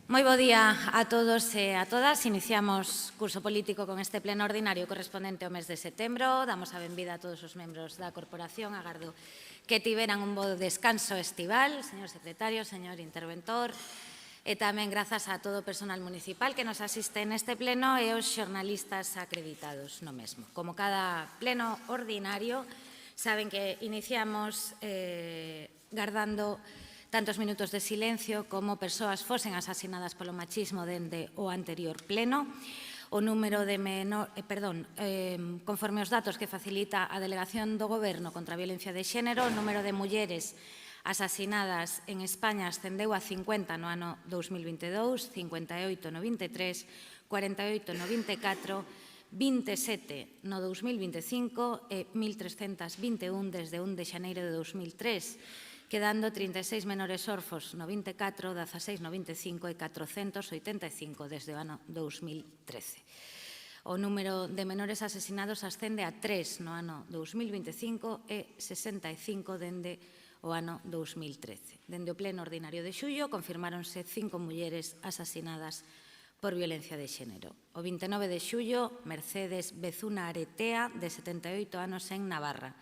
Moi bo día a todos e a todas. Iniciamos curso político con este pleno ordinario correspondente ao mes de setembro. Damos a benvida a todos os membros da corporación. Agardo que tiveran un bo descanso estival, señor secretario, señor interventor, e tamén grazas a todo o personal municipal que nos asiste neste pleno e aos xornalistas acreditados no mesmo. Como cada pleno ordinario, saben que iniciamos gardando tantos minutos de silencio como persoas fosen asasinadas polo machismo dende o anterior pleno. O número de conforme aos datos que facilita a Delegación do Goberno contra a Violencia de Xénero, o número de mulleres asasinadas en España ascendeu a 50 no ano 2022, 58 no 23, 48 no 24, 27 no 2025 e 1.321 desde 1 de xaneiro de 2003, quedando 36 menores orfos no 24, 16 no 25 e 485 desde o ano 2013. O número de menores asesinados ascende a 3 no ano 2025 e 65 dende o ano 2013. Dende o pleno ordinario de xullo confirmáronse 5 mulleres asasinadas por violencia de xénero. O 29 de xullo, Mercedes Bezuna Aretea, de 78 anos en Navarra.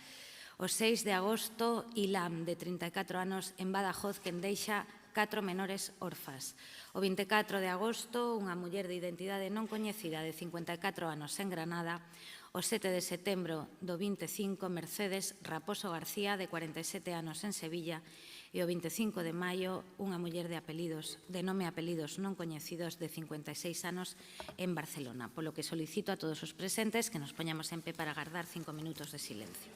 O 6 de agosto, Ilam, de 34 anos, en Badajoz, quen deixa 4 menores orfas. O 24 de agosto, unha muller de identidade non coñecida de 54 anos en Granada. O 7 de setembro do 25, Mercedes Raposo García, de 47 anos en Sevilla. E o 25 de maio, unha muller de nome e apelidos non coñecidos de 56 anos en Barcelona. Polo que solicito a todos os presentes que nos poñamos en pé para agardar 5 minutos de silencio.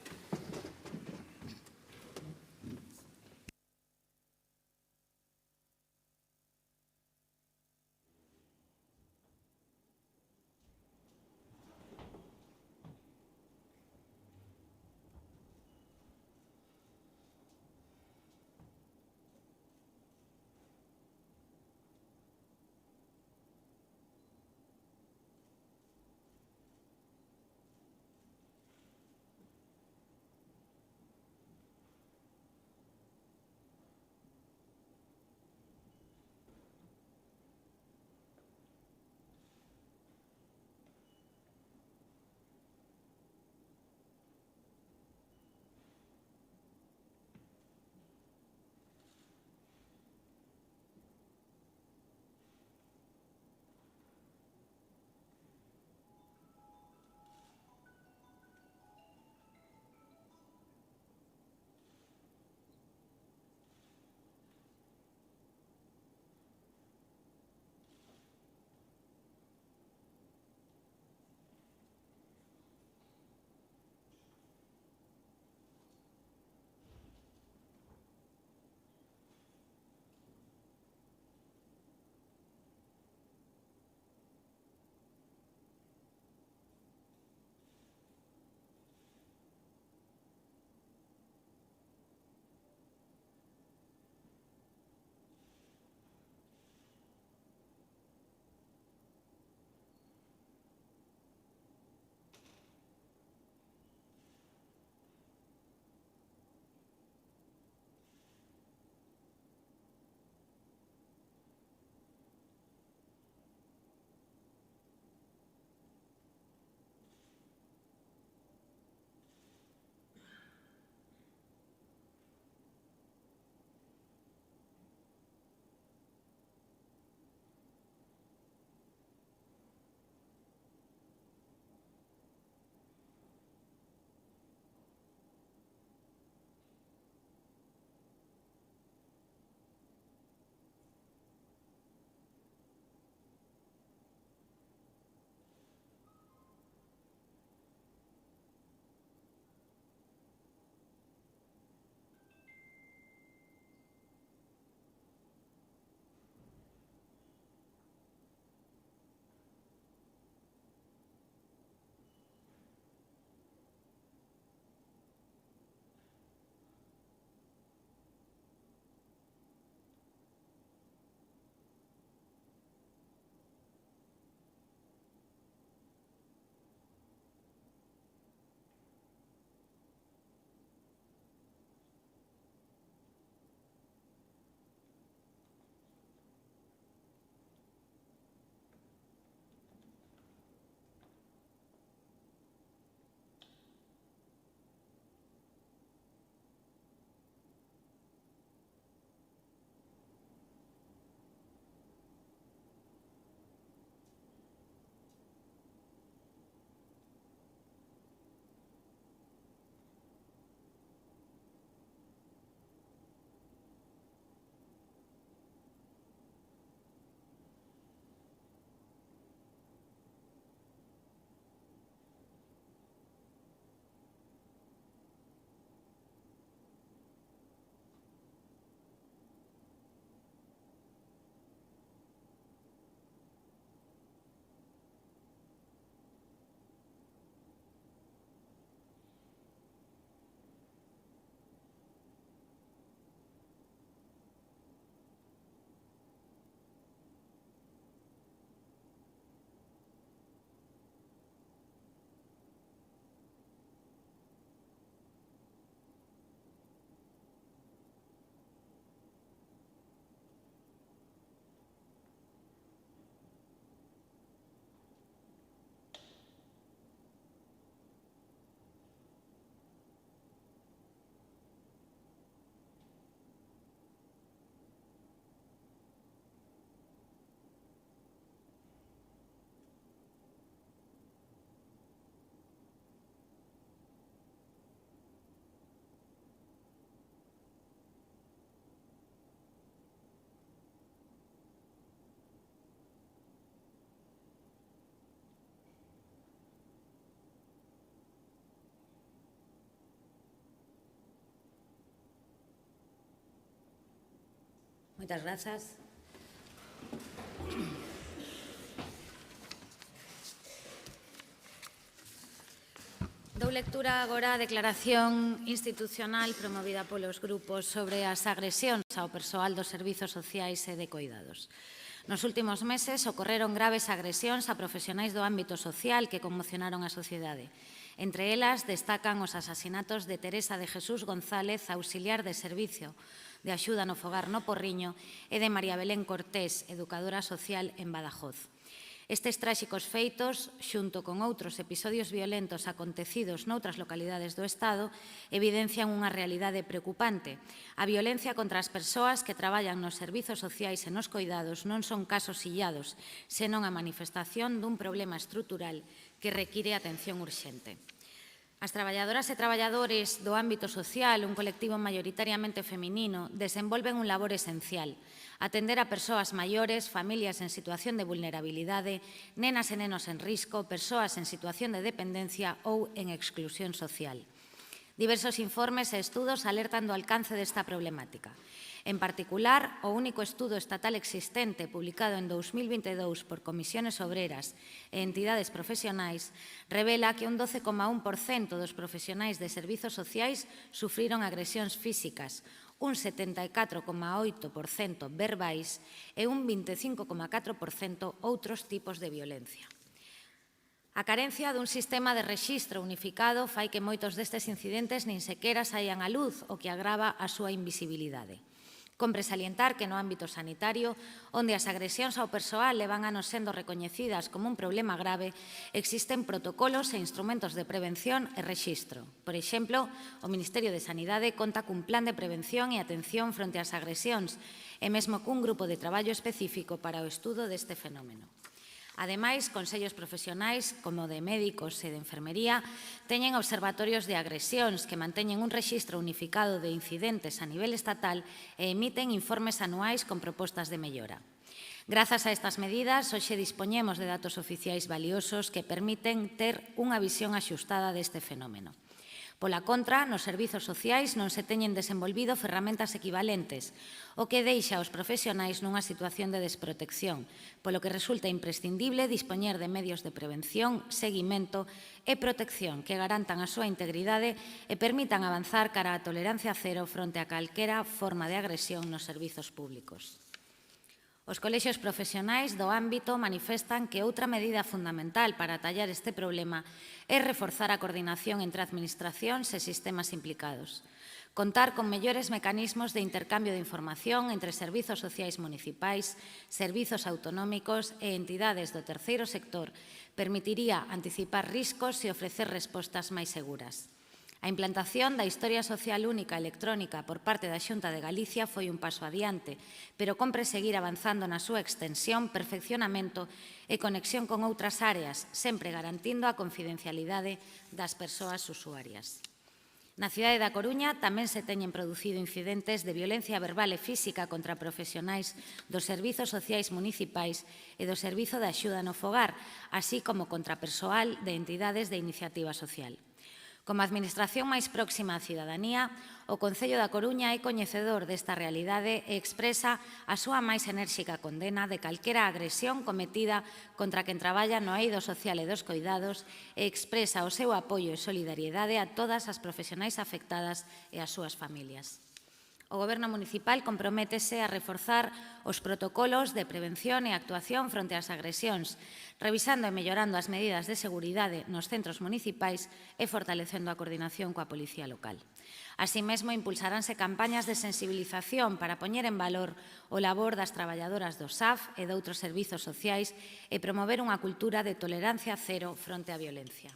Moitas grazas. Dou lectura agora á declaración institucional promovida polos grupos sobre as agresións ao persoal dos servizos sociais e de coidados. Nos últimos meses ocorreron graves agresións a profesionais do ámbito social que conmocionaron a sociedade. Entre elas destacan os asasinatos de Teresa de Jesús González, auxiliar de servicio de axuda no fogar no Porriño, e de María Belén Cortés, educadora social en Badajoz. Estes tráxicos feitos, xunto con outros episodios violentos acontecidos noutras localidades do Estado, evidencian unha realidade preocupante. A violencia contra as persoas que traballan nos servizos sociais e nos coidados non son casos illados, senón a manifestación dun problema estrutural que require atención urxente. As traballadoras e traballadores do ámbito social, un colectivo maioritariamente feminino, desenvolven un labor esencial: atender a persoas maiores, familias en situación de vulnerabilidade, nenas e nenos en risco, persoas en situación de dependencia ou en exclusión social. Diversos informes e estudos alertan do alcance desta problemática. En particular, o único estudo estatal existente publicado en 2022 por comisiones obreras e entidades profesionais revela que un 12,1% dos profesionais de servizos sociais sufriron agresións físicas, un 74,8% verbais e un 25,4% outros tipos de violencia. A carencia dun sistema de rexistro unificado fai que moitos destes incidentes nin sequera saian á luz, o que agrava a súa invisibilidade. Compre salientar que no ámbito sanitario, onde as agresións ao persoal levan anos sendo recoñecidas como un problema grave, existen protocolos e instrumentos de prevención e rexistro. Por exemplo, o Ministerio de Sanidade conta cun plan de prevención e atención fronte ás agresións e mesmo cun grupo de traballo específico para o estudo deste fenómeno. Ademais, consellos profesionais, como de médicos e de enfermería, teñen observatorios de agresións que manteñen un rexistro unificado de incidentes a nivel estatal e emiten informes anuais con propostas de mellora. Grazas a estas medidas, hoxe dispoñemos de datos oficiais valiosos que permiten ter unha visión axustada deste fenómeno. Pola contra, nos servizos sociais non se teñen desenvolvido ferramentas equivalentes, o que deixa aos profesionais nunha situación de desprotección, polo que resulta imprescindible dispoñer de medios de prevención, seguimento e protección que garantan a súa integridade e permitan avanzar cara á tolerancia cero fronte a calquera forma de agresión nos servizos públicos. Os colexios profesionais do ámbito manifestan que outra medida fundamental para atallar este problema é reforzar a coordinación entre administracións e sistemas implicados. Contar con mellores mecanismos de intercambio de información entre servizos sociais municipais, servizos autonómicos e entidades do terceiro sector permitiría anticipar riscos e ofrecer respostas máis seguras. A implantación da Historia Social Única electrónica por parte da Xunta de Galicia foi un paso adiante, pero compre seguir avanzando na súa extensión, perfeccionamento e conexión con outras áreas, sempre garantindo a confidencialidade das persoas usuarias. Na cidade da Coruña tamén se teñen producido incidentes de violencia verbal e física contra profesionais dos servizos sociais municipais e do Servizo de Axuda no Fogar, así como contra persoal de entidades de iniciativa social. Como administración máis próxima á cidadanía, o Concello da Coruña é coñecedor desta realidade e expresa a súa máis enérxica condena de calquera agresión cometida contra quen traballa no eido social e dos coidados e expresa o seu apoio e solidariedade a todas as profesionais afectadas e as súas familias. O Goberno municipal comprométese a reforzar os protocolos de prevención e actuación fronte ás agresións, revisando e mellorando as medidas de seguridade nos centros municipais e fortalecendo a coordinación coa Policía Local. Así mesmo, impulsaránse campañas de sensibilización para poñer en valor o labor das traballadoras do SAF e de outros servizos sociais e promover unha cultura de tolerancia cero fronte á violencia.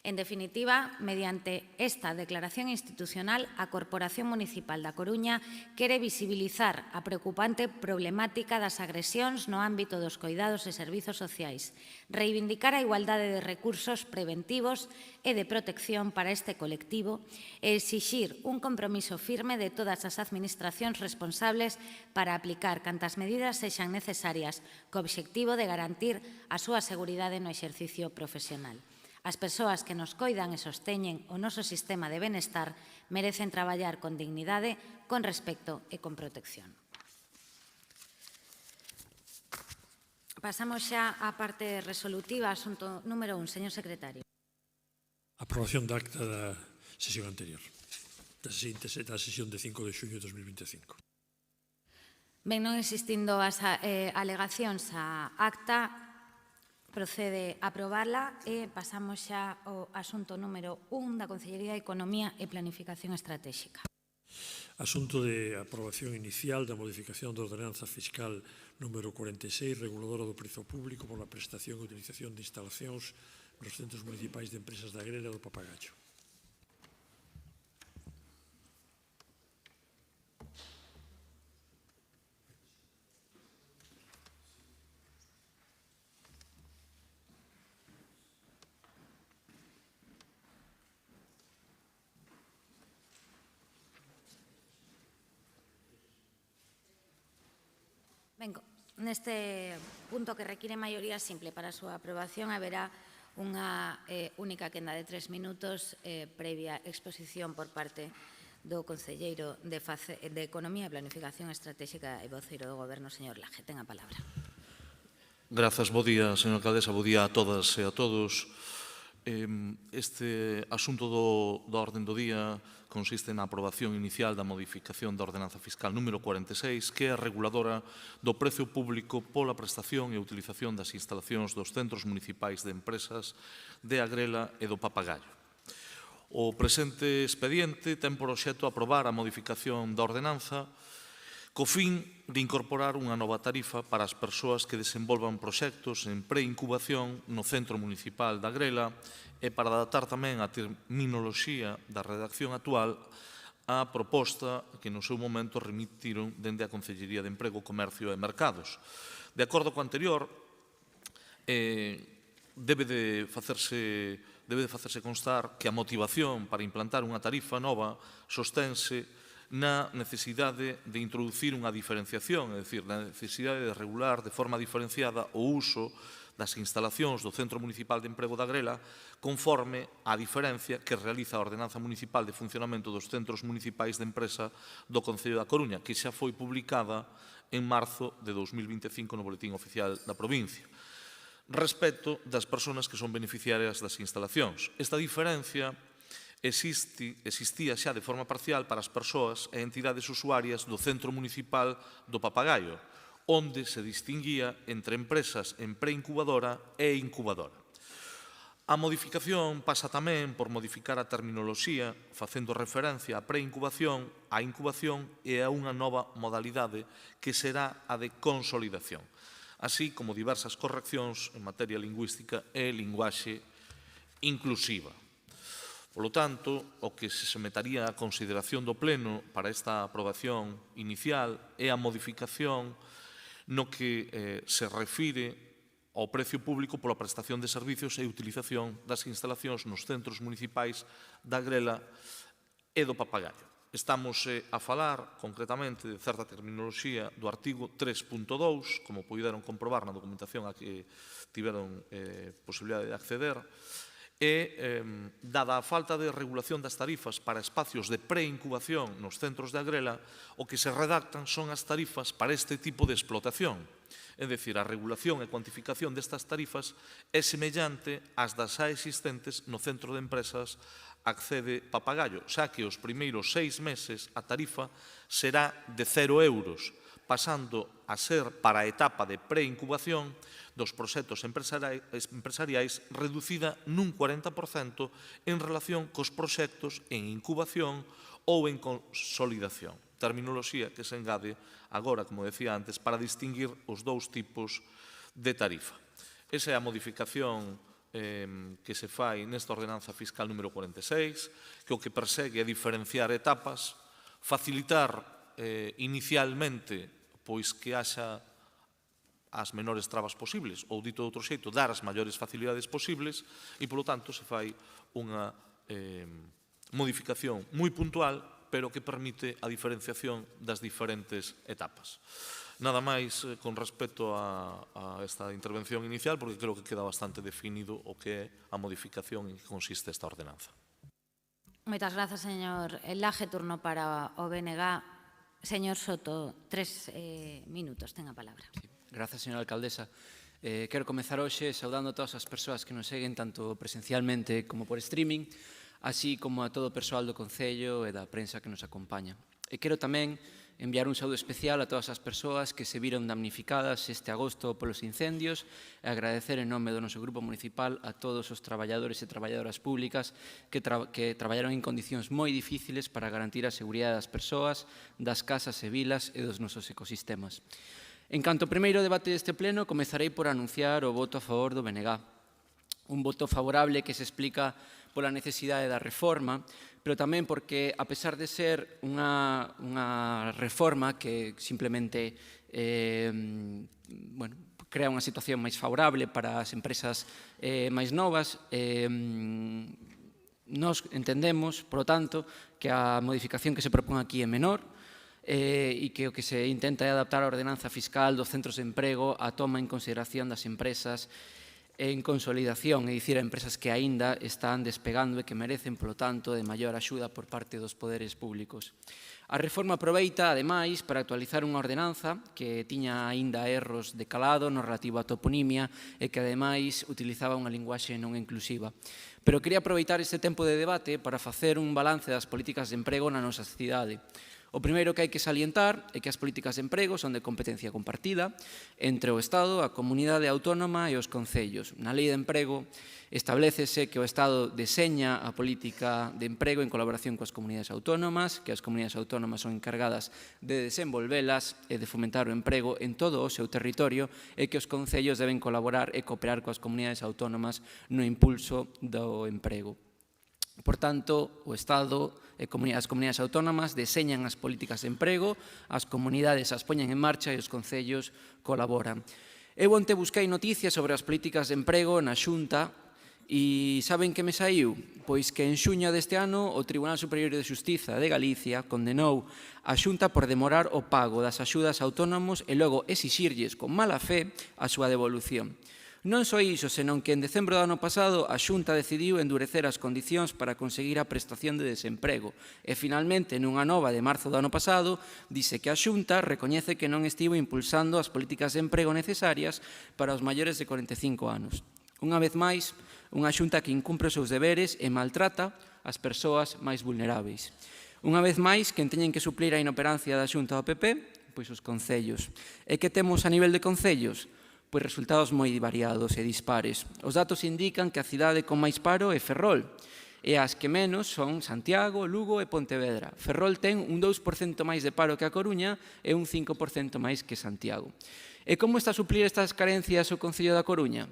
En definitiva, mediante esta declaración institucional, a Corporación Municipal da Coruña quere visibilizar a preocupante problemática das agresións no ámbito dos coidados e servizos sociais, reivindicar a igualdade de recursos preventivos e de protección para este colectivo e exixir un compromiso firme de todas as administracións responsables para aplicar cantas medidas sexan necesarias co obxectivo de garantir a súa seguridade no exercicio profesional. As persoas que nos coidan e sosteñen o noso sistema de benestar merecen traballar con dignidade, con respecto e con protección. Pasamos xa á parte resolutiva, asunto número 1, señor secretario. Aprobación da acta da sesión anterior, da sesión de 5 de xuño de 2025. Ben, non existindo as alegacións á acta, procede a aprobarla e pasamos xa ao asunto número 1 da Consellería de Economía e Planificación Estratégica. Asunto de aprobación inicial da modificación da ordenanza fiscal número 46, reguladora do prezo público por la prestación e utilización de instalacións nos centros municipais de empresas da Grela e do Papagayo. Ben, neste punto que require maioría simple para a súa aprobación haberá unha única quenda de 3 minutos previa exposición por parte do Conselleiro de Economía e Planificación Estratégica e voceiro do Goberno, señor Laje. Ten a palabra. Grazas, bo día, señora alcaldesa, bo día a todas e a todos. Este asunto da orden do día consiste na aprobación inicial da modificación da ordenanza fiscal número 46, que é a reguladora do prezo público pola prestación e utilización das instalacións dos centros municipais de empresas de Agrela e do Papagayo. O presente expediente ten por obxecto aprobar a modificación da ordenanza co fin de incorporar unha nova tarifa para as persoas que desenvolvan proxectos en preincubación no Centro Municipal da Grela e para adaptar tamén a terminoloxía da redacción actual á proposta que no seu momento remitiron dende a Consellería de Emprego, Comercio e Mercados. De acordo co anterior, debe de facerse constar que a motivación para implantar unha tarifa nova sostense na necesidade de introducir unha diferenciación, é dicir, na necesidade de regular de forma diferenciada o uso das instalacións do Centro Municipal de Emprego da Grela conforme á diferencia que realiza a Ordenanza Municipal de Funcionamento dos Centros Municipais de Empresa do Concello da Coruña, que xa foi publicada en marzo de 2025 no Boletín Oficial da provincia, respecto das persoas que son beneficiarias das instalacións. Esta diferencia existía xa de forma parcial para as persoas e entidades usuarias do Centro Municipal do Papagayo, onde se distinguía entre empresas en preincubadora e incubadora. A modificación pasa tamén por modificar a terminoloxía, facendo referencia á preincubación, á incubación e a unha nova modalidade que será a de consolidación, así como diversas correccións en materia lingüística e linguaxe inclusiva. Polo tanto, o que se sometaría a consideración do Pleno para esta aprobación inicial é a modificación no que se refire ao precio público pola prestación de servicios e utilización das instalacións nos centros municipais da Grela e do Papagayo. Estamos a falar, concretamente, de certa terminoloxía do artigo 3.2, como puideron comprobar na documentación a que tiveron posibilidade de acceder, e, dada a falta de regulación das tarifas para espacios de preincubación nos centros de Agrela, o que se redactan son as tarifas para este tipo de explotación. É dicir, a regulación e cuantificación destas tarifas é semellante ás das xa existentes no centro de empresas Accede Papagayo, xa que os primeiros 6 meses a tarifa será de 0 euros, pasando a ser para a etapa de preincubación dos proxectos empresariais reducida nun 40% en relación cos proxectos en incubación ou en consolidación. Terminoloxía que se engade agora, como decía antes, para distinguir os dous tipos de tarifa. Esa é a modificación que se fai nesta ordenanza fiscal número 46, que o que persegue é diferenciar etapas, facilitar inicialmente pois que haxa as menores trabas posibles, ou dito de outro xeito, dar as maiores facilidades posibles e, polo tanto, se fai unha modificación moi puntual, pero que permite a diferenciación das diferentes etapas. Nada máis con respecto a esta intervención inicial, porque creo que queda bastante definido o que é a modificación en que consiste esta ordenanza. Moitas grazas, señor Laje. Turno para o BNG. Señor Soto, 3 minutos, ten a palabra. Sí. Grazas, señora alcaldesa. Quero comezar hoxe saudando a todas as persoas que nos seguen tanto presencialmente como por streaming, así como a todo o persoal do Concello e da prensa que nos acompaña. E quero tamén enviar un saúdo especial a todas as persoas que se viron damnificadas este agosto polos incendios e agradecer en nome do noso grupo municipal a todos os traballadores e traballadoras públicas que traballaron en condicións moi difíciles para garantir a seguridade das persoas, das casas e vilas e dos nosos ecosistemas. En canto ao primeiro debate deste pleno, comezarei por anunciar o voto a favor do BNG. Un voto favorable que se explica pola necesidade da reforma, pero tamén porque, a pesar de ser unha reforma que simplemente crea unha situación máis favorable para as empresas máis novas, nós entendemos, por lo tanto, que a modificación que se propón aquí é menor, e que o que se intenta é adaptar a ordenanza fiscal dos centros de emprego á toma en consideración das empresas en consolidación, é dicir, a empresas que aínda están despegando e que merecen, polo tanto, de maior axuda por parte dos poderes públicos. A reforma aproveita, ademais, para actualizar unha ordenanza que tiña aínda erros de calado no relativo á toponimia e que, ademais, utilizaba unha linguaxe non inclusiva. Pero quería aproveitar este tempo de debate para facer un balance das políticas de emprego na nosa cidade. O primeiro que hai que salientar é que as políticas de emprego son de competencia compartida entre o Estado, a comunidade autónoma e os concellos. Na Lei de Emprego establécese que o Estado deseña a política de emprego en colaboración coas comunidades autónomas, que as comunidades autónomas son encargadas de desenvolvelas e de fomentar o emprego en todo o seu territorio e que os concellos deben colaborar e cooperar coas comunidades autónomas no impulso do emprego. Por tanto, o Estado e as comunidades autónomas deseñan as políticas de emprego, as comunidades as poñen en marcha e os concellos colaboran. Eu onte busquei noticias sobre as políticas de emprego na Xunta e saben que me saiu? Pois que en xuño deste ano o Tribunal Superior de Xustiza de Galicia condenou a Xunta por demorar o pago das axudas a autónomos e logo exixirlles con mala fe a súa devolución. Non só iso, senón que en decembro do ano pasado a Xunta decidiu endurecer as condicións para conseguir a prestación de desemprego e finalmente nunha nova de marzo do ano pasado dice que a Xunta recoñece que non estivo impulsando as políticas de emprego necesarias para os maiores de 45 anos. Unha vez máis, unha Xunta que incumpre os seus deberes e maltrata as persoas máis vulneráveis. Unha vez máis, quen teñen que suplir a inoperancia da Xunta do PP, pois os concellos. E que temos a nivel de concellos? Pois resultados moi variados e dispares. Os datos indican que a cidade con máis paro é Ferrol, e as que menos son Santiago, Lugo e Pontevedra. Ferrol ten un 2% máis de paro que a Coruña e un 5% máis que Santiago. E como está a suplir estas carencias o Concello da Coruña?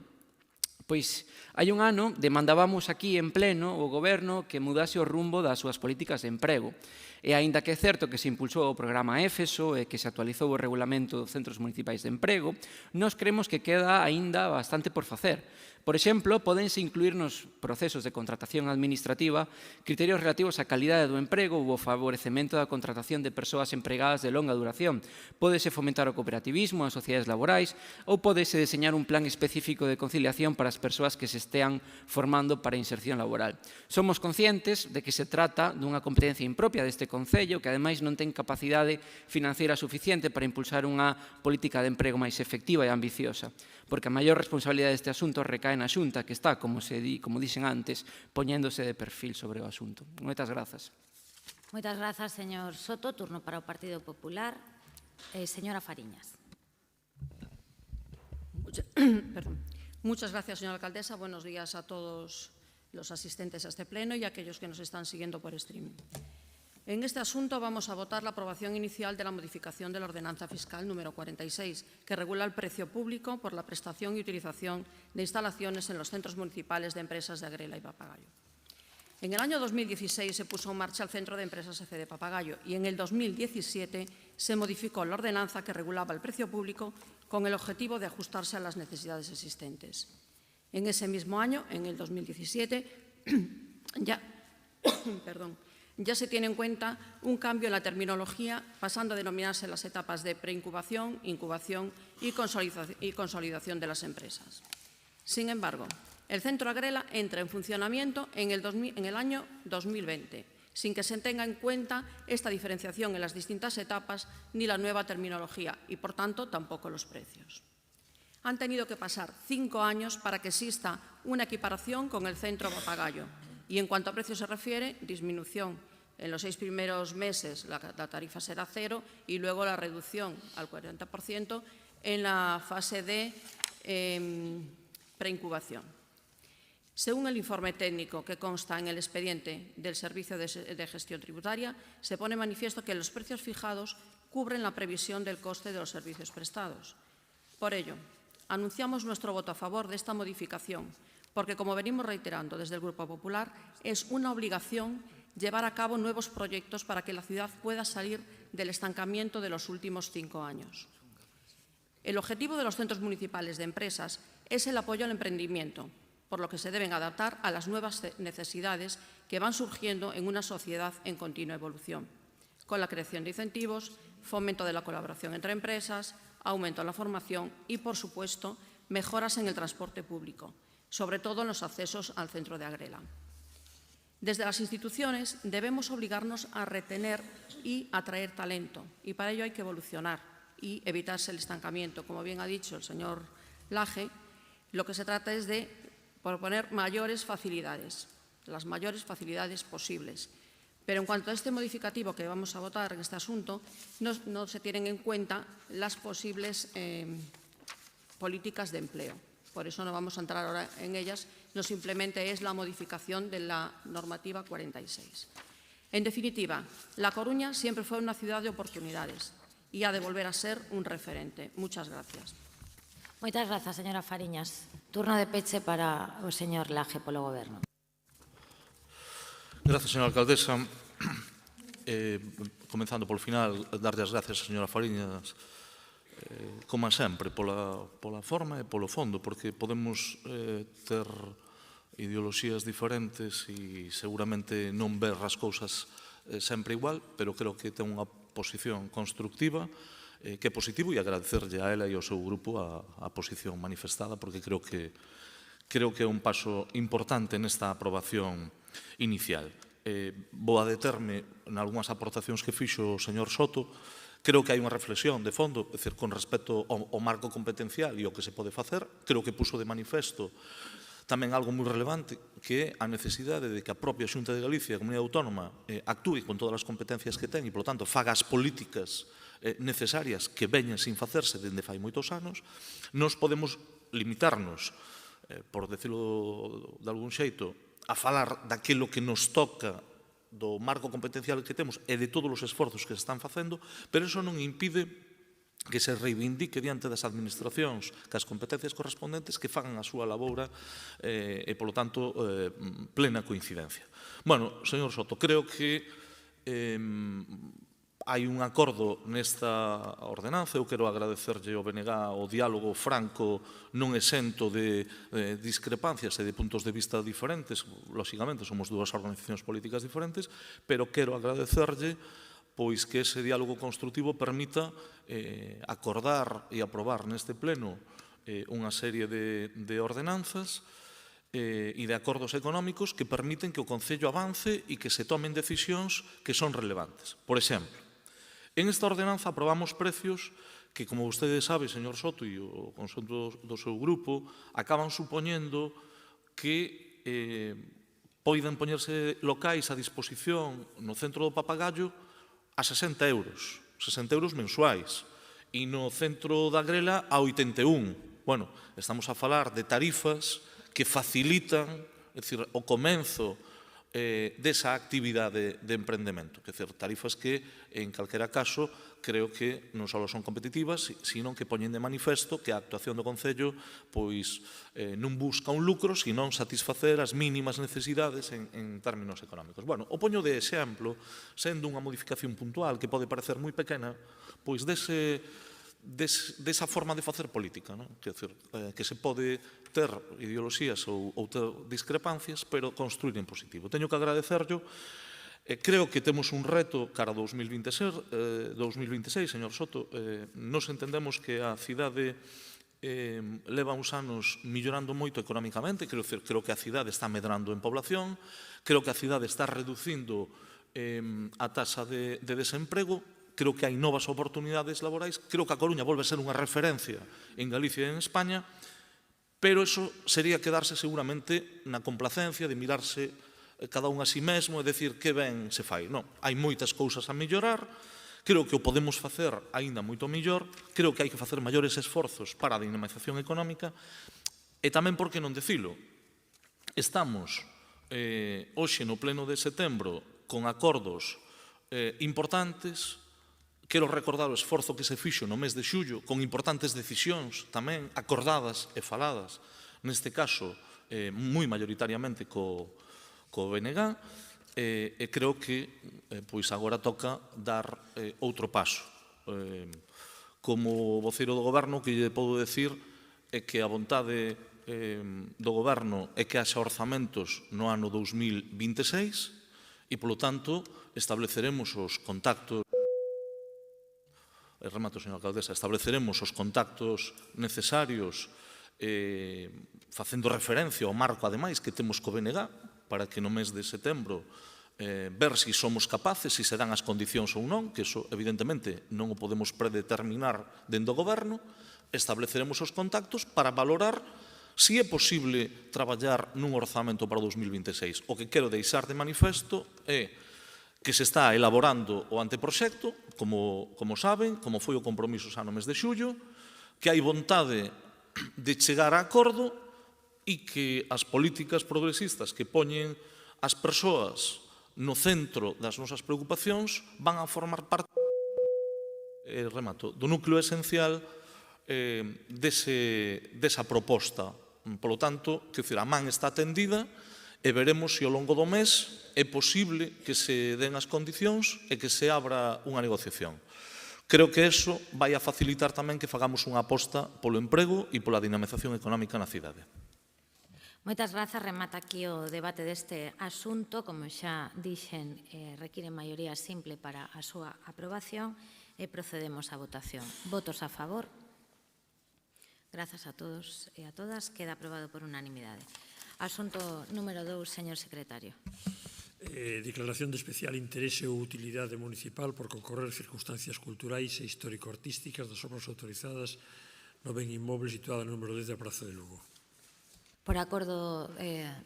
Pois hai un ano demandábamos aquí en pleno o Goberno que mudase o rumbo das súas políticas de emprego. E aínda que é certo que se impulsou o programa Éfeso e que se actualizou o regulamento dos centros municipais de emprego, nós creemos que queda aínda bastante por facer. Por exemplo, pódense incluir nos procesos de contratación administrativa criterios relativos á calidade do emprego ou ao favorecemento da contratación de persoas empregadas de longa duración. Pódese fomentar o cooperativismo, as sociedades laborais ou pódese deseñar un plan específico de conciliación para as persoas que se estean formando para a inserción laboral. Somos conscientes de que se trata dunha competencia impropia deste Concello que ademais non ten capacidade financeira suficiente para impulsar unha política de emprego máis efectiva e ambiciosa, porque a maior responsabilidade deste asunto recae na Xunta, que está, como dixen antes, poñéndose de perfil sobre o asunto. Moitas grazas. Moitas grazas, señor Soto. Turno para o Partido Popular. Señora Fariñas. Muchas gracias, señora alcaldesa. Buenos días a todos los asistentes a este pleno y a aquellos que nos están siguiendo por streaming. En este asunto vamos a votar la aprobación inicial de la modificación de la ordenanza fiscal número 46, que regula el precio público por la prestación y utilización de instalaciones en los centros municipales de empresas de Agrela y Papagayo. En el año 2016 se puso en marcha el Centro de Empresas EC de Papagayo y en el 2017 se modificó la ordenanza que regulaba el precio público con el objetivo de ajustarse a las necesidades existentes. En ese mismo año, en el 2017, ya se tiene en cuenta un cambio en la terminología, pasando a denominarse las etapas de preincubación, incubación y consolidación de las empresas. Sin embargo, el Centro Agrela entra en funcionamiento en el año 2020, sin que se tenga en cuenta esta diferenciación en las distintas etapas ni la nueva terminología y, por tanto, tampoco los precios. Han tenido que pasar 5 años para que exista una equiparación con el centro Papagayo. Y en cuanto a precio se refiere, disminución. En los 6 primeros meses la tarifa será 0 y luego la reducción al 40% en la fase de preincubación. Según el informe técnico que consta en el expediente del Servicio de Gestión Tributaria, se pone manifiesto que los precios fijados cubren la previsión del coste de los servicios prestados. Por ello, anunciamos nuestro voto a favor de esta modificación, porque, como venimos reiterando desde el Grupo Popular, es una obligación llevar a cabo nuevos proyectos para que la ciudad pueda salir del estancamiento de los últimos 5 años. El objetivo de los centros municipales de empresas es el apoyo al emprendimiento, por lo que se deben adaptar a las nuevas necesidades que van surgiendo en una sociedad en continua evolución, con la creación de incentivos, fomento de la colaboración entre empresas, aumento en la formación y, por supuesto, mejoras en el transporte público, sobre todo en los accesos al centro de Agrela. Desde las instituciones debemos obligarnos a retener y atraer talento, y para ello hay que evolucionar y evitarse el estancamiento. Como bien ha dicho el señor Laje, lo que se trata es de proponer mayores facilidades, las mayores facilidades posibles. Pero en cuanto a este modificativo que vamos a votar en este asunto, no se tienen en cuenta las posibles políticas de empleo. Por eso no vamos a entrar ahora en ellas, no simplemente es la modificación de la normativa 46. En definitiva, La Coruña siempre fue una ciudad de oportunidades y ha de volver a ser un referente. Muchas gracias. Moitas grazas, señora Fariñas. Turno de peche para o señor Laje polo Goberno. Gracias, señora alcaldesa. Comenzando polo final, darlle as gracias a señora Fariñas, como sempre, pola forma e polo fondo, porque podemos ter ideoloxías diferentes e seguramente non ver as cousas sempre igual, pero creo que ten unha posición constructiva que é positivo, e agradecerlle a ela e ao seu grupo a posición manifestada, porque creo que é un paso importante nesta aprobación inicial. Vou a determe en algunhas aportacións que fixo o señor Soto. Creo que hai unha reflexión de fondo, é dicir, con respecto ao marco competencial e o que se pode facer. Creo que puso de manifesto tamén algo moi relevante, que é a necesidade de que a propia Xunta de Galicia, a Comunidade Autónoma, actúe con todas as competencias que ten e, polo tanto, faga as políticas necesarias que veñen sin facerse dende fai moitos anos. Nos podemos limitarnos, por decirlo de algún xeito, a falar daquilo que nos toca do marco competencial que temos e de todos os esforzos que se están facendo, pero iso non impide que se reivindique diante das administracións que as competencias correspondentes que fagan a súa laboura e, polo tanto, plena coincidencia. Bueno, señor Soto, creo que hai un acordo nesta ordenanza. Eu quero agradecerlle ao BNG o diálogo franco, non exento de discrepancias e de puntos de vista diferentes. Lóxicamente, somos dúas organizacións políticas diferentes, pero quero agradecerlle pois que ese diálogo construtivo permita acordar e aprobar neste pleno unha serie de ordenanzas e de acordos económicos que permiten que o Concello avance e que se tomen decisións que son relevantes. Por exemplo, en esta ordenanza aprobamos precios que, como vostede sabe, señor Soto, e o conxunto do seu grupo, acaban supoñendo que poden poñerse locais a disposición no centro do Papagayo a 60 euros, 60 euros mensuais, e no centro da Agrela a 81. Bueno, estamos a falar de tarifas que facilitan, é dicir, o comenzo desa actividade de emprendemento. É dicir, tarifas que, en calquera caso, creo que non só son competitivas, sino que poñen de manifesto que a actuación do Concello non busca un lucro, sino satisfacer as mínimas necesidades en términos económicos. Bueno, o poño de exemplo, sendo unha modificación puntual que pode parecer moi pequena, pois desa forma de facer política, que se pode ter ideoloxías ou ter discrepancias, pero construir en positivo. Teño que agradecerlo. Creo que temos un reto cara a 2026, señor Soto. Nos entendemos que a cidade leva uns anos millorando moito económicamente. Creo que a cidade está medrando en población. Creo que a cidade está reducindo a taxa de desemprego. creo que hai novas oportunidades laborais, creo que a Coruña volve a ser unha referencia en Galicia e en España, pero eso sería quedarse seguramente na complacencia de mirarse cada un a si mesmo e decir que ben se fai. Non, hai moitas cousas a mellorar, creo que o podemos facer aínda moito mellor, creo que hai que facer maiores esforzos para a dinamización económica e tamén, por que non dicilo, estamos hoxe no pleno de setembro con acordos importantes. Quero recordar o esforzo que se fixo no mes de xullo con importantes decisións tamén acordadas e faladas, neste caso moi maioritariamente co BNG, e creo que pois agora toca dar outro paso. Como voceiro do Goberno, o que lle podo decir é que a vontade do Goberno é que haxa orzamentos no ano 2026 e, polo tanto, estableceremos os contactos estableceremos os contactos necesarios facendo referencia ao marco, ademais, que temos co BNG para que no mes de setembro ver se somos capaces, se se dan as condicións ou non, que iso, evidentemente, non o podemos predeterminar dentro do Goberno. Estableceremos os contactos para valorar se é posible traballar nun orzamento para o 2026. O que quero deixar de manifesto é que se está elaborando o anteproxecto, como saben, como foi o compromiso xa no mes de xullo, que hai vontade de chegar a acordo e que as políticas progresistas que poñen as persoas no centro das nosas preocupacións van a formar parte do núcleo esencial desa proposta. Polo tanto, a man está tendida e veremos se ao longo do mes é posible que se den as condicións e que se abra unha negociación. Creo que eso vai a facilitar tamén que fagamos unha aposta polo emprego e pola dinamización económica na cidade. Moitas grazas. Remata aquí o debate deste asunto. Como xa dixen, require maioría simple para a súa aprobación e procedemos á votación. Votos a favor? Grazas a todos e a todas. Queda aprobado por unanimidade. Asunto número 2, señor secretario. Declaración de especial interese ou utilidade municipal por concorrer circunstancias culturais e histórico-artísticas das obras autorizadas no ben inmoble situado no número 10 da Praza de Lugo. Por acordo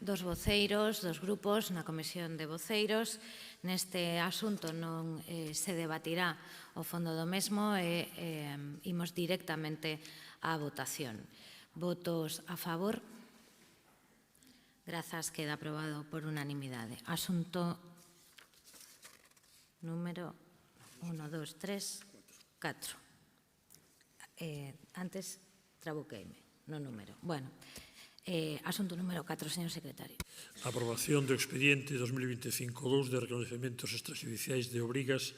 dos voceiros, dos grupos, na comisión de voceiros, neste asunto non se debatirá o fondo do mesmo e imos directamente á votación. Votos a favor? Grazas, queda aprobado por unanimidade. Asunto número 1, 2, 3, 4. Antes trabuqueime no número. Bueno, asunto número 4, señor secretario. Aprobación do expediente 2025-2 de recoñecementos extrajudiciais de obrigas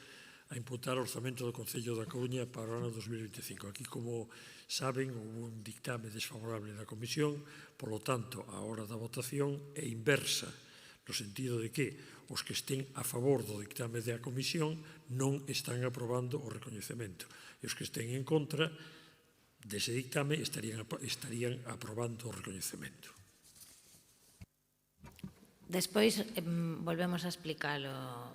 a imputar o orzamento do Concello da Coruña para o ano 2025. Aquí, como saben, houve un dictame desfavorable da Comisión, polo tanto, a hora da votación é inversa, no sentido de que os que estén a favor do dictame da Comisión non están aprobando o recoñecemento, e os que estén en contra dese dictame estarían aprobando o recoñecemento. Despois volvemos a explicarlo,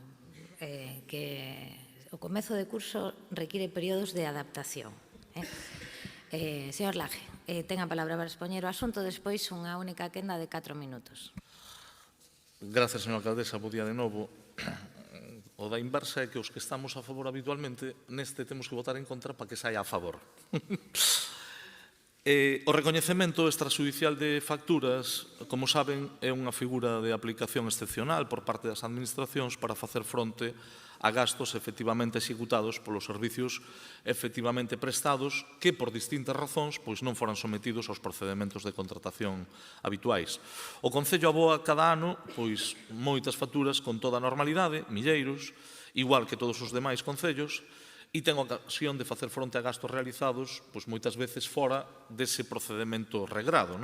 que o comezo de curso require períodos de adaptación. Señor Laje, ten a palabra para expoñer o asunto, despois unha única quenda de 4 minutos. Gracias, señora alcaldesa. Bo día de novo. O da inversa é que os que estamos a favor habitualmente neste temos que votar en contra para que saia a favor. O recoñecemento extrajudicial de facturas, como saben, é unha figura de aplicación excepcional por parte das administracións para facer fronte a gastos efectivamente executados polos servicios efectivamente prestados que, por distintas razóns, non foran sometidos aos procedementos de contratación habituais. O Concello aboa cada ano moitas facturas con toda a normalidade, milleiros, igual que todos os demais concellos, e ten ocasión de facer fronte a gastos realizados moitas veces fora dese procedemento regrado.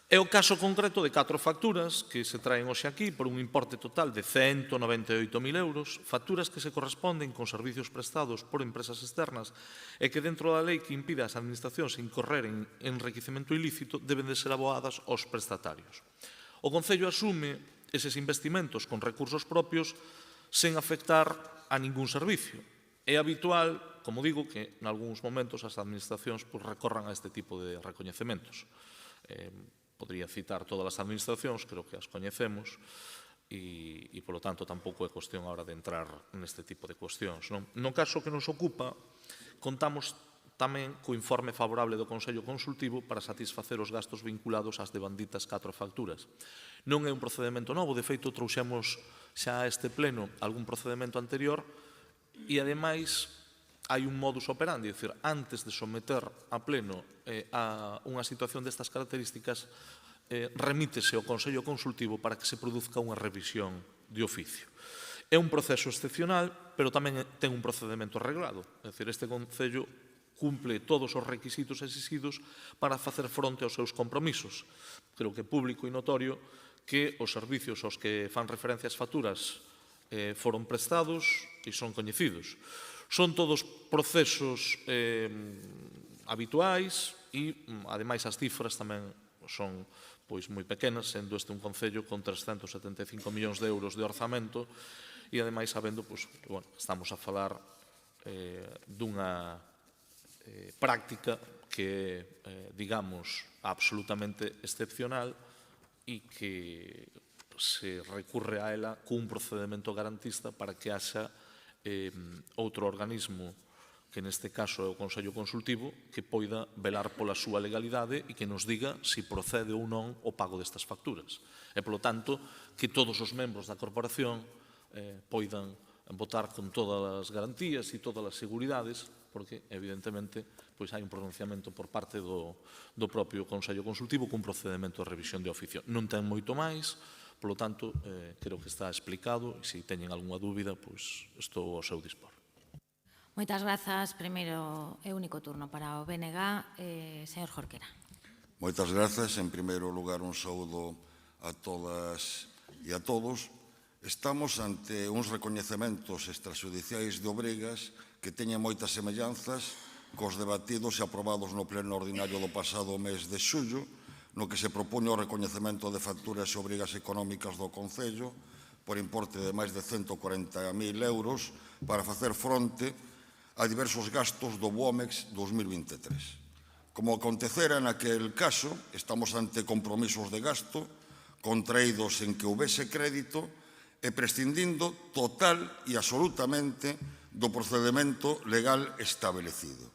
É o caso concreto de 4 facturas que se traen hoxe aquí por un importe total de 198.000 euros, facturas que se corresponden con servicios prestados por empresas externas e que dentro da lei que impide ás administracións incorrer en enriquecemento ilícito deben de ser aboadas aos prestatarios. O Concello asume eses investimentos con recursos propios sen afectar a ningún servicio. É habitual, como digo, que en algúns momentos as administracións recorran a este tipo de recoñecementos. Podría citar todas as administracións, creo que as coñecemos, e, polo tanto, tampouco é cuestión ahora de entrar neste tipo de cuestións. No caso que nos ocupa, contamos tamén co informe favorable do Consello Consultivo para satisfacer os gastos vinculados ás devanditas 4 facturas. Non é un procedemento novo, de feito, trouxemos xa a este pleno algún procedemento anterior e, ademais, hai un modus operandi, é dicir, antes de someter a pleno a unha situación destas características, remítese ao Consello Consultivo para que se produzca unha revisión de oficio. É un proceso excepcional, pero tamén ten un procedimento reglado, é dicir, este Concello cumple todos os requisitos exigidos para facer fronte aos seus compromisos. Creo que é público e notorio que os servicios aos que fan referencia as facturas foron prestados e son coñecidos. Son todos procesos habituais e, ademais, as cifras tamén son moi pequenas, sendo este un concello con 375 millóns de euros de orzamento e, ademais, sabendo que estamos a falar dunha práctica que é, digamos, absolutamente excepcional e que se recurre a ela cun procedimento garantista para que haxa outro organismo, que neste caso é o Consello Consultivo, que poida velar pola súa legalidade e que nos diga se procede ou non o pago destas facturas. E, polo tanto, que todos os membros da corporación poidan votar con todas as garantías e todas as seguridades, porque, evidentemente, hai un pronunciamento por parte do propio Consello Consultivo cun procedimento de revisión de oficio. Non ten moito máis, polo tanto, creo que está explicado, e se teñen algunha dúbida, estou ao seu dispor. Moitas grazas. Primeiro e único turno para o BNG. Señor Jorquera. Moitas grazas. En primeiro lugar, un saúdo a todas e a todos. Estamos ante uns recoñecementos extrajudiciais de obrigas que teñen moitas semellanzas cos debatidos e aprobados no pleno ordinario do pasado mes de xullo, no que se propone o recoñecemento de facturas e obrigas económicas do Concello por importe de máis de 140.000 euros para facer fronte a diversos gastos do BOMEX 2023. Como acontecera naquel caso, estamos ante compromisos de gasto contraídos en que houvese crédito e prescindindo total e absolutamente do procedimento legal establecido.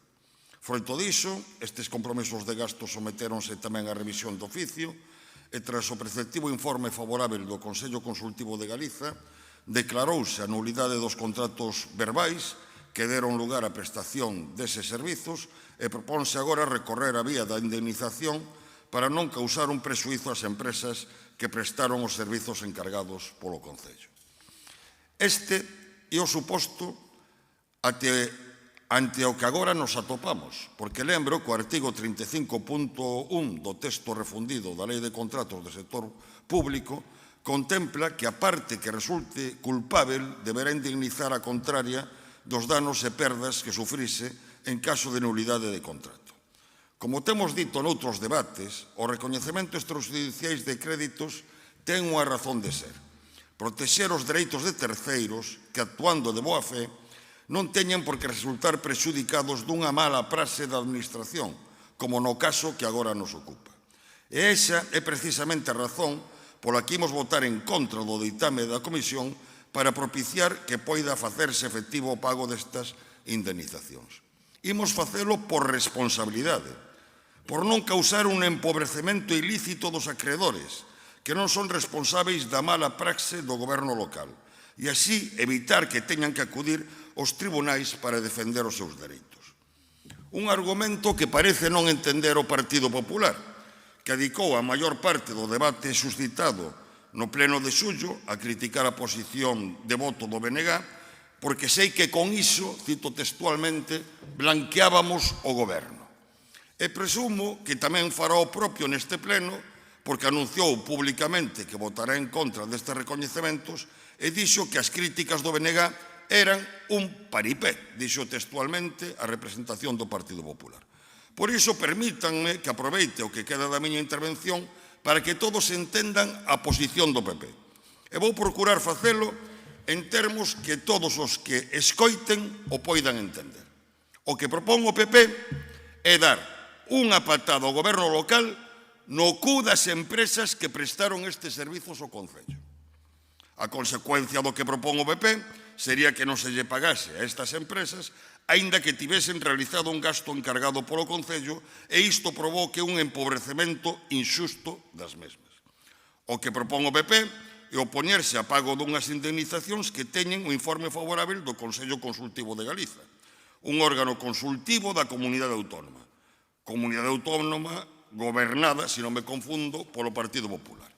Froito diso, estes compromisos de gasto sometéronse tamén a revisión de oficio e, tras o preceptivo informe favorável do Consello Consultivo de Galiza, declarouse a nulidade dos contratos verbais que deron lugar á prestación deses servizos e proponse agora recorrer a vía da indemnización para non causar un prexuízo ás empresas que prestaron os servizos encargados polo Concello. Este é o suposto ante o que agora nos atopamos, porque lembro que o artigo 35.1 do texto refundido da Lei de Contratos do Sector Público contempla que a parte que resulte culpábel deberá indemnizar a contraria dos danos e perdas que sufrise en caso de nulidade de contrato. Como temos dito noutros debates, o recoñecemento extrajudiciais de créditos ten unha razón de ser: protexer os dereitos de terceiros que, actuando de boa fe, non teñen por que resultar prexudicados dunha mala praxe da Administración, como no caso que agora nos ocupa. E esa é precisamente a razón pola que imos votar en contra do ditame da Comisión para propiciar que poida facerse efectivo o pago destas indemnizacións. Imos facelo por responsabilidade, por non causar un empobrecemento ilícito dos acreedores, que non son responsáveis da mala praxe do goberno local, e así evitar que teñan que acudir aos tribunais para defender os seus dereitos. Un argumento que parece non entender o Partido Popular, que dedicou a maior parte do debate suscitado no pleno de xullo a criticar a posición de voto do BNG, porque sei que con iso, cito textualmente, blanqueábamos o goberno. E presumo que tamén fará o propio neste pleno, porque anunciou públicamente que votará en contra destes recoñecementos e dixo que as críticas do BNG eran un paripé, dixo textualmente a representación do Partido Popular. Por iso, permítanme que aproveite o que queda da miña intervención para que todos entendan a posición do PP. E vou procurar facelo en termos que todos os que escoiten o poidan entender. O que propón o PP é dar unha patada ao goberno local no cu das empresas que prestaron estes servizos ao Concello. A consecuencia do que propón o PP sería que non se lle pagase a estas empresas aínda que tivesen realizado un gasto encargado polo Concello e isto provoque un empobrecemento inxusto das mesmas. O que propón o PP é opoñerse a pago dunhas indemnizacións que teñen o informe favorável do Consello Consultivo de Galiza, un órgano consultivo da Comunidade Autónoma gobernada, se non me confundo, polo Partido Popular.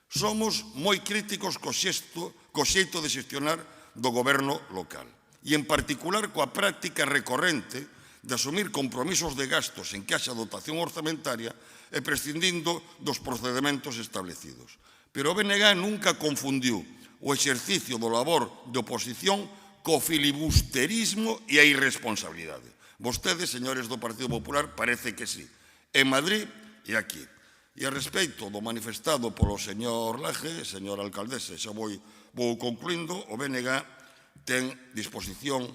Somos moi críticos co xeito de xestionar do goberno local e, en particular, coa práctica recorrente de asumir compromisos de gastos en que haxa dotación orzamentaria e prescindindo dos procedementos establecidos. Pero o BNG nunca confundiu o exercicio do labor de oposición co filibusterismo e a irresponsabilidade. Vostedes, señores do Partido Popular, parece que sí. En Madrid e aquí. E a respecto do manifestado polo señor Laje, señora alcaldesa, xa vou concluindo, o BNG ten disposición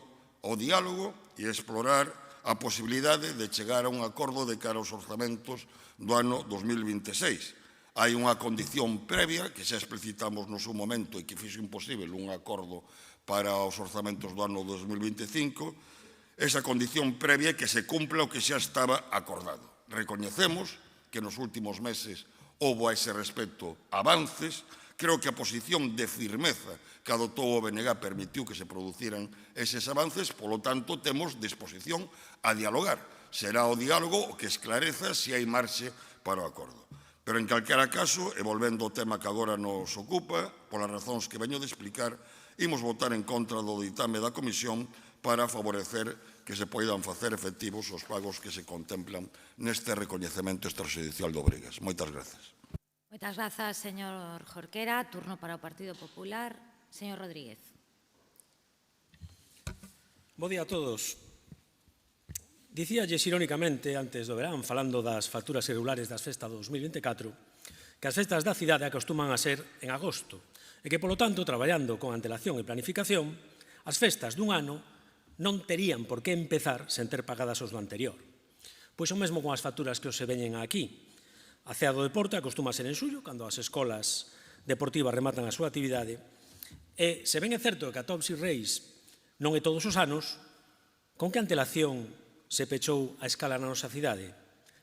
ao diálogo e explorar a posibilidade de chegar a un acordo de cara aos orzamentos do ano 2026. Hai unha condición previa que xa explicitamos no seu momento e que fixo imposible un acordo para os orzamentos do ano 2025. Esa condición previa é que se cumpla o que xa estaba acordado. Recoñecemos que nos últimos meses houbo a ese respecto avances. Creo que a posición de firmeza que adoptou o BNG permitiu que se produciran eses avances, polo tanto, temos disposición a dialogar. Será o diálogo o que esclareza se hai marxe para o acordo. Pero, en calquera caso, e volvendo ao tema que agora nos ocupa, polas razóns que veño de explicar, imos votar en contra do ditame da Comisión para favorecer que se poidan facer efectivos os pagos que se contemplan neste recoñecemento extrajudicial de obrigas. Moitas grazas. Moitas grazas, señor Jorquera. Turno para o Partido Popular. Señor Rodríguez. Bo día a todos. Dicíalles irónicamente antes do verán, falando das facturas irregulares das festas do 2024, que as festas da cidade acostuman a ser en agosto e que, polo tanto, traballando con antelación e planificación, as festas dun ano non terían por que empezar sen ter pagadas os do anterior. Pois o mesmo con as facturas que os se veñen aquí. A cea do deporte acostuma a ser en xullo, cando as escolas deportivas rematan a súa actividade, e se ben é certo que a Topsy Race non é todos os anos, con que antelación se pechou a escala na nosa cidade?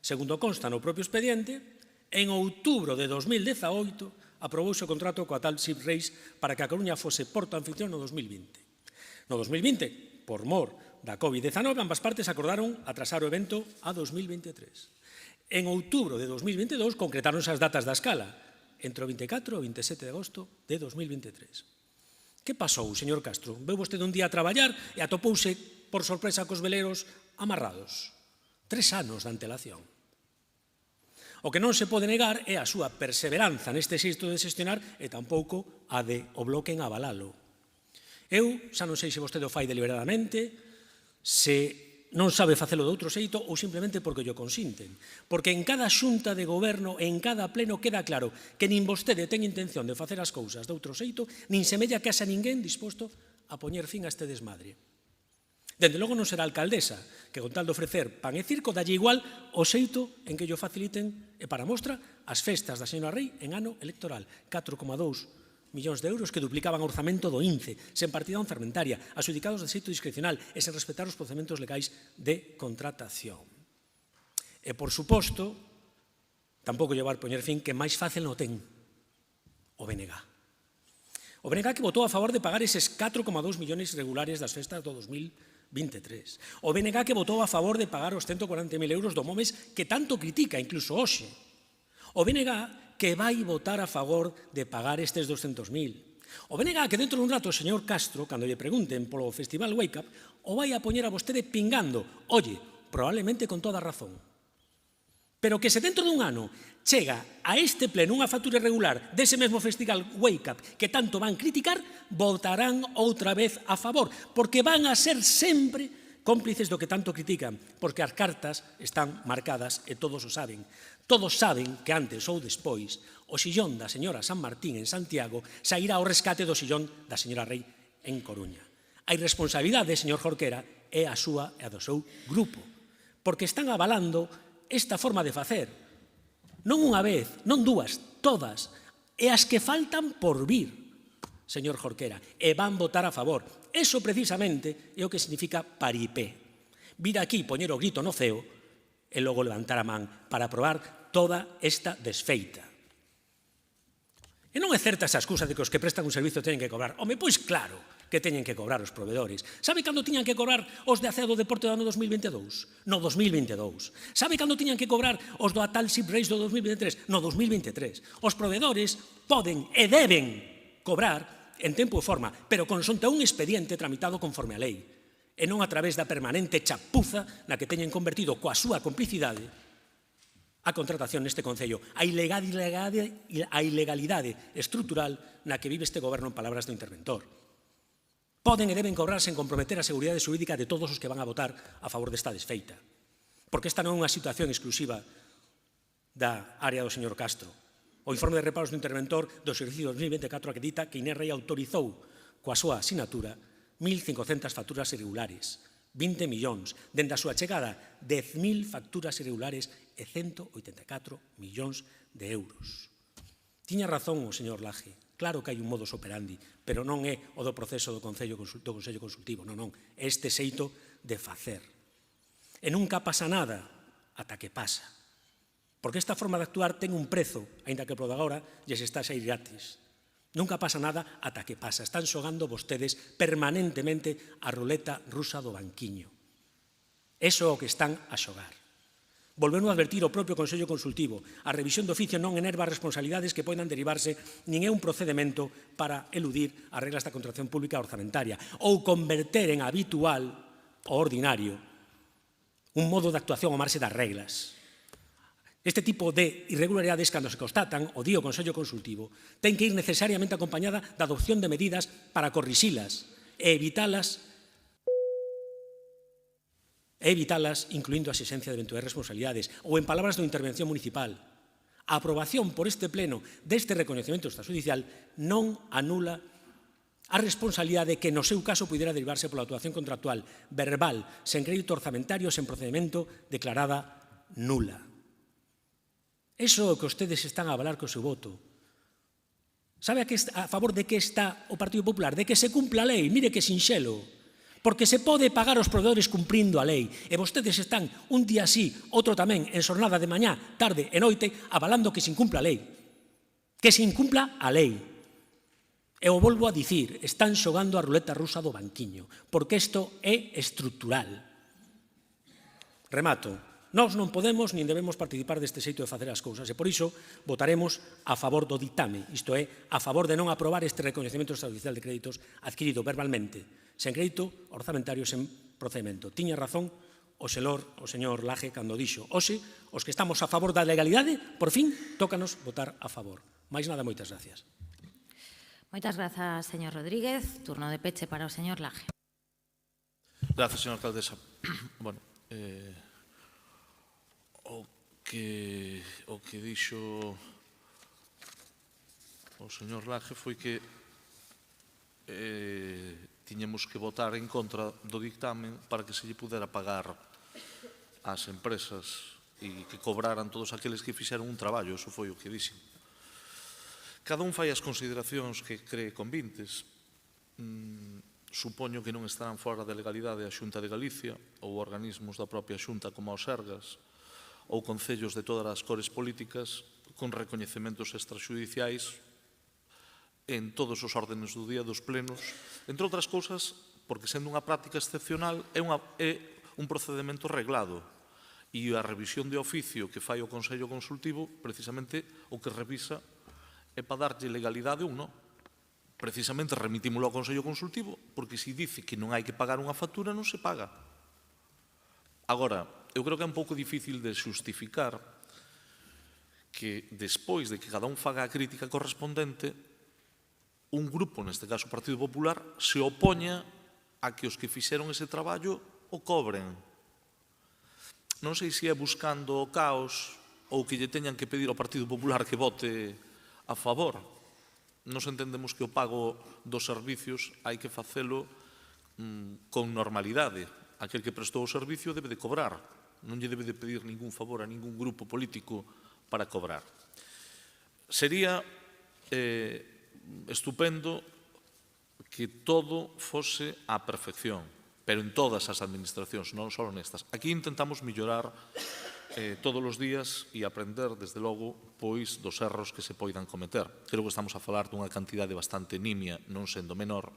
Segundo consta no propio expediente, en outubro de 2018 aprobouse o contrato coa Topsy Race para que a Coruña fose porto anfitrión no 2020. No 2020, por mor da COVID-19, ambas partes acordaron atrasar o evento a 2023. En outubro de 2022 concretáronse as datas da escala, entre o 24 e o 27 de agosto de 2023. Que pasou, señor Castro? Veu vostede un día a traballar e atopouse por sorpresa cos veleros amarrados. 3 anos de antelación. O que non se pode negar é a súa perseveranza neste xeito de xestionar e tampouco a de o Bloque en avalalo. Eu xa non sei se vostede o fai deliberadamente, se non sabe facelo de outro xeito ou simplemente porque o consinten. Porque en cada xunta de goberno, en cada pleno, queda claro que nin vostede ten intención de facer as cousas de outro xeito, nin semella que haxa ninguén disposto a poñer fin a este desmadre. Dende logo non será a alcaldesa, que con tal de ofrecer pan e circo dalle igual o xeito en que llo faciliten, e para mostra, as festas da señora Rei en ano electoral, 4,2 millóns de euros que duplicaban o orzamento do INCE, sen partida fermentaria, adxudicados de xeito discrecional e sen respetar os procedementos legais de contratación. E, por suposto, tampouco llevar poñer fin que máis fácil non ten o BNG. O BNG que votou a favor de pagar eses 4,2 millóns regulares das festas do 2023. O BNG que votou a favor de pagar os 140.000 euros do MOMES que tanto critica, incluso hoxe. O BNG que vai votar a favor de pagar estes 200.000. O BNG que dentro dun rato o señor Castro, cando lle pregunten polo Festival Wake Up, o vai a poñer a vostede pingando, oye, probablemente con toda razón. Pero que se dentro dun ano chega a este pleno unha factura irregular dese mesmo Festival Wake Up que tanto van criticar, votarán outra vez a favor, porque van a ser sempre cómplices do que tanto critican, porque as cartas están marcadas e todos o saben. Todos saben que antes ou despois o sillón da señora San Martín en Santiago sairá ao rescate do sillón da señora Rei en Coruña. A irresponsabilidade, señor Jorquera, é a súa e a do seu grupo, porque están avalando esta forma de facer. Non unha vez, non dúas, todas, e as que faltan por vir, señor Jorquera, e van votar a favor. Eso precisamente é o que significa paripé. Vir aquí, poñer o grito no ceo e logo levantar a man para aprobar toda esta desfeita. E non é certa esa excusa de que os que prestan un servicio teñen que cobrar. Home, pois claro que teñen que cobrar os proveedores. Sabe cando tiñan que cobrar os de Acea do Deporte do ano 2022? No 2022. Sabe cando tiñan que cobrar os do Atal Ship Race do 2023? No 2023. Os proveedores poden e deben cobrar en tempo e forma, pero consonte a un expediente tramitado conforme a lei, e non a través da permanente chapuza na que teñen convertido coa súa complicidade a contratación neste Concello, a ilegalidade estrutural na que vive este goberno en palabras do interventor. Poden e deben cobrar sen comprometer a seguridade xurídica de todos os que van a votar a favor desta desfeita, porque esta non é unha situación exclusiva da área do señor Castro. O informe de reparos do interventor do exercicio 2024 acredita que Inés Rei autorizou coa súa asinatura 1.500 facturas irregulares, 20 millóns, dende a súa chegada 10.000 facturas irregulares e 184 millóns de euros. Tiña razón o señor Laje, claro que hai un modus operandi, pero non é o do proceso do Consello Consultivo, non, é este xeito de facer. E nunca pasa nada ata que pasa. Porque esta forma de actuar ten un prezo, aínda que por agora lles está a sair gratis. Nunca pasa nada ata que pasa. Están xogando vostedes permanentemente a ruleta rusa do banquiño. Eso é o que están a xogar. Volvemos a advertir o propio Consello Consultivo. A revisión do oficio non enerva responsabilidades que poidan derivarse nin é un procedemento para eludir as reglas da contratación pública orzamentaria ou converter en habitual o ordinario un modo de actuación ao marxe das reglas. Este tipo de irregularidades, cando se constatan, o di o Consello Consultivo, ten que ir necesariamente acompañada da adopción de medidas para corrixilas e evitalas, incluindo a exigencia de eventuais responsabilidades, ou en palabras da intervención municipal, a aprobación por este pleno deste recoñecemento extrajudicial non anula a responsabilidade que no seu caso pudera derivarse pola actuación contractual verbal, sen crédito orzamentario, sen procedemento, declarada nula. Eso é o que ustedes están a avalar co seu voto. Sabe a favor de que está o Partido Popular? De que se cumpla a lei. Mire que sinxelo. Porque se pode pagar os proveedores cumprindo a lei. E vostedes están un día así, outro tamén, en xornada de mañá, tarde e noite, avalando que se incumpla a lei. Que se incumpla a lei. E o volvo a dicir, están xogando a ruleta rusa do banquiño. Porque isto é estrutural. Remato. Nós non podemos nin debemos participar deste xeito de facer as cousas e por iso votaremos a favor do ditame, isto é, a favor de non aprobar este recoñecemento extrajudicial de créditos adquirido verbalmente, sen crédito orzamentario, sen procedemento. Tiña razón o señor Laje cando dixo, hoxe, os que estamos a favor da legalidade, por fin, tócanos votar a favor. Mais nada, moitas gracias. Moitas grazas, señor Rodríguez. Turno de peche para o señor Laje. Gracias, señora alcaldesa. Bueno, o que dixo o señor Laje foi que tiñemos que votar en contra do dictamen para que se lle pudera pagar ás empresas e que cobraran todos aqueles que fixeron un traballo, eso foi o que dixen. Cada un fai as consideracións que cree convintes. Supoño que non estarán fora da legalidade a Xunta de Galicia ou organismos da propia Xunta como os Sergas ou concellos de todas as cores políticas con recoñecementos extrajudiciais en todos os órdenes do día dos plenos, entre outras cousas, porque sendo unha práctica excepcional é un procedimento reglado e a revisión de oficio que fai o Consello Consultivo precisamente o que revisa é para darlle legalidade ou non. Precisamente remitímolo ao Consello Consultivo porque se dice que non hai que pagar unha factura non se paga. Agora, eu creo que é un pouco difícil de xustificar que despois de que cada un faga a crítica correspondente, un grupo, neste caso o Partido Popular, se opoña a que os que fixeron ese traballo o cobren. Non sei se é buscando o caos ou que lle teñan que pedir ao Partido Popular que vote a favor. Nos entendemos que o pago dos servicios hai que facelo con normalidade. Aquel que prestou o servicio debe de cobrar. Non lle debe de pedir ningún favor a ningún grupo político para cobrar. Sería estupendo que todo fose á perfección, pero en todas as administracións, non só nestas. Aquí intentamos mellorar todos os días e aprender, desde logo, pois dos erros que se poidan cometer. Creo que estamos a falar dunha cantidade bastante nimia, non sendo menor,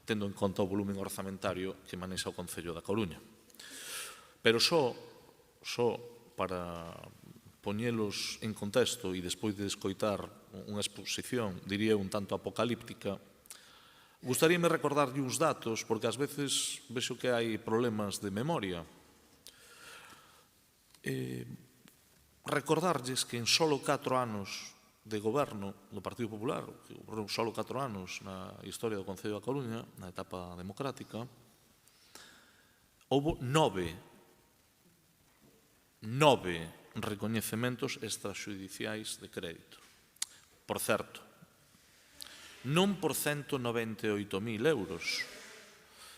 tendo en conta o volumen orzamentario que manexa o Concello da Coruña. Pero só para poñelos en contexto e despois de escoitar unha exposición, diría un tanto apocalíptica, gustaríame recordarlle uns datos, porque ás veces vexo que hai problemas de memoria. Recordarlles que en solo 4 anos de goberno do Partido Popular, que gobernou solo 4 anos na historia do Concello da Coruña, na etapa democrática, houbo 9 recoñecementos extrajudiciais de crédito. Por certo, non por 198.000 euros,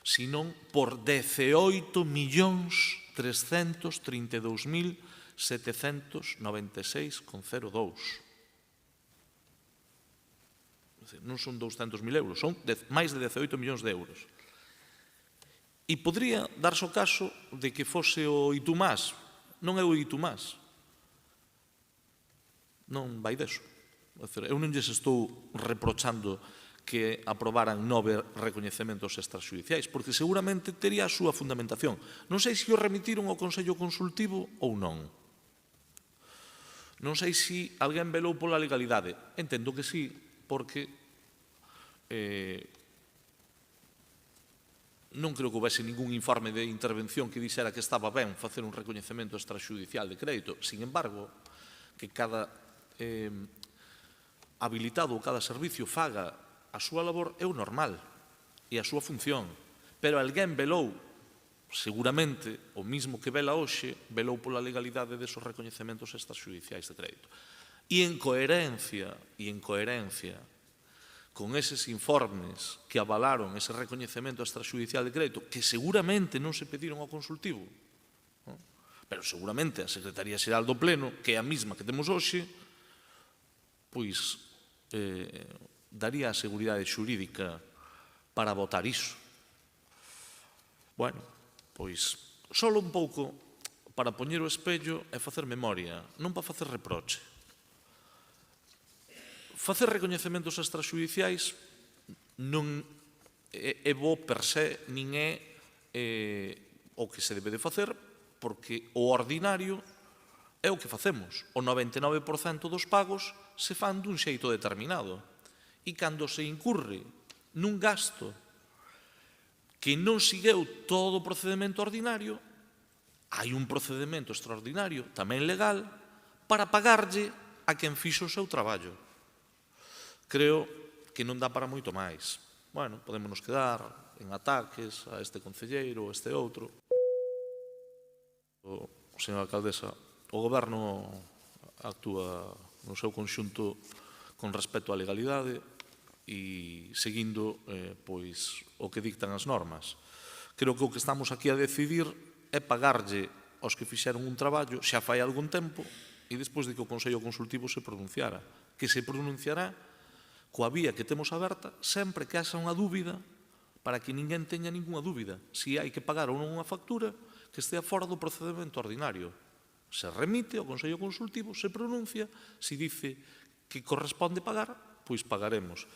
senón por 18.332.796,02. Non son 200.000 euros, son máis de 18 millóns de euros. E podría darse o caso de que fose o Itumás. Non é o Itumás. Non vai deso. Eu non lles estou reprochando que aprobaran 9 recoñecementos extrajudiciais, porque seguramente tería a súa fundamentación. Non sei se o remitiron ao Consello Consultivo ou non. Non sei se alguén velou pola legalidade. Entendo que sí, porque non creo que houvese ningún informe de intervención que dixera que estaba ben facer un recoñecemento extrajudicial de crédito. Sin embargo, que cada habilitado ou cada servicio faga a súa labor é o normal e a súa función. Pero alguén velou, seguramente, o mismo que vela hoxe, velou pola legalidade desos recoñecementos extrajudiciais de crédito. E en coherencia con eses informes que avalaron ese recoñecemento extrajudicial de crédito, que seguramente non se pediron ao consultivo, pero seguramente a Secretaría Xeral do Pleno, que é a mesma que temos hoxe, pois daría a seguridade xurídica para votar iso. Bueno, pois, só un pouco para poñer o espello e facer memoria, non para facer reproche. Facer recoñecementos extrajudiciais non é bo per se, nin é o que se debe de facer, porque o ordinario é o que facemos. O 99% dos pagos se fan dun xeito determinado. E cando se incurre nun gasto que non segueu todo o procedimento ordinario, hai un procedimento extraordinario, tamén legal, para pagarlle a quen fixo o seu traballo. Creo que non dá para moito máis. Bueno, podémonos quedar en ataques a este concelleiro, a este outro. Señora alcaldesa, o goberno actúa no seu conxunto con respecto á legalidade e seguindo pois, o que dictan as normas. Creo que o que estamos aquí a decidir é pagarlle aos que fixeron un traballo xa fai algún tempo e despois de que o Consello Consultivo se pronunciara, que se pronunciará coa vía que temos aberta sempre que haxa unha dúbida, para que ninguén teña ninguna dúbida se hai que pagar ou non unha factura que estea fora do procedimento ordinario. Se remite ao Consello Consultivo, se pronuncia, se dice que corresponde pagar, pois pagaremos.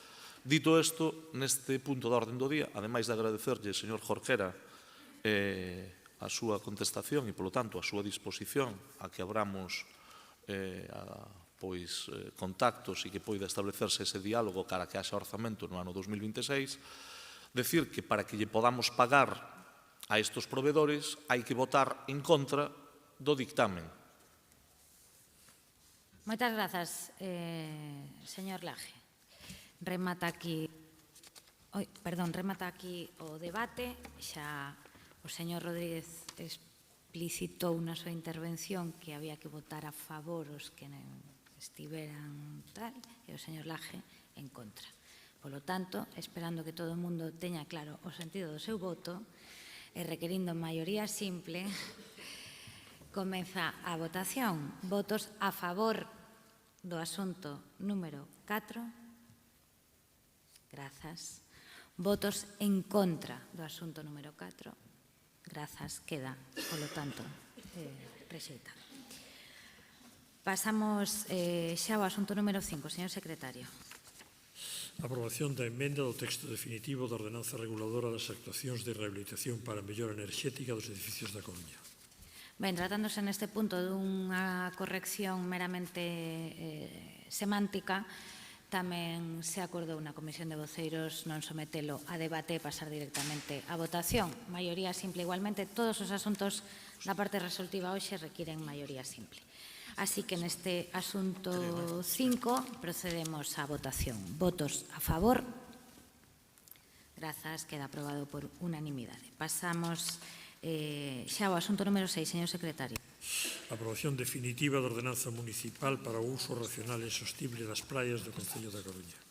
Dito isto, neste punto da orden do día, ademais de agradecerlle, señor Jorquera, a súa contestación e, polo tanto, a súa disposición a que abramos contactos e que poida establecerse ese diálogo cara que haxa orzamento no ano 2026, decir que para que lle podamos pagar a estes provedores hai que votar en contra do dictamen. Moitas grazas, señor Laje. Remata aquí o debate, xa O señor Rodríguez explicitou na súa intervención que había que votar a favor os que estiveran tal, e o señor Laje en contra. Polo tanto, esperando que todo o mundo teña claro o sentido do seu voto e requerindo maioría simple, comeza a votación. Votos a favor do asunto número 4. Grazas. Votos en contra do asunto número 4. Grazas. Queda, polo tanto, rexeitado. Pasamos xa ao asunto número 5, señor secretario. Aprobación da emenda do texto definitivo da ordenanza reguladora das actuacións de rehabilitación para a mellora enerxética dos edificios da Coruña. Ben, tratándose neste punto dunha corrección meramente semántica, tamén se acordou na Comisión de Voceiros non sometelo a debate e pasar directamente a votación. Maioría simple igualmente, todos os asuntos da parte resolutiva hoxe requiren maioría simple. Así que neste asunto 5 procedemos á votación. Votos a favor. Grazas, queda aprobado por unanimidade. Pasamos xa ao asunto número 6, señor secretario. Aprobación definitiva da ordenanza municipal para o uso racional e sostible das praias do Concello da Coruña.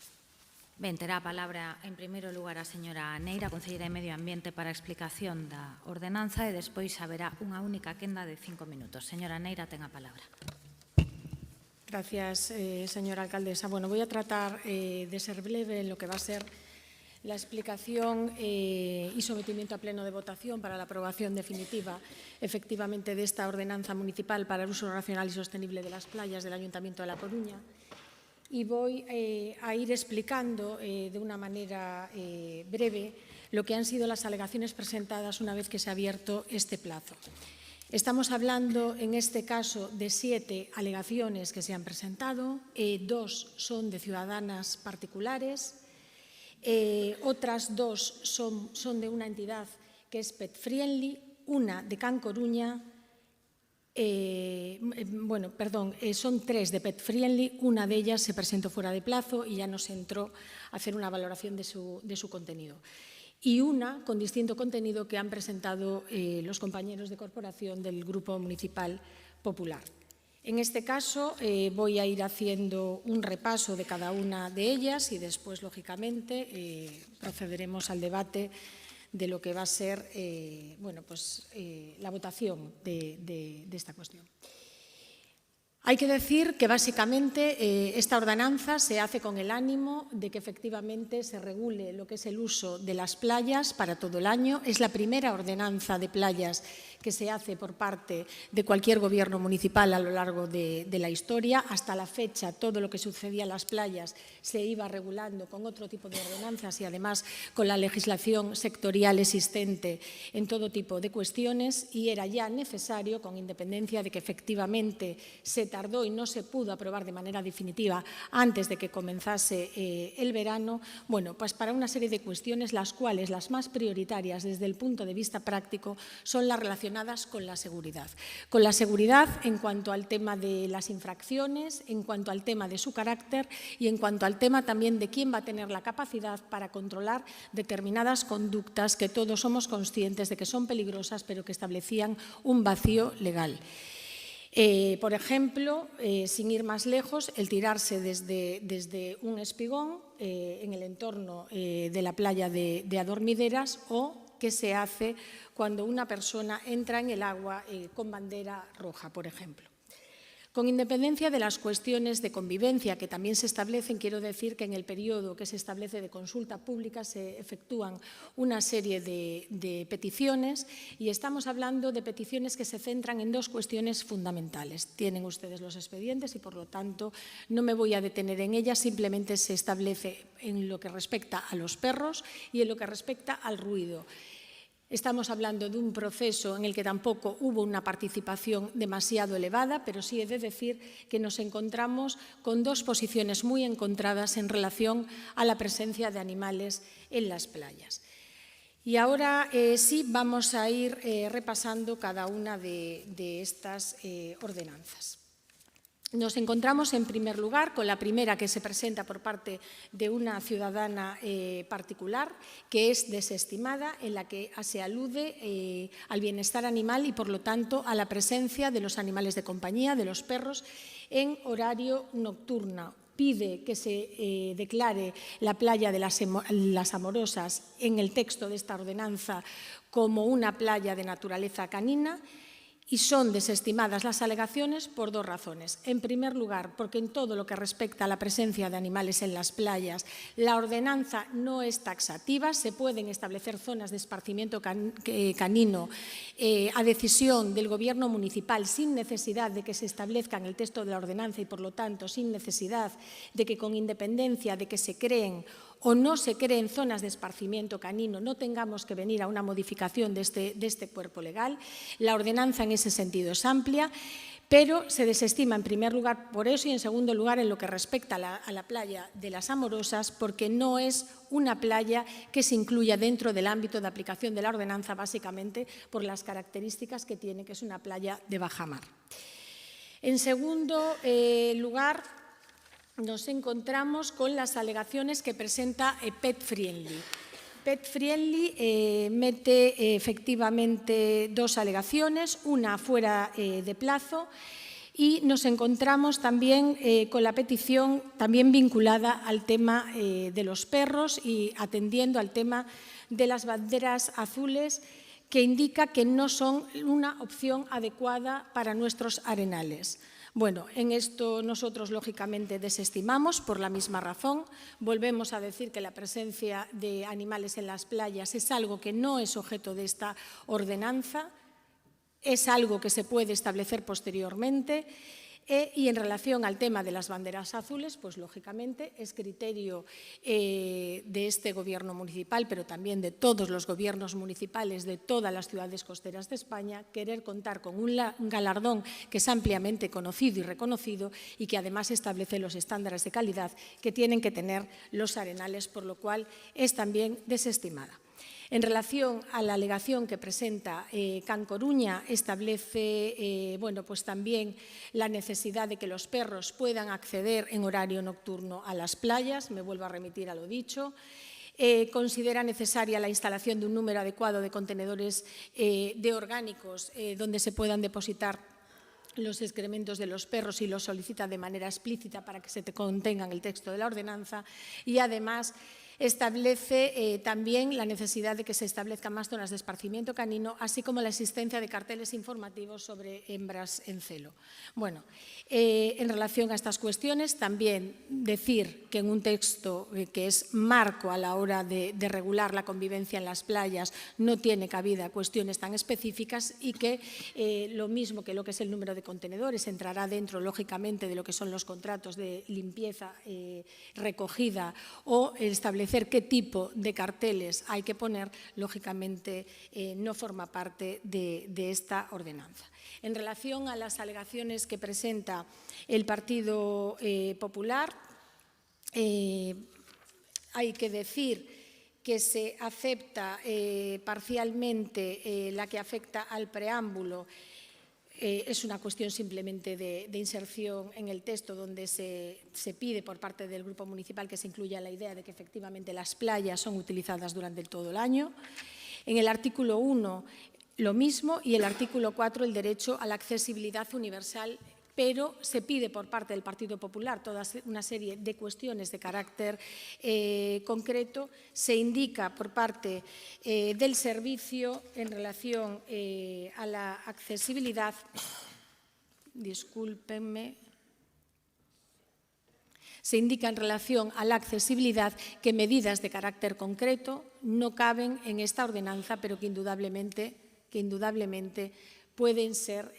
Ben, terá a palabra en primeiro lugar a señora Neira, concelleira de Medio Ambiente, para a explicación da ordenanza e despois haberá unha única quenda de 5 minutos. Señora Neira, ten a palabra. Gracias, señora alcaldesa. Bueno, voy a tratar de ser breve en lo que va a ser la explicación y sometimiento a pleno de votación para la aprobación definitiva, efectivamente, de esta ordenanza municipal para el uso racional y sostenible de las playas del Ayuntamiento de La Coruña. Y voy a ir explicando de una manera breve lo que han sido las alegaciones presentadas una vez que se ha abierto este plazo. Estamos hablando, en este caso, de 7 alegaciones que se han presentado, 2 son de ciudadanas particulares, otras 2 son de una entidad que es Pet Friendly, una de Can Coruña, son 3 de Pet Friendly, una de ellas se presentó fuera de plazo y ya no se entró a hacer una valoración de su contenido. Y una con distinto contenido que han presentado los compañeros de corporación del Grupo Municipal Popular. En este caso voy a ir haciendo un repaso de cada una de ellas y después, lógicamente, procederemos al debate de lo que va a ser la votación de esta cuestión. Hay que decir que, básicamente, esta ordenanza se hace con el ánimo de que, efectivamente, se regule lo que es el uso de las playas para todo el año. Es la primera ordenanza de playas que se hace por parte de cualquier gobierno municipal a lo largo de la historia. Hasta la fecha, todo lo que sucedía en las playas se iba regulando con otro tipo de ordenanzas y, además, con la legislación sectorial existente en todo tipo de cuestiones, y era ya necesario, con independencia de que, efectivamente, se tardó y no se pudo aprobar de manera definitiva antes de que comenzase el verano, pues para una serie de cuestiones, las cuales las más prioritarias desde el punto de vista práctico son las relacionadas con la seguridad. Con la seguridad en cuanto al tema de las infracciones, en cuanto al tema de su carácter y en cuanto al tema también de quién va a tener la capacidad para controlar determinadas conductas que todos somos conscientes de que son peligrosas, pero que establecían un vacío legal. Por ejemplo, sin ir más lejos, el tirarse desde un espigón en el entorno de la playa de Adormideras, o qué se hace cuando una persona entra en el agua con bandera roja, por ejemplo. Con independencia de las cuestiones de convivencia que también se establecen, quiero decir que en el periodo que se establece de consulta pública se efectúan una serie de peticiones, y estamos hablando de peticiones que se centran en 2 cuestiones fundamentales. Tienen ustedes los expedientes y, por lo tanto, no me voy a detener en ellas, simplemente se establece en lo que respecta a los perros y en lo que respecta al ruido. Estamos hablando de un proceso en el que tampoco hubo una participación demasiado elevada, pero sí he de decir que nos encontramos con 2 posiciones muy encontradas en relación a la presencia de animales en las playas. Y ahora sí vamos a ir repasando cada una de estas ordenanzas. Nos encontramos, en primer lugar, con la primera que se presenta por parte de una ciudadana particular, que es desestimada, en la que se alude al bienestar animal y, por lo tanto, a la presencia de los animales de compañía, de los perros, en horario nocturno. Pide que se declare la playa de las Amorosas en el texto de esta ordenanza como una playa de naturaleza canina, y son desestimadas las alegaciones por dos razones. En primer lugar, porque en todo lo que respecta a la presencia de animales en las playas, la ordenanza no es taxativa, se pueden establecer zonas de esparcimiento canino a decisión del Gobierno municipal sin necesidad de que se establezca en el texto de la ordenanza y, por lo tanto, sin necesidad de que, con independencia de que se creen o no se creen zonas de esparcimiento canino, no tengamos que venir a una modificación de este cuerpo legal. La ordenanza en ese sentido es amplia, pero se desestima en primer lugar por eso y en segundo lugar en lo que respecta a la playa de las Amorosas, porque no es una playa que se incluya dentro del ámbito de aplicación de la ordenanza, básicamente por las características que tiene, que es una playa de bajamar. En segundo lugar, nos encontramos con las alegaciones que presenta Pet Friendly. Pet Friendly mete efectivamente dos alegaciones, una fuera de plazo, y nos encontramos también con la petición también vinculada al tema de los perros y atendiendo al tema de las banderas azules, que indica que no son una opción adecuada para nuestros arenales. Bueno, en esto nosotros lógicamente desestimamos por la misma razón. Volvemos a decir que la presencia de animales en las playas es algo que no es objeto de esta ordenanza, es algo que se puede establecer posteriormente. Y en relación al tema de las banderas azules, pues lógicamente es criterio de este Gobierno municipal, pero también de todos los gobiernos municipales de todas las ciudades costeras de España, querer contar con un galardón que es ampliamente conocido y reconocido y que además establece los estándares de calidad que tienen que tener los arenales, por lo cual es también desestimada. En relación a la alegación que presenta Can Coruña, establece pues también la necesidad de que los perros puedan acceder en horario nocturno a las playas, me vuelvo a remitir a lo dicho. Considera necesaria la instalación de un número adecuado de contenedores de orgánicos donde se puedan depositar los excrementos de los perros y lo solicita de manera explícita para que se contenga en el texto de la ordenanza, y además establece también la necesidad de que se establezcan más zonas de esparcimiento canino, así como la existencia de carteles informativos sobre hembras en celo. Bueno, en relación a estas cuestiones, también decir que en un texto que es marco a la hora de regular la convivencia en las playas no tiene cabida cuestiones tan específicas y que lo mismo que lo que es el número de contenedores entrará dentro, lógicamente, de lo que son los contratos de limpieza, recogida o establecer qué tipo de carteles hay que poner, lógicamente no forma parte de esta ordenanza. En relación a las alegaciones que presenta el Partido Popular, hay que decir que se acepta parcialmente la que afecta al preámbulo. Es una cuestión simplemente de inserción en el texto donde se pide por parte del Grupo Municipal que se incluya la idea de que efectivamente las playas son utilizadas durante todo el año. En el artículo 1 lo mismo y el artículo 4 el derecho a la accesibilidad universal, pero se pide por parte del Partido Popular toda una serie de cuestiones de carácter concreto. Se indica por parte del servicio en relación a la accesibilidad, discúlpenme, se indica en relación a la accesibilidad que medidas de carácter concreto no caben en esta ordenanza, pero que indudablemente pueden ser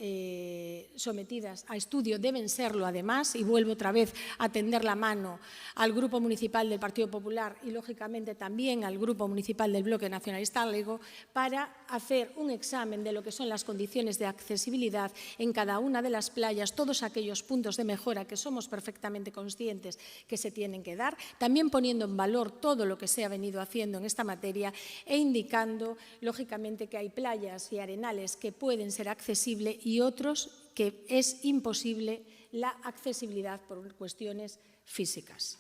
sometidas a estudio, deben serlo además, y vuelvo otra vez a tender la mano al Grupo Municipal del Partido Popular y, lógicamente, también al Grupo Municipal del Bloque Nacionalista Galego para hacer un examen de lo que son las condiciones de accesibilidad en cada una de las playas, todos aquellos puntos de mejora que somos perfectamente conscientes que se tienen que dar, también poniendo en valor todo lo que se ha venido haciendo en esta materia e indicando, lógicamente, que hay playas y arenales que pueden ser accesibles y otros que es imposible la accesibilidad por cuestiones físicas.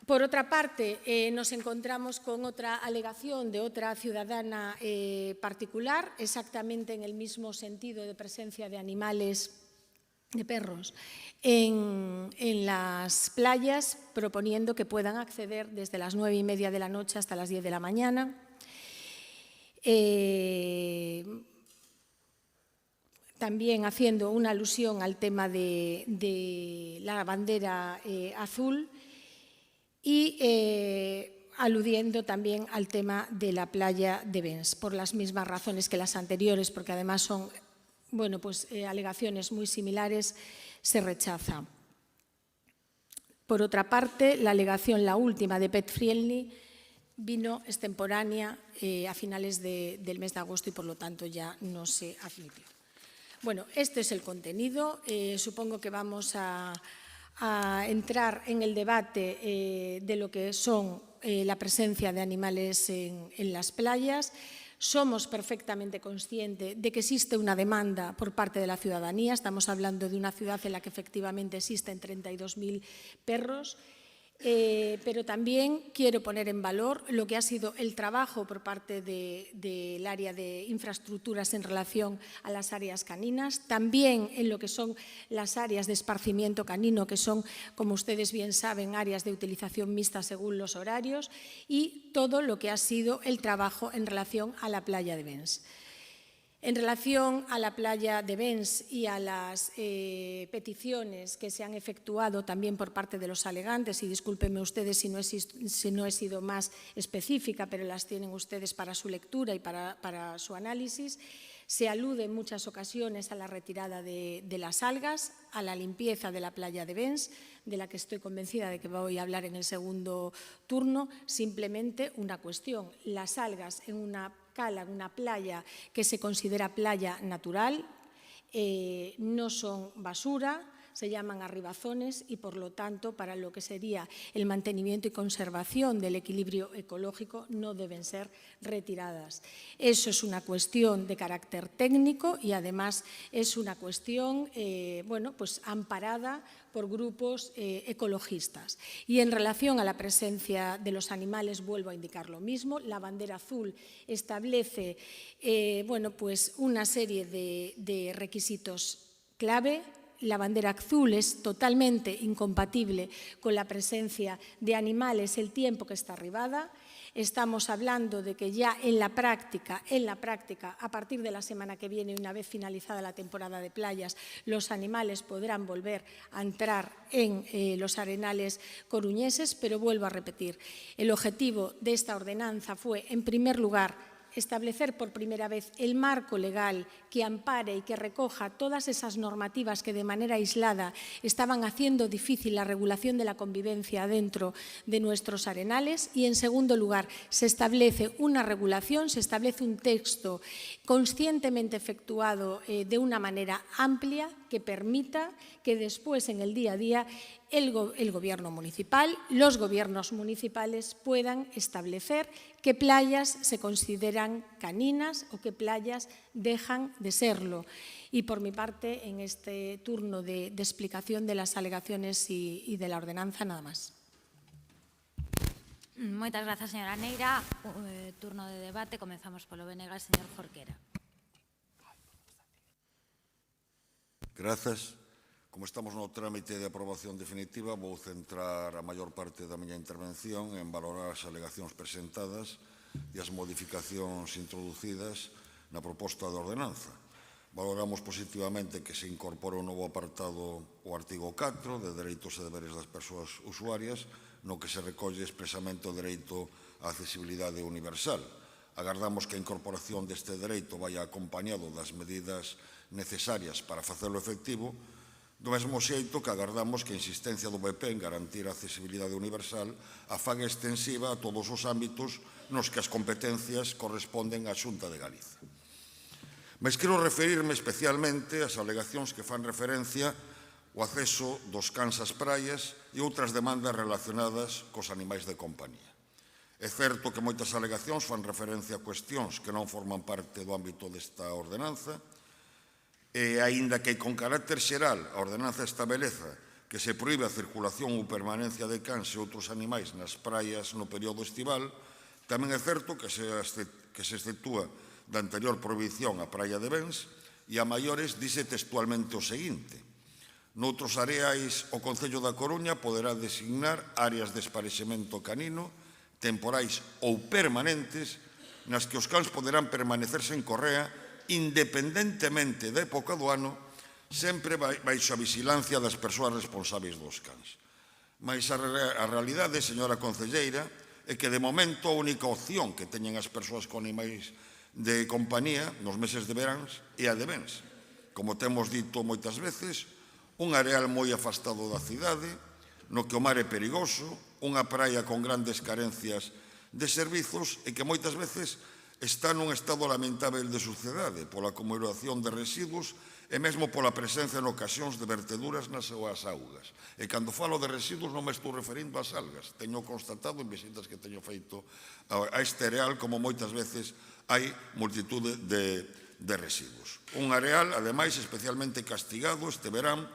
Por otra parte, nos encontramos con otra alegación de otra ciudadana particular, exactamente en el mismo sentido de presencia de animales, de perros, en las playas, proponiendo que puedan acceder desde las 9:30 de la noche hasta las 10 de la mañana. También haciendo una alusión al tema de la bandera azul y aludiendo también al tema de la playa de Bens, por las mismas razones que las anteriores, porque además son alegaciones muy similares, se rechaza. Por otra parte, la alegación, la última, de Pet Friendly, vino extemporánea a finales del mes de agosto y, por lo tanto, ya no se admitió. Bueno, este es el contenido. Supongo que vamos a entrar en el debate de lo que son la presencia de animales en las playas. Somos perfectamente conscientes de que existe una demanda por parte de la ciudadanía. Estamos hablando de una ciudad en la que efectivamente existen 32.000 perros. Pero también quiero poner en valor lo que ha sido el trabajo por parte del área de infraestructuras en relación a las áreas caninas, también en lo que son las áreas de esparcimiento canino, que son, como ustedes bien saben, áreas de utilización mixta según los horarios, y todo lo que ha sido el trabajo en relación a la playa de Bens. En relación a la playa de Bens y a las peticiones que se han efectuado también por parte de los alegantes, y discúlpenme ustedes si no he sido más específica, pero las tienen ustedes para su lectura y para su análisis, se alude en muchas ocasiones a la retirada de las algas, a la limpieza de la playa de Bens, de la que estoy convencida de que voy a hablar en el segundo turno. Simplemente una cuestión: las algas en una cala, en una playa que se considera playa natural, no son basura, se llaman arribazones y, por lo tanto, para lo que sería el mantenimiento y conservación del equilibrio ecológico, no deben ser retiradas. Eso es una cuestión de carácter técnico y, además, es una cuestión amparada por grupos ecologistas. Y en relación a la presencia de los animales, vuelvo a indicar lo mismo. La bandera azul establece una serie de requisitos clave. La bandera azul es totalmente incompatible con la presencia de animales el tiempo que está arribada. Estamos hablando de que ya en la práctica, a partir de la semana que viene, una vez finalizada la temporada de playas, los animales podrán volver a entrar en los arenales coruñeses, pero vuelvo a repetir, el objetivo de esta ordenanza fue, en primer lugar, establecer por primera vez el marco legal que ampare y que recoja todas esas normativas que de manera aislada estaban haciendo difícil la regulación de la convivencia dentro de nuestros arenales, y en segundo lugar se establece una regulación, se establece un texto conscientemente efectuado de una manera amplia que permita que después, en el día a día, el Gobierno municipal, los gobiernos municipales puedan establecer qué playas se consideran caninas o qué playas dejan de serlo. Y por mi parte, en este turno de explicación de las alegaciones y de la ordenanza, nada más. Moitas grazas, señora Neira. Turno de debate. Comezamos polo Venegas, señor Jorquera. Grazas. Como estamos no trámite de aprobación definitiva, vou centrar a maior parte da miña intervención en valorar as alegacións presentadas e as modificacións introducidas na proposta de ordenanza. Valoramos positivamente que se incorpora un novo apartado, o artigo 4, de dereitos e deberes das persoas usuarias, no que se recolle expresamente o dereito á accesibilidade universal. Agardamos que a incorporación deste dereito vaya acompañado das medidas necesarias para facelo efectivo, do mesmo xeito que agardamos que a insistencia do BP en garantir a accesibilidade universal a faga extensiva a todos os ámbitos nos que as competencias corresponden á Xunta de Galiza. Mas quero referirme especialmente ás alegacións que fan referencia ao acceso dos cans ás praias e outras demandas relacionadas cos animais de compañía. É certo que moitas alegacións fan referencia a cuestións que non forman parte do ámbito desta ordenanza, E, aínda que con carácter xeral a ordenanza estabeleza que se proíbe a circulación ou permanencia de cans e outros animais nas praias no período estival, tamén é certo que se exceptúa da anterior prohibición a praia de Bens e a maiores dice textualmente o seguinte: noutros areais o Concello da Coruña poderá designar áreas de esparexemento canino temporais ou permanentes nas que os cans poderán permanecerse en correa independentemente da época do ano, sempre baixo a vigilancia das persoas responsáveis dos cans. Mais a realidade, señora concelleira, é que de momento a única opción que teñen as persoas con animais de compañía nos meses de verán é a de Bens. Como temos dito moitas veces, un areal moi afastado da cidade, no que o mar é perigoso, unha praia con grandes carencias de servizos e que moitas veces está nun estado lamentável de suciedade pola acumulación de residuos e mesmo pola presencia en ocasións de verteduras nas súas augas. E cando falo de residuos non me estou referindo ás algas. Teño constatado en visitas que teño feito a este areal como moitas veces hai multitude de residuos. Un areal, ademais, especialmente castigado este verán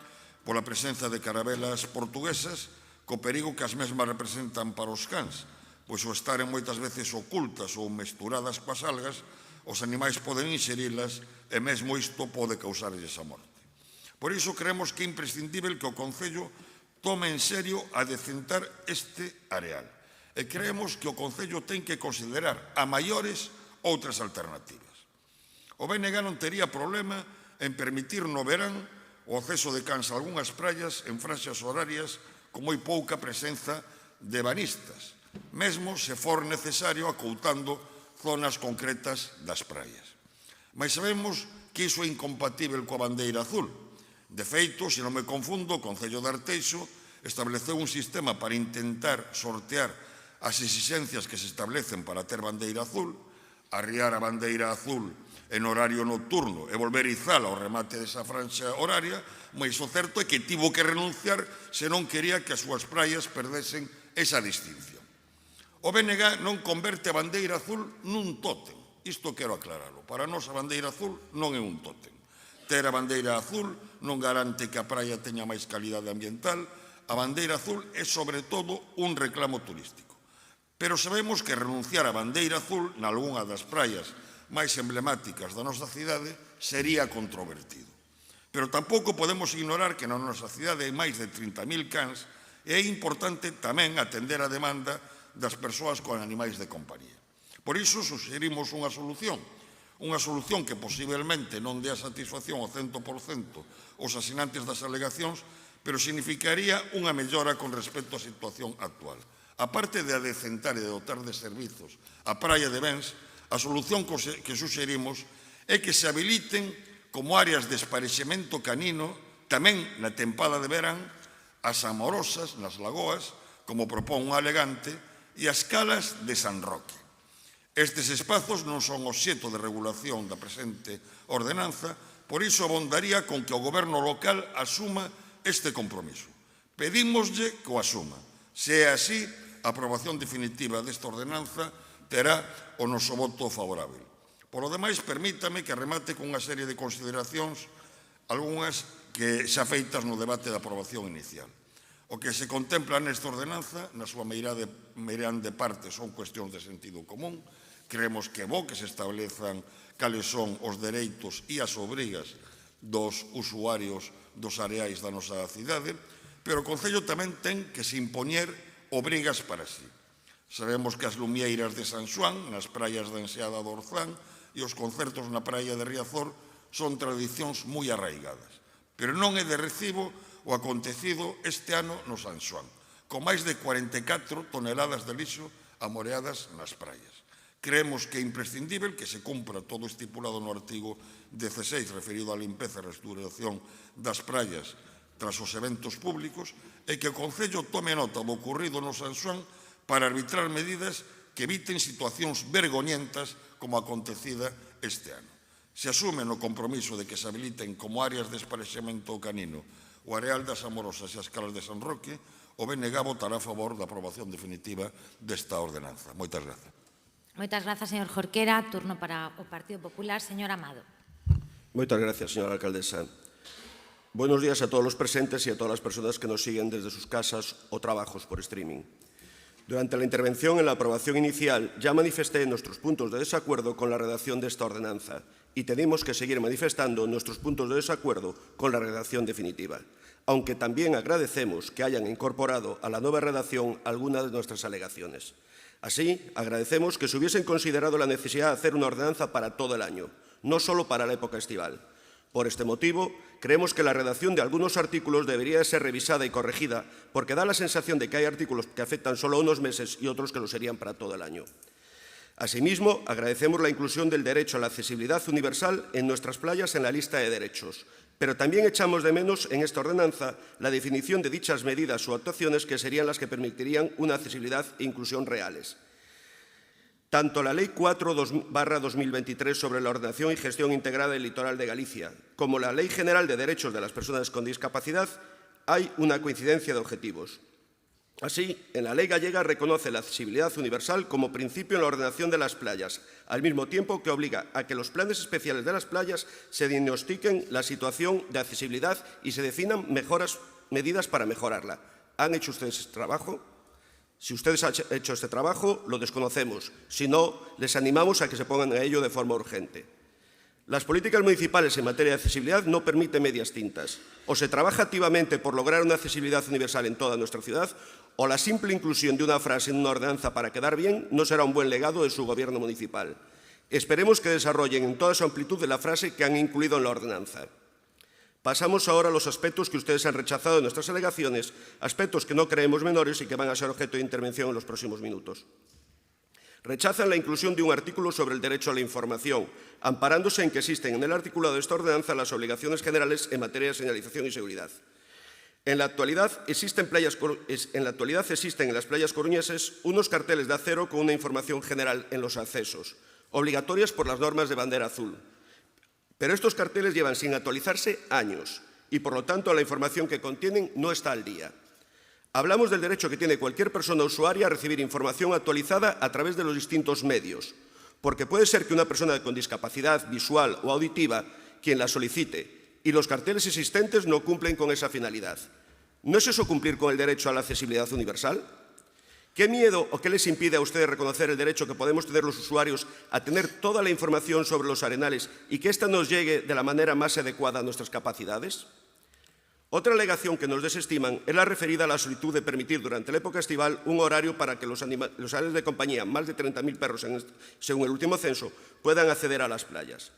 pola presencia de carabelas portuguesas co perigo que as mesmas representan para os cans, pois ao estaren moitas veces ocultas ou mesturadas coas algas, os animais poden inxerilas e mesmo isto pode causarlles a morte. Por iso creemos que é imprescindível que o Concello tome en serio a decentar este areal e creemos que o Concello ten que considerar a maiores outras alternativas. O BNG non tería problema en permitir no verán o acceso de cans a algunhas praias en franxas horarias con moi pouca presenza de banistas, mesmo se for necesario acoutando zonas concretas das praias. Mas sabemos que iso é incompatible coa bandeira azul. De feito, se non me confundo, o Concello de Arteixo estableceu un sistema para intentar sortear as exixencias que se establecen para ter bandeira azul, arriar a bandeira azul en horario nocturno e volver izala ao remate desa franxa horaria, mas o certo é que tivo que renunciar se non quería que as súas praias perdesen esa distinción. O BNG non converte a bandeira azul nun tótem. Isto quero aclararlo. Para nós a bandeira azul non é un tótem. Ter a bandeira azul non garante que a praia teña máis calidade ambiental. A bandeira azul é, sobre todo, un reclamo turístico. Pero sabemos que renunciar a bandeira azul nalgunha das praias máis emblemáticas da nosa cidade sería controvertido. Pero tampouco podemos ignorar que na nosa cidade hai máis de 30.000 cans e é importante tamén atender a demanda das persoas con animais de compañía. Por iso suxerimos unha solución que posiblemente non dé a satisfacción ao 100% aos asinantes das alegacións, pero significaría unha mellora con respecto á situación actual. A parte de adecentar e de dotar de servizos a praia de Bens, a solución que suxerimos é que se habiliten como áreas de esparexemento canino tamén na tempada de verán as amorosas nas lagoas, como propón un alegante, e as calas de San Roque. Estes espazos non son obxecto de regulación da presente ordenanza, por iso abondaría con que o goberno local asuma este compromiso. Pedímoslle que o asuma. Se é así, a aprobación definitiva desta ordenanza terá o noso voto favorável. Por lo demais, permítame que remate con unha serie de consideracións, algunhas que xa feitas no debate da aprobación inicial. O que se contempla nesta ordenanza, na súa meirande parte, son cuestións de sentido común. Creemos que é bo que se establezan cales son os dereitos e as obrigas dos usuarios dos areais da nosa cidade, pero o Concello tamén ten que se impoñer obrigas para sí. Sabemos que as lumieiras de San Xoán, nas praias da Enseada do Orzán e os concertos na praia de Riazor son tradicións moi arraigadas. Pero non é de recibo o acontecido este ano no San Xoán, con máis de 44 toneladas de lixo amoreadas nas praias. Creemos que é imprescindível que se cumpra todo estipulado no artigo 16 referido á limpeza e restauración das praias tras os eventos públicos e que o Concello tome nota do ocurrido no San Xoán para arbitrar medidas que eviten situacións vergoñentas como acontecida este ano. Se asume no compromiso de que se habiliten como áreas de esparexemento canino o areal das Amorosas e as calas de San Roque, o BNG votará a favor da aprobación definitiva desta ordenanza. Moitas grazas. Moitas grazas, señor Jorquera. Turno para o Partido Popular. Señor Amado. Moitas gracias, señora alcaldesa. Buenos días a todos los presentes y a todas las personas que nos siguen desde sus casas o trabajos por streaming. Durante la intervención en la aprobación inicial ya manifesté nuestros puntos de desacuerdo con la redacción de esta ordenanza y tenemos que seguir manifestando nuestros puntos de desacuerdo con la redacción definitiva, aunque también agradecemos que hayan incorporado a la nueva redacción algunas de nuestras alegaciones. Así, agradecemos que se hubiesen considerado la necesidad de hacer una ordenanza para todo el año, no solo para la época estival. Por este motivo, creemos que la redacción de algunos artículos debería ser revisada y corregida, porque da la sensación de que hay artículos que afectan solo a unos meses y otros que lo serían para todo el año. Asimismo, agradecemos la inclusión del derecho a la accesibilidad universal en nuestras playas en la lista de derechos, pero también echamos de menos en esta ordenanza la definición de dichas medidas o actuaciones que serían las que permitirían una accesibilidad e inclusión reales. Tanto la Ley 4/2023 sobre la ordenación y gestión integrada del litoral de Galicia como la Ley General de Derechos de las Personas con Discapacidad hay una coincidencia de objetivos. Así, en la ley gallega reconoce la accesibilidad universal como principio en la ordenación de las playas, al mismo tiempo que obliga a que los planes especiales de las playas se diagnostiquen la situación de accesibilidad y se definan medidas para mejorarla. ¿Han hecho ustedes este trabajo? Si ustedes han hecho este trabajo, lo desconocemos. Si no, les animamos a que se pongan a ello de forma urgente. Las políticas municipales en materia de accesibilidad no permiten medias tintas. O se trabaja activamente por lograr una accesibilidad universal en toda nuestra ciudad, o la simple inclusión de una frase en una ordenanza para quedar bien no será un buen legado de su gobierno municipal. Esperemos que desarrollen en toda su amplitud la frase que han incluido en la ordenanza. Pasamos ahora a los aspectos que ustedes han rechazado en nuestras alegaciones, aspectos que no creemos menores y que van a ser objeto de intervención en los próximos minutos. Rechazan la inclusión de un artículo sobre el derecho a la información, amparándose en que existen en el articulado de esta ordenanza las obligaciones generales en materia de señalización y seguridad. En la actualidad existen en las playas coruñeses unos carteles de acero con una información general en los accesos, obligatorias por las normas de bandera azul. Pero estos carteles llevan sin actualizarse años y, por lo tanto, la información que contienen no está al día. Hablamos del derecho que tiene cualquier persona usuaria a recibir información actualizada a través de los distintos medios, porque puede ser que una persona con discapacidad visual o auditiva quien la solicite y los carteles existentes no cumplen con esa finalidad. ¿No es eso cumplir con el derecho a la accesibilidad universal? ¿Qué miedo o qué les impide a ustedes reconocer el derecho que podemos tener los usuarios a tener toda la información sobre los arenales y que ésta nos llegue de la manera más adecuada a nuestras capacidades? Otra alegación que nos desestiman es la referida a la solicitud de permitir durante la época estival un horario para que los animales de compañía, más de 30.000 perros según el último censo, puedan acceder a las playas.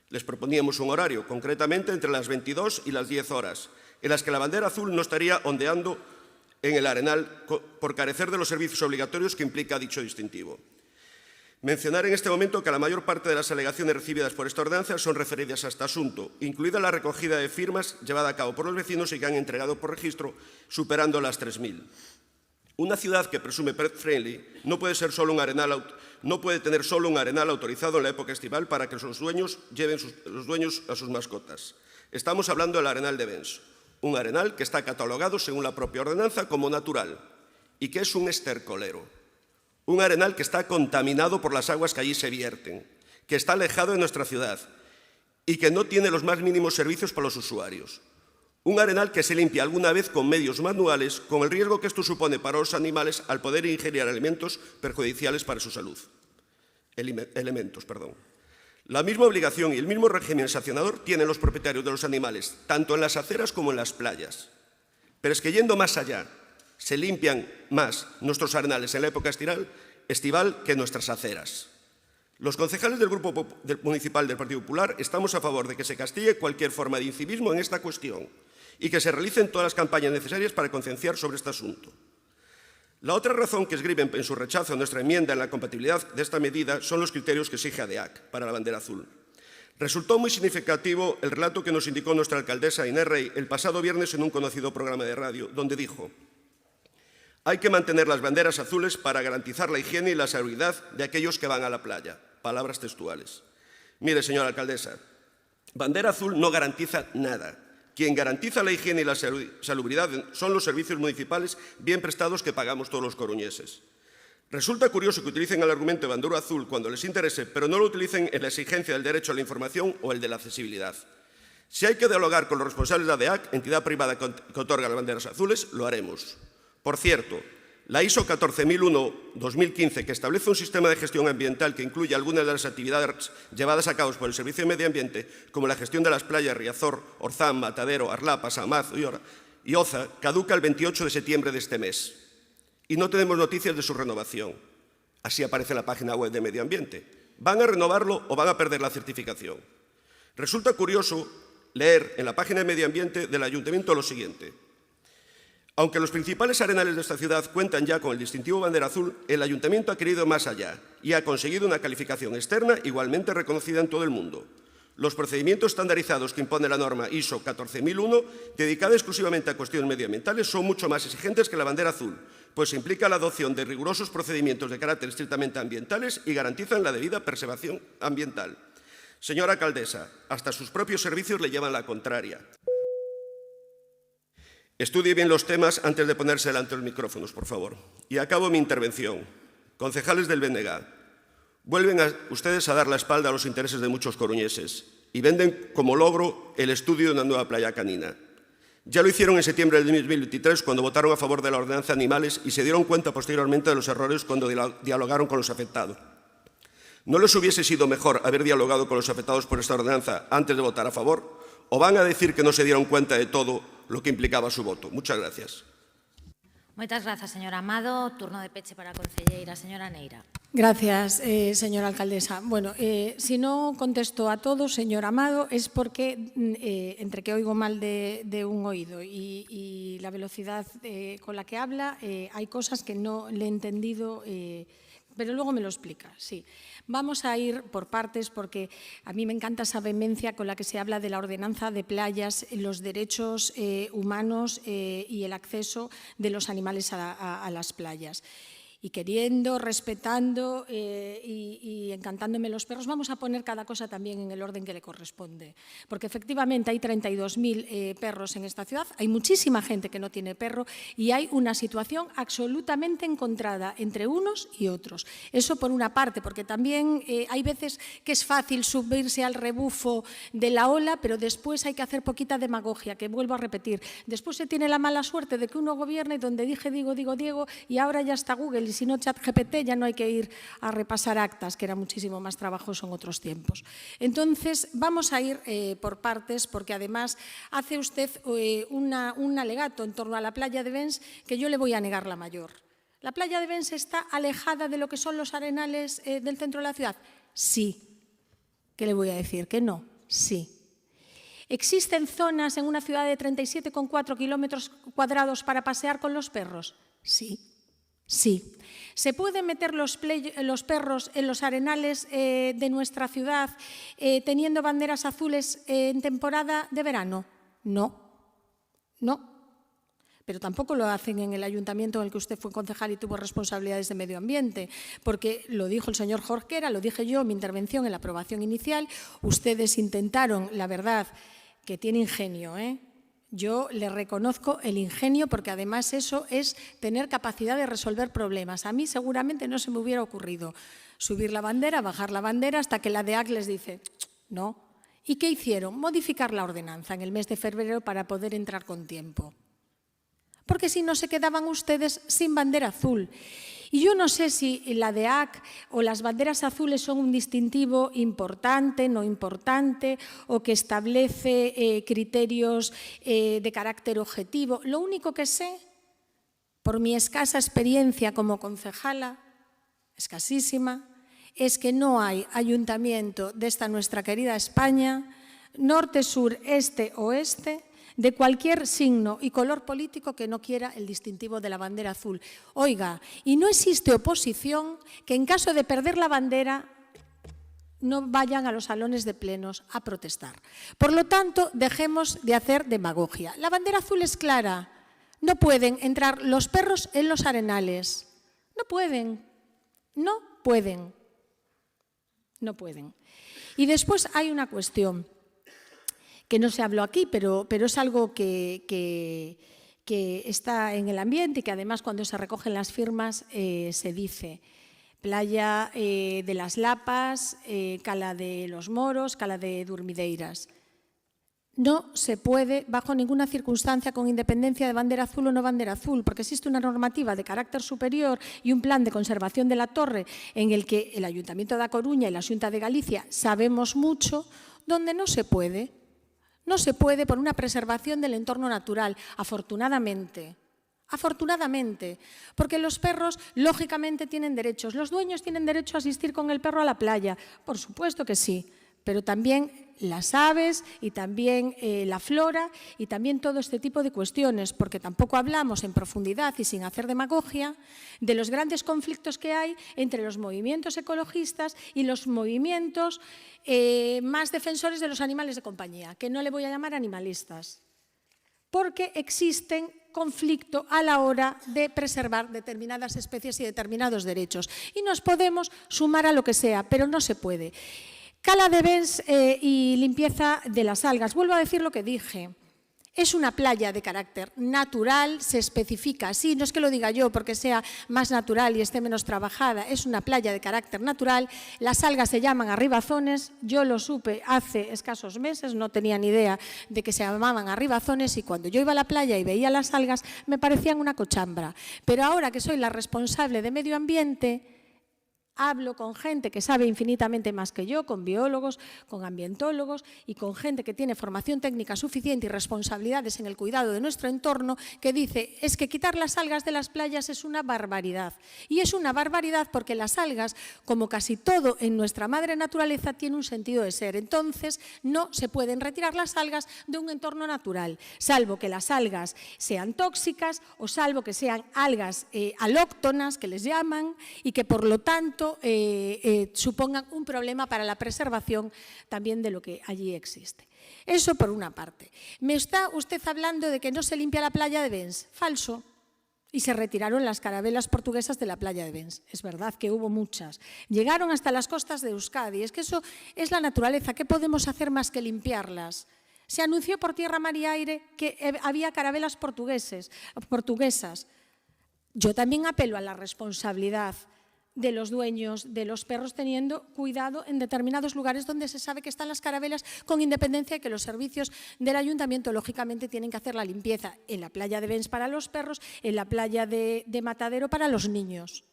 Les proponíamos un horario, concretamente entre las 22 y las 10 horas, en las que la bandera azul no estaría ondeando en el arenal por carecer de los servicios obligatorios que implica dicho distintivo. Mencionar en este momento que la mayor parte de las alegaciones recibidas por esta ordenanza son referidas a este asunto, incluida la recogida de firmas llevada a cabo por los vecinos y que han entregado por registro, superando las 3.000. Una ciudad que presume pet friendly no puede tener solo un arenal autorizado en la época estival para que los dueños lleven a sus mascotas. Estamos hablando del arenal de Bens, un arenal que está catalogado según la propia ordenanza como natural y que es un estercolero. Un arenal que está contaminado por las aguas que allí se vierten, que está alejado de nuestra ciudad y que no tiene los más mínimos servicios para los usuarios. Un arenal que se limpia alguna vez con medios manuales, con el riesgo que esto supone para los animales al poder ingerir elementos perjudiciales para su salud. La misma obligación y el mismo régimen sancionador tienen los propietarios de los animales, tanto en las aceras como en las playas. Pero es que yendo más allá, se limpian más nuestros arenales en la época estival que nuestras aceras. Los concejales del Grupo Municipal del Partido Popular estamos a favor de que se castigue cualquier forma de incivismo en esta cuestión y que se realicen todas las campañas necesarias para concienciar sobre este asunto. La otra razón que esgriben en su rechazo a nuestra enmienda en la compatibilidad de esta medida son los criterios que exige ADEAC para la bandera azul. Resultó muy significativo el relato que nos indicó nuestra alcaldesa Inés Rey el pasado viernes en un conocido programa de radio, donde dijo: hay que mantener las banderas azules para garantizar la higiene y la seguridad de aquellos que van a la playa. Palabras textuales. Mire, señora alcaldesa, bandera azul no garantiza nada. Quien garantiza la higiene y la salubridad son los servicios municipales bien prestados que pagamos todos los coruñeses. Resulta curioso que utilicen el argumento de bandera azul cuando les interese, pero no lo utilicen en la exigencia del derecho a la información o el de la accesibilidad. Si hay que dialogar con los responsables de la DEAC, entidad privada que otorga las banderas azules, lo haremos. Por cierto, la ISO 14001-2015, que establece un sistema de gestión ambiental que incluye algunas de las actividades llevadas a cabo por el Servicio de Medio Ambiente, como la gestión de las playas Riazor, Orzán, Matadero, Arlapa, Samaz y Oza, caduca el 28 de septiembre de este mes. Y no tenemos noticias de su renovación. Así aparece en la página web de Medio Ambiente. ¿Van a renovarlo o van a perder la certificación? Resulta curioso leer en la página de Medio Ambiente del Ayuntamiento lo siguiente. Aunque los principales arenales de esta ciudad cuentan ya con el distintivo bandera azul, el Ayuntamiento ha querido más allá y ha conseguido una calificación externa igualmente reconocida en todo el mundo. Los procedimientos estandarizados que impone la norma ISO 14001, dedicada exclusivamente a cuestiones medioambientales, son mucho más exigentes que la bandera azul, pues implica la adopción de rigurosos procedimientos de carácter estrictamente ambientales y garantizan la debida preservación ambiental. Señora alcaldesa, hasta sus propios servicios le llevan la contraria. Estudie bien los temas antes de ponerse delante de los micrófonos, por favor. Y acabo mi intervención. Concejales del BNG, vuelven ustedes a dar la espalda a los intereses de muchos coruñeses y venden como logro el estudio de una nueva playa canina. Ya lo hicieron en septiembre de 2023 cuando votaron a favor de la ordenanza de animales y se dieron cuenta posteriormente de los errores cuando dialogaron con los afectados. ¿No les hubiese sido mejor haber dialogado con los afectados por esta ordenanza antes de votar a favor? ¿O van a decir que no se dieron cuenta de todo lo que implicaba su voto? Muchas gracias. Moitas grazas, señora Amado. Turno de peche para a concelleira, señora Neira. Gracias, señora alcaldesa. Bueno, si no contesto a todos, señor Amado, es porque entre que oigo mal de un oído y la velocidad con la que habla, hay cosas que no le he entendido, pero luego me lo explica, sí. Vamos a ir por partes porque a mí me encanta esa vehemencia con la que se habla de la ordenanza de playas, los derechos humanos y el acceso de los animales a las playas. Y queriendo, respetando y encantándome los perros, vamos a poner cada cosa también en el orden que le corresponde. Porque efectivamente hay 32.000 perros en esta ciudad, hay muchísima gente que no tiene perro y hay una situación absolutamente encontrada entre unos y otros. Eso por una parte, porque también hay veces que es fácil subirse al rebufo de la ola, pero después hay que hacer poquita demagogia, que vuelvo a repetir. Después se tiene la mala suerte de que uno gobierna y donde dije digo, Diego, y ahora ya está Google. Y si no ChatGPT ya no hay que ir a repasar actas, que era muchísimo más trabajoso en otros tiempos. Entonces, vamos a ir por partes, porque además hace usted un alegato en torno a la playa de Bens que yo le voy a negar la mayor. ¿La playa de Bens está alejada de lo que son los arenales del centro de la ciudad? Sí. ¿Qué le voy a decir? ¿Que no? Sí. ¿Existen zonas en una ciudad de 37,4 kilómetros cuadrados para pasear con los perros? Sí. Sí. ¿Se pueden meter los perros en los arenales de nuestra ciudad teniendo banderas azules en temporada de verano? No. No. Pero tampoco lo hacen en el ayuntamiento en el que usted fue concejal y tuvo responsabilidades de medio ambiente, porque lo dijo el señor Jorquera, lo dije yo en mi intervención en la aprobación inicial, ustedes intentaron, la verdad, que tiene ingenio, Yo le reconozco el ingenio porque además eso es tener capacidad de resolver problemas. A mí seguramente no se me hubiera ocurrido subir la bandera, bajar la bandera hasta que la DEAC les dice no. ¿Y qué hicieron? Modificar la ordenanza en el mes de febrero para poder entrar con tiempo. Porque si no se quedaban ustedes sin bandera azul. Y yo no sé si la DEAC o las banderas azules son un distintivo importante, no importante, o que establece criterios de carácter objetivo. Lo único que sé, por mi escasa experiencia como concejala, escasísima, es que no hay ayuntamiento de esta nuestra querida España, norte, sur, este, oeste, de cualquier signo y color político que no quiera el distintivo de la bandera azul. Oiga, y no existe oposición que en caso de perder la bandera no vayan a los salones de plenos a protestar. Por lo tanto, dejemos de hacer demagogia. La bandera azul es clara. No pueden entrar los perros en los arenales. No pueden. No pueden. No pueden. Y después hay una cuestión que no se habló aquí, pero es algo que que está en el ambiente y que además cuando se recogen las firmas se dice. Playa de las Lapas, Cala de los Moros, Cala de Durmideiras. No se puede, bajo ninguna circunstancia, con independencia de bandera azul o no bandera azul, porque existe una normativa de carácter superior y un plan de conservación de la torre en el que el Ayuntamiento da Coruña y la Xunta de Galicia sabemos mucho, donde no se puede. No se puede por una preservación del entorno natural, afortunadamente. Afortunadamente, porque los perros, lógicamente, tienen derechos. Los dueños tienen derecho a asistir con el perro a la playa, por supuesto que sí, pero también las aves y también la flora y también todo este tipo de cuestiones, porque tampoco hablamos en profundidad y sin hacer demagogia de los grandes conflictos que hay entre los movimientos ecologistas y los movimientos más defensores de los animales de compañía, que no le voy a llamar animalistas, porque existen conflicto a la hora de preservar determinadas especies y determinados derechos. Y nos podemos sumar a lo que sea, pero no se puede. Cala de Bens y limpieza de las algas. Vuelvo a decir lo que dije. Es una playa de carácter natural, se especifica así, no es que lo diga yo porque sea más natural y esté menos trabajada, es una playa de carácter natural, las algas se llaman arribazones, yo lo supe hace escasos meses, no tenía ni idea de que se llamaban arribazones y cuando yo iba a la playa y veía las algas me parecían una cochambra, pero ahora que soy la responsable de medio ambiente, hablo con gente que sabe infinitamente más que yo, con biólogos, con ambientólogos y con gente que tiene formación técnica suficiente y responsabilidades en el cuidado de nuestro entorno, que dice, es que quitar las algas de las playas es una barbaridad. Y es una barbaridad porque las algas, como casi todo en nuestra madre naturaleza, tiene un sentido de ser. Entonces, no se pueden retirar las algas de un entorno natural, salvo que las algas sean tóxicas o salvo que sean algas alóctonas, que les llaman, y que por lo tanto supongan un problema para la preservación también de lo que allí existe. Eso por una parte. Me está usted hablando de que no se limpia la playa de Bens. Falso. Y se retiraron las carabelas portuguesas de la playa de Bens. Es verdad que hubo muchas. Llegaron hasta las costas de Euskadi. Es que eso es la naturaleza. ¿Qué podemos hacer más que limpiarlas? Se anunció por tierra, mar y aire que había carabelas portuguesas. Yo también apelo a la responsabilidad de los dueños de los perros teniendo cuidado en determinados lugares donde se sabe que están las carabelas, con independencia de que los servicios del ayuntamiento lógicamente tienen que hacer la limpieza en la playa de Bens para los perros, en la playa de Matadero para los niños.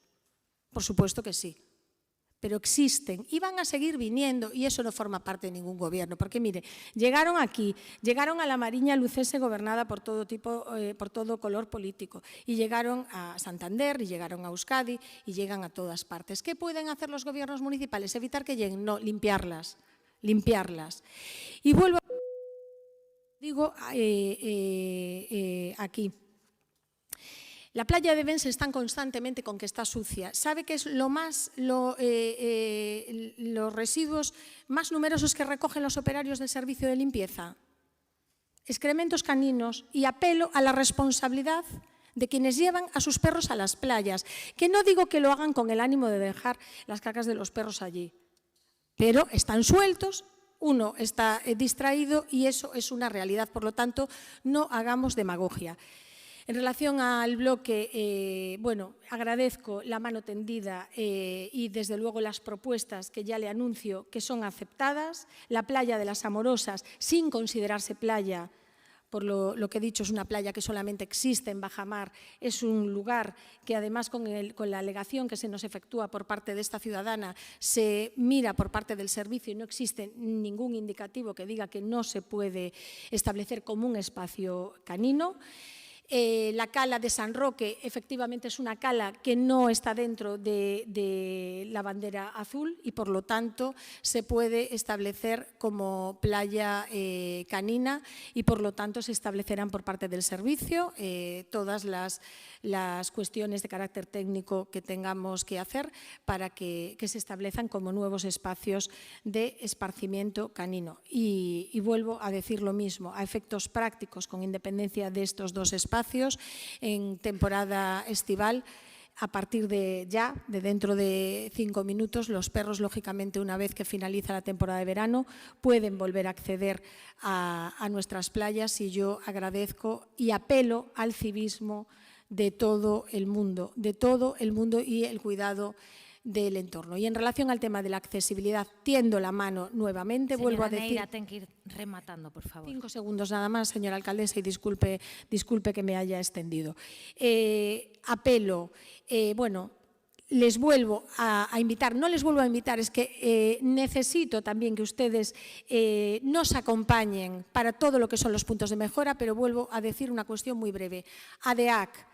Por supuesto que sí. Pero existen y van a seguir viniendo y eso no forma parte de ningún gobierno. Porque, mire, llegaron aquí, llegaron a la Mariña Lucese gobernada por todo color político y llegaron a Santander y llegaron a Euskadi y llegan a todas partes. ¿Qué pueden hacer los gobiernos municipales? ¿Evitar que lleguen? No, limpiarlas. Y vuelvo a... Digo aquí. La playa de Bens están constantemente con que está sucia. ¿Sabe qué es los residuos más numerosos que recogen los operarios del servicio de limpieza? Excrementos caninos, y apelo a la responsabilidad de quienes llevan a sus perros a las playas, que no digo que lo hagan con el ánimo de dejar las cacas de los perros allí, pero están sueltos, uno está distraído y eso es una realidad. Por lo tanto, no hagamos demagogia. En relación al bloque, bueno, agradezco la mano tendida y desde luego las propuestas que ya le anuncio que son aceptadas. La playa de las Amorosas, sin considerarse playa, por lo que he dicho, es una playa que solamente existe en bajamar, es un lugar que además con la alegación que se nos efectúa por parte de esta ciudadana se mira por parte del servicio y no existe ningún indicativo que diga que no se puede establecer como un espacio canino. La cala de San Roque efectivamente es una cala que no está dentro de la bandera azul y por lo tanto se puede establecer como playa canina y por lo tanto se establecerán por parte del servicio todas las cuestiones de carácter técnico que tengamos que hacer para que se establezcan como nuevos espacios de esparcimiento canino. Y vuelvo a decir lo mismo, a efectos prácticos, con independencia de estos dos espacios, en temporada estival a partir de ya, de dentro de 5 minutos, los perros, lógicamente, una vez que finaliza la temporada de verano, pueden volver a acceder a nuestras playas, y yo agradezco y apelo al civismo de todo el mundo y el cuidado del entorno. Y en relación al tema de la accesibilidad, tiendo la mano nuevamente, vuelvo a decir... Señora Neira, ten que ir rematando, por favor. 5 segundos nada más, señora alcaldesa, y disculpe que me haya extendido. Apelo, les vuelvo a invitar, no les vuelvo a invitar, es que necesito también que ustedes nos acompañen para todo lo que son los puntos de mejora, pero vuelvo a decir una cuestión muy breve. ADEAC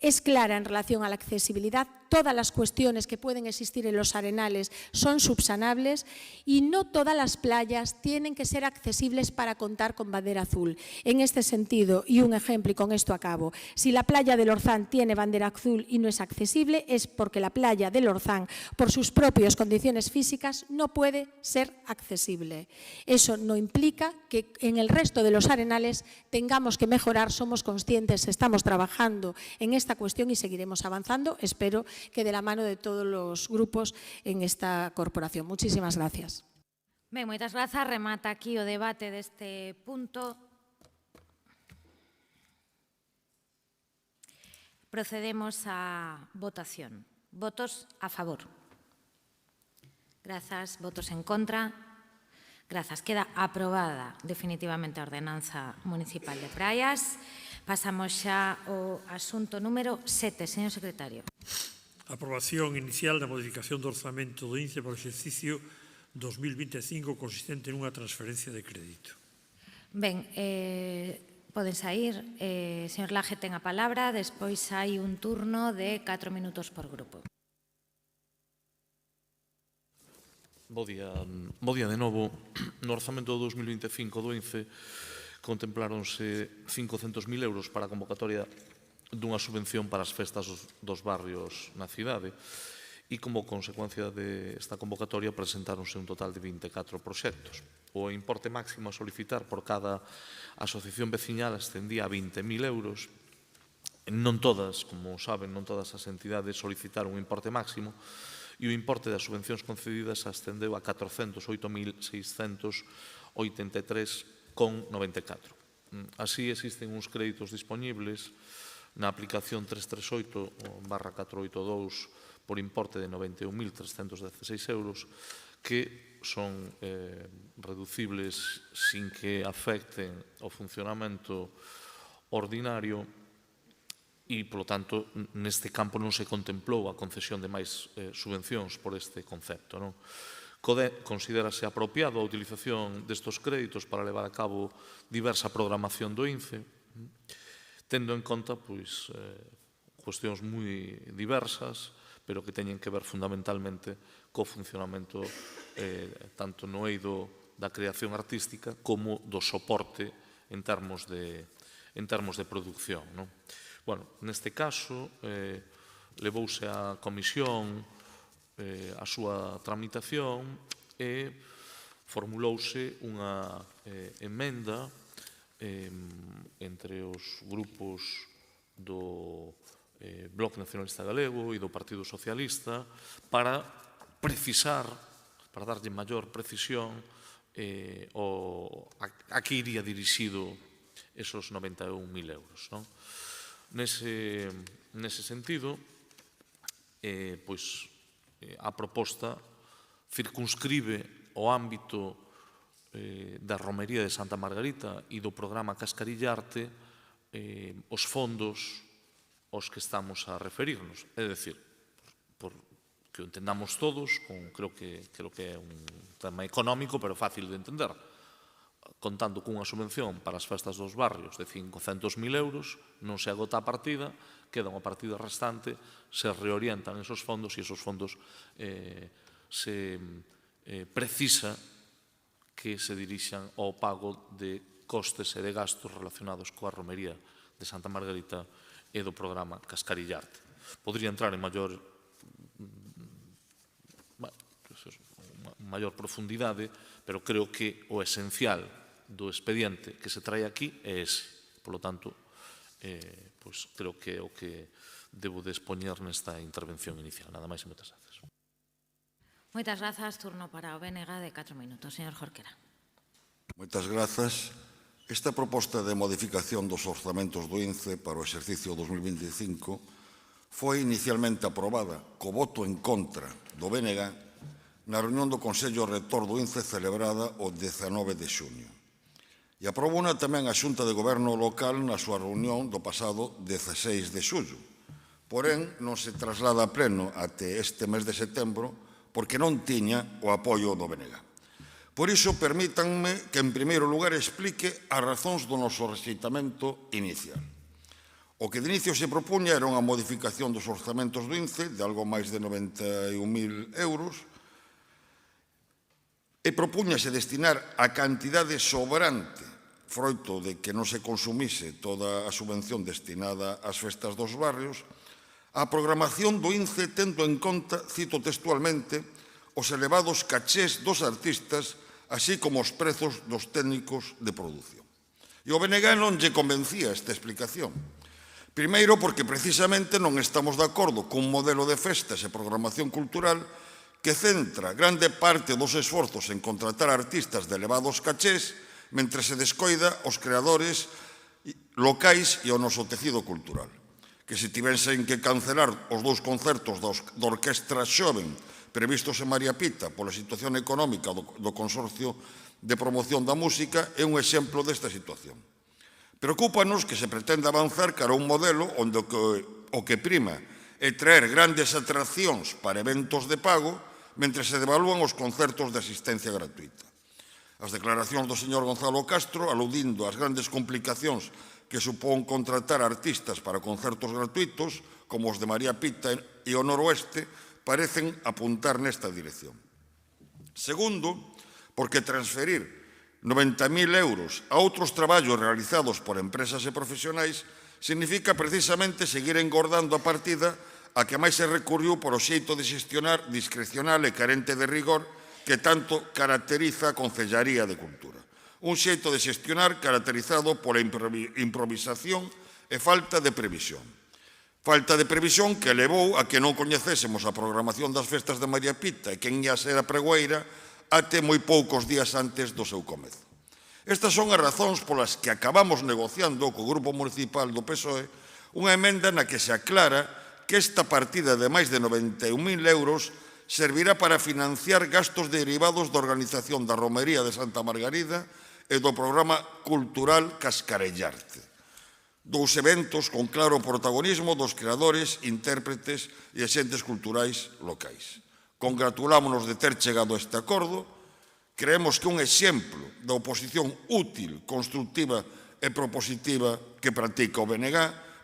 es clara en relación a la accesibilidad. Todas las cuestiones que pueden existir en los arenales son subsanables, y no todas las playas tienen que ser accesibles para contar con bandera azul. En este sentido, y un ejemplo, y con esto acabo, si la playa del Orzán tiene bandera azul y no es accesible, es porque la playa del Orzán, por sus propias condiciones físicas, no puede ser accesible. Eso no implica que en el resto de los arenales tengamos que mejorar. Somos conscientes, estamos trabajando en esta cuestión y seguiremos avanzando, espero que de la mano de todos los grupos en esta corporación. Muchísimas gracias. Ben, moitas grazas. Remata aquí o debate deste punto. Procedemos á votación. Votos a favor. Grazas. Votos en contra. Grazas. Queda aprobada definitivamente a ordenanza municipal de praias. Pasamos xa ao asunto número 7, señor secretario. Aprobación inicial da modificación do orzamento do INCE para o exercicio 2025 consistente nunha transferencia de crédito. Ben, poden sair. Señor Laje ten a palabra, despois hai un turno de 4 minutos por grupo. Bo día de novo. No orzamento do 2025 do INCE contempláronse 500.000 euros para a convocatoria dunha subvención para as festas dos barrios na cidade, e como consecuencia desta convocatoria presentáronse un total de 24 proxectos. O importe máximo a solicitar por cada asociación veciñal ascendía a 20.000 euros. Non todas, como saben, non todas as entidades solicitaron un importe máximo, e o importe das subvencións concedidas ascendeu a 408.683,94. Así, existen uns créditos dispoñibles na aplicación 338/482 por importe de 91.316 euros, que son reducibles sin que afecten o funcionamento ordinario, e, polo tanto, neste campo non se contemplou a concesión de máis subvencións por este concepto. Considérase apropiado a utilización destes créditos para levar a cabo diversa programación do INCE, tendo en conta cuestións moi diversas, pero que teñen que ver fundamentalmente co funcionamento tanto no eido da creación artística como do soporte en termos de producción. Neste caso, levouse a comisión a súa tramitación e formulouse unha emenda entre os grupos do Bloque Nacionalista Galego e do Partido Socialista para precisar, para darlle maior precisión a que iría dirixido esos 91.000 euros. Nese sentido, a proposta circunscribe o ámbito da Romería de Santa Margarita e do programa Cascarillarte os fondos aos que estamos a referirnos. É dicir, por que o entendamos todos, creo que é un tema económico, pero fácil de entender. Contando cunha subvención para as festas dos barrios de 500.000 euros, non se agota a partida, queda unha partida restante, se reorientan esos fondos e esos fondos se precisa que se dirixan ao pago de costes e de gastos relacionados coa Romería de Santa Margarita e do programa Cascarillarte. Podría entrar en maior profundidade, pero creo que o esencial do expediente que se trae aquí é ese. Por lo tanto, pois creo que é o que debo de expoñer nesta intervención inicial. Nada máis e moitas grazas. Moitas grazas. Turno para o BNG de 4 minutos. Señor Jorquera. Moitas grazas. Esta proposta de modificación dos orzamentos do INCE para o exercicio 2025 foi inicialmente aprobada co voto en contra do BNG na reunión do Consello Rector do INCE celebrada o 19 de xuño. E aprobouna tamén a Xunta de Goberno local na súa reunión do pasado 16 de xullo. Porén, non se traslada a pleno até este mes de setembro porque non tiña o apoio do BNG. Por iso, permítanme que, en primeiro lugar, explique as razóns do noso rexeitamento inicial. O que de inicio se propuña era unha modificación dos orzamentos do INCE de algo máis de 91.000 euros e propúñase destinar a cantidade sobrante, froito de que non se consumise toda a subvención destinada ás festas dos barrios, a programación do INCE tendo en conta, cito textualmente, os elevados cachés dos artistas, así como os prezos dos técnicos de produción. E o BNG non lle convencía esta explicación. Primeiro, porque precisamente non estamos de acordo cun modelo de festas e programación cultural que centra grande parte dos esforzos en contratar artistas de elevados cachés, mentre se descoida os creadores locais e o noso tecido cultural. Que se tivesen que cancelar os 2 concertos da Orquestra Xoven previstos en María Pita pola situación económica do Consorcio de Promoción da Música é un exemplo desta situación. Preocúpanos que se pretende avanzar cara a un modelo onde o que prima é traer grandes atraccións para eventos de pago mentre se devalúan os concertos de asistencia gratuita. As declaracións do señor Gonzalo Castro, aludindo ás grandes complicacións que supón contratar artistas para concertos gratuitos, como os de María Pita e o Noroeste, parecen apuntar nesta dirección. Segundo, porque transferir 90.000 euros a outros traballos realizados por empresas e profesionais significa precisamente seguir engordando a partida a que máis se recurriu por o xeito de xestionar discrecional e carente de rigor que tanto caracteriza a Concellaría de Cultura. Un xeito de xestionar caracterizado pola improvisación e falta de previsión. Falta de previsión que levou a que non coñecésemos a programación das festas de María Pita e quen ia ser a pregoeira até moi poucos días antes do seu comezo. Estas son as razóns polas que acabamos negociando co Grupo Municipal do PSOE unha emenda na que se aclara que esta partida de máis de 91.000 euros servirá para financiar gastos derivados da organización da Romería de Santa Margarida e do programa cultural Cascarellarte. 2 eventos con claro protagonismo dos creadores, intérpretes e axentes culturais locais. Congratulámonos de ter chegado a este acordo. Creemos que un exemplo da oposición útil, constructiva e propositiva que practica o BNG,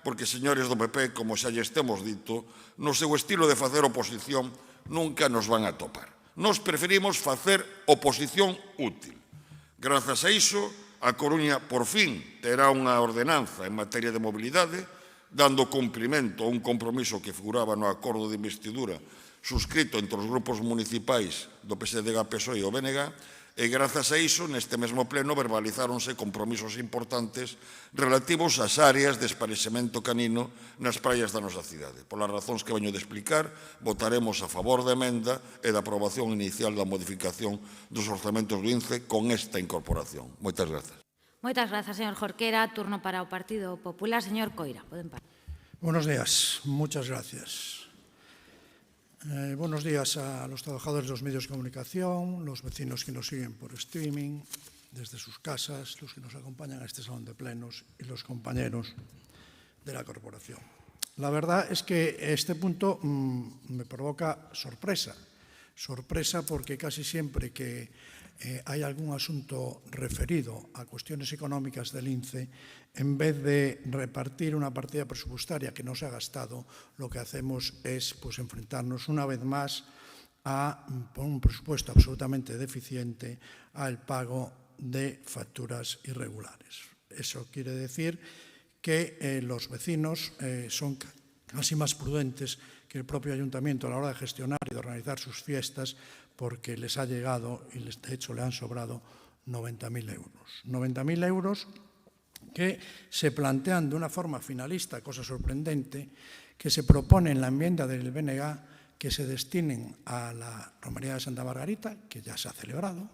porque, señores do PP, como xa lles temos dito, no seu estilo de facer oposición nunca nos van a topar. Nos preferimos facer oposición útil. Grazas a iso, a Coruña, por fin, terá unha ordenanza en materia de mobilidade, dando cumprimento a un compromiso que figuraba no acordo de investidura suscrito entre os grupos municipais do PSDG, PSOE e o BNG, e grazas a iso, neste mesmo pleno, verbalizáronse compromisos importantes relativos ás áreas de esparexemento canino nas praias da nosa cidade. Polas razóns que veño de explicar, votaremos a favor da emenda e da aprobación inicial da modificación dos orzamentos do INCE con esta incorporación. Moitas grazas. Moitas grazas, señor Jorquera. Turno para o Partido Popular. Señor Coira, poden parar. Buenos días. Muchas gracias. Buenos días a los trabajadores de los medios de comunicación, los vecinos que nos siguen por streaming, desde sus casas, los que nos acompañan a este salón de plenos y los compañeros de la corporación. La verdad es que este punto me provoca sorpresa. Sorpresa porque casi siempre que hay algún asunto referido a cuestiones económicas del INCE, en vez de repartir una partida presupuestaria que no se ha gastado, lo que hacemos es enfrentarnos una vez más a un presupuesto absolutamente deficiente al pago de facturas irregulares. Eso quiere decir que los vecinos son casi más prudentes que el propio ayuntamiento a la hora de gestionar y de organizar sus fiestas, porque les ha llegado y de hecho le han sobrado 90.000 euros. 90.000 euros que se plantean de una forma finalista, cosa sorprendente, que se propone en la enmienda del BNG que se destinen a la Romería de Santa Margarita, que ya se ha celebrado,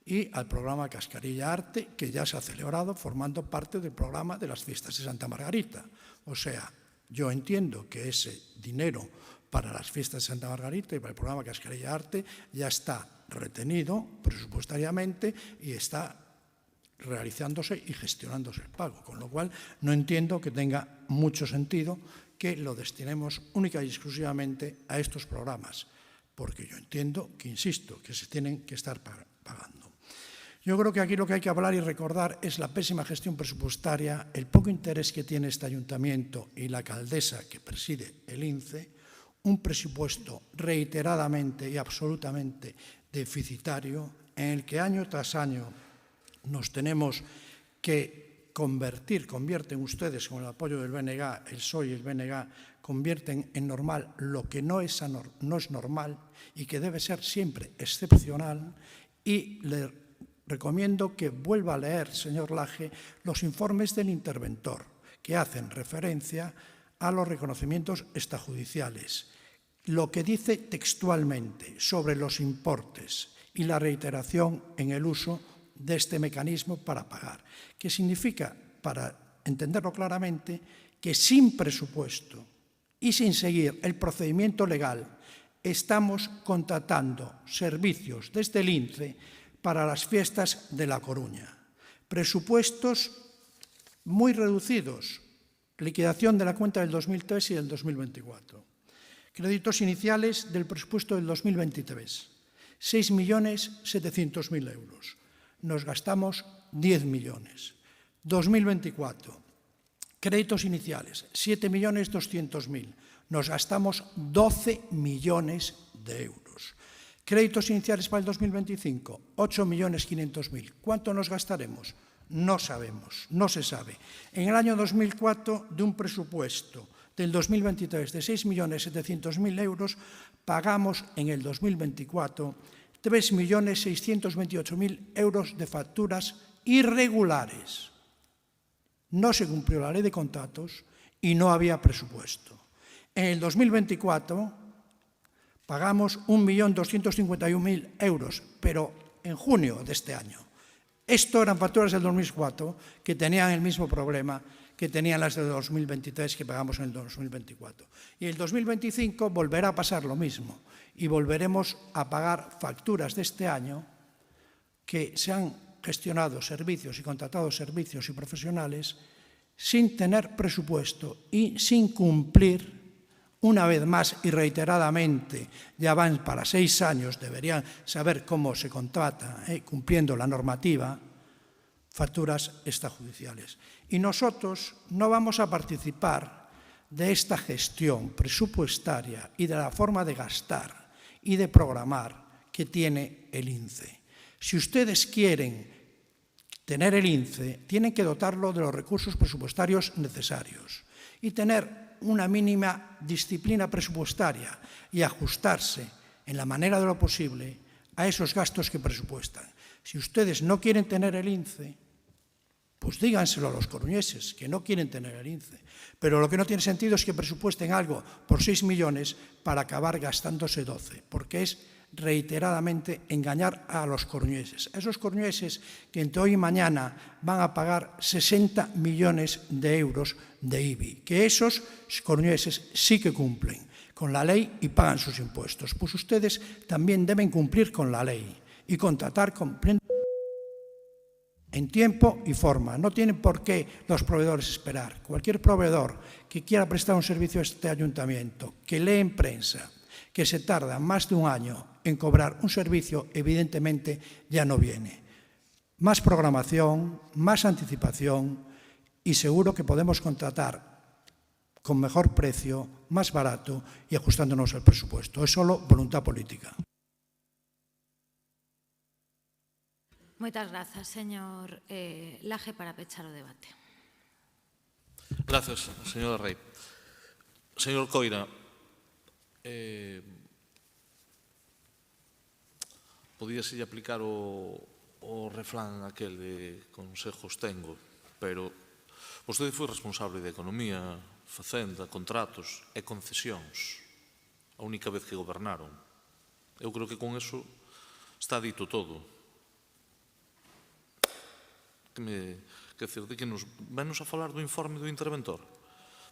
y al programa Cascarilla Arte, que ya se ha celebrado, formando parte del programa de las fiestas de Santa Margarita. O sea, yo entiendo que ese dinero para las fiestas de Santa Margarita y para el programa Cascarilla Arte ya está retenido presupuestariamente y está realizándose y gestionándose el pago, con lo cual no entiendo que tenga mucho sentido que lo destinemos única y exclusivamente a estos programas, porque yo entiendo que, insisto, que se tienen que estar pagando. Yo creo que aquí lo que hay que hablar y recordar es la pésima gestión presupuestaria, el poco interés que tiene este ayuntamiento y la alcaldesa que preside el INCE, un presupuesto reiteradamente y absolutamente deficitario, en el que año tras año nos tenemos que convierten ustedes con el apoyo del BNG, el PSOE y el BNG, convierten en normal lo que no es normal y que debe ser siempre excepcional. Y le recomiendo que vuelva a leer, señor Laje, los informes del interventor, que hacen referencia a los reconocimientos extrajudiciales. Lo que dice textualmente sobre los importes y la reiteración en el uso de este mecanismo para pagar, que significa, para entenderlo claramente, que sin presupuesto y sin seguir el procedimiento legal estamos contratando servicios desde el INCE para las fiestas de La Coruña. Presupuestos muy reducidos, liquidación de la cuenta del 2003 y del 2024. Créditos iniciales del presupuesto del 2023, 6.700.000 euros. Nos gastamos 10 millones. 2024, créditos iniciales, 7.200.000. Nos gastamos 12 millones de euros. Créditos iniciales para el 2025, 8.500.000. ¿Cuánto nos gastaremos? No sabemos, no se sabe. En el año 2004, de un presupuesto del 2023 de 6.700.000 euros, pagamos en el 2024 3.628.000 euros de facturas irregulares. No se cumplió la ley de contratos y no había presupuesto. En el 2024 pagamos 1.251.000 euros, pero en junio de este año. Esto eran facturas del 2004 que tenían el mismo problema que tenían las del 2023 que pagamos en el 2024. Y en el 2025 volverá a pasar lo mismo y volveremos a pagar facturas de este año que se han gestionado servicios y contratado servicios y profesionales sin tener presupuesto y sin cumplir, una vez más y reiteradamente, ya van para 6 años, deberían saber cómo se contrata, cumpliendo la normativa, facturas extrajudiciales. Y nosotros no vamos a participar de esta gestión presupuestaria y de la forma de gastar y de programar que tiene el INCE. Si ustedes quieren tener el INCE, tienen que dotarlo de los recursos presupuestarios necesarios y tener una mínima disciplina presupuestaria y ajustarse en la manera de lo posible a esos gastos que presupuestan. Si ustedes no quieren tener el INCE, pues díganselo a los coruñeses, que no quieren tener el INCE. Pero lo que no tiene sentido es que presupuesten algo por 6 millones para acabar gastándose 12, porque es reiteradamente engañar a los coruñeses. A esos coruñeses que entre hoy y mañana van a pagar 60 millones de euros de IBI, que esos coruñeses sí que cumplen con la ley y pagan sus impuestos. Pues ustedes también deben cumplir con la ley y contratar en tiempo y forma. No tienen por qué los proveedores esperar. Cualquier proveedor que quiera prestar un servicio a este ayuntamiento, que lee en prensa que se tarda más de un año en cobrar un servicio, evidentemente ya no viene. Más programación, más anticipación y seguro que podemos contratar con mejor precio, más barato y ajustándonos al presupuesto. Es solo voluntad política. Moitas grazas, señor Laje, para pechar o debate. Gracias, señora Rei. Señor Coira, podíase aplicar o refrán aquel de consejos tengo, pero Vostede foi responsable de Economía, Facenda, Contratos e Concesións a única vez que gobernaron. Eu creo que con eso está dito todo. Quer dizer, que nos venos a falar do informe do interventor.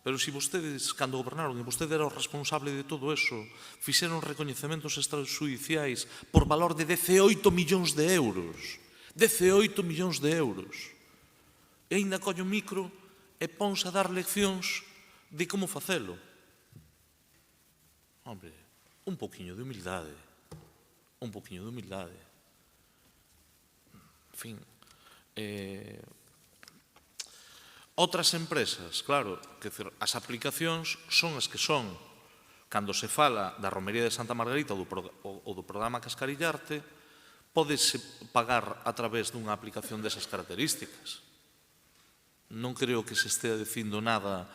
Pero se vostedes, cando gobernaron, e vostede era o responsable de todo eso, fixeron recoñecementos extrajudiciais por valor de 18 millóns de euros. 18 millóns de euros. E ainda coño micro e ponse a dar leccións de como facelo. Hombre, un poquinho de humildade. Un poquinho de humildade. En fin. Outras empresas, claro, que as aplicacións son as que son. Cando se fala da Romería de Santa Margarita ou do programa Cascarillarte, pódese pagar a través dunha aplicación desas características. Non creo que se estea dicindo nada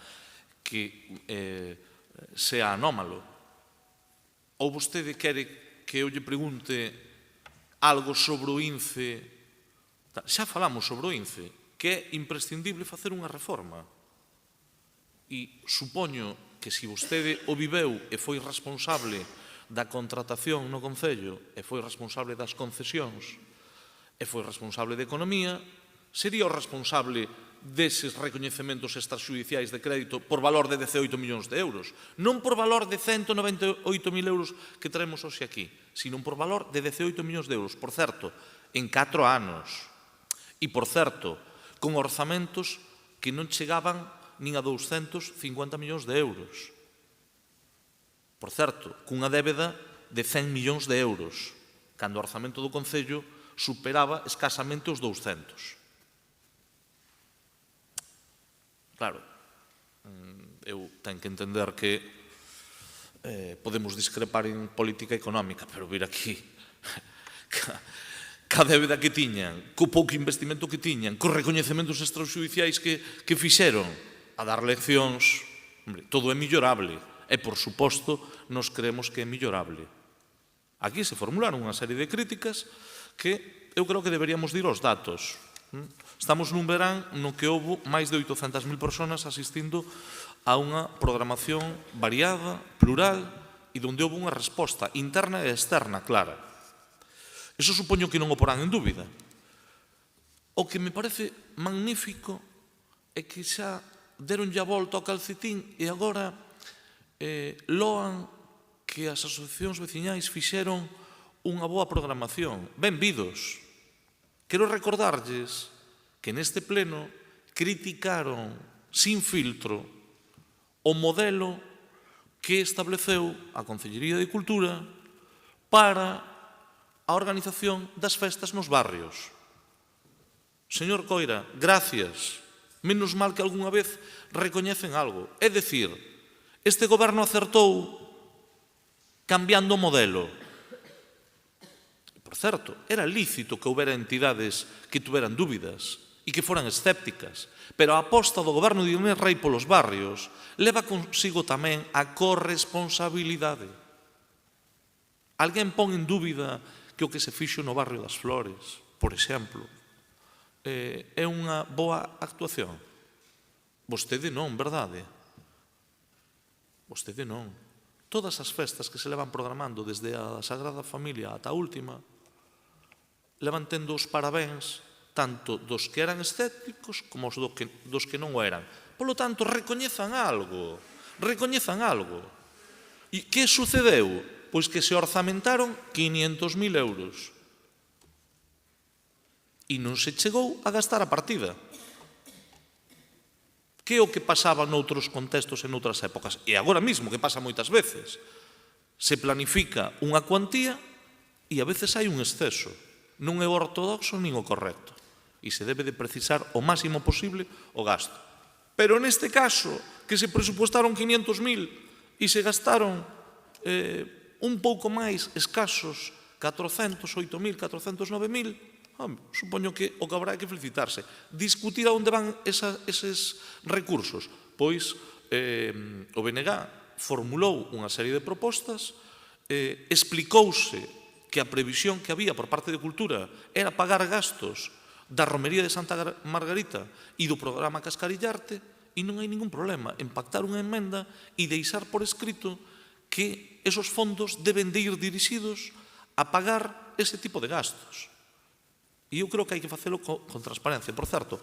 que sea anómalo. Ou vostede quere que eu lle pregunte algo sobre o INCE? Xa falamos sobre o INCE, que é imprescindible facer unha reforma. E supoño que se vostede o viveu e foi responsable da contratación no Concello e foi responsable das concesións e foi responsable de Economía, sería o responsable deses recoñecementos extrajudiciais de crédito por valor de 18 millóns de euros. Non por valor de 198.000 euros que traemos hoxe aquí, sino por valor de 18 millóns de euros. Por certo, en 4 anos. E, por certo, con orzamentos que non chegaban nin a 250 millóns de euros. Por certo, cunha débeda de 100 millóns de euros, cando o orzamento do Concello superaba escasamente os 200. Claro, eu tenho que entender que podemos discrepar en política económica, pero vir aquí ca débeda que tiñan, co pouco investimento que tiñan, cos recoñecementos extrajudiciais que fixeron, a dar leccións, hombre, todo é millorable, e por suposto nos creemos que é millorable. Aquí se formularon unha serie de críticas que eu creo que deberíamos dir os datos. Estamos nun verán no que houve máis de 800.000 personas asistindo a unha programación variada, plural, e onde houve unha resposta interna e externa clara. Eso supoño que non o porán en dúbida. O que me parece magnífico é que xa deronlle a volta ao calcetín e agora loan que as asociacións veciñais fixeron unha boa programación. Benvidos. Quero recordarlles que neste pleno criticaron sin filtro o modelo que estableceu a Concellería de Cultura para a organización das festas nos barrios. Señor Coira, gracias. Menos mal que algunha vez recoñecen algo. É dicir, este goberno acertou cambiando o modelo. Por certo, era lícito que houbera entidades que tuveran dúbidas e que foran escépticas, pero a aposta do goberno de Inés Rei polos barrios leva consigo tamén a corresponsabilidade. Alguén pon en dúbida que o que se fixo no barrio das Flores, por exemplo, é unha boa actuación? Vostede non, verdade? Vostede non. Todas as festas que se levan programando desde a Sagrada Familia ata a última levan tendo os parabéns tanto dos que eran escépticos como dos que non o eran. Polo tanto, recoñezan algo. Recoñezan algo. E que sucedeu? Pois que se orzamentaron 500.000 euros. E non se chegou a gastar a partida. Que é o que pasaba noutros contextos e noutras épocas? E agora mesmo, que pasa moitas veces. Se planifica unha cuantía e a veces hai un exceso. Non é o ortodoxo nin o correcto. E se debe de precisar o máximo posible o gasto. Pero neste caso, que se presupostaron 500.000 e se gastaron un pouco máis escasos 408.000, 409.000, supoño que o que habrá é que felicitarse. Discutir a onde van eses recursos. Pois o BNG formulou unha serie de propostas, explicouse que a previsión que había por parte de Cultura era pagar gastos da Romería de Santa Margarita e do programa Cascarillarte, e non hai ningún problema en pactar unha emenda e deixar por escrito que esos fondos deben de ir dirixidos a pagar ese tipo de gastos. E eu creo que hai que facelo con transparencia. Por certo,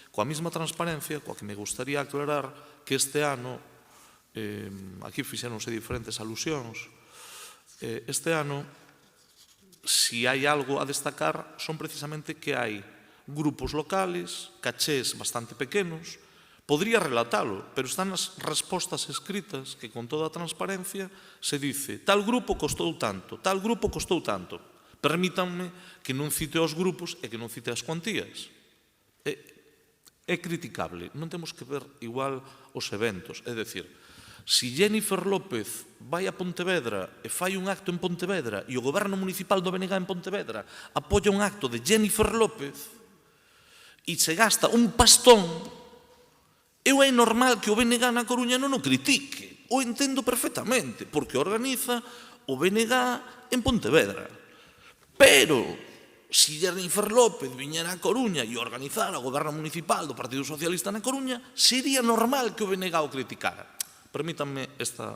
coa mesma transparencia, coa que me gustaría aclarar que este ano, aquí fixéronse diferentes alusións, este ano, si hai algo a destacar, son precisamente que hai grupos locales, cachés bastante pequenos. Podría relatalo, pero están nas respostas escritas que con toda a transparencia se dice tal grupo costou tanto, tal grupo costou tanto. Permítanme que non cite os grupos e que non cite as cuantías. É criticable, non temos que ver igual os eventos. É dicir, si Jennifer López vai a Pontevedra e fai un acto en Pontevedra e o goberno municipal do BNG en Pontevedra apoia un acto de Jennifer López e se gasta un pastón, eu é normal que o BNG na Coruña non o critique. O entendo perfectamente, porque organiza o BNG en Pontevedra. Pero, se Jennifer López viñera a Coruña e organizara o goberno municipal do Partido Socialista na Coruña, sería normal que o BNG o criticara. Permítanme esta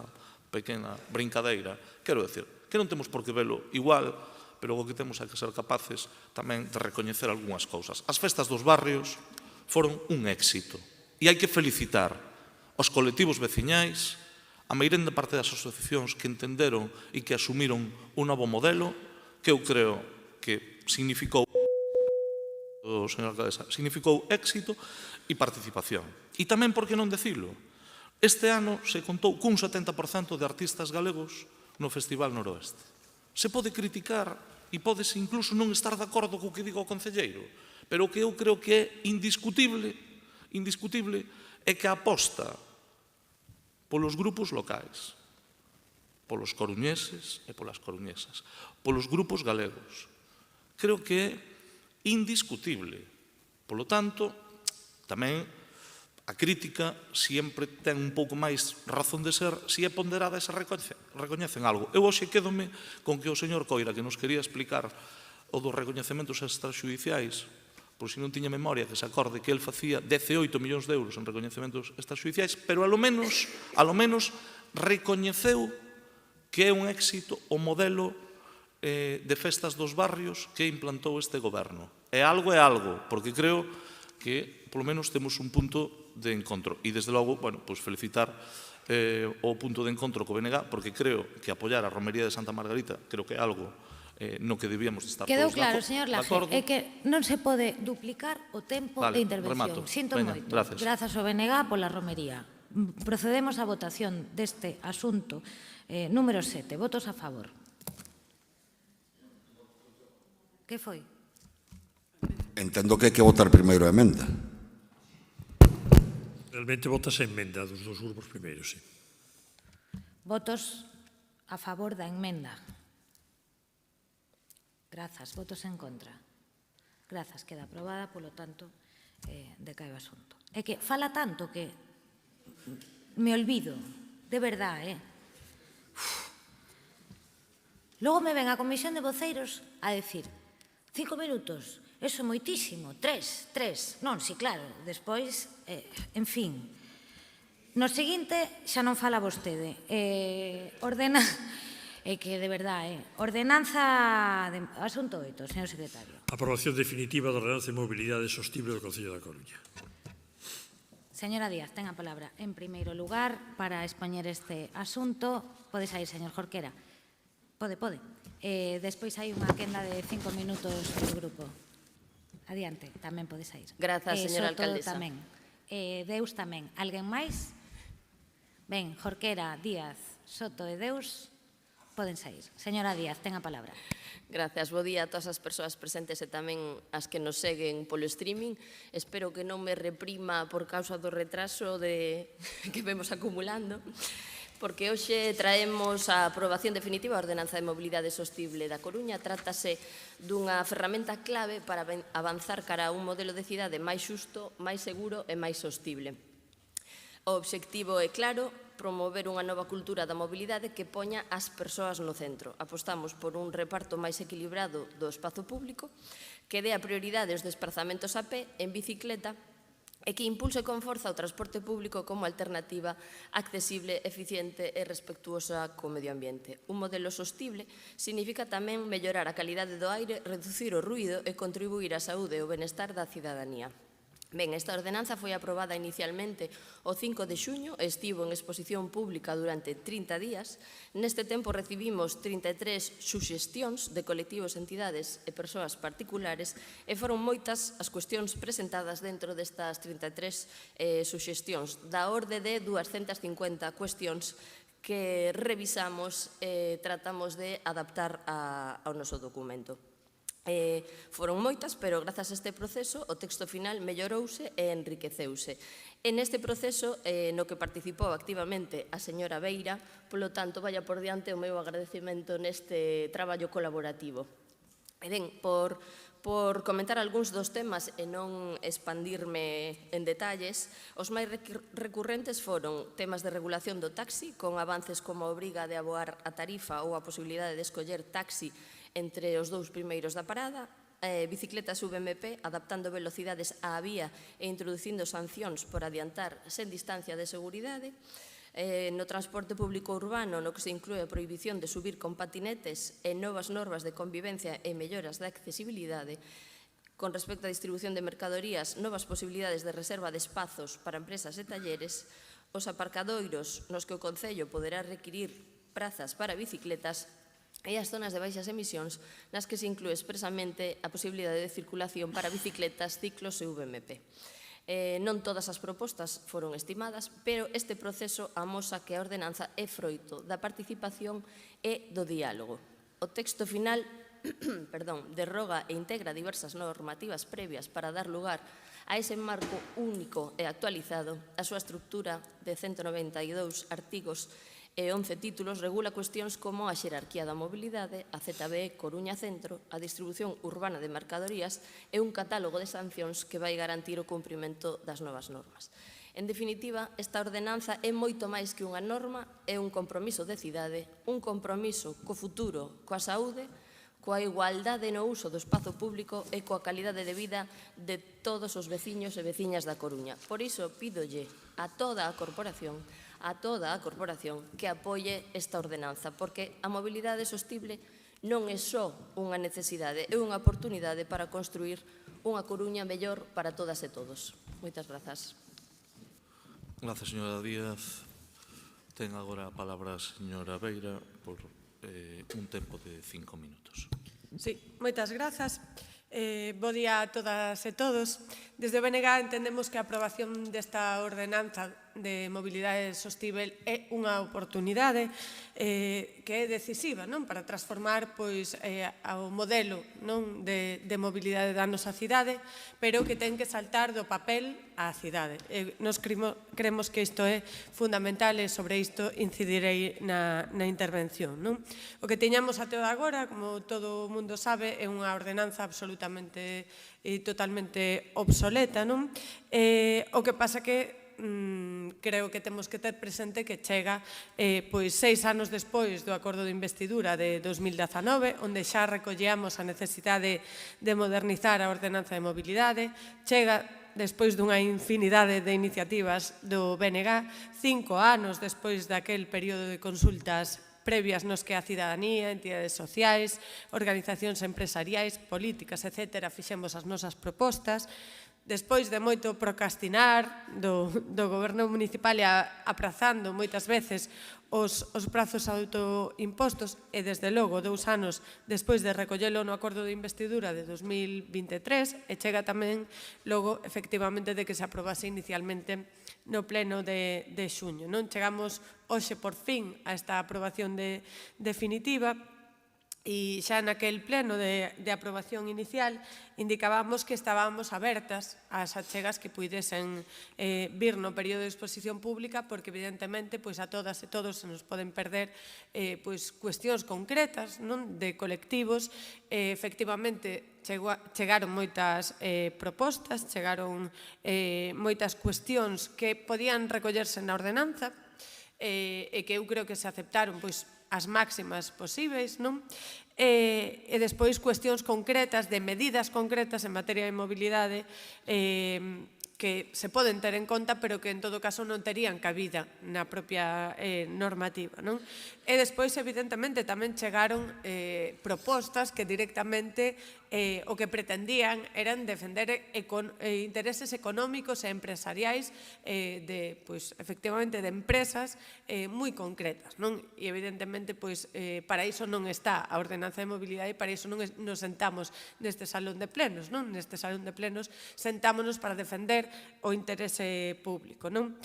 pequena brincadeira. Quero decir, que non temos por que velo igual, pero o que temos é que ser capaces tamén de recoñecer algunhas cousas. As festas dos barrios foron un éxito. E hai que felicitar os colectivos veciñais, a meirenda parte das asociacións que entenderon e que asumiron un novo modelo que eu creo que significou éxito e participación. E tamén, por que non decilo, este ano se contou cun 70% de artistas galegos no Festival Noroeste. Se pode criticar e podes incluso non estar de acordo co que diga o concelleiro, pero o que eu creo que é indiscutible é que a aposta polos grupos locais, polos coruñeses e polas coruñesas, polos grupos galegos, creo que é indiscutible. Polo tanto, tamén a crítica sempre ten un pouco máis razón de ser se é ponderada e se recoñecen algo. Eu hoxe quédome con que o señor Coira, que nos quería explicar o dos recoñecementos extrajudiciais, por se non tiña memoria, que se acorde que el facía 18 millóns de euros en recoñecementos extrajudiciais, pero a lo menos recoñeceu que é un éxito o modelo de festas dos barrios que implantou este goberno. É algo, porque creo que, polo menos, temos un punto de encontro. E, desde logo, felicitar o punto de encontro co BNG, porque creo que apoiar a Romería de Santa Margarita creo que é algo no que debíamos estar Quedou todos claro, señor de Laje, acordo. é que non se pode duplicar o tempo de intervención. Sinto moito. Grazas ao BNG pola romería. Procedemos á votación deste asunto número 7. Votos a favor. Que foi? Entendo que hai que votar primeiro a emenda. Realmente votas a emenda dos dos grupos primeiros, sí. Votos a favor da emenda. Grazas. Votos en contra. Grazas. Queda aprobada, polo tanto, decae o asunto. É que fala tanto que me olvido, de verdade, Logo me ven a comisión de voceiros a decir 5 minutos, eso é moitísimo, 3, non, si claro, despois, en fin. No seguinte xa non fala vostede. É que, de verdade, ordenanza, asunto 8, señor secretario. Aprobación definitiva da ordenanza de mobilidade sostible do Concello da Coruña. Señora Díaz, ten a palabra. En primeiro lugar, para expoñer este asunto, pode sair, señor Jorquera. Pode. Despois hai unha quenda de 5 minutos do grupo. Adiante, tamén pode sair. Grazas, señora alcaldesa. Tamén. Deus tamén. Alguén máis? Ben, Jorquera, Díaz, Soto e Deus poden sair. Señora Díaz, ten a palabra. Grazas, bo día a todas as persoas presentes e tamén as que nos seguen polo streaming. Espero que non me reprima por causa do retraso que vemos acumulando, porque hoxe traemos a aprobación definitiva da Ordenanza de Mobilidade Sostible da Coruña. Trátase dunha ferramenta clave para avanzar cara a un modelo de cidade máis xusto, máis seguro e máis sostible. O obxectivo é claro, promover unha nova cultura da mobilidade que poña as persoas no centro. Apostamos por un reparto máis equilibrado do espazo público, que dé a prioridade aos desplazamentos a pé, en bicicleta, e que impulse con forza o transporte público como alternativa accesible, eficiente e respectuosa co medio ambiente. Un modelo sostible significa tamén mellorar a calidade do aire, reducir o ruído e contribuir á saúde e o benestar da cidadanía. Ben, esta ordenanza foi aprobada inicialmente o 5 de xuño e estivo en exposición pública durante 30 días. Neste tempo recibimos 33 suxestións de colectivos, entidades e persoas particulares e foron moitas as cuestións presentadas dentro destas 33 suxestións, da orde de 250 cuestións que revisamos e tratamos de adaptar ao noso documento. Foron moitas, pero grazas a este proceso o texto final mellorouse e enriqueceuse. En este proceso, no que participou activamente a señora Beira, polo tanto, vaya por diante o meu agradecemento neste traballo colaborativo. E ben, por comentar algúns dos temas e non expandirme en detalles, os máis recurrentes foron temas de regulación do taxi, con avances como a obriga de aboar a tarifa ou a posibilidade de escoller taxi entre os dous primeiros da parada, bicicletas VMP, adaptando velocidades á vía e introducindo sancións por adiantar sen distancia de seguridade, no transporte público urbano, no que se inclúe a prohibición de subir con patinetes e novas normas de convivencia e melloras da accesibilidade. Con respecto á distribución de mercadorías, novas posibilidades de reserva de espazos para empresas e talleres, os aparcadoiros nos que o Concello poderá requirir prazas para bicicletas e as zonas de baixas emisións nas que se inclúe expresamente a posibilidade de circulación para bicicletas, ciclos e VMP. Non todas as propostas foron estimadas, pero este proceso amosa que a ordenanza é froito da participación e do diálogo. O texto final derroga e integra diversas normativas previas para dar lugar a ese marco único e actualizado. A súa estrutura de 192 artigos e 11 títulos regula cuestións como a xerarquía da mobilidade, a ZBE Coruña Centro, a distribución urbana de mercadorías e un catálogo de sancións que vai garantir o cumprimento das novas normas. En definitiva, esta ordenanza é moito máis que unha norma, é un compromiso de cidade, un compromiso co futuro, coa saúde, coa igualdade no uso do espazo público e coa calidade de vida de todos os veciños e veciñas da Coruña. Por iso, pídolle a toda a corporación que apoie esta ordenanza, porque a mobilidade sostible non é só unha necesidade, é unha oportunidade para construir unha Coruña mellor para todas e todos. Moitas grazas. Grazas, señora Díaz. Ten agora a palabra a señora Beira por un tempo de 5 minutos. Sí, moitas grazas. Bo día a todas e todos. Desde o BNG entendemos que a aprobación desta ordenanza de mobilidade sostible é unha oportunidade que é decisiva para transformar o modelo de mobilidade da nosa cidade, pero que ten que saltar do papel á cidade. Nos creemos que isto é fundamental e sobre isto incidirei na intervención. O que teñamos até agora, como todo o mundo sabe, é unha ordenanza absolutamente e totalmente obsoleta. O que pasa que creo que temos que ter presente que chega 6 anos despois do acordo de investidura de 2019, onde xa recolleamos a necesidade de modernizar a ordenanza de mobilidade, chega despois dunha infinidade de iniciativas do BNG, 5 anos despois daquel período de consultas previas nos que a cidadanía, entidades sociais, organizacións empresariais, políticas, etc., fixemos as nosas propostas. Despois de moito procrastinar do goberno municipal e aprazando moitas veces os prazos autoimpostos e, desde logo, 2 anos despois de recollelo no acordo de investidura de 2023, e chega tamén logo, efectivamente, de que se aprobase inicialmente no pleno de xuño. Chegamos hoxe, por fin, a esta aprobación definitiva. E xa naquel pleno de aprobación inicial indicábamos que estábamos abertas ás achegas que puidesen vir no período de exposición pública, porque evidentemente a todas e todos se nos poden perder cuestións concretas de colectivos. Efectivamente, chegaron moitas propostas, chegaron moitas cuestións que podían recollerse na ordenanza e que eu creo que se aceptaron as máximas posíveis, non? E despois cuestións concretas, de medidas concretas en materia de mobilidade que se poden ter en conta, pero que en todo caso non terían cabida na propia normativa, non? E despois, evidentemente, tamén chegaron propostas que directamente o que pretendían eran defender intereses económicos e empresariais efectivamente de empresas moi concretas, non? E evidentemente, para iso non está a ordenanza de mobilidade e para iso non nos sentamos neste salón de plenos, non? Neste salón de plenos sentámonos para defender o interese público, non?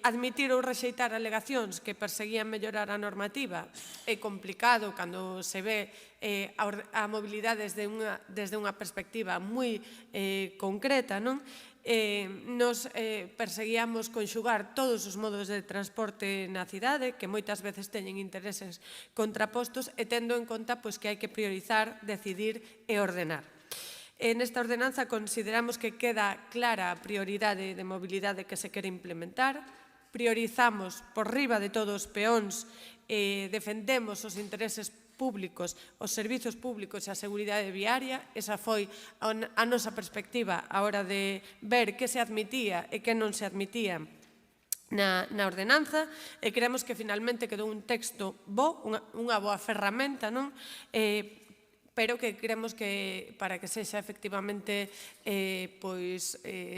Admitir ou rexeitar alegacións que perseguían mellorar a normativa é complicado cando se ve a mobilidade desde unha perspectiva moi concreta, non? Nos perseguíamos conxugar todos os modos de transporte na cidade, que moitas veces teñen intereses contrapostos, e tendo en conta que hai que priorizar, decidir e ordenar. Nesta ordenanza consideramos que queda clara a prioridade de mobilidade que se quere implementar, priorizamos por riba de todos os peóns e defendemos os intereses públicos, os servizos públicos e a seguridade viaria. Esa foi a nosa perspectiva a hora de ver que se admitía e que non se admitía na ordenanza, e creemos que finalmente quedou un texto bo, unha boa ferramenta, non? Pero que creemos que para que sexa efectivamente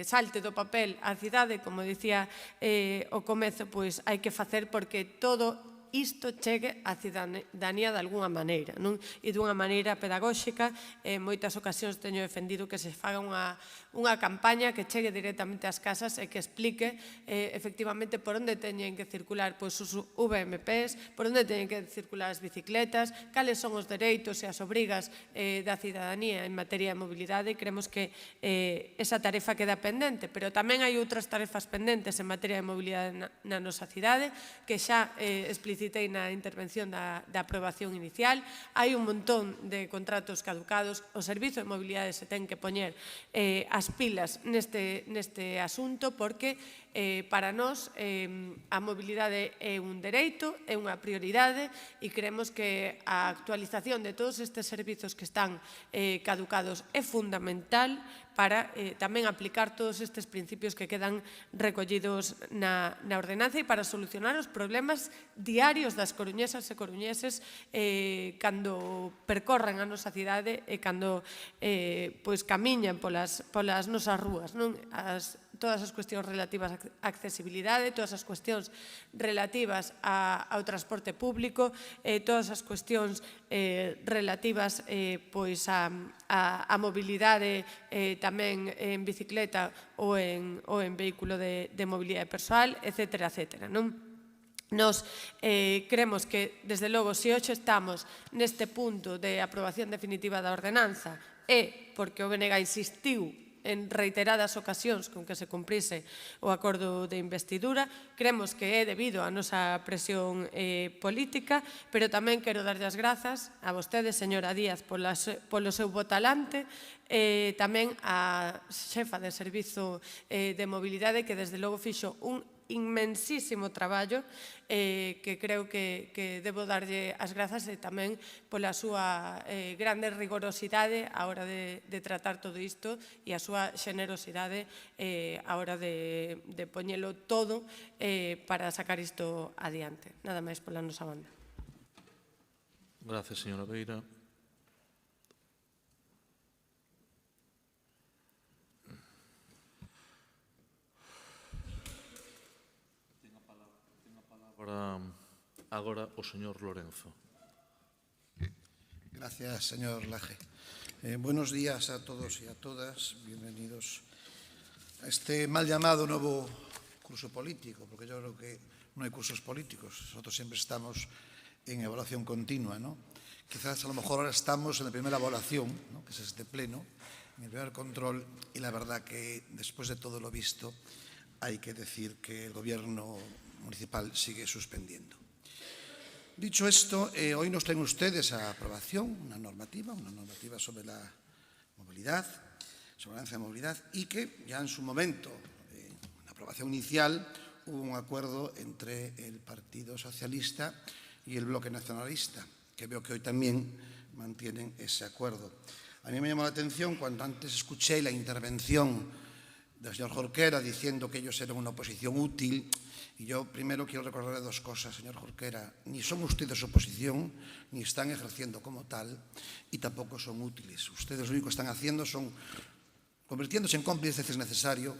salte do papel a cidade, como dicía ao comezo, hai que facer porque todo isto chegue á cidadanía de alguna maneira, non? E dunha maneira pedagóxica. En moitas ocasións teño defendido que se faga unha campaña que chegue directamente ás casas e que explique efectivamente por onde teñen que circular os VMPs, por onde teñen que circular as bicicletas, cales son os dereitos e as obrigas da cidadanía en materia de mobilidade. Creemos que esa tarefa queda pendente, pero tamén hai outras tarefas pendentes en materia de mobilidade na nosa cidade, que xa explicitei na intervención da aprobación inicial. Hai un montón de contratos caducados. O Servizo de Mobilidade se ten que poñer as pilas neste asunto, porque para nós a mobilidade é un dereito, é unha prioridade, e creemos que a actualización de todos estes servizos que están caducados é fundamental para tamén aplicar todos estes principios que quedan recollidos na ordenanza e para solucionar os problemas diarios das coruñesas e coruñeses cando percorren a nosa cidade e cando camiñan polas nosas rúas, non? Todas as cuestións relativas á accesibilidade, todas as cuestións relativas ao transporte público, todas as cuestións relativas á mobilidade tamén en bicicleta ou en vehículo de mobilidade persoal, etcétera, etcétera, non? Nos creemos que, desde logo, se hoxe estamos neste punto de aprobación definitiva da ordenanza é porque o BNG insistiu en reiteradas ocasións con que se cumprise o acordo de investidura. Creemos que é debido á nosa presión política, pero tamén quero darlle as grazas a vostede, señora Díaz, polo seu votalante, tamén á xefa de Servizo de Mobilidade, que desde logo fixo un inmensísimo traballo, que creo que debo darlle as grazas, e tamén pola súa grande rigorosidade a hora de tratar todo isto e a súa xenerosidade a hora de poñelo todo para sacar isto adiante. Nada máis pola nosa banda. Gracias, señora Beira. Agora o señor Lorenzo. Gracias, señor Laje. Buenos días a todos y a todas. Bienvenidos a este mal llamado nuevo curso político, porque yo creo que no hay cursos políticos. Nosotros siempre estamos en evaluación continua, ¿no? Quizás a lo mejor ahora estamos en la primera evaluación, ¿no?, que es este pleno, en el primer control, y la verdad que después de todo lo visto hay que decir que el Gobierno municipal sigue suspendiendo. Dicho esto, hoy nos traen ustedes a aprobación una normativa sobre la movilidad, sobre la ordenanza de movilidad, y que ya en su momento, en la aprobación inicial, hubo un acuerdo entre el Partido Socialista y el Bloque Nacionalista, que veo que hoy también mantienen ese acuerdo. A mí me llamó la atención cuando antes escuché la intervención del señor Jorquera diciendo que ellos eran una oposición útil, y yo primero quiero recordarle dos cosas, señor Jorquera: ni son ustedes oposición, ni están ejerciendo como tal, y tampoco son útiles. Ustedes lo único que están haciendo son convirtiéndose en cómplices, si es necesario,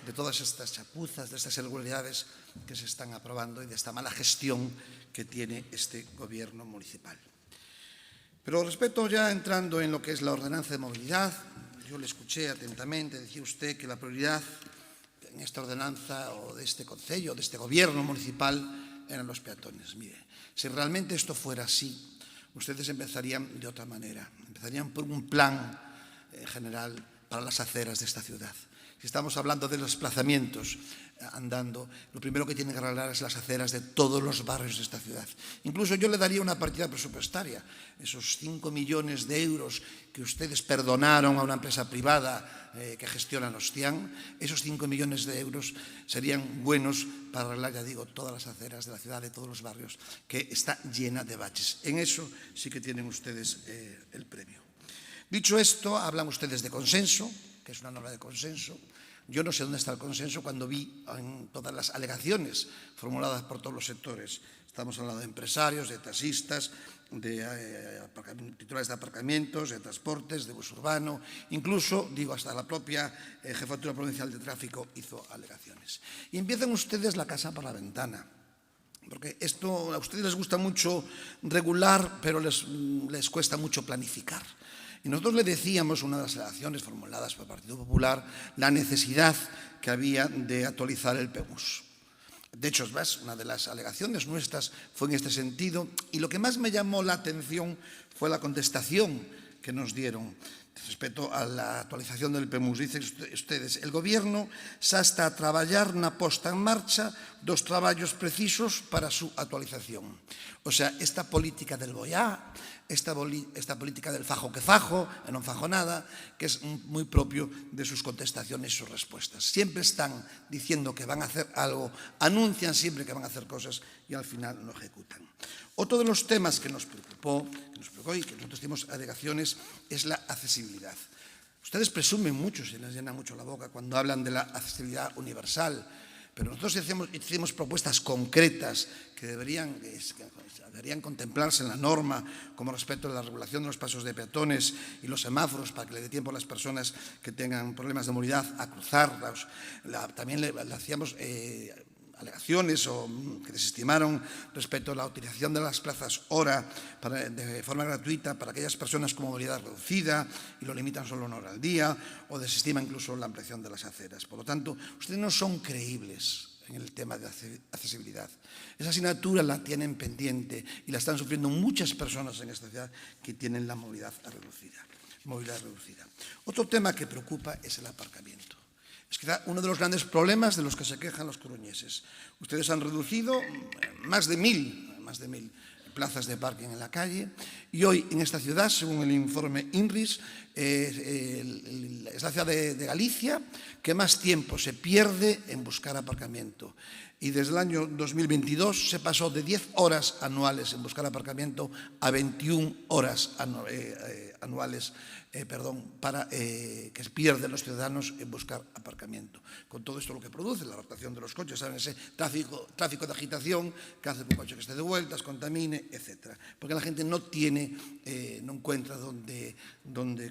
de todas estas chapuzas, de estas irregularidades que se están aprobando y de esta mala gestión que tiene este Gobierno municipal. Pero respecto, ya entrando en lo que es la ordenanza de movilidad, yo le escuché atentamente, decía usted que la prioridad en esta ordenanza o de este concello, de este Gobierno municipal, eran los peatones. Mire, si realmente esto fuera así, ustedes empezarían de otra manera, empezarían por un plan general para las aceras de esta ciudad. Si estamos hablando de los desplazamientos andando, lo primero que tienen que arreglar es las aceras de todos los barrios de esta ciudad. Incluso yo le daría una partida presupuestaria, esos 5 millones de euros que ustedes perdonaron a una empresa privada que gestiona los CIAN, esos 5 millones de euros serían buenos para arreglar, ya digo, todas las aceras de la ciudad, de todos los barrios, que está llena de baches. En eso sí que tienen ustedes el premio. Dicho esto, hablan ustedes de consenso, que es una norma de consenso. Yo no sé dónde está el consenso cuando vi en todas las alegaciones formuladas por todos los sectores. Estamos hablando de empresarios, de taxistas, de titulares de aparcamientos, de transportes, de bus urbano, incluso, digo, hasta la propia Jefatura Provincial de Tráfico hizo alegaciones. Y empiezan ustedes la casa por la ventana, porque esto a ustedes les gusta mucho regular, pero les cuesta mucho planificar. Y nosotros le decíamos, una de las alegaciones formuladas por el Partido Popular, la necesidad que había de actualizar el PEMUS. De hecho, es más, una de las alegaciones nuestras fue en este sentido, y lo que más me llamó la atención fue la contestación que nos dieron respecto a la actualización del PEMUS. Dicen ustedes, el Gobierno xa está a traballar na posta en marcha dos traballos precisos para a súa actualización. O sea, esta política del boiá, esta política del fajo que fajo, e non fajo nada, que es muy propio de sus contestaciones y sus respuestas. Siempre están diciendo que van a hacer algo, anuncian siempre que van a hacer cosas y al final no ejecutan. Otro de los temas que nos preocupó y que nosotros tuvimos alegaciones es la accesibilidad. Ustedes presumen mucho, se les llena mucho la boca cuando hablan de la accesibilidad universal, pero nosotros hicimos propuestas concretas que deberían contemplarse en la norma, como respecto a la regulación de los pasos de peatones y los semáforos para que le dé tiempo a las personas que tengan problemas de movilidad a cruzarlos. También le hacíamos alegaciones o que desestimaron respecto a la utilización de las plazas hora de forma gratuita para aquellas personas con movilidad reducida y lo limitan solo una hora al día, o desestima incluso la ampliación de las aceras. Por lo tanto, ustedes no son creíbles en el tema de accesibilidad. Esa asignatura la tienen pendiente y la están sufriendo muchas personas en esta ciudad que tienen la movilidad reducida. Otro tema que preocupa es el aparcamiento. Es quizá uno de los grandes problemas de los que se quejan los coruñeses. Ustedes han reducido más de 1.000 plazas de parking en la calle y hoy en esta ciudad, según el informe INRIS, es la ciudad de Galicia que más tiempo se pierde en buscar aparcamiento. Y desde el año 2022 se pasó de 10 horas anuales en buscar aparcamiento a 21 horas anuales para que pierden los ciudadanos en buscar aparcamiento. Con todo esto lo que produce, la rotación de los coches, ¿saben? Ese tráfico de agitación que hace que un coche que esté de vueltas, contamine, etc. Porque la gente no encuentra dónde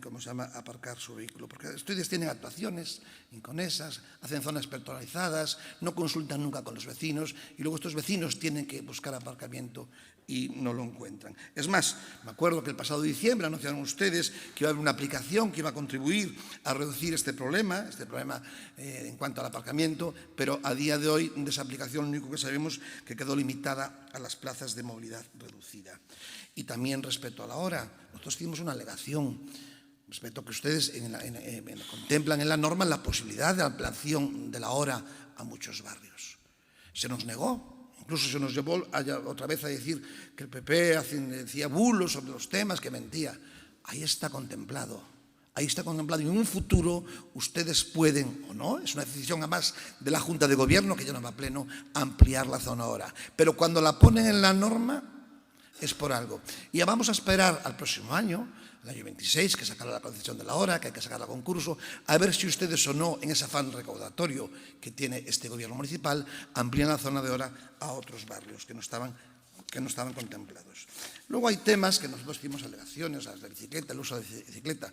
aparcar su vehículo. Porque ustedes tienen actuaciones inconexas, hacen zonas personalizadas, no consultan nunca con los vecinos y luego estos vecinos tienen que buscar aparcamiento y no lo encuentran. Es más, me acuerdo que el pasado diciembre anunciaron ustedes que iba a haber una aplicación que iba a contribuir a reducir este problema en cuanto al aparcamiento, pero a día de hoy de esa aplicación lo único que sabemos es que quedó limitada a las plazas de movilidad reducida. Y también respecto a la hora, nosotros hicimos una alegación respecto a que ustedes contemplan en la norma la posibilidad de ampliación de la hora a muchos barrios. Se nos negó. Incluso se nos llevó otra vez a decir que el PP decía bulos sobre los temas, que mentía. Ahí está contemplado. Ahí está contemplado. Y en un futuro ustedes pueden, o no, es una decisión además de la Junta de Gobierno, que ya no va a pleno, ampliar la zona hora. Pero cuando la ponen en la norma es por algo. Y ya vamos a esperar al próximo año, el año 26, que sacará la concesión de la hora, que hay que sacar a concurso, a ver si ustedes o no, en ese afán recaudatorio que tiene este gobierno municipal, amplían la zona de hora a otros barrios que no estaban contemplados. Luego hay temas que nosotros hicimos alegaciones, la bicicleta, el uso de la bicicleta.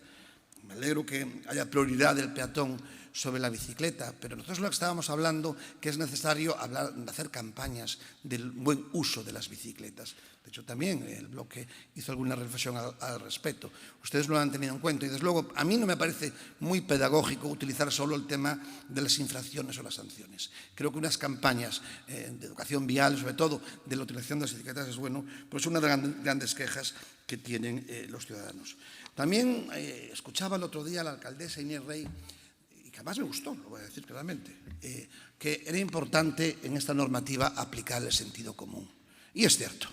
Me alegro que haya prioridad del peatón sobre la bicicleta, pero nosotros lo que estábamos hablando que es necesario hacer campañas del buen uso de las bicicletas. De hecho, también el bloque hizo alguna reflexión al respecto. Ustedes lo han tenido en cuenta y, desde luego, a mí no me parece muy pedagógico utilizar solo el tema de las infracciones o las sanciones. Creo que unas campañas de educación vial, sobre todo de la utilización de las bicicletas, es bueno, pues es una de las grandes quejas que tienen los ciudadanos. También escuchaba el otro día a la alcaldesa Inés Rey, y que además me gustó, lo voy a decir claramente, que era importante en esta normativa aplicar el sentido común. Y es cierto.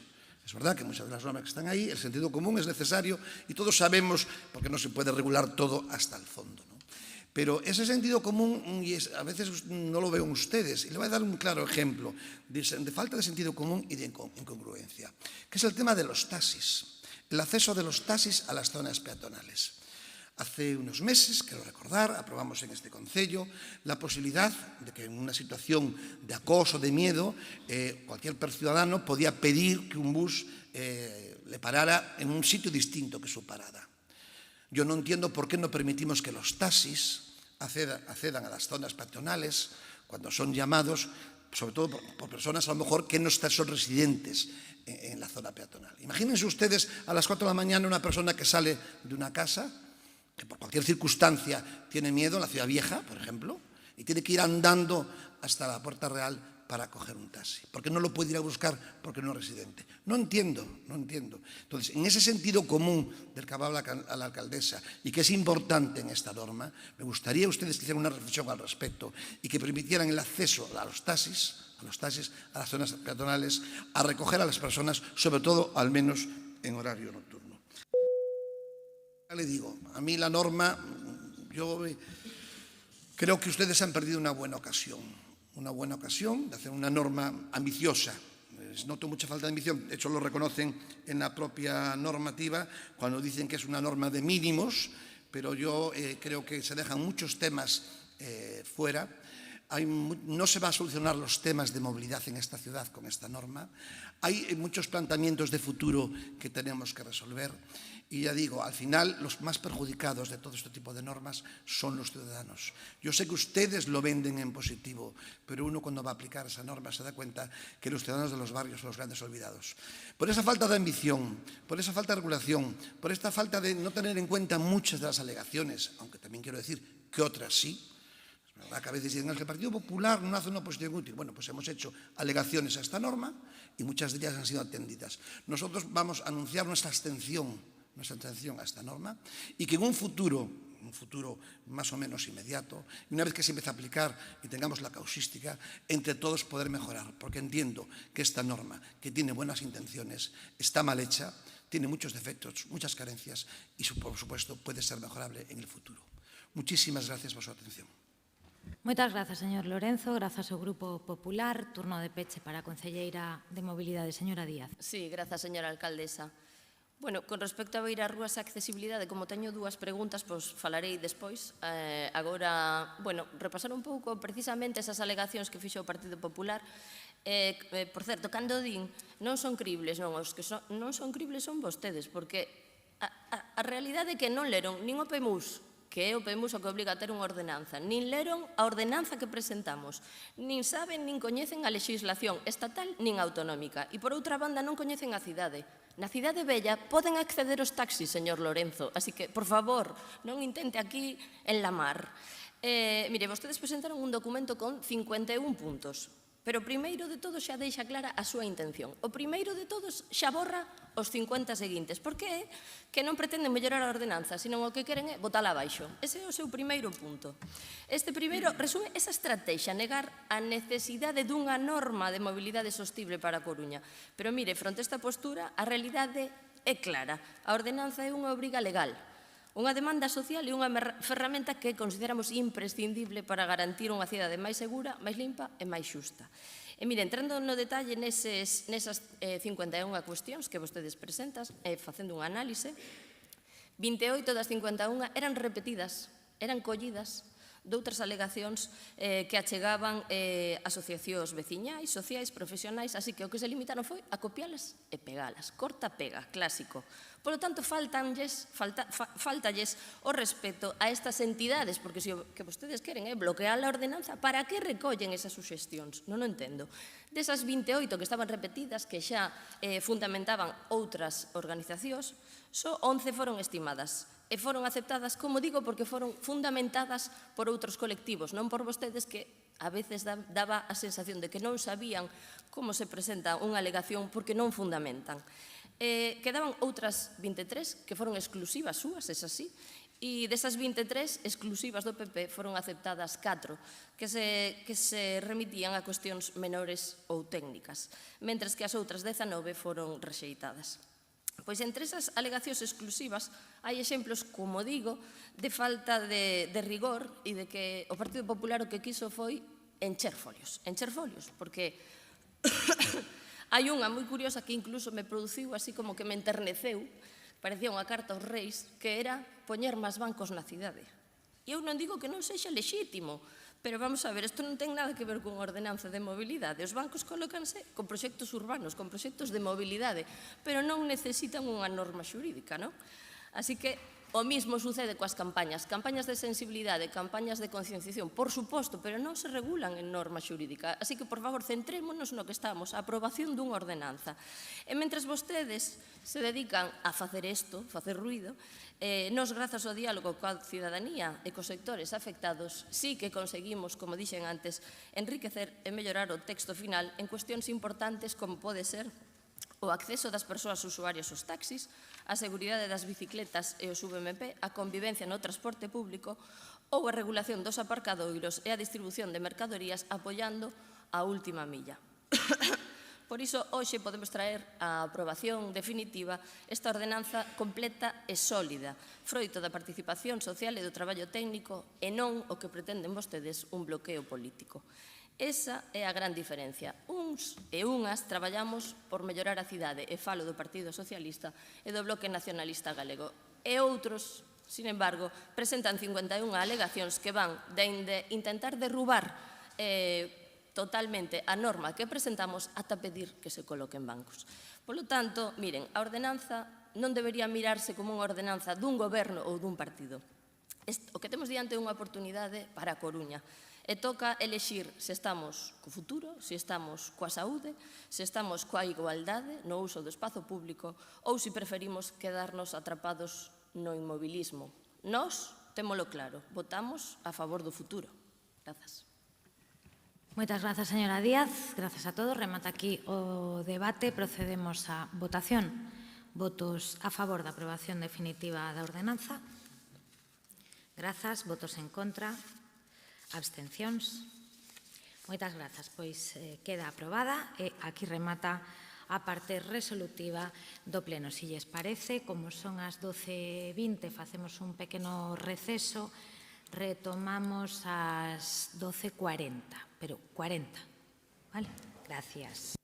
Es verdad que muchas de las normas que están ahí, el sentido común es necesario y todos sabemos, porque no se puede regular todo hasta el fondo, ¿no? Pero ese sentido común a veces no lo veo en ustedes. Y le voy a dar un claro ejemplo de falta de sentido común y de incongruencia, que es el tema de los taxis, el acceso de los taxis a las zonas peatonales. Hace unos meses, quiero recordar, aprobamos en este Concello la posibilidad de que en una situación de acoso, de miedo, cualquier ciudadano podía pedir que un bus le parara en un sitio distinto que su parada. Yo no entiendo por qué no permitimos que los taxis accedan a las zonas peatonales cuando son llamados, sobre todo por personas a lo mejor que no son residentes en la zona peatonal. Imagínense ustedes a las 4 de la mañana una persona que sale de una casa, que por cualquier circunstancia tiene miedo, en la Ciudad Vieja, por ejemplo, y tiene que ir andando hasta la Puerta Real para coger un taxi, porque no lo puede ir a buscar porque no es residente. No entiendo. Entonces, en ese sentido común del que habla la alcaldesa y que es importante en esta norma, me gustaría ustedes que hicieran una reflexión al respecto y que permitieran el acceso a los taxis, a las zonas peatonales, a recoger a las personas, sobre todo, al menos, en horario nocturno. Le digo, a mí la norma, yo creo que ustedes han perdido una buena ocasión de hacer una norma ambiciosa. Les noto mucha falta de ambición, de hecho lo reconocen en la propia normativa cuando dicen que es una norma de mínimos, pero yo creo que se dejan muchos temas fuera. No se van a solucionar los temas de movilidad en esta ciudad con esta norma. Hay muchos planteamientos de futuro que tenemos que resolver. Y ya digo, al final los más perjudicados de todo este tipo de normas son los ciudadanos. Yo sé que ustedes lo venden en positivo, pero uno cuando va a aplicar esa norma se da cuenta que los ciudadanos de los barrios son los grandes olvidados. Por esa falta de ambición, por esa falta de regulación, por esta falta de no tener en cuenta muchas de las alegaciones, aunque también quiero decir que otras sí. Es verdad que a veces dicen que el Partido Popular no hace una oposición útil. Bueno, pues hemos hecho alegaciones a esta norma y muchas de ellas han sido atendidas. Nosotros vamos a anunciar nuestra abstención a esta norma y que en un futuro más o menos inmediato, y una vez que se empiece a aplicar y tengamos la causística, entre todos poder mejorar, porque entiendo que esta norma, que tiene buenas intenciones, está mal hecha, tiene muchos defectos, muchas carencias y, por supuesto, puede ser mejorable en el futuro. Muchísimas gracias por su atención. Moitas grazas, señor Lorenzo. Grazas ao Grupo Popular. Turno de peche para a concelleira de Mobilidade, señora Díaz. Sí, grazas, señora alcaldesa. Bueno, con respecto a Beira Rúas e accesibilidade, como teño dúas preguntas, pois falarei despois. Agora, bueno, repasar un pouco precisamente esas alegacións que fixo o Partido Popular. Por certo, cando din non son cribles, non, os que non son cribles son vostedes, porque A realidade é que non leron nin o PEMUS, que é o PEMUS o que obriga a ter unha ordenanza, nin leron a ordenanza que presentamos, nin saben nin coñecen a legislación estatal nin autonómica, e por outra banda non coñecen a cidade. Na cidade bella poden acceder os taxis, señor Lorenzo, así que, por favor, non intente aquí enlamar. Mire, vostedes presentaron un documento con 51 puntos, pero o primeiro de todos xa deixa clara a súa intención. O primeiro de todos xa borra os 50 seguintes. Por que? Que non pretenden mellorar a ordenanza, senón o que queren é botala abaixo. Ese é o seu primeiro punto. Este primeiro resume esa estrategia, negar a necesidade dunha norma de mobilidade sostible para a Coruña. Pero mire, fronte a esta postura, a realidade é clara. A ordenanza é unha obriga legal, unha demanda social e unha ferramenta que consideramos imprescindible para garantir unha cidade máis segura, máis limpa e máis xusta. E mire, entrando no detalle nesas 51 cuestións que vostedes presentan, facendo un análise, 28 das 51 eran repetidas, eran collidas doutras alegacións que achegaban asociacións veciñais, sociais, profesionais, así que o que se limitaron foi a copialas e pegalas. Corta-pega, clásico. Polo tanto, faltalles o respeto a estas entidades, porque se o que vostedes queren é bloquear a ordenanza, para que recollen esas suxestións? Non o entendo. Desas 28 que estaban repetidas, que xa fundamentaban outras organizacións, só 11 foron estimadas e foron aceptadas, como digo, porque foron fundamentadas por outros colectivos, non por vostedes, que a veces daba a sensación de que non sabían como se presenta unha alegación porque non fundamentan. Quedaban outras 23 que foron exclusivas súas, es así, e desas 23 exclusivas do PP foron aceptadas 4 que se remitían a cuestións menores ou técnicas, mentres que as outras 19 foron rexeitadas. Pois entre esas alegacións exclusivas hai exemplos, como digo, de falta de rigor e de que o Partido Popular o que quiso foi encher folios, porque hai unha moi curiosa que incluso me produciu así como que me enterneceu, parecía unha carta aos reis, que era poñer máis bancos na cidade. E eu non digo que non sexa lexítimo, pero vamos a ver, isto non ten nada que ver con ordenanza de mobilidade. Os bancos colócanse con proxectos urbanos, con proxectos de mobilidade, pero non necesitan unha norma xurídica, non? Así que o mismo sucede coas campañas de sensibilidade, campañas de concienciación, por suposto, pero non se regulan en norma xurídica. Así que, por favor, centrémonos no que estamos, a aprobación dunha ordenanza. E mentres vostedes se dedican a facer isto, facer ruido, nos, grazas ao diálogo coa cidadanía e cos sectores afectados, sí que conseguimos, como dixen antes, enriquecer e mellorar o texto final en cuestións importantes como pode ser o acceso das persoas usuarias aos taxis, a seguridade das bicicletas e os VMP, a convivencia no transporte público ou a regulación dos aparcadoiros e a distribución de mercadorías apoiando a última milla. Por iso, hoxe podemos traer a aprobación definitiva esta ordenanza completa e sólida, froito da participación social e do traballo técnico e non o que pretenden vostedes un bloqueo político. Esa é a gran diferencia. Uns e unhas traballamos por mellorar a cidade, e falo do Partido Socialista e do Bloque Nacionalista Galego. E outros, sin embargo, presentan 51 alegacións que van dende intentar derrubar totalmente a norma que presentamos ata pedir que se coloquen bancos. Polo tanto, miren, a ordenanza non debería mirarse como unha ordenanza dun goberno ou dun partido. O que temos diante é unha oportunidade para a Coruña. E toca elexir se estamos co futuro, se estamos coa saúde, se estamos coa igualdade no uso do espazo público ou se preferimos quedarnos atrapados no inmobilismo. Nós témolo claro, votamos a favor do futuro. Grazas. Moitas grazas, señora Díaz. Grazas a todos. Remata aquí o debate. Procedemos á votación. Votos a favor da aprobación definitiva da ordenanza. Grazas. Votos en contra. Abstencións. Moitas grazas, pois queda aprobada e aquí remata a parte resolutiva do Pleno. Si lles parece, como son as 12:20, facemos un pequeno receso, retomamos ás 12:40, pero 40, vale? Gracias.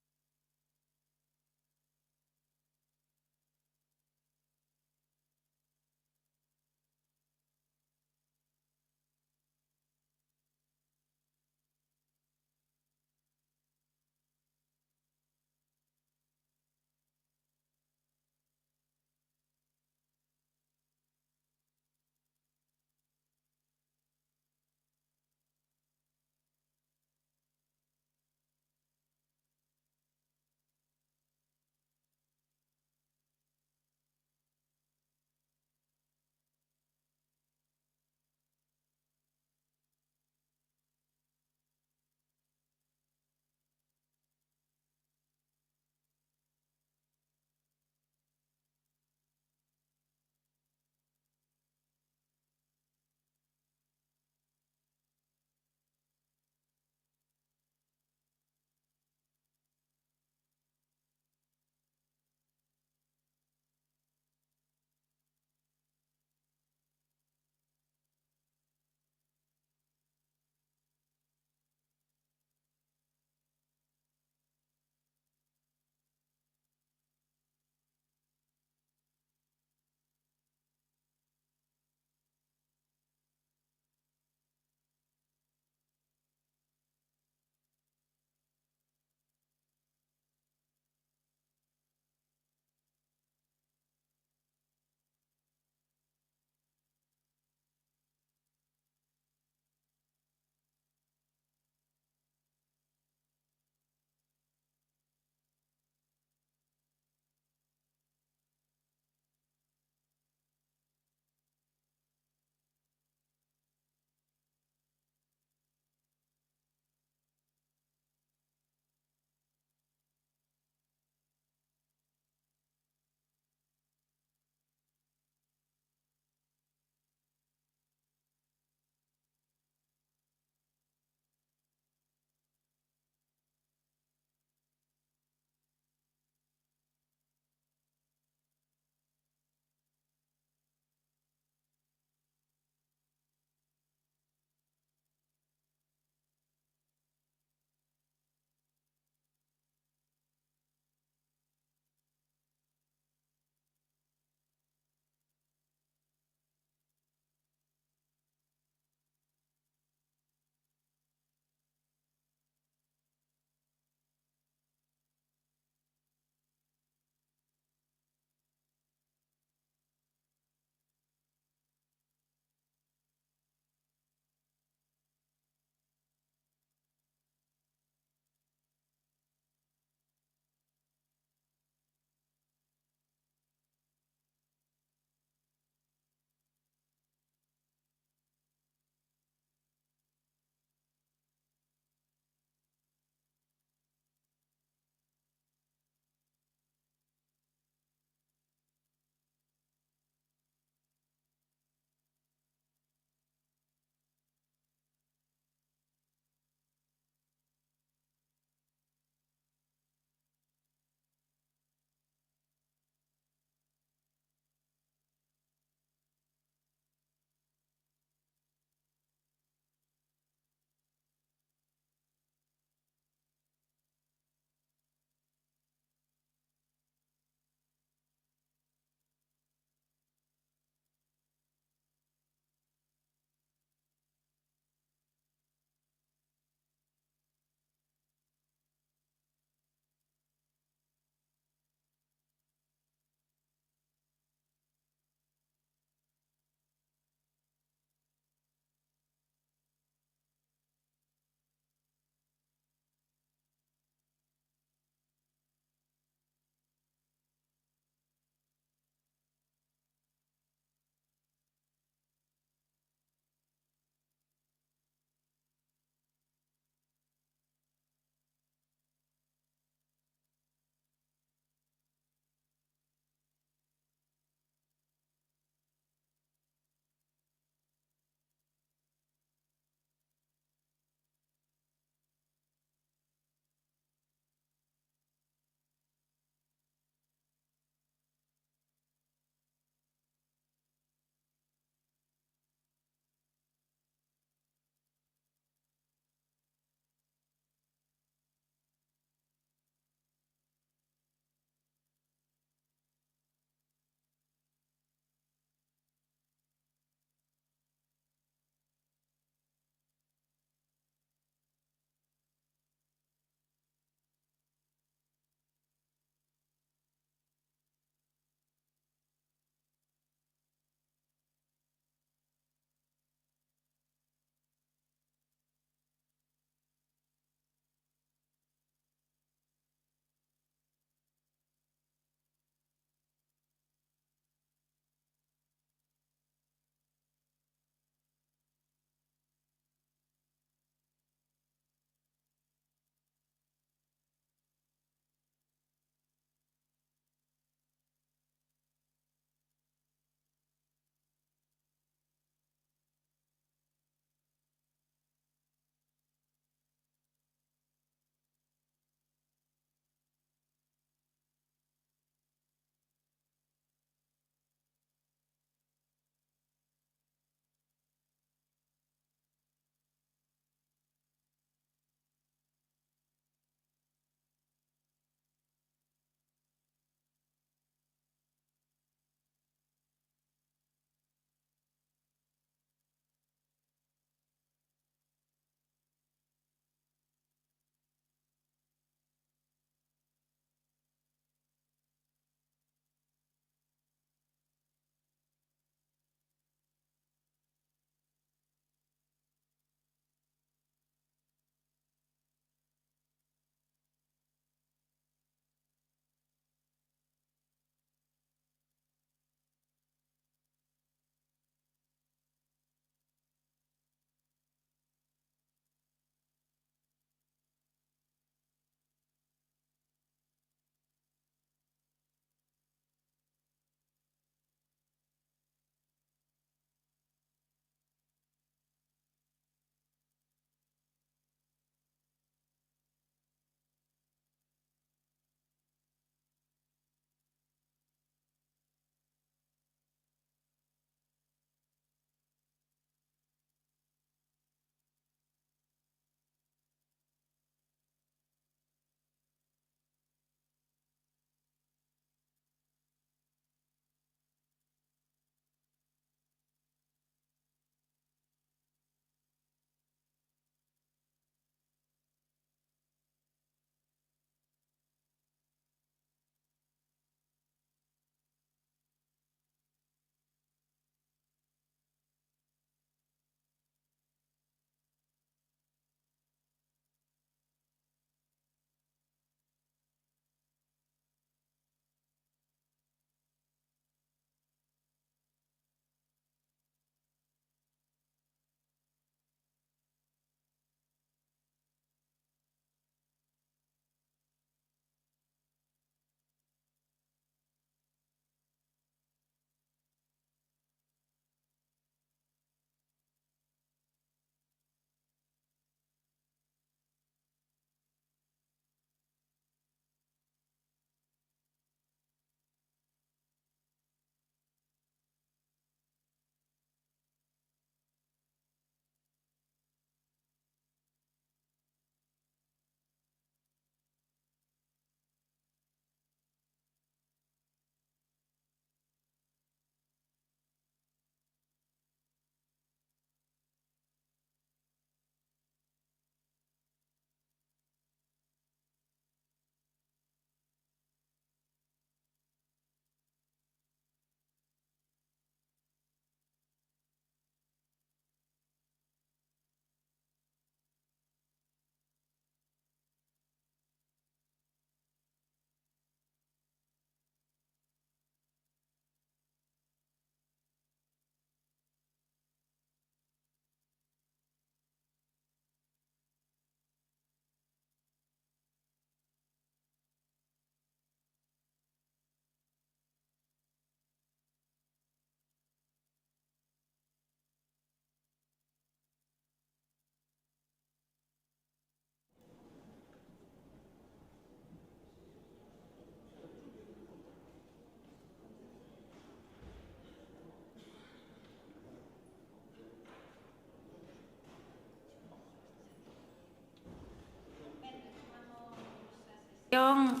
votación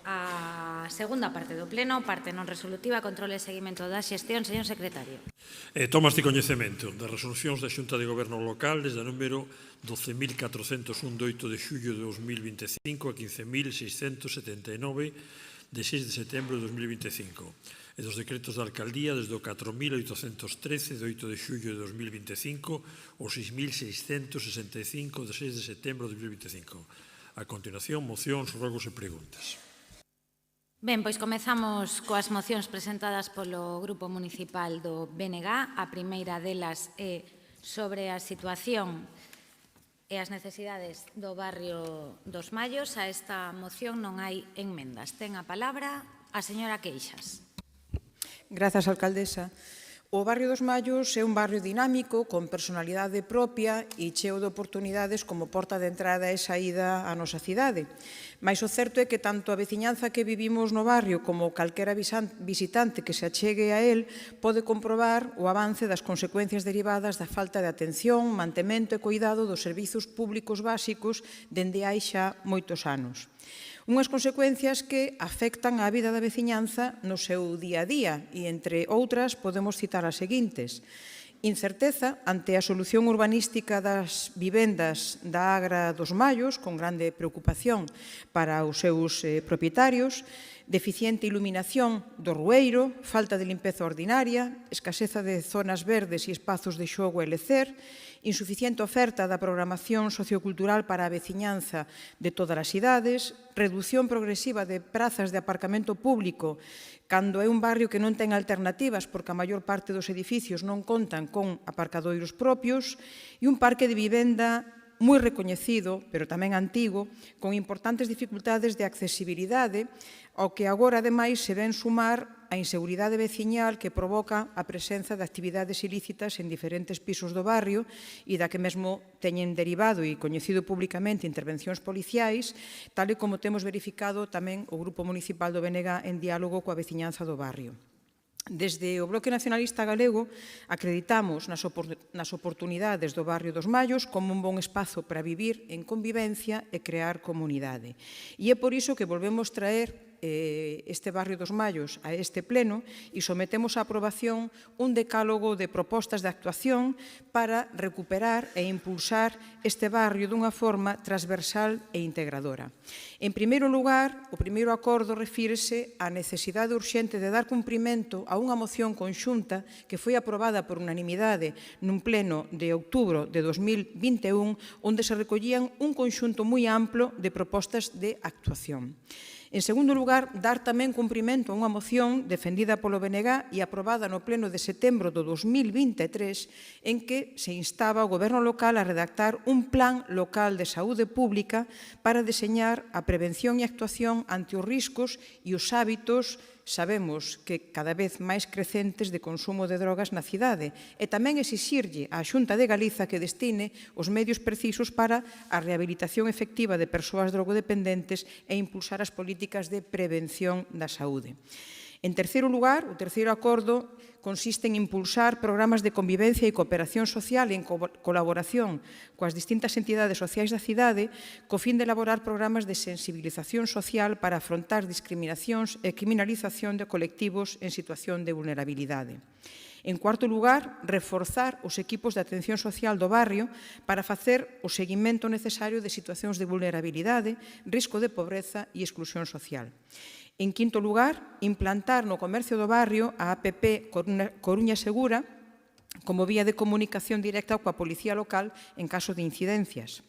a segunda parte do pleno, parte non resolutiva, controle e seguimento da xestión. Señor secretario. Tomas de coñecemento das resolucións da Xunta de Goberno Local desde o número 12.401 de 8 de xullo de 2025 a 15.679 de 6 de setembro de 2025 e dos decretos da Alcaldía desde o 4.813 de 8 de xullo de 2025 ao 6.665 de 6 de setembro de 2025. A continuación, mocións, rogos e preguntas. Ben, pois comezamos coas mocións presentadas polo Grupo Municipal do BNG. A primeira delas é sobre a situación e as necesidades do barrio dos Mallos. A esta moción non hai enmendas. Ten a palabra a señora Queixas. Grazas, alcaldesa. O barrio dos Mallos é un barrio dinámico, con personalidade propia e cheo de oportunidades como porta de entrada e saída á nosa cidade. Mais o certo é que tanto a veciñanza que vivimos no barrio como calquera visitante que se achegue a él pode comprobar o avance das consecuencias derivadas da falta de atención, mantemento e cuidado dos servizos públicos básicos dende hai xa moitos anos. Unhas consecuencias que afectan á vida da veciñanza no seu día a día e, entre outras, podemos citar as seguintes. Incerteza ante a solución urbanística das vivendas da Agra dos Mallos, con grande preocupación para os seus propietarios, deficiente iluminación do rueiro, falta de limpeza ordinaria, escaseza de zonas verdes e espazos de xogo e lecer, insuficiente oferta da programación sociocultural para a veciñanza de todas as idades, reducción progresiva de prazas de aparcamento público cando é un barrio que non ten alternativas porque a maior parte dos edificios non contan con aparcadoiros propios e un parque de vivenda moi recoñecido, pero tamén antigo, con importantes dificultades de accesibilidade, ao que agora, ademais, se ven sumar a inseguridade veciñal que provoca a presenza de actividades ilícitas en diferentes pisos do barrio e da que mesmo teñen derivado e coñecido públicamente intervencións policiais, tal e como temos verificado tamén o Grupo Municipal do BNG en diálogo coa veciñanza do barrio. Desde o Bloque Nacionalista Galego acreditamos nas oportunidades do barrio dos Mallos como un bon espazo para vivir en convivencia e crear comunidade. E é por iso que volvemos traer este barrio dos Mallos a este pleno e sometemos a aprobación un decálogo de propostas de actuación para recuperar e impulsar este barrio dunha forma transversal e integradora. En primeiro lugar, o primeiro acordo refírese á necesidade urxente de dar cumprimento a unha moción conxunta que foi aprobada por unanimidade nun pleno de outubro de 2021, onde se recollían un conxunto moi amplo de propostas de actuación. En segundo lugar, dar tamén cumprimento a unha moción defendida polo BNG e aprobada no pleno de setembro do 2023 en que se instaba o Goberno local a redactar un plan local de saúde pública para deseñar a prevención e actuación ante os riscos e os hábitos sabemos que cada vez máis crecentes de consumo de drogas na cidade e tamén exixirlle á Xunta de Galiza que destine os medios precisos para a rehabilitación efectiva de persoas drogodependentes e impulsar as políticas de prevención da saúde. En terceiro lugar, o terceiro acordo consiste en impulsar programas de convivencia e cooperación social en colaboración coas distintas entidades sociais da cidade co fin de elaborar programas de sensibilización social para afrontar discriminacións e criminalización de colectivos en situación de vulnerabilidade. En cuarto lugar, reforzar os equipos de atención social do barrio para facer o seguimento necesario de situacións de vulnerabilidade, risco de pobreza e exclusión social. En quinto lugar, implantar no comercio do barrio a APP Coruña Segura como vía de comunicación directa coa policía local en caso de incidencias.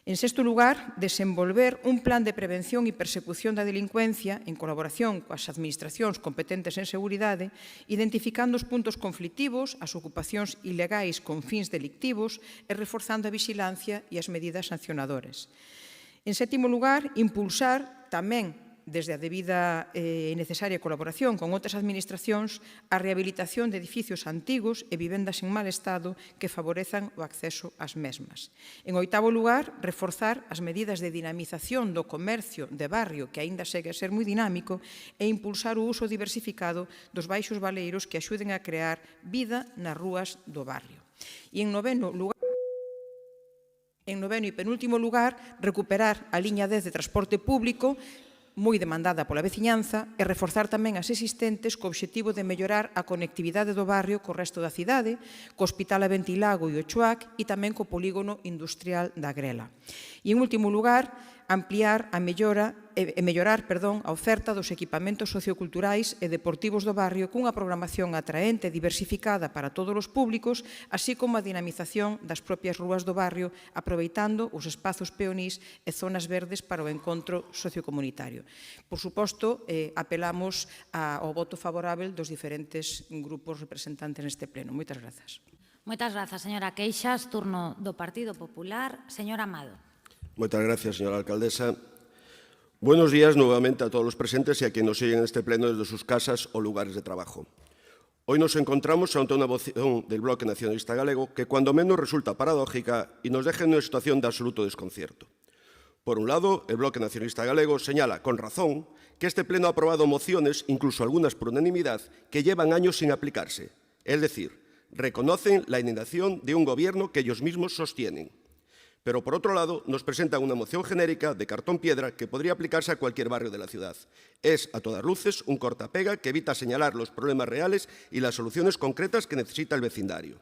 En sexto lugar, desenvolver un plan de prevención e persecución da delincuencia en colaboración coas administracións competentes en seguridade, identificando os puntos conflitivos, as ocupacións ilegais con fins delictivos e reforzando a vixilancia e as medidas sancionadoras. En sétimo lugar, impulsar tamén desde a debida e necesaria colaboración con outras administracións, a rehabilitación de edificios antigos e vivendas en mal estado que favorezan o acceso ás mesmas. En oitavo lugar, reforzar as medidas de dinamización do comercio de barrio, que aínda segue a ser moi dinámico, e impulsar o uso diversificado dos baixos valeiros que axuden a crear vida nas rúas do barrio. E en noveno lugar, En noveno e penúltimo lugar, recuperar a liña 10 de transporte público, moi demandada pola veciñanza, e reforzar tamén as existentes co obxectivo de mellorar a conectividade do barrio co resto da cidade, co Hospital Aventilago e o Chuac e tamén co polígono industrial da Grela. E, en último lugar, ampliar a mellorar a oferta dos equipamentos socioculturais e deportivos do barrio cunha programación atraente e diversificada para todos os públicos, así como a dinamización das propias rúas do barrio, aproveitando os espazos peonís e zonas verdes para o encontro sociocomunitario. Por suposto, apelamos ao voto favorável dos diferentes grupos representantes neste pleno. Moitas grazas. Moitas grazas, señora Queixas. Turno do Partido Popular. Señor Amado. Muchas gracias, señora alcaldesa. Buenos días nuevamente a todos los presentes y a quienes nos siguen en este pleno desde sus casas o lugares de trabajo. Hoy nos encontramos ante una moción del Bloque Nacionalista Galego que cuando menos resulta paradójica y nos deja en una situación de absoluto desconcierto. Por un lado, el Bloque Nacionalista Galego señala, con razón, que este pleno ha aprobado mociones, incluso algunas por unanimidad, que llevan años sin aplicarse. Es decir, reconocen la inacción de un gobierno que ellos mismos sostienen. Pero, por otro lado, nos presentan una moción genérica de cartón piedra que podría aplicarse a cualquier barrio de la ciudad. Es, a todas luces, un cortapega que evita señalar los problemas reales y las soluciones concretas que necesita el vecindario.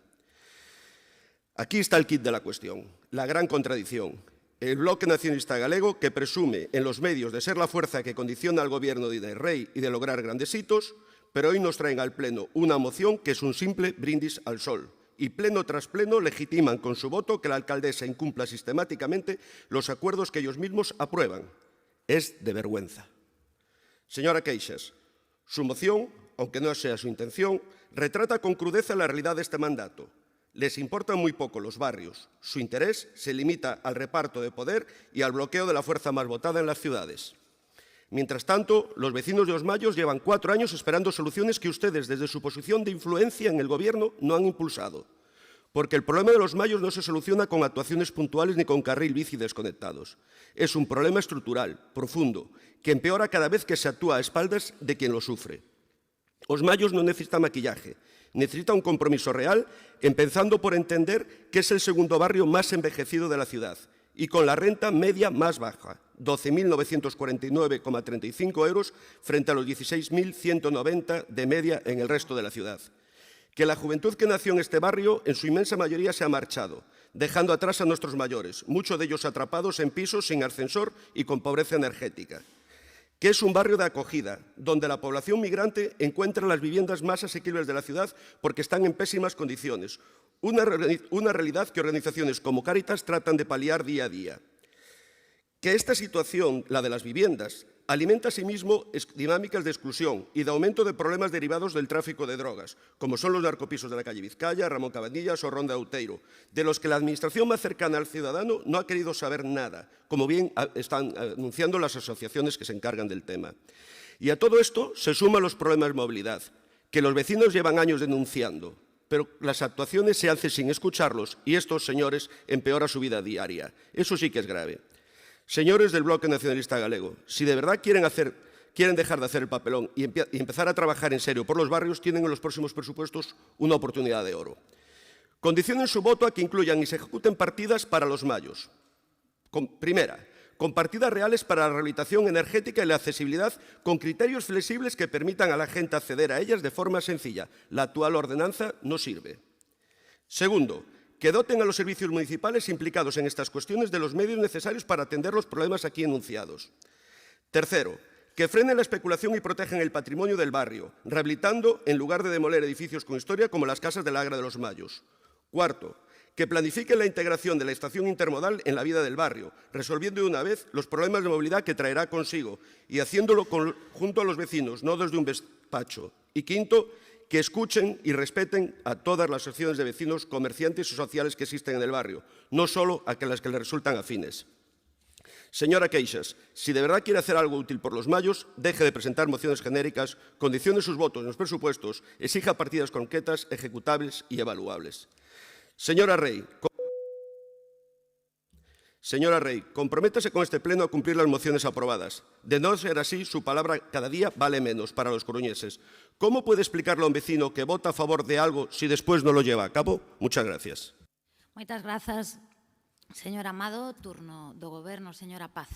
Aquí está el kit de la cuestión, la gran contradicción. El Bloque Nacionalista Galego, que presume en los medios de ser la fuerza que condiciona al gobierno de Rey y de lograr grandes hitos, pero hoy nos traen al Pleno una moción que es un simple brindis al sol. Y pleno tras pleno legitiman con su voto que la alcaldesa incumpla sistemáticamente los acuerdos que ellos mismos aprueban. Es de vergüenza. Señora Queixas, su moción, aunque no sea su intención, retrata con crudeza la realidad de este mandato. Les importan muy poco los barrios. Su interés se limita al reparto de poder y al bloqueo de la fuerza más votada en las ciudades. Mientras tanto, los vecinos de Os Mayos llevan 4 años esperando soluciones que ustedes, desde su posición de influencia en el Gobierno, no han impulsado. Porque el problema de Los Mayos no se soluciona con actuaciones puntuales ni con carril bici desconectados. Es un problema estructural, profundo, que empeora cada vez que se actúa a espaldas de quien lo sufre. Os Mayos no necesita maquillaje, necesita un compromiso real, empezando por entender que es el segundo barrio más envejecido de la ciudad y con la renta media más baja, 12.949,35 euros frente a los 16.190 de media en el resto de la ciudad. Que la juventud que nació en este barrio, en su inmensa mayoría, se ha marchado, dejando atrás a nuestros mayores, muchos de ellos atrapados en pisos sin ascensor y con pobreza energética. Que es un barrio de acogida, donde la población migrante encuentra las viviendas más asequibles de la ciudad porque están en pésimas condiciones, una realidad que organizaciones como Cáritas tratan de paliar día a día. Que esta situación, la de las viviendas, alimenta asimismo dinámicas de exclusión y de aumento de problemas derivados del tráfico de drogas, como son los narcopisos de la calle Vizcaya, Ramón Cabanillas o Ronda Outeiro, de los que la administración más cercana al ciudadano no ha querido saber nada, como bien están anunciando las asociaciones que se encargan del tema. Y a todo esto se suman los problemas de movilidad, que los vecinos llevan años denunciando, pero las actuaciones se hacen sin escucharlos y estos señores empeoran su vida diaria. Eso sí que es grave. Señores del Bloque Nacionalista Galego, si de verdad quieren dejar de hacer el papelón y empezar a trabajar en serio por los barrios, tienen en los próximos presupuestos una oportunidad de oro. Condicionen su voto a que incluyan y se ejecuten partidas para los Mayos. Primera, con partidas reales para la rehabilitación energética y la accesibilidad con criterios flexibles que permitan a la gente acceder a ellas de forma sencilla. La actual ordenanza no sirve. Segundo, que doten a los servicios municipales implicados en estas cuestiones de los medios necesarios para atender los problemas aquí enunciados. Tercero, que frenen la especulación y protejan el patrimonio del barrio, rehabilitando en lugar de demoler edificios con historia como las casas del Agra de los Mayos. Cuarto, que planifiquen la integración de la estación intermodal en la vida del barrio, resolviendo de una vez los problemas de movilidad que traerá consigo y haciéndolo junto a los vecinos, no desde un despacho. Y quinto, que escuchen y respeten a todas las asociaciones de vecinos, comerciantes y sociales que existen en el barrio, no solo a las que le resultan afines. Señora Queixas, si de verdad quiere hacer algo útil por los Mayos, deje de presentar mociones genéricas, condicione sus votos en los presupuestos, exija partidas concretas, ejecutables y evaluables. Señora Rey, comprométase con este pleno a cumplir las mociones aprobadas. De no ser así, su palabra cada día vale menos para los coruñeses. ¿Cómo puede explicarle a un vecino que vota a favor de algo si después no lo lleva a cabo? Muchas gracias. Moitas grazas. Señor Amado, turno do Goberno, señora Paz.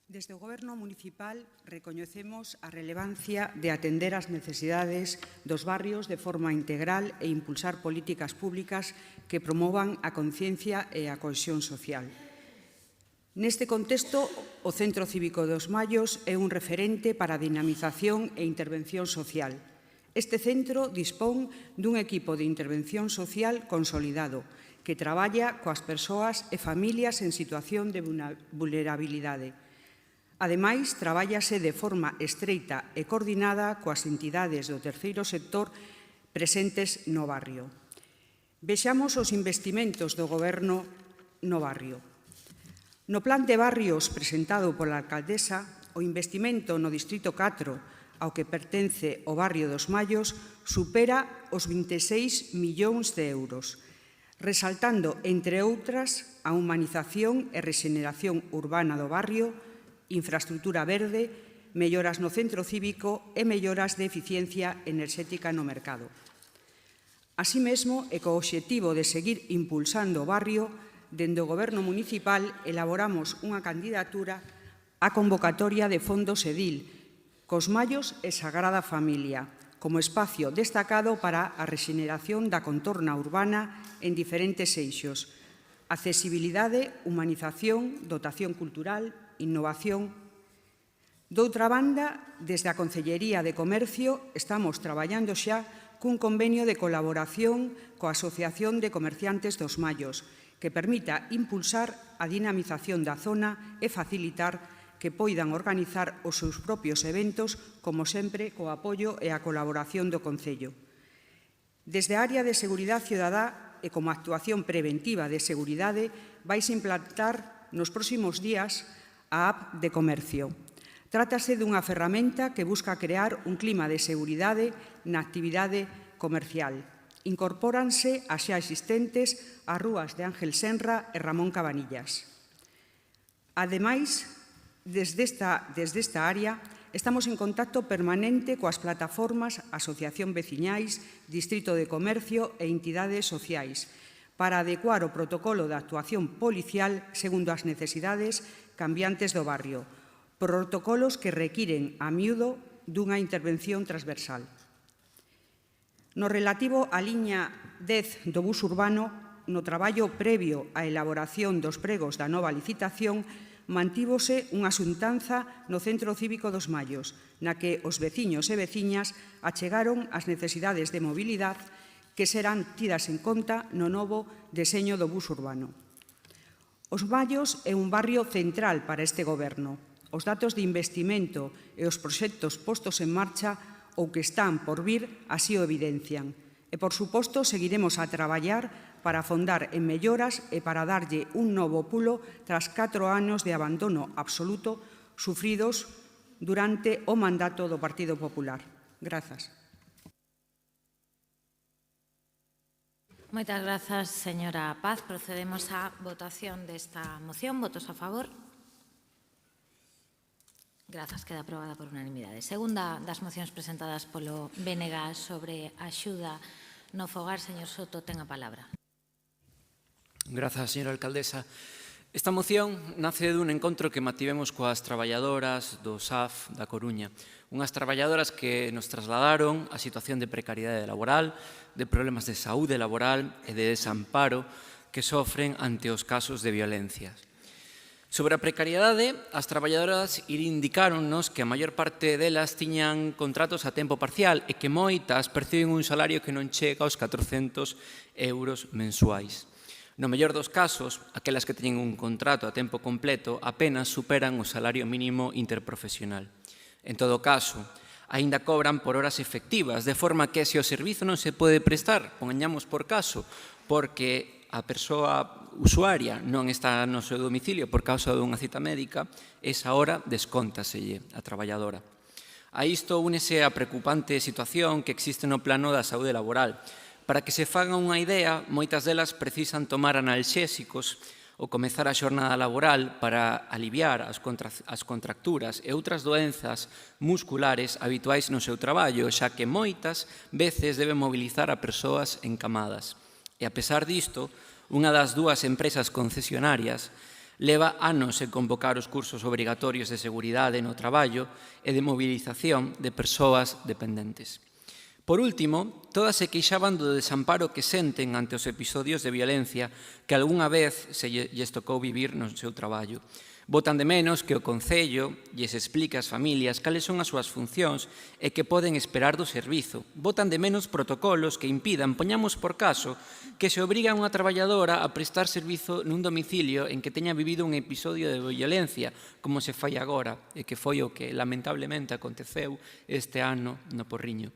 Desde o Goberno municipal recoñecemos a relevancia de atender as necesidades dos barrios de forma integral e impulsar políticas públicas que promovan a conciencia e a cohesión social. Neste contexto, o Centro Cívico dos Mallos é un referente para a dinamización e intervención social. Este centro dispón dun equipo de intervención social consolidado que traballa coas persoas e familias en situación de vulnerabilidade. Ademais, trabállase de forma estreita e coordinada coas entidades do terceiro sector presentes no barrio. Vexamos os investimentos do Goberno no barrio. No Plan de Barrios presentado pola alcaldesa, o investimento no Distrito 4, ao que pertence o barrio dos Mallos, supera os 26 millóns de euros, resaltando, entre outras, a humanización e rexeneración urbana do barrio, infraestrutura verde, melloras no centro cívico e melloras de eficiencia enerxética no mercado. Así mesmo, e co obxectivo de seguir impulsando o barrio, dende o Goberno municipal elaboramos unha candidatura á convocatoria de fondos EDIL, cos Mallos e Sagrada Familia, como espacio destacado para a rexeneración da contorna urbana en diferentes eixos: accesibilidade, humanización, dotación cultural, innovación. Doutra banda, desde a Concellería de Comercio estamos traballando xa cun convenio de colaboración coa Asociación de Comerciantes dos Mallos que permita impulsar a dinamización da zona e facilitar que poidan organizar os seus propios eventos, como sempre, co apoio e a colaboración do Concello. Desde a área de Seguridade Cidadá e como actuación preventiva de seguridade, vais implantar nos próximos días a app de comercio. Trátase dunha ferramenta que busca crear un clima de seguridade na actividade comercial. Incorpóranse as xa existentes as rúas de Ángel Senra e Ramón Cabanillas. Ademais, desde esta área, estamos en contacto permanente coas plataformas Asociación Veciñais, Distrito de Comercio e entidades sociais para adecuar o protocolo de actuación policial segundo as necesidades cambiantes do barrio, protocolos que requiren a miúdo dunha intervención transversal. No relativo á liña 10 do bus urbano, no traballo previo á elaboración dos pregos da nova licitación, mantívose unha xuntanza no Centro Cívico dos Mallos, na que os veciños e veciñas achegaron as necesidades de mobilidade que serán tidas en conta no novo deseño do bus urbano. Os Mallos é un barrio central para este Goberno. Os datos de investimento e os proxectos postos en marcha ou que están por vir así o evidencian. E, por suposto, seguiremos a traballar para afondar en melloras e para darlle un novo pulo tras 4 anos de abandono absoluto sufridos durante o mandato do Partido Popular. Grazas. Moitas grazas, señora Paz. Procedemos á votación desta moción. Votos a favor? Grazas, queda aprobada por unanimidade. Segunda das mocións presentadas polo BNG sobre axuda no fogar. Señor Soto, ten a palabra. Grazas, señora alcaldesa. Esta moción nace dun encontro que mantivemos coas traballadoras do SAF da Coruña. Unhas traballadoras que nos trasladaron a situación de precariedade laboral, de problemas de saúde laboral e de desamparo que sofren ante os casos de violencias. Sobre a precariedade, as traballadoras indicaronnos que a maior parte delas tiñan contratos a tempo parcial e que moitas perciben un salario que non chega aos 400 euros mensuais. No mellor dos casos, aquelas que teñen un contrato a tempo completo apenas superan o salario mínimo interprofesional. En todo caso, aínda cobran por horas efectivas, de forma que se o servizo non se pode prestar, poñamos por caso, porque a persoa usuaria non está no seu domicilio por causa dunha cita médica, esa hora descóntaselle a traballadora. A isto únese a preocupante situación que existe no plano da saúde laboral. Para que se fagan unha idea, moitas delas precisan tomar analxésicos ou comezar a xornada laboral para aliviar as contracturas e outras doenzas musculares habituais no seu traballo, xa que moitas veces deben mobilizar a persoas encamadas. E a pesar disto, unha das dúas empresas concesionarias leva anos en convocar os cursos obrigatorios de seguridade no traballo e de mobilización de persoas dependentes. Por último, todas se queixaban do desamparo que senten ante os episodios de violencia que algunha vez se lles tocou vivir no seu traballo. Botan de menos que o Concello lles explique ás familias cales son as súas funcións e que poden esperar do servizo. Botan de menos protocolos que impidan, poñamos por caso, que se obriga a unha traballadora a prestar servizo nun domicilio en que teña vivido un episodio de violencia, como se fai agora, e que foi o que lamentablemente aconteceu este ano no Porriño.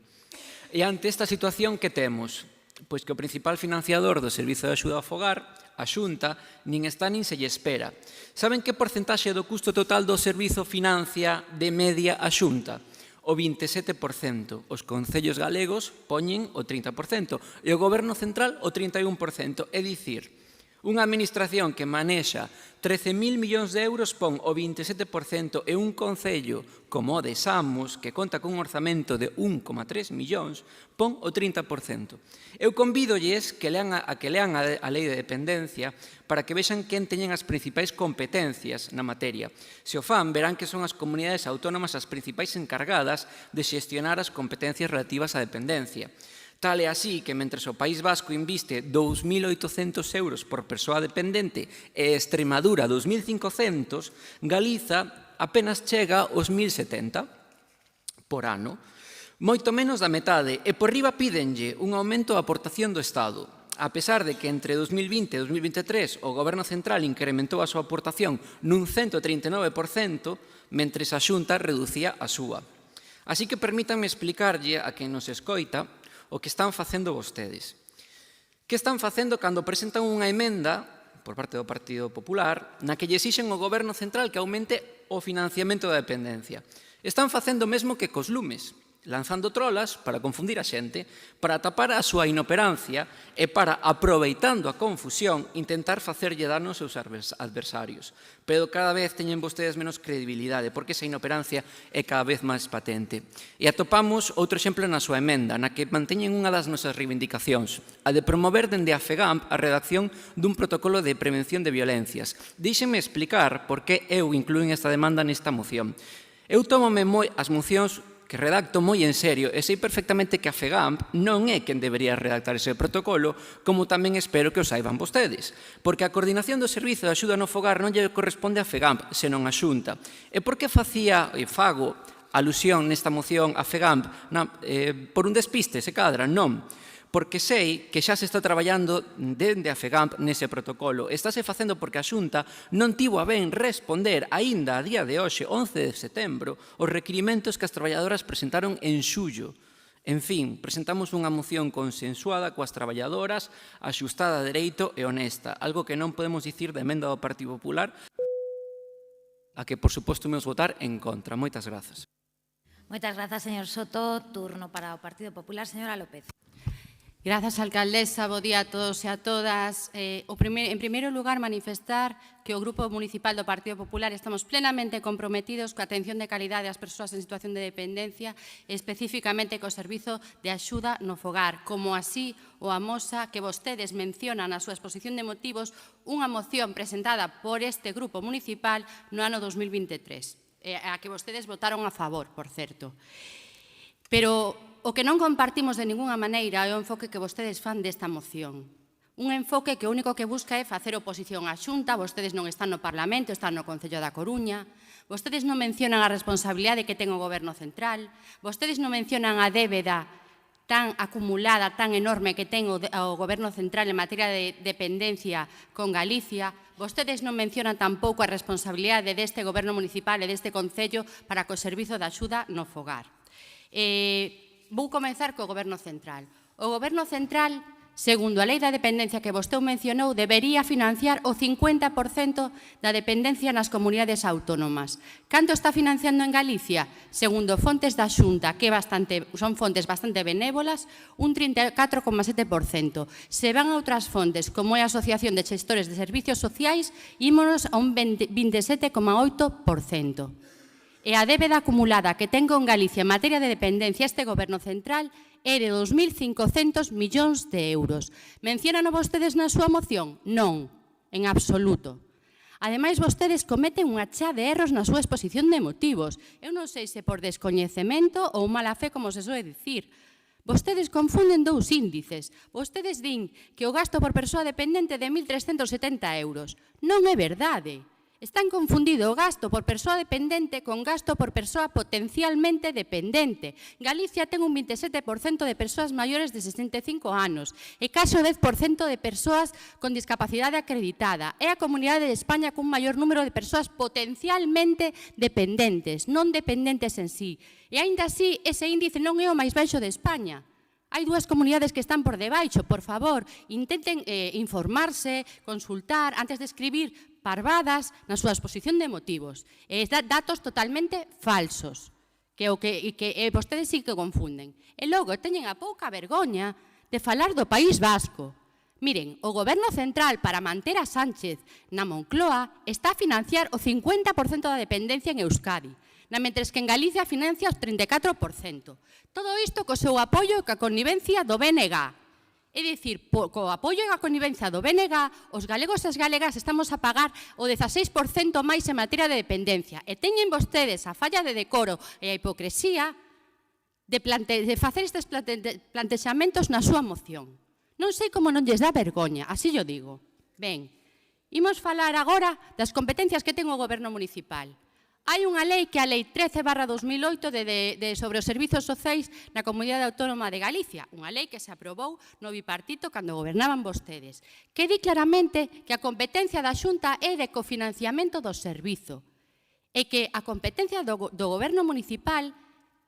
E ante esta situación, que temos? Pois que o principal financiador do Servizo de Axuda ao Fogar, a Xunta, nin está nin se lle espera. Saben que porcentaxe do custo total do servizo financia de media a Xunta? O 27%. Os concellos galegos poñen o 30% e o Goberno Central o 31%. É dicir, unha administración que manexa 13.000 millóns de euros pon o 27% e un concello como o de Samos, que conta cun orzamento de 1,3 millóns, pon o 30%. Eu convídolles que lean a Lei de Dependencia para que vexan quen teñen as principais competencias na materia. Se o fan, verán que son as comunidades autónomas as principais encargadas de xestionar as competencias relativas á dependencia. Tal é así que, mentre o País Vasco inviste 2.800 euros por persoa dependente e Extremadura 2.500, Galiza apenas chega aos 1.070 por ano. Moito menos da metade, e por riba pídenlle un aumento da aportación do Estado. A pesar de que entre 2020 e 2023 o Goberno Central incrementou a súa aportación nun 139%, mentre a Xunta reducía a súa. Así que permítanme explicarlle a quen nos escoita o que están facendo vostedes. Que están facendo cando presentan unha emenda por parte do Partido Popular na que lle exixen ao Goberno Central que aumente o financiamento da dependencia? Están facendo o mesmo que cos lumes, lanzando trolas para confundir a xente, para tapar a súa inoperancia e para, aproveitando a confusión, intentar facerlle dano aos seus adversarios. Pero cada vez teñen vostedes menos credibilidade, porque esa inoperancia é cada vez máis patente. E atopamos outro exemplo na súa emenda, na que manteñen unha das nosas reivindicacións, a de promover dende a FEGAMP a redacción dun protocolo de prevención de violencias. Díxenme explicar por que eu incluín esta demanda nesta moción. Eu tómome as mocións que redacto moi en serio e sei perfectamente que a FEGAMP non é quen debería redactar ese protocolo, como tamén espero que o saiban vostedes, porque a coordinación do Servizo de Axuda no Fogar non lle corresponde a FEGAMP, senón a Xunta. E por que facía e fago alusión nesta moción a FEGAMP? Por un despiste, se cadra? Non. Porque sei que xa se está traballando dende a FEGAMP nese protocolo. Estáse facendo porque a Xunta non tivo a ben responder aínda a día de hoxe, 11 de setembro, os requirimentos que as traballadoras presentaron en xullo. En fin, presentamos unha moción consensuada coas traballadoras, axustada a dereito e honesta, algo que non podemos dicir da emenda do Partido Popular, a que, por suposto, imos votar en contra. Moitas grazas. Moitas grazas, señor Soto. Turno para o Partido Popular, señora López. Grazas, alcaldesa. Bo día a todos e a todas. En primeiro lugar, manifestar que o Grupo Municipal do Partido Popular estamos plenamente comprometidos coa atención de calidade ás persoas en situación de dependencia, especificamente co servizo de axuda no fogar, como así o amosa que vostedes mencionan na súa exposición de motivos unha moción presentada por este Grupo Municipal no ano 2023, a que vostedes votaron a favor, por certo. Pero o que non compartimos de ninguna maneira é o enfoque que vostedes fan desta moción. Un enfoque que o único que busca é facer oposición á Xunta. Vostedes non están no Parlamento, están no Concello da Coruña. Vostedes non mencionan a responsabilidade que ten o Goberno Central. Vostedes non mencionan a débeda tan acumulada, tan enorme que ten o Goberno Central en materia de dependencia con Galicia. Vostedes non mencionan tampouco a responsabilidade deste Goberno Municipal e deste Concello para co servizo de axuda no fogar. Vou comenzar co Goberno Central. O Goberno Central, segundo a Lei da Dependencia que vostede mencionou, debería financiar o 50% da dependencia nas comunidades autónomas. Canto está financiando en Galicia? Segundo fontes da Xunta, que son fontes bastante benévolas, un 34,7%. Se van a outras fontes, como é a Asociación de Xestores de Servicios Sociais, ímonos a un 27,8%. e a débeda acumulada que ten con Galicia en materia de dependencia este Goberno central é de 2.500 millóns de euros. Menciónano vostedes na súa moción? Non, en absoluto. Ademais, vostedes cometen unha chea de erros na súa exposición de motivos. Eu non sei se por descoñecemento ou mala fe, como se soe dicir. Vostedes confunden dous índices. Vostedes din que o gasto por persoa dependente é de 1.370 euros. Non é verdade. Están confundido o gasto por persoa dependente con gasto por persoa potencialmente dependente. Galicia ten un 27% de persoas maiores de 65 anos e case o 10% de persoas con discapacidade acreditada. É a comunidade de España con maior número de persoas potencialmente dependentes, non dependentes en sí. E aínda así, ese índice non é o máis baixo de España. Hai dúas comunidades que están por debaixo. Por favor, intenten informarse, consultar, antes de escribir parvadas na súa exposición de motivos. Datos totalmente falsos, que vostedes sí que confunden. E logo teñen a pouca vergoña de falar do País Vasco. Miren, o Goberno central para manter a Sánchez na Moncloa está a financiar o 50% da dependencia en Euskadi, mentres que en Galicia financia o 34%. Todo isto co seu apoio e coa connivencia do BNG. É dicir, co apoio e a connivencia do BNG, os galegos e as galegas estamos a pagar o 16% máis en materia de dependencia. E teñen vostedes a falla de decoro e a hipocresía de facer estes plantexamentos na súa moción. Non sei como non lles dá vergoña, así yo digo. Ben, imos falar agora das competencias que ten o Goberno municipal. Hai unha lei que é a Lei 13/2008 sobre os servizos sociais na Comunidade Autónoma de Galicia, unha lei que se aprobou no bipartito cando gobernaban vostedes, que di claramente que a competencia da Xunta é de cofinanciamento do servizo e que a competencia do Goberno municipal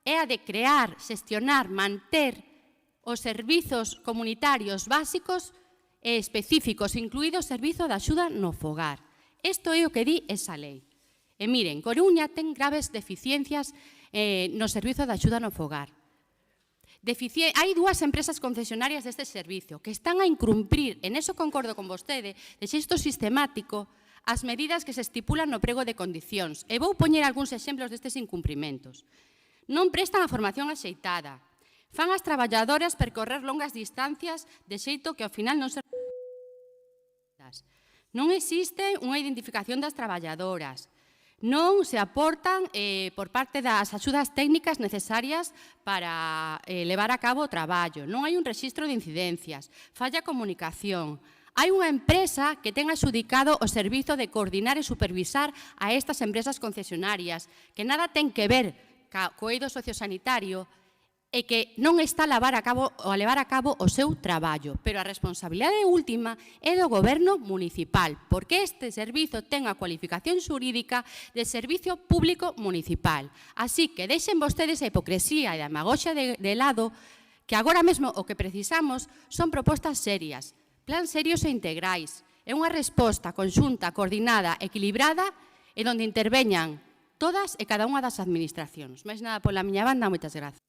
é a de crear, xestionar, manter os servizos comunitarios básicos e específicos, incluído o servizo de axuda no fogar. Isto é o que di esa lei. E miren, Coruña ten graves deficiencias no servizo de axuda no fogar. Hai dúas empresas concesionarias deste servizo que están a incumprir, en eso concordo con vostede, de xeito sistemático, as medidas que se estipulan no prego de condicións. E vou poñer algúns exemplos destes incumprimentos. Non prestan a formación axeitada. Fan as traballadoras percorrer longas distancias de xeito que ao final non se... Non existe unha identificación das traballadoras. Non se aportan por parte das axudas técnicas necesarias para levar a cabo o traballo. Non hai un rexistro de incidencias. Falla a comunicación. Hai unha empresa que ten adxudicado o servizo de coordinar e supervisar a estas empresas concesionarias, que nada ten que ver co eido sociosanitario e que non está a levar a cabo o seu traballo. Pero a responsabilidade última é do Goberno municipal, porque este servizo ten a cualificación xurídica de servicio público municipal. Así que deixen vostedes a hipocresía e a demagoxia de lado, que agora mesmo o que precisamos son propostas serias, plans serios e integrais, é unha resposta conxunta, coordinada, equilibrada e onde interveñan todas e cada unha das administracións. Máis nada pola miña banda, moitas grazas.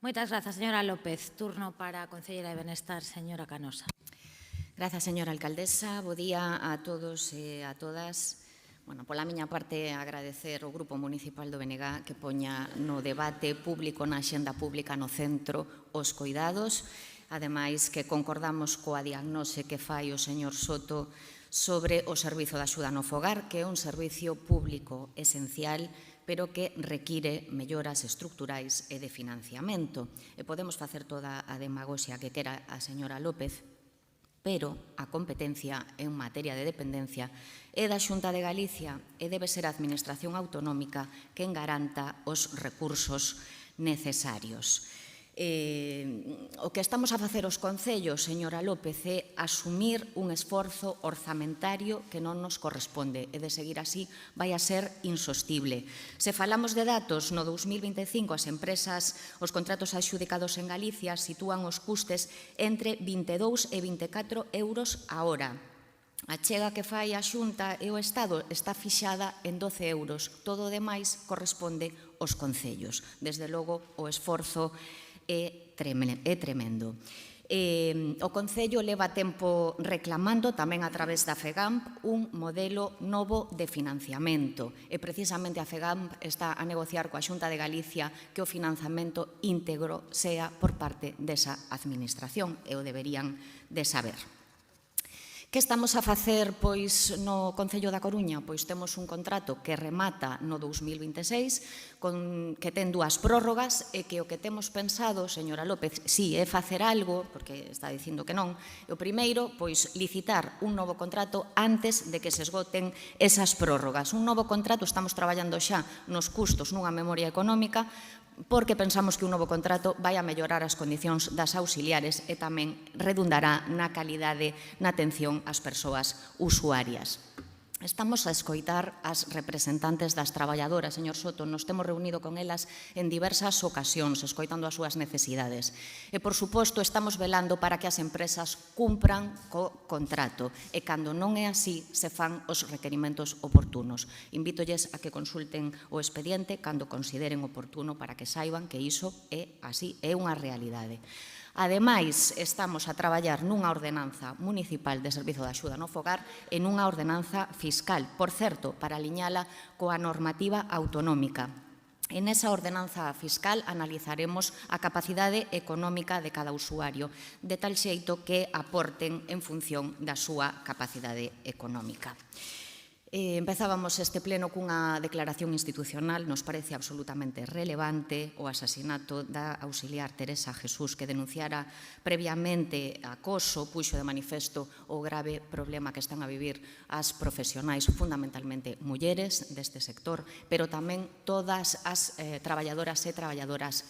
Moitas grazas, señora López. Turno para a Conselleira de Benestar, señora Canosa. Grazas, señora alcaldesa. Bo día a todos e a todas. Bueno, pola miña parte, agradecer ao Grupo Municipal do BNG que poña no debate público, na axenda pública no centro, os coidados. Ademais, que concordamos coa diagnose que fai o señor Soto sobre o servizo de axuda no fogar, que é un servicio público esencial, pero que require melloras estructurais e de financiamento. E podemos facer toda a demagoxia que quera a señora López, pero a competencia en materia de dependencia é da Xunta de Galicia e debe ser a Administración Autonómica quen garanta os recursos necesarios. O que estamos a facer os concellos, señora López, é asumir un esforzo orzamentario que non nos corresponde e de seguir así vai a ser insostible. Se falamos de datos, no 2025 as empresas, os contratos adxudicados en Galicia sitúan os custes entre 22 e 24 euros a hora. A chega que fai a Xunta e o Estado está fixada en 12 euros. Todo o demais corresponde aos concellos. Desde logo, o esforzo é tremendo. O Concello leva tempo reclamando, tamén a través da FEGAMP, un modelo novo de financiamento. E precisamente a FEGAMP está a negociar coa Xunta de Galicia que o financiamento íntegro sea por parte desa administración, e o deberían de saber. Que estamos a facer pois no Concello da Coruña? Pois temos un contrato que remata no 2026, que ten dúas prórrogas e que o que temos pensado, señora López, si é facer algo, porque está dicindo que non, o primeiro, pois licitar un novo contrato antes de que se esgoten esas prórrogas. Un novo contrato, estamos traballando xa nos custos nunha memoria económica, porque pensamos que un novo contrato vai a mellorar as condicións das auxiliares e tamén redundará na calidade na atención ás persoas usuarias. Estamos a escoitar as representantes das traballadoras, señor Soto, nos temos reunido con elas en diversas ocasións, escoitando as súas necesidades. E, por suposto, estamos velando para que as empresas cumpran co contrato e, cando non é así, se fan os requerimentos oportunos. Invítolles a que consulten o expediente cando consideren oportuno para que saiban que iso é así, é unha realidade. Ademais, estamos a traballar nunha ordenanza municipal de servizo de axuda no fogar e nunha ordenanza fiscal, por certo, para aliñala coa normativa autonómica. En esa ordenanza fiscal analizaremos a capacidade económica de cada usuario, de tal xeito que aporten en función da súa capacidade económica. Empezábamos este pleno cunha declaración institucional, nos parece absolutamente relevante o asasinato da auxiliar Teresa Jesús, que denunciara previamente acoso, puxo de manifesto o grave problema que están a vivir as profesionais, fundamentalmente mulleres deste sector, pero tamén todas as traballadoras e traballadores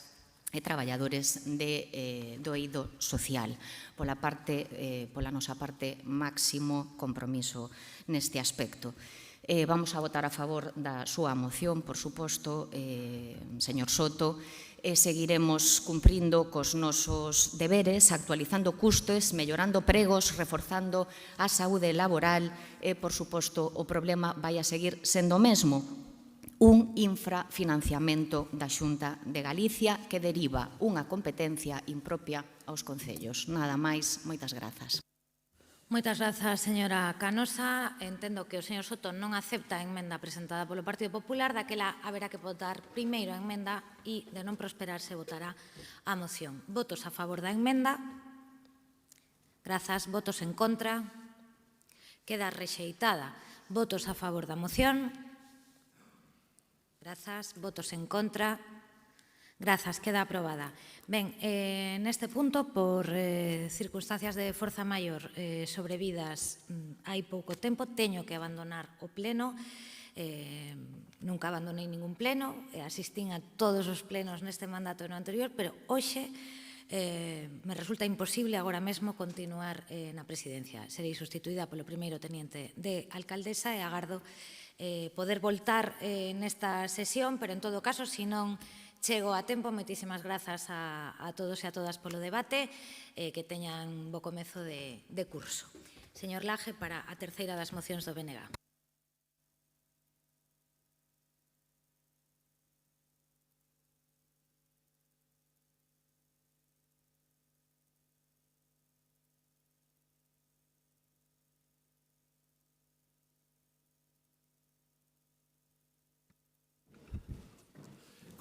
do eido social. Pola nosa parte, máximo compromiso neste aspecto. Vamos a votar a favor da súa moción, por suposto, señor Soto, e seguiremos cumprindo cos nosos deberes, actualizando custos, mellorando pregos, reforzando a saúde laboral e, por suposto, o problema vai a seguir sendo o mesmo, un infrafinanciamento da Xunta de Galicia que deriva unha competencia impropia aos concellos. Nada máis, moitas grazas. Moitas grazas, señora Canosa. Entendo que o señor Soto non acepta a emenda presentada polo Partido Popular, daquela haberá que votar primeiro a emenda e, de non prosperar, se votará a moción. Votos a favor da emenda. Grazas. Votos en contra. Queda rexeitada. Votos a favor da moción. Grazas. Votos en contra. Grazas. Queda aprobada. Ben, neste punto, por circunstancias de forza maior sobrevidas hai pouco tempo, teño que abandonar o pleno. Nunca abandonei ningún pleno, asistín a todos os plenos neste mandato e no anterior, pero hoxe me resulta imposible agora mesmo continuar na presidencia. Serei sustituída polo primeiro teniente de alcaldesa e agardo poder voltar nesta sesión, pero en todo caso, se non chego a tempo, moitísimas grazas a todos e a todas polo debate, que teñan bo comezo de curso. Señor Laje, para a terceira das mocións do BNG.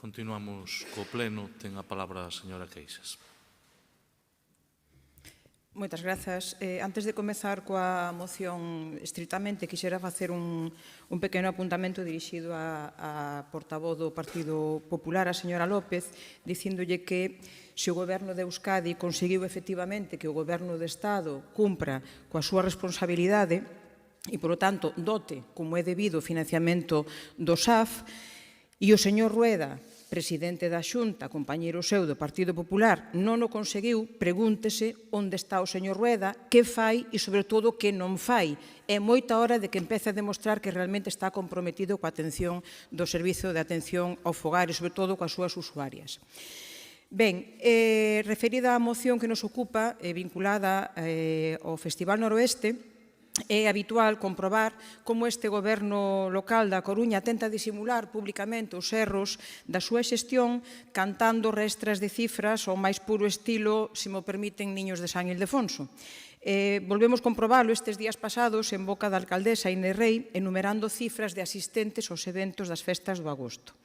Continuamos co pleno. Ten a palabra a señora Queixas. Moitas grazas. Antes de comezar coa moción estritamente, quixera facer un pequeno apuntamento dirixido a portavoz do Partido Popular, a señora López, dicíndolle que se o Goberno de Euskadi conseguiu efectivamente que o Goberno de Estado cumpra coa súa responsabilidade e, polo tanto, dote, como é debido, o financiamento do SAF, e o señor Rueda, presidente da Xunta, compañeiro seu do Partido Popular, non o conseguiu, pregúntese onde está o señor Rueda, que fai e, sobre todo, que non fai. É moita hora de que empece a demostrar que realmente está comprometido coa atención do Servizo de Atención ao Fogar e, sobre todo, coas súas usuarias. Ben, referida á moción que nos ocupa, vinculada ao Festival Noroeste, é habitual comprobar como este goberno local da Coruña tenta disimular públicamente os erros da súa xestión cantando restras de cifras ao máis puro estilo, se mo permiten, Niños de San Ildefonso. Volvemos comprobalo estes días pasados en boca da alcaldesa Inés Rei enumerando cifras de asistentes aos eventos das festas do agosto.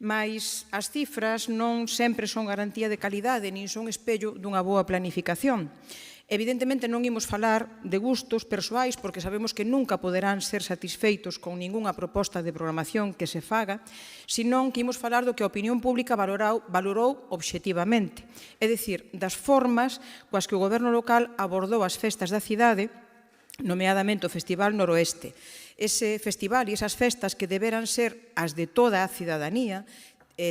Mais as cifras non sempre son garantía de calidade nin son espello dunha boa planificación. Evidentemente non imos falar de gustos persoais porque sabemos que nunca poderán ser satisfeitos con ningunha proposta de programación que se faga, senón que imos falar do que a opinión pública valorou obxectivamente, é dicir, das formas coas que o goberno local abordou as festas da cidade, nomeadamente o Festival Noroeste. Ese festival e esas festas que deberan ser as de toda a cidadanía,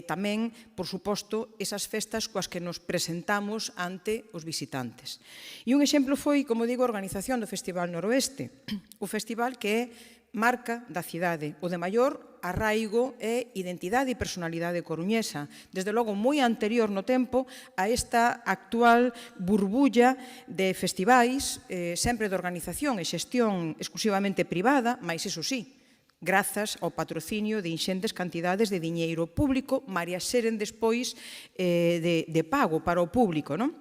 tamén, por suposto, esas festas coas que nos presentamos ante os visitantes. E un exemplo foi, como digo, a organización do Festival Noroeste, o festival que é marca da cidade, o de maior arraigo e identidade e personalidade coruñesa, desde logo moi anterior no tempo a esta actual burbulla de festivais, sempre de organización e xestión exclusivamente privada, mas iso sí, grazas ao patrocinio de inxentes cantidades de diñeiro público, maria seren despois de pago para o público, non?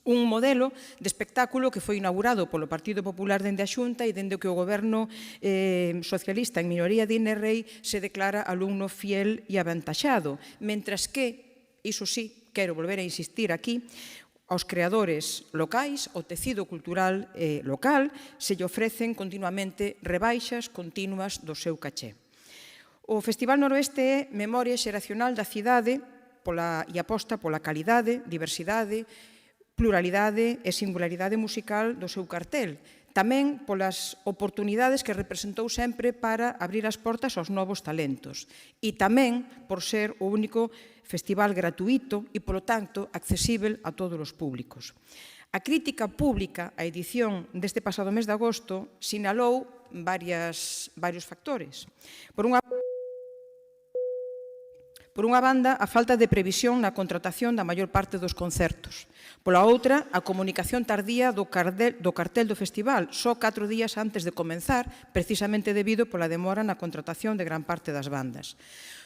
Un modelo de espectáculo que foi inaugurado polo Partido Popular dende a Xunta e dende o que o goberno socialista en minoría de Inés Rei se declara alumno fiel e avantaxado, mentras que, iso sí, quero volver a insistir aquí, aos creadores locais, ao tecido cultural local, se lle ofrecen continuamente rebaixas continuas do seu caché. O Festival Noroeste é memoria xeracional da cidade e aposta pola calidade, diversidade, pluralidade e singularidade musical do seu cartel, tamén polas oportunidades que representou sempre para abrir as portas aos novos talentos e tamén por ser o único festival gratuíto e, polo tanto, accesível a todos os públicos. A crítica pública á edición deste pasado mes de agosto sinalou varios factores. Por unha banda, a falta de previsión na contratación da maior parte dos concertos. Pola outra, a comunicación tardía do cartel do festival, só 4 días antes de comenzar, precisamente debido pola demora na contratación de gran parte das bandas.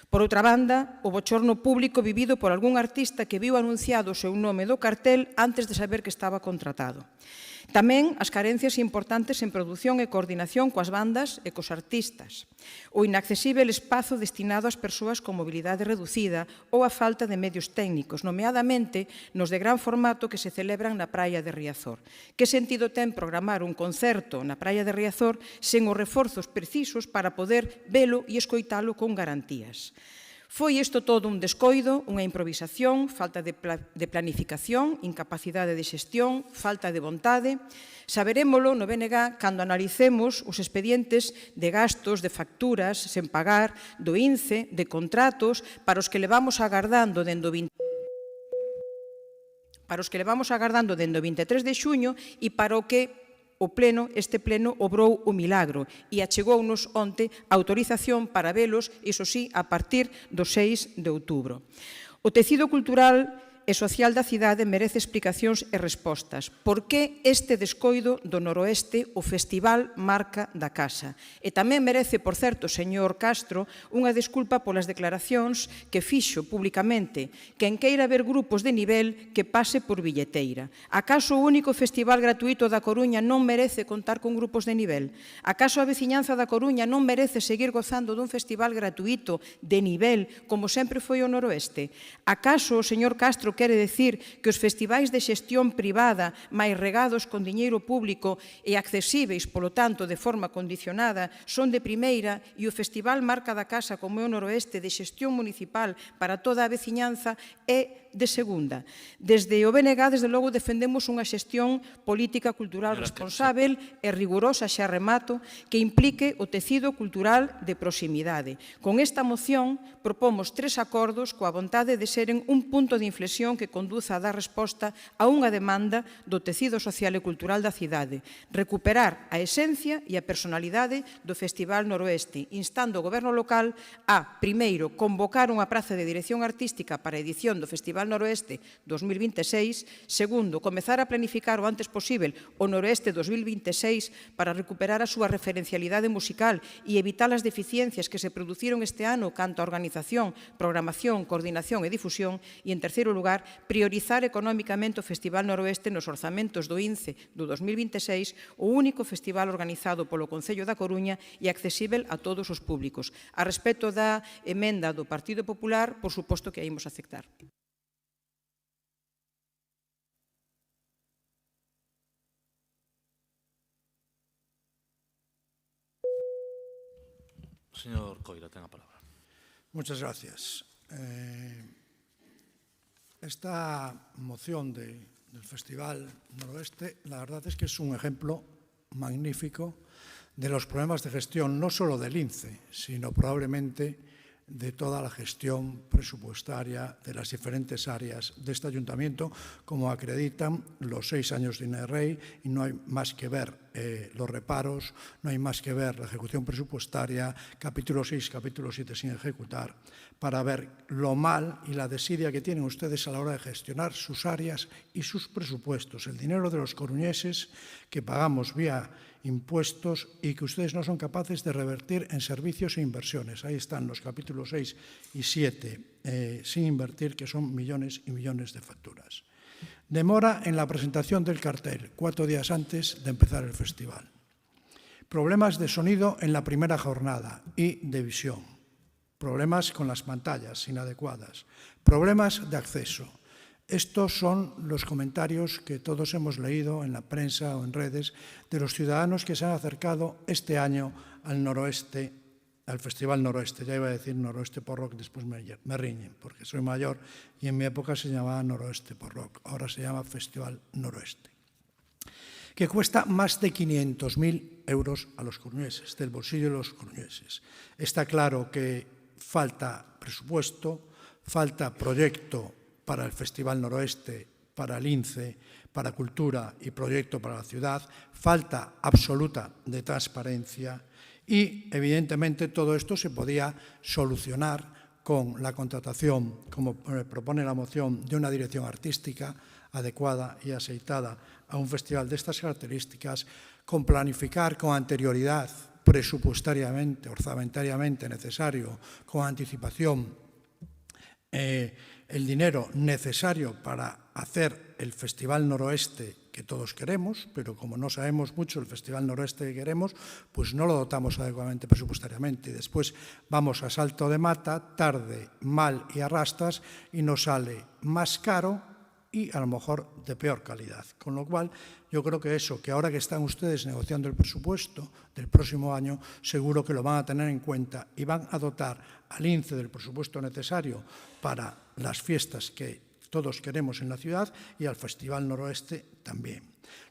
Por outra banda, o bochorno público vivido por algún artista que viu anunciado o seu nome do cartel antes de saber que estaba contratado. Tamén as carencias importantes en produción e coordinación coas bandas e cos artistas, o inaccesível espazo destinado ás persoas con mobilidade reducida ou a falta de medios técnicos, nomeadamente nos de gran formato que se celebran na praia de Riazor. Que sentido ten programar un concerto na praia de Riazor sen os reforzos precisos para poder velo e escoitalo con garantías? Foi isto todo un descoido, unha improvisación, falta de planificación, incapacidade de xestión, falta de vontade. Saberémolo no BNG cando analicemos os expedientes de gastos, de facturas, sen pagar, do INCE, de contratos, para os que levamos agardando dende o 23 de xuño e para o que este pleno obrou o milagro e achegounos onte a autorización para velos, iso sí, a partir do 6 de outubro. O tecido cultural e social da cidade merece explicacións e respostas. Por que este descoido do Noroeste, o Festival Marca da Casa? E tamén merece, por certo, señor Castro, unha desculpa polas declaracións que fixo públicamente. Quen queira ver grupos de nivel, que pase por billeteira. Acaso o único festival gratuito da Coruña non merece contar con grupos de nivel? Acaso a veciñanza da Coruña non merece seguir gozando dun festival gratuito de nivel, como sempre foi o Noroeste? Acaso o señor Castro quere decir que os festivais de xestión privada, máis regados con diñeiro público e accesíveis, polo tanto, de forma condicionada, son de primeira e o Festival Marca da Casa, como é o Noroeste, de xestión municipal para toda a veciñanza, é de segunda. Desde o BNG, desde logo, defendemos unha xestión política cultural responsável e rigurosa, xa remato, que implique o tecido cultural de proximidade. Con esta moción propomos 3 acordos coa vontade de seren un punto de inflexión reflexión que conduza a dar resposta a unha demanda do tecido social e cultural da cidade, recuperar a esencia e a personalidade do Festival Noroeste, instando o Goberno local a, primeiro, convocar unha praza de dirección artística para a edición do Festival Noroeste 2026, segundo, comezar a planificar o antes posible o Noroeste 2026 para recuperar a súa referencialidade musical e evitar as deficiencias que se produciron este ano canto a organización, programación, coordinación e difusión e, en terceiro lugar, priorizar económicamente o Festival Noroeste nos orzamentos do INCE do 2026, o único festival organizado polo Concello da Coruña e accesível a todos os públicos. A respecto da emenda do Partido Popular, por suposto que a imos aceptar. Señor Coira, ten a palabra. Muchas gracias. Esta moción del Festival Noroeste, la verdad es que es un ejemplo magnífico de los problemas de gestión, no solo del INCE, sino probablemente de toda la gestión presupuestaria de las diferentes áreas de este ayuntamiento, como acreditan los 6 años de INERREI, y no hay más que ver los reparos, no hay más que ver la ejecución presupuestaria, capítulo 6, capítulo 7 sin ejecutar, para ver lo mal y la desidia que tienen ustedes a la hora de gestionar sus áreas y sus presupuestos, el dinero de los coruñeses que pagamos vía impuestos y que ustedes no son capaces de revertir en servicios e inversiones. Ahí están los capítulos 6 y 7 sin invertir, que son millones y millones de facturas. Demora en la presentación del cartel, 4 días antes de empezar el festival. Problemas de sonido en la primera jornada y de visión. Problemas con las pantallas inadecuadas. Problemas de acceso. Estos son los comentarios que todos hemos leído en la prensa o en redes de los ciudadanos que se han acercado este año al Noroeste, al Festival Noroeste. Ya iba a decir Noroeste por Rock, después me riñen, porque soy mayor y en mi época se llamaba Noroeste por Rock, ahora se llama Festival Noroeste, que cuesta más de 500.000 euros a los coruñeses, del bolsillo de los coruñeses. Está claro que falta presupuesto, falta proyecto para el Festival Noroeste, para el INCE, para Cultura y proyecto para la ciudad, falta absoluta de transparencia y, evidentemente, todo esto se podía solucionar con la contratación, como propone la moción, de una dirección artística adecuada y aceitada a un festival de estas características, con planificar con anterioridad, presupuestariamente, orzamentariamente necesario, con anticipación, el dinero necesario para hacer el Festival Noroeste que todos queremos, pero como no sabemos mucho el Festival Noroeste que queremos, pues no lo dotamos adecuadamente presupuestariamente. Y después vamos a salto de mata, tarde, mal y arrastras, y nos sale más caro y a lo mejor de peor calidad. Con lo cual, yo creo que eso, que ahora que están ustedes negociando el presupuesto del próximo año, seguro que lo van a tener en cuenta y van a dotar al INCE del presupuesto necesario para las fiestas que todos queremos en la ciudad y al Festival Noroeste también.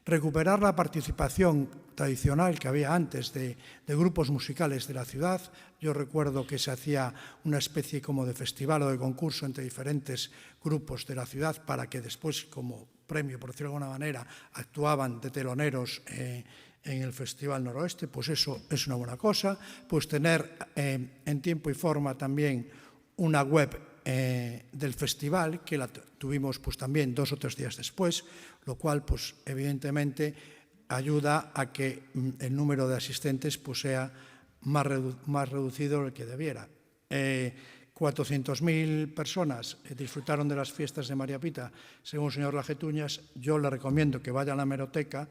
Recuperar la participación tradicional que había antes de grupos musicales de la ciudad. Yo recuerdo que se hacía una especie como de festival o de concurso entre diferentes grupos de la ciudad para que después, como premio, por decirlo de alguna manera, actuaban de teloneros en el Festival Noroeste. Pues eso es una buena cosa. Pues tener en tiempo y forma también una web del festival, que la tuvimos pues también 2 o 3 días después, lo cual pues evidentemente ayuda a que el número de asistentes pues sea más reducido del que debiera. 400.000 personas disfrutaron de las fiestas de María Pita, según el señor Lajetuñas. Yo le recomiendo que vaya a la hemeroteca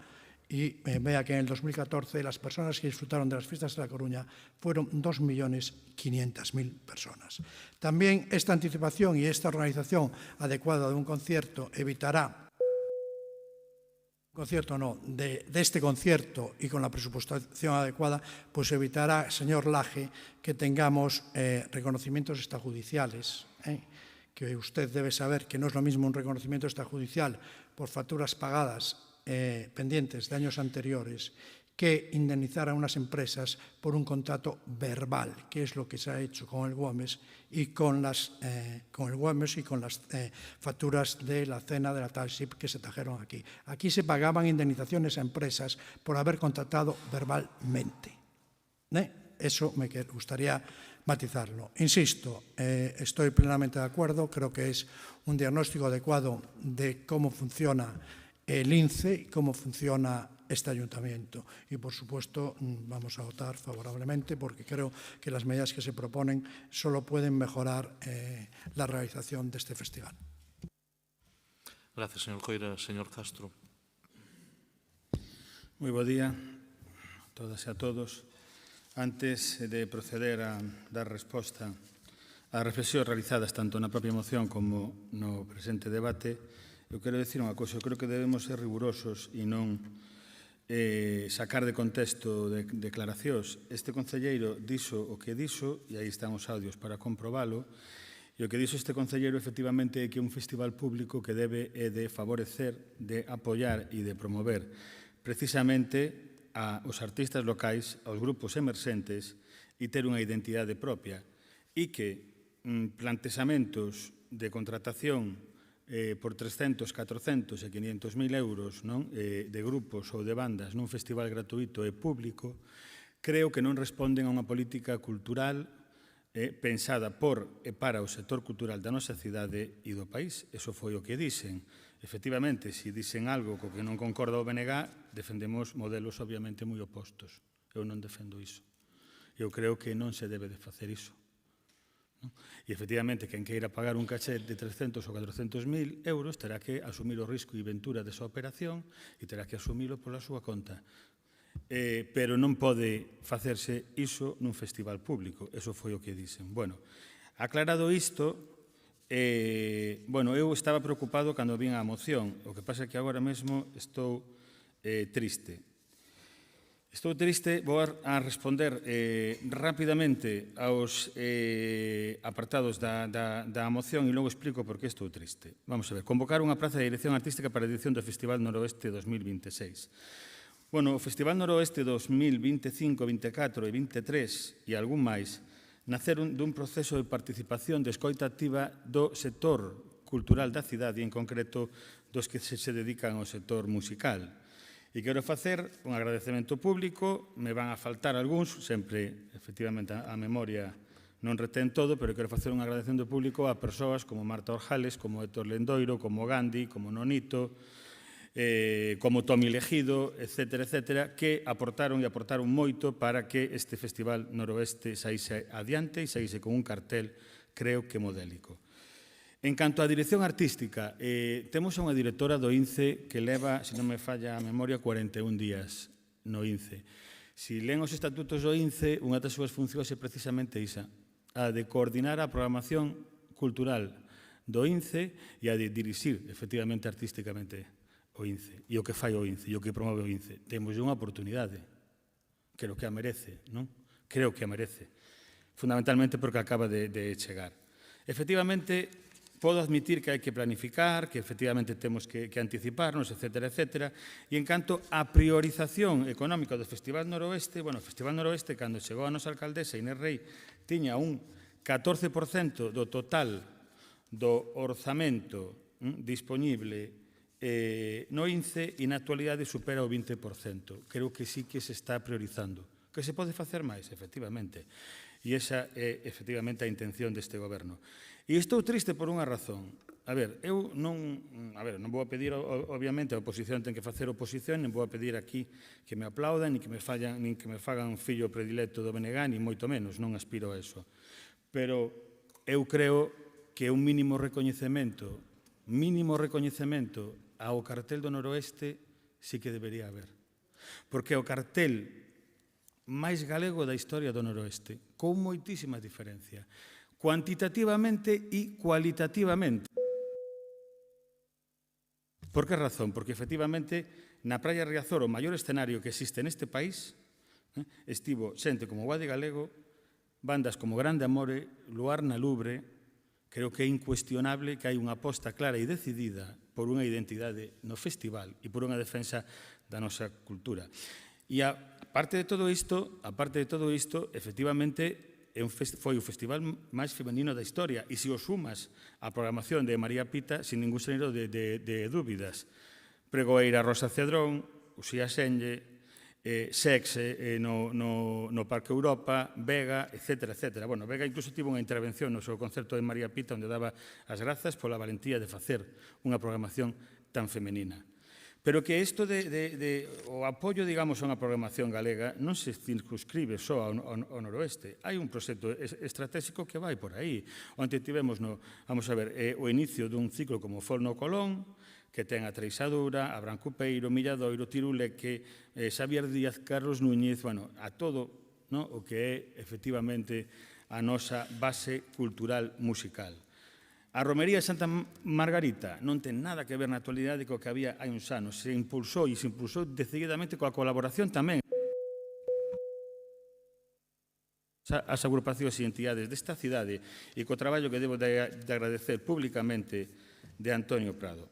y vea que en el 2014 las personas que disfrutaron de las fiestas de La Coruña fueron 2.500.000 personas. También esta anticipación y esta organización adecuada de un concierto evitará, de este concierto y con la presupuestación adecuada, pues evitará, señor Laje, que tengamos reconocimientos extrajudiciales, que usted debe saber que no es lo mismo un reconocimiento extrajudicial por facturas pagadas pendientes de años anteriores que indemnizar a unas empresas por un contrato verbal, que es lo que se ha hecho con el Güemes y con las facturas de la cena de la Talship que se trajeron aquí. Aquí se pagaban indemnizaciones a empresas por haber contratado verbalmente. Eso me gustaría matizarlo. Insisto, estoy plenamente de acuerdo, creo que es un diagnóstico adecuado de cómo funciona el INCE y cómo funciona este ayuntamiento. Y, por supuesto, vamos a votar favorablemente porque creo que las medidas que se proponen solo pueden mejorar la realización de este festival. Gracias, señor Coira. Señor Castro. Moi bo día a todas e a todos. Antes de proceder a dar resposta ás reflexións realizadas tanto na propia moción como no presente debate, eu quero dicir unha cousa. Eu creo que debemos ser rigurosos e non sacar de contexto declaracións. Este concelleiro dixo o que dixo, e aí están os audios para comprobalo, e o que dixo este concelleiro efectivamente é que é un festival público que debe de favorecer, de apoiar e de promover precisamente aos artistas locais, aos grupos emerxentes e ter unha identidade propia, e que plantexamentos de contratación por 300, 400 e 500.000 euros de grupos ou de bandas nun festival gratuito e público, creo que non responden a unha política cultural pensada por e para o sector cultural da nosa cidade e do país. Eso foi o que dixen. Efectivamente, se dixen algo co que non concorda o BNG, defendemos modelos obviamente moi opostos. Eu non defendo iso. Eu creo que non se debe de facer iso. E, efectivamente, quen queira pagar un caché de 300 ou 400.000 euros terá que asumir o risco e ventura desa operación e terá que asumilo pola súa conta. Pero non pode facerse iso nun festival público. Eso foi o que dixen. Bueno, aclarado isto, eu estaba preocupado cando vin a moción. O que pasa é que agora mesmo estou triste. Estou triste, vou a responder rapidamente aos apartados da moción e logo explico por que estou triste. Vamos a ver, convocar unha praza de dirección artística para a edición do Festival Noroeste 2026. Bueno, o Festival Noroeste 2025, 24 e 23 e algún máis naceron dun proceso de participación de escoita activa do sector cultural da cidade e en concreto dos que se dedican ao sector musical. E quero facer un agradecemento público, me van a faltar algúns, sempre, efectivamente, a memoria non retén todo, pero quero facer un agradecemento público a persoas como Marta Orjales, como Héctor Lendoiro, como Gandhi, como Nonito, como Tomi Legido, etcétera, etcétera, que aportaron moito para que este Festival Noroeste saíse adiante e saíse con un cartel, creo que modélico. En canto á dirección artística, temos unha directora do INCE que leva, se non me falla a memoria, 41 días no INCE. Se len os estatutos do INCE, unha das súas funcións é precisamente isa, a de coordinar a programación cultural do INCE e a de dirixir, efectivamente, artísticamente o INCE. E o que fai o INCE, e o que promove o INCE. Temos unha oportunidade. Creo que a merece, non? Creo que a merece. Fundamentalmente porque acaba de chegar. Efectivamente, podo admitir que hai que planificar, que efectivamente temos que anticiparnos, etcétera, etcétera. E en canto á priorización económica do Festival Noroeste, bueno, o Festival Noroeste, cando chegou a nosa alcaldesa Inés Rei, tiña un 14% do total do orzamento dispoñible no INCE e na actualidade supera o 20%. Creo que sí que se está priorizando. Que se pode facer máis, efectivamente. E esa é, efectivamente, a intención deste goberno. E estou triste por unha razón. A ver, eu non vou a pedir, obviamente, a oposición ten que facer oposición, non vou a pedir aquí que me aplaudan, nin que me fagan fillo predilecto do BNG, nin moito menos, non aspiro a eso. Pero eu creo que un mínimo recoñecemento ao cartel do Noroeste sí que debería haber. Porque o cartel máis galego da historia do Noroeste, con moitísima diferencia, cuantitativamente e cualitativamente. Por que razón? Porque, efectivamente, na Praia Riazor, o maior escenario que existe neste país, estivo xente como Guadi Galego, bandas como Grande Amore, Luar na Lubre. Creo que é incuestionable que hai unha aposta clara e decidida por unha identidade no festival e por unha defensa da nosa cultura. E aparte de todo isto, efectivamente, foi o festival máis femenino da historia, e se o sumas a programación de María Pita, sin ningún xénero de dúbidas. Pregoeira Rosa Cedrón, Uxía Senlle, Sex no Parque Europa, Vega, etc. Bueno, Vega incluso tivo unha intervención no seu concerto de María Pita onde daba as grazas pola valentía de facer unha programación tan femenina. Pero que isto o apoio, digamos, a unha programación galega non se circunscribe só ao noroeste. Hai un proxecto estratégico que vai por aí. Onte tivemos, vamos a ver, o inicio dun ciclo como Folno Colón, que ten a Treixadura, a Brancupeiro, Milladoiro, Tiruleque, Xavier Díaz, Carlos Núñez, bueno, a todo o que é, efectivamente, a nosa base cultural musical. A Romería de Santa Margarita non ten nada que ver na actualidade co que había hai uns anos. Se impulsou decididamente coa colaboración tamén as agrupacións e entidades desta cidade e co traballo que debo de agradecer públicamente de Antonio Prado.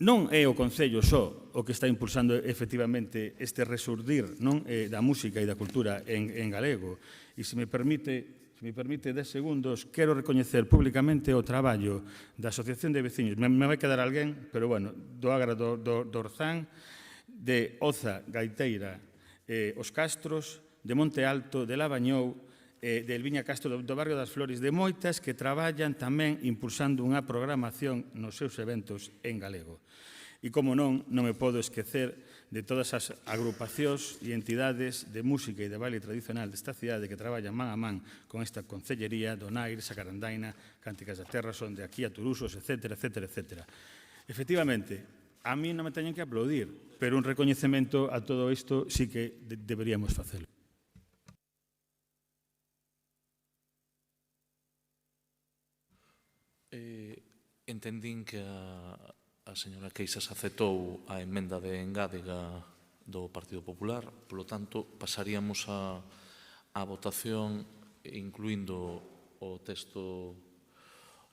Non é o Concello só o que está impulsando efectivamente este resurdir da música e da cultura en galego. E se me permite 10 segundos, quero recoñecer públicamente o traballo da Asociación de Veciños. Me vai quedar alguén, pero bueno, do Agra do Orzán, de Oza, Gaiteira, Os Castros, de Monte Alto, de Lavañou, de Elviña Castro, do Barrio das Flores, de moitas que traballan tamén impulsando unha programación nos seus eventos en galego. E, como non me podo esquecer de todas as agrupacións e entidades de música e de baile tradicional desta cidade que traballan man a man con esta concellería, Donaire, Sacarandaina, Cánticas da Terra, son de aquí a Turusos, etc. Efectivamente, a mí non me teñen que aplaudir, pero un recoñecemento a todo isto sí que deberíamos facelo. Entendín que a señora Queixas aceptou a emenda de engádega do Partido Popular, polo tanto, pasaríamos a votación incluindo o texto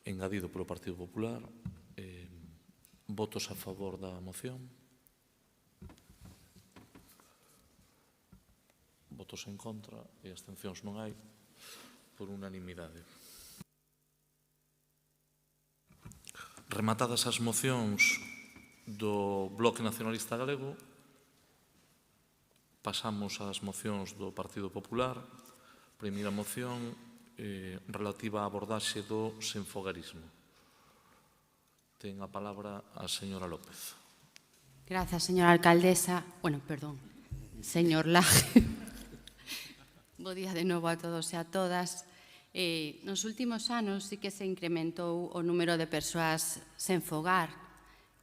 engadido polo Partido Popular. Votos a favor da moción? Votos en contra e abstencións non hai, por unanimidade. Rematadas as mocións do Bloque Nacionalista Galego, pasamos ás mocións do Partido Popular. Primeira moción relativa á abordaxe do senfogarismo. Ten a palabra a señora López. Grazas, señora alcaldesa. Señor Laje. Bo día de novo a todos e a todas. Nos últimos anos sí que se incrementou o número de persoas sen fogar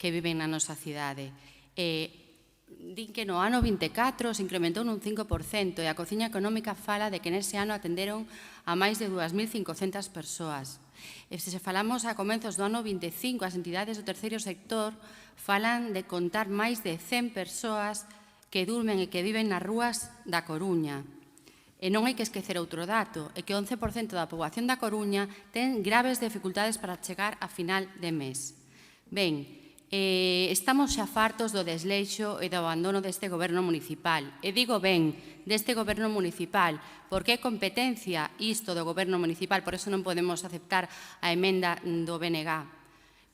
que viven na nosa cidade. Din que no ano 24 se incrementou nun 5% e a Cociña Económica fala de que nese ano atenderon a máis de 2.500 persoas. E se falamos a comenzos do ano 25, as entidades do terceiro sector falan de contar máis de 100 persoas que durmen e que viven nas rúas da Coruña. E non hai que esquecer outro dato, é que o 11% da poboación da Coruña ten graves dificultades para chegar a final de mes. Ben, estamos xa fartos do desleixo e do abandono deste goberno municipal. E digo ben, deste goberno municipal, porque é competencia isto do goberno municipal, por eso non podemos aceptar a emenda do BNG.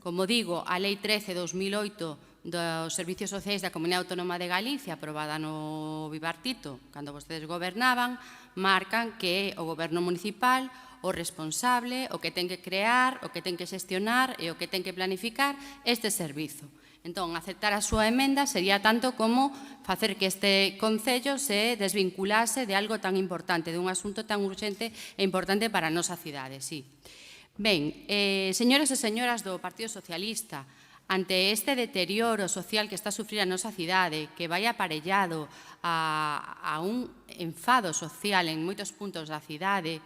Como digo, a Lei 13/2008 dos Servicios Sociais da Comunidade Autónoma de Galicia, aprobada no bipartito, cando vostedes gobernaban, marcan que o goberno municipal o responsable, o que ten que crear, o que ten que xestionar e o que ten que planificar este servizo. Entón, aceptar a súa emenda sería tanto como facer que este Concello se desvinculase de algo tan importante, de un asunto tan urxente e importante para a nosa cidade, sí. Ben, señores e señoras do Partido Socialista, ante este deterioro social que está a sufrir a nosa cidade, que vai aparellado a un enfado social en moitos puntos da cidade,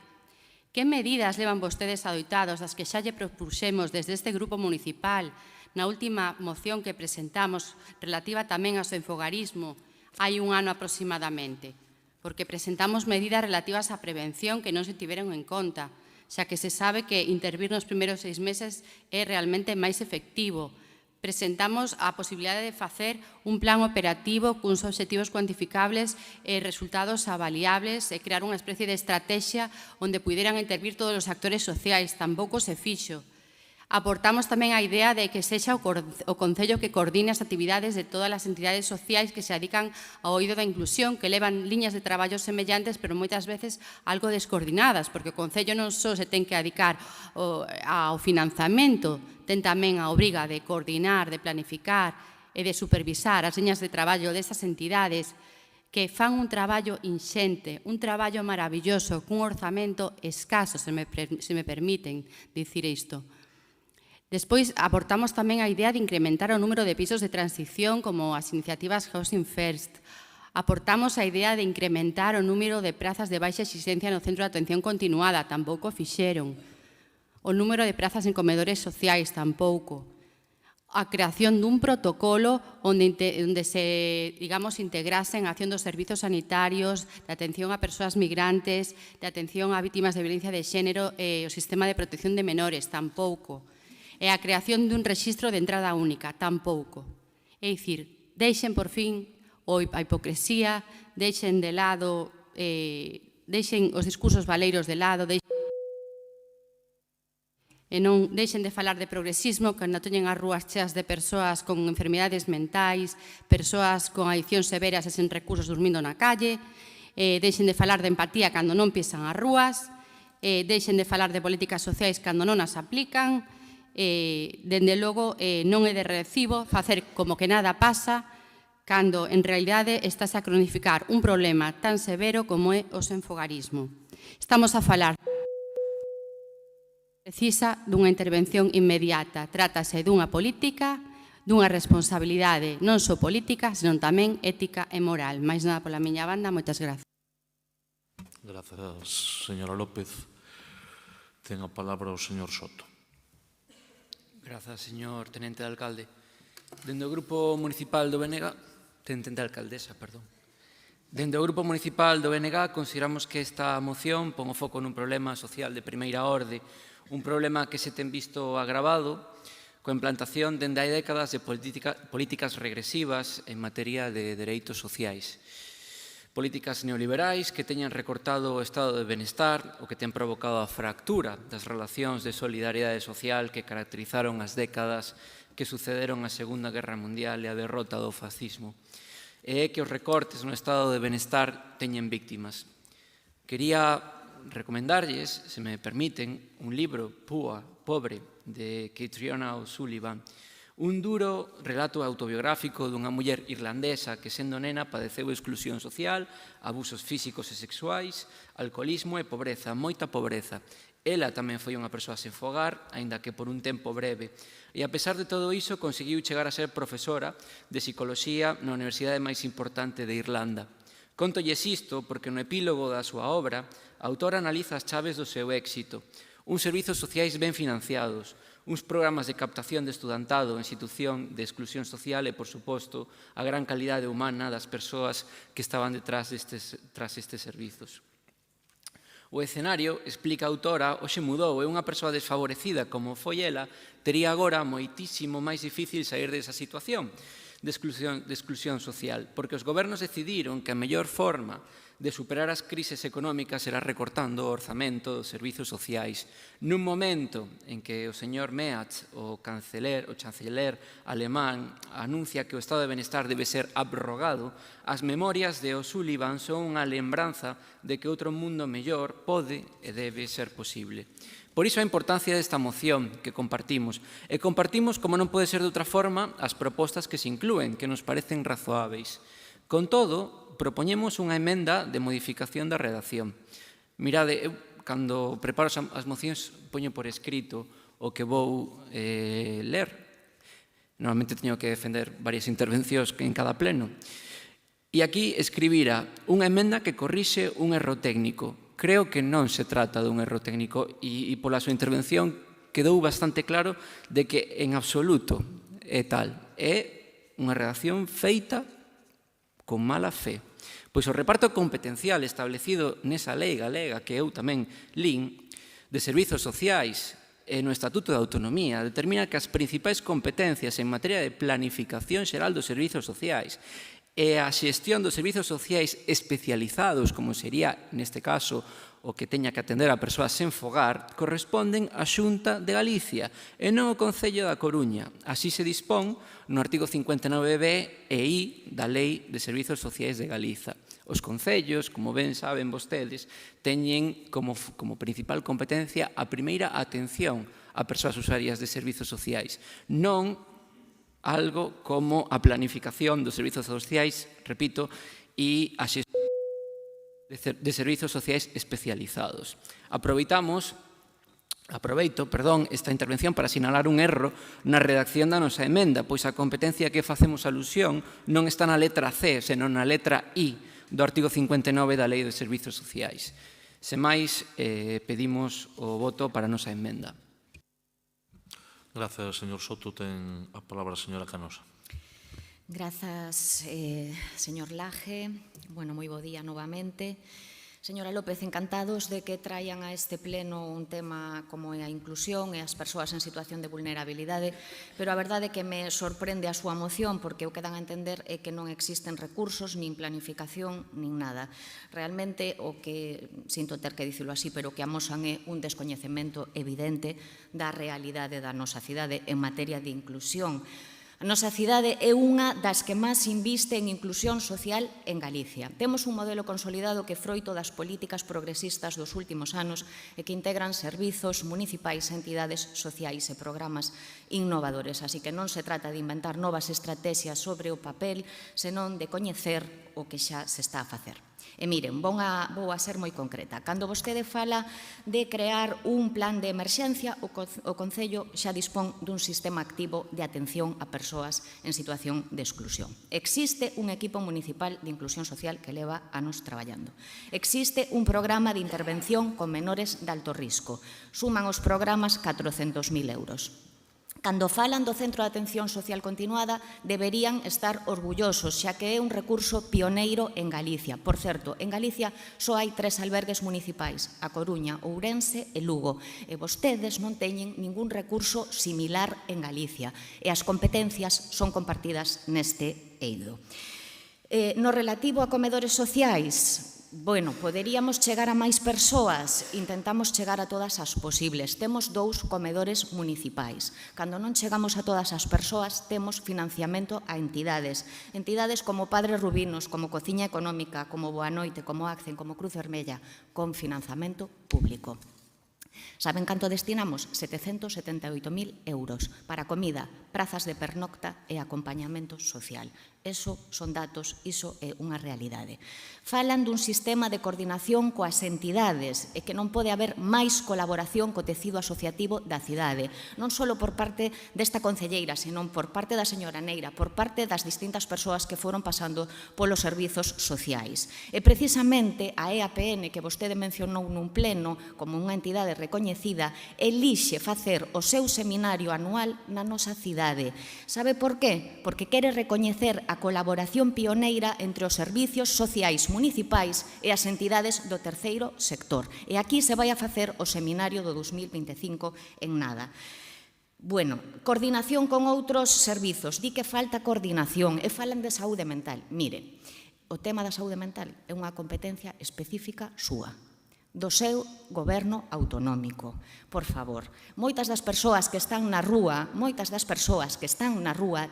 que medidas levan vostedes adoitados das que xa lle propuxemos desde este grupo municipal na última moción que presentamos relativa tamén ao senfogarismo hai un ano aproximadamente? Porque presentamos medidas relativas á prevención que non se tiveron en conta, xa que se sabe que intervir nos primeiros 6 meses é realmente máis efectivo, presentamos a posibilidade de facer un plan operativo cuns obxectivos cuantificables e resultados avaliables e crear unha especie de estrategia onde puderan intervir todos os actores sociais. Tampouco se fixo. Aportamos tamén a idea de que sexa o Concello que coordine as actividades de todas as entidades sociais que se dedican ao eido da inclusión, que levan liñas de traballo semellantes, pero moitas veces algo descoordinadas, porque o Concello non só se ten que dedicar ao financiamento, ten tamén a obriga de coordinar, de planificar e de supervisar as liñas de traballo destas entidades que fan un traballo inxente, un traballo maravilloso, cun orzamento escaso, se me permiten dicir isto. Despois, aportamos tamén a idea de incrementar o número de pisos de transición como as iniciativas Housing First. Aportamos a idea de incrementar o número de prazas de baixa exigencia no centro de atención continuada, tampouco fixeron. O número de prazas en comedores sociais, tampouco. A creación dun protocolo onde se, digamos, integrasen a acción dos servizos sanitarios, de atención a persoas migrantes, de atención a vítimas de violencia de xénero e o sistema de protección de menores, tampouco. E a creación dun rexistro de entrada única, tampouco. É dicir, deixen por fin a hipocresía, deixen de lado, deixen os discursos valeiros de lado, e non deixen de falar de progresismo cando teñen as rúas cheas de persoas con enfermidades mentais, persoas con adiccións severas e sen recursos dormindo na calle, deixen de falar de empatía cando non pisan as rúas, deixen de falar de políticas sociais cando non as aplican, dende logo non é de recibo facer como que nada pasa cando en realidade estás a cronificar un problema tan severo como é o senfogarismo. Estamos a falar precisa dunha intervención inmediata. Trátase dunha política, dunha responsabilidade non só política, senón tamén ética e moral. Mais nada pola miña banda, moitas grazas. Grazas, señora López. Ten a palabra o señor Soto. Grazas, señor Tenente de Alcalde. Dende o Grupo Municipal do BNG, Tenente de Alcaldesa, perdón. Dende o Grupo Municipal do BNG consideramos que esta moción pon o foco nun problema social de primeira orde, un problema que se ten visto agravado coa implantación dende hai décadas de políticas regresivas en materia de dereitos sociais. Políticas neoliberais que teñan recortado o estado de benestar o que ten provocado a fractura das relacións de solidaridade social que caracterizaron as décadas que sucederon a Segunda Guerra Mundial e a derrota do fascismo. E é que os recortes no estado de benestar teñen víctimas. Quería recomendarlles, se me permiten, un libro, Púa, Pobre, de Catriona O'Sullivan, un duro relato autobiográfico dunha muller irlandesa que, sendo nena, padeceu exclusión social, abusos físicos e sexuais, alcoholismo e pobreza, moita pobreza. Ela tamén foi unha persoa sen fogar, aínda que por un tempo breve. E, a pesar de todo iso, conseguiu chegar a ser profesora de psicoloxía na universidade máis importante de Irlanda. Contolles isto porque no epílogo da súa obra, a autora analiza as chaves do seu éxito. Uns servizos sociais ben financiados, uns programas de captación de estudantado en situación de exclusión social e, por suposto, a gran calidade humana das persoas que estaban detrás destes servizos. O escenario, explica a autora, hoxe mudou e unha persoa desfavorecida como foi ela tería agora moitísimo máis difícil sair desa situación de exclusión social, porque os gobernos decidiron que a mellor forma de superar as crises económicas era recortando o orzamento dos servizos sociais. Nun momento en que o señor Merz, o chanceler alemán, anuncia que o estado de benestar debe ser abrogado, as memorias de O'Sullivan son unha lembranza de que outro mundo mellor pode e debe ser posible. Por iso a importancia desta moción que compartimos. E compartimos, como non pode ser de outra forma, as propostas que se inclúen, que nos parecen razoáveis. Con todo, propoñemos unha emenda de modificación da redacción. Mirade, eu, cando preparo as mocións, poño por escrito o que vou ler. Normalmente teño que defender varias intervencións en cada pleno. E aquí escribira unha emenda que corrixe un erro técnico. Creo que non se trata dun erro técnico e pola súa intervención quedou bastante claro de que en absoluto é tal. É unha redacción feita con mala fe. Pois o reparto competencial establecido nesa lei galega que eu tamén lín de servizos sociais no Estatuto de Autonomía determina que as principais competencias en materia de planificación xeral dos servizos sociais e a xestión dos servizos sociais especializados, como sería, neste caso, o que teña que atender a persoas sen fogar, corresponden á Xunta de Galicia e non ao Concello da Coruña. Así se dispón no artigo 59b e I da Lei de Servizos Sociais de Galiza. Os concellos, como ben saben vostedes, teñen como principal competencia a primeira atención a persoas usuarias de servizos sociais, non algo como a planificación dos servizos sociais, repito, e a xestión de servizos sociais especializados. Aproveito esta intervención para sinalar un erro na redacción da nosa emenda, pois a competencia que facemos alusión non está na letra C, senón na letra I do artigo 59 da Lei de Servizos Sociais. Sen máis, pedimos o voto para a nosa emenda. Gracias, señor Soto. Ten a palabra a señora Canosa. Grazas, señor Laje. Bueno, moi bo día novamente. Señora López, encantados de que traian a este pleno un tema como é a inclusión e as persoas en situación de vulnerabilidade, pero a verdade é que me sorprende a súa moción porque o que dan a entender é que non existen recursos, nin planificación, nin nada. Realmente o que, sinto ter que dicilo así, pero o que amosan é un descoñecemento evidente da realidade da nosa cidade en materia de inclusión. A nosa cidade é unha das que máis inviste en inclusión social en Galicia. Temos un modelo consolidado que é froito das políticas progresistas dos últimos anos e que integran servizos municipais, entidades sociais e programas innovadores. Así que non se trata de inventar novas estrategias sobre o papel, senón de coñecer o que xa se está a facer. E miren, vou a ser moi concreta. Cando vostede fala de crear un plan de emerxencia, o Concello xa dispón dun sistema activo de atención a persoas en situación de exclusión. Existe un equipo municipal de inclusión social que leva anos traballando. Existe un programa de intervención con menores de alto risco. Suman os programas 400.000 euros. Cando falan do Centro de Atención Social Continuada, deberían estar orgullosos, xa que é un recurso pioneiro en Galicia. Por certo, en Galicia só hai 3 albergues municipais, A Coruña, Ourense e Lugo, e vostedes non teñen ningún recurso similar en Galicia, e as competencias son compartidas neste eido. No relativo a comedores sociais, bueno, poderíamos chegar a máis persoas, intentamos chegar a todas as posibles. Temos 2 comedores municipais. Cando non chegamos a todas as persoas, temos financiamento a entidades. Entidades como Padre Rubinos, como Cociña Económica, como Boa Noite, como Accen, como Cruz Vermella, con financiamento público. Saben canto destinamos? 778.000 euros para comida, prazas de pernocta e acompañamento social. Eso son datos, iso é unha realidade. Falan dun sistema de coordinación coas entidades e que non pode haber máis colaboración co tecido asociativo da cidade, non só por parte desta concelleira, senón por parte da señora Neira, por parte das distintas persoas que foron pasando polos servizos sociais. E precisamente a EAPN, que vostede mencionou nun pleno como unha entidade recoñecida, elixe facer o seu seminario anual na nosa cidade. Sabe por qué? Porque quere recoñecer a colaboración pioneira entre os servizos sociais municipais e as entidades do terceiro sector. E aquí se vai a facer o seminario do 2025 en nada. Bueno, coordinación con outros servizos. Di que falta coordinación e falan de saúde mental. Mire, o tema da saúde mental é unha competencia específica súa, do seu goberno autonómico. Por favor, moitas das persoas que están na rúa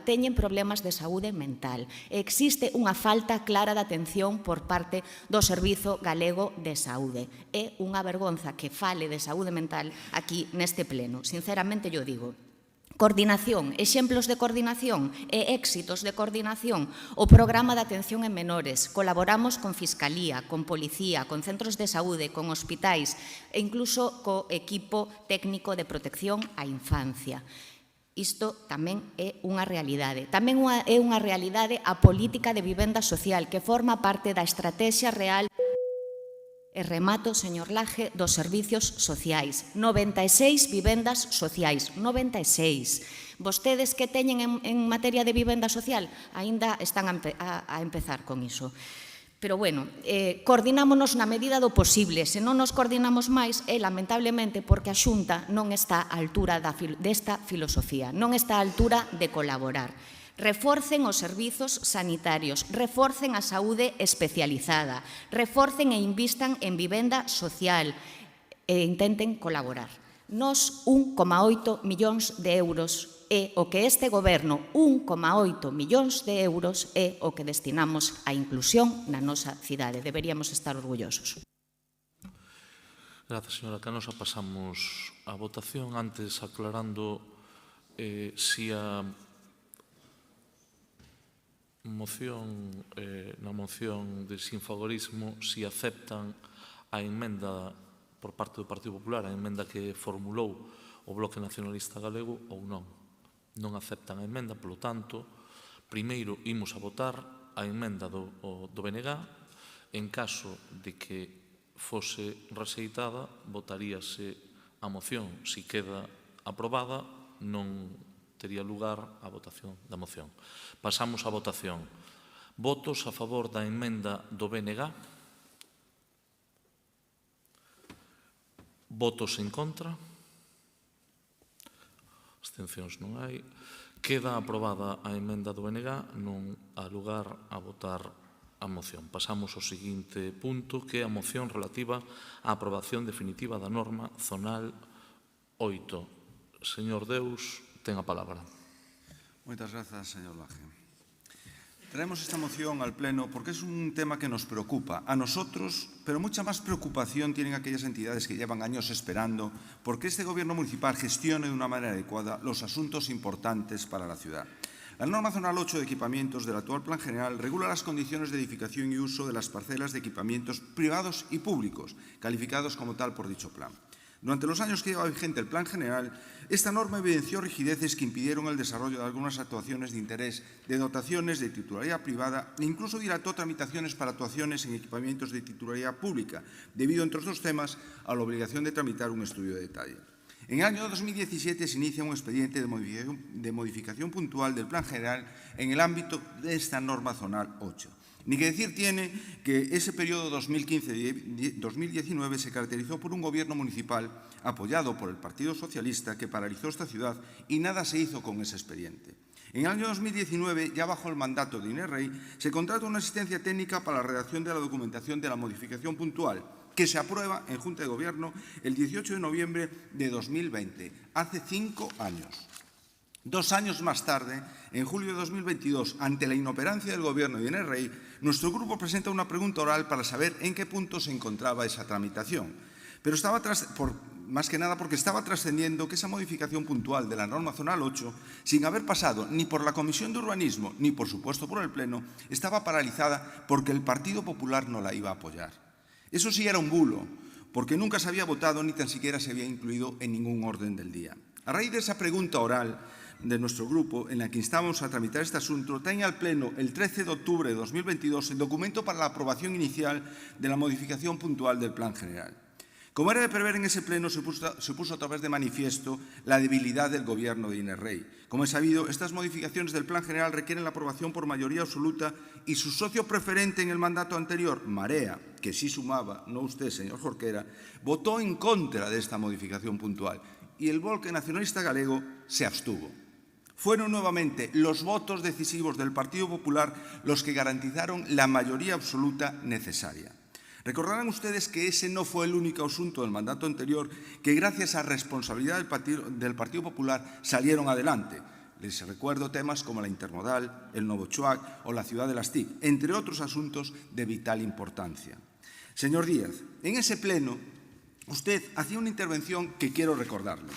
teñen problemas de saúde mental. Existe unha falta clara de atención por parte do Servizo Galego de Saúde. É unha vergonza que fale de saúde mental aquí neste pleno. Sinceramente, yo digo. Coordinación, exemplos de coordinación e éxitos de coordinación. O programa de atención en menores. Colaboramos con Fiscalía, con Policía, con centros de saúde, con hospitais e incluso co equipo técnico de protección á infancia. Isto tamén é unha realidade. Tamén é unha realidade a política de vivenda social que forma parte da estrategia real. E remato, señor Laje, dos servizos sociais. 96 vivendas sociais, 96. Vostedes que teñen en materia de vivenda social, aínda están a empezar con iso. Pero, bueno, coordinámonos na medida do posible. Se non nos coordinamos máis, é lamentablemente porque a Xunta non está á altura desta filosofía, non está á altura de colaborar. Reforcen os servizos sanitarios, reforcen a saúde especializada, reforcen e invistan en vivenda social e intenten colaborar. Nos 1,8 millóns de euros é o que este goberno, 1,8 millóns de euros, é o que destinamos á inclusión na nosa cidade. Deberíamos estar orgullosos. Grazas, señora Canosa. Pasamos á votación. Antes, aclarando si a moción, na moción de sinfavorismo, si aceptan a emenda por parte do Partido Popular, a emenda que formulou o Bloque Nacionalista Galego ou non. Non aceptan a emenda, polo tanto, primeiro imos a votar a emenda do BNG. En caso de que fose rexeitada, votaríase a moción. Si queda aprobada, non tería lugar a votación da moción. Pasamos á votación. Votos a favor da emenda do BNG? Votos en contra? Abstencións non hai. Queda aprobada a emenda do BNG, non há lugar a votar a moción. Pasamos ao seguinte punto, que é a moción relativa á aprobación definitiva da norma zonal 8. Señor Deus, ten a palabra. Moitas grazas, señor Laje. Traemos esta moción al Pleno porque es un tema que nos preocupa a nosotros, pero mucha más preocupación tienen aquellas entidades que llevan años esperando porque este Gobierno municipal gestione de una manera adecuada los asuntos importantes para la ciudad. La norma zonal 8 de equipamientos del actual Plan General regula las condiciones de edificación y uso de las parcelas de equipamientos privados y públicos, calificados como tal por dicho plan. Durante los años que lleva vigente el Plan General, esta norma evidenció rigideces que impidieron el desarrollo de algunas actuaciones de interés de dotaciones de titularidad privada e incluso dilató tramitaciones para actuaciones en equipamientos de titularidad pública, debido, entre otros temas, a la obligación de tramitar un estudio de detalle. En el año 2017 se inicia un expediente de modificación puntual del Plan General en el ámbito de esta norma zonal 8. Ni que decir tiene que ese periodo 2015-2019 se caracterizó por un gobierno municipal apoyado por el Partido Socialista que paralizó esta ciudad y nada se hizo con ese expediente. En el año 2019, ya bajo el mandato de Inés Rey, se contrata una asistencia técnica para la redacción de la documentación de la modificación puntual, que se aprueba en Junta de Gobierno el 18 de noviembre de 2020, hace 5 años. 2 años más tarde, en julio de 2022, ante la inoperancia del Gobierno de Inés Rey, nuestro grupo presenta una pregunta oral para saber en qué punto se encontraba esa tramitación. Pero más que nada porque estaba trascendiendo que esa modificación puntual de la norma zonal 8, sin haber pasado ni por la Comisión de Urbanismo ni, por supuesto, por el Pleno, estaba paralizada porque el Partido Popular no la iba a apoyar. Eso sí era un bulo, porque nunca se había votado ni tan siquiera se había incluido en ningún orden del día. A raíz de esa pregunta oral de nuestro grupo, en la que instamos a tramitar este asunto, trae al Pleno el 13 de octubre de 2022 el documento para la aprobación inicial de la modificación puntual del Plan General. Como era de prever, en ese Pleno se puso otra vez de manifiesto la debilidad del Gobierno de Inés Rey. Como es sabido, estas modificaciones del Plan General requieren la aprobación por mayoría absoluta y su socio preferente en el mandato anterior, Marea, que sí sumaba, no usted, señor Jorquera, votó en contra de esta modificación puntual y el Bloque Nacionalista Galego se abstuvo. Fueron nuevamente los votos decisivos del Partido Popular los que garantizaron la mayoría absoluta necesaria. Recordarán ustedes que ese no fue el único asunto del mandato anterior que, gracias a responsabilidad del Partido Popular, salieron adelante. Les recuerdo temas como la Intermodal, el Novo Chuac o la ciudad de las TIC, entre otros asuntos de vital importancia. Señor Díaz, en ese pleno usted hacía una intervención que quiero recordarle.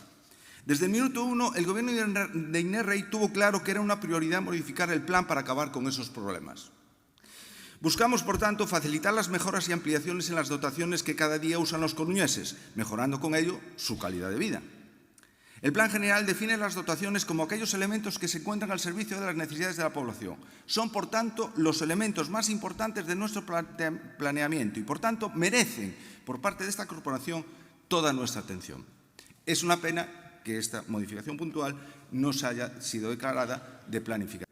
Desde el minuto 1, el Gobierno de Inés Rey tuvo claro que era una prioridad modificar el plan para acabar con esos problemas. Buscamos, por tanto, facilitar las mejoras y ampliaciones en las dotaciones que cada día usan los coruñeses, mejorando con ello su calidad de vida. El Plan General define las dotaciones como aquellos elementos que se encuentran al servicio de las necesidades de la población. Son, por tanto, los elementos más importantes de nuestro planeamiento y, por tanto, merecen, por parte de esta corporación, toda nuestra atención. Es una pena que esta modificación puntual no se haya sido declarada de planificación.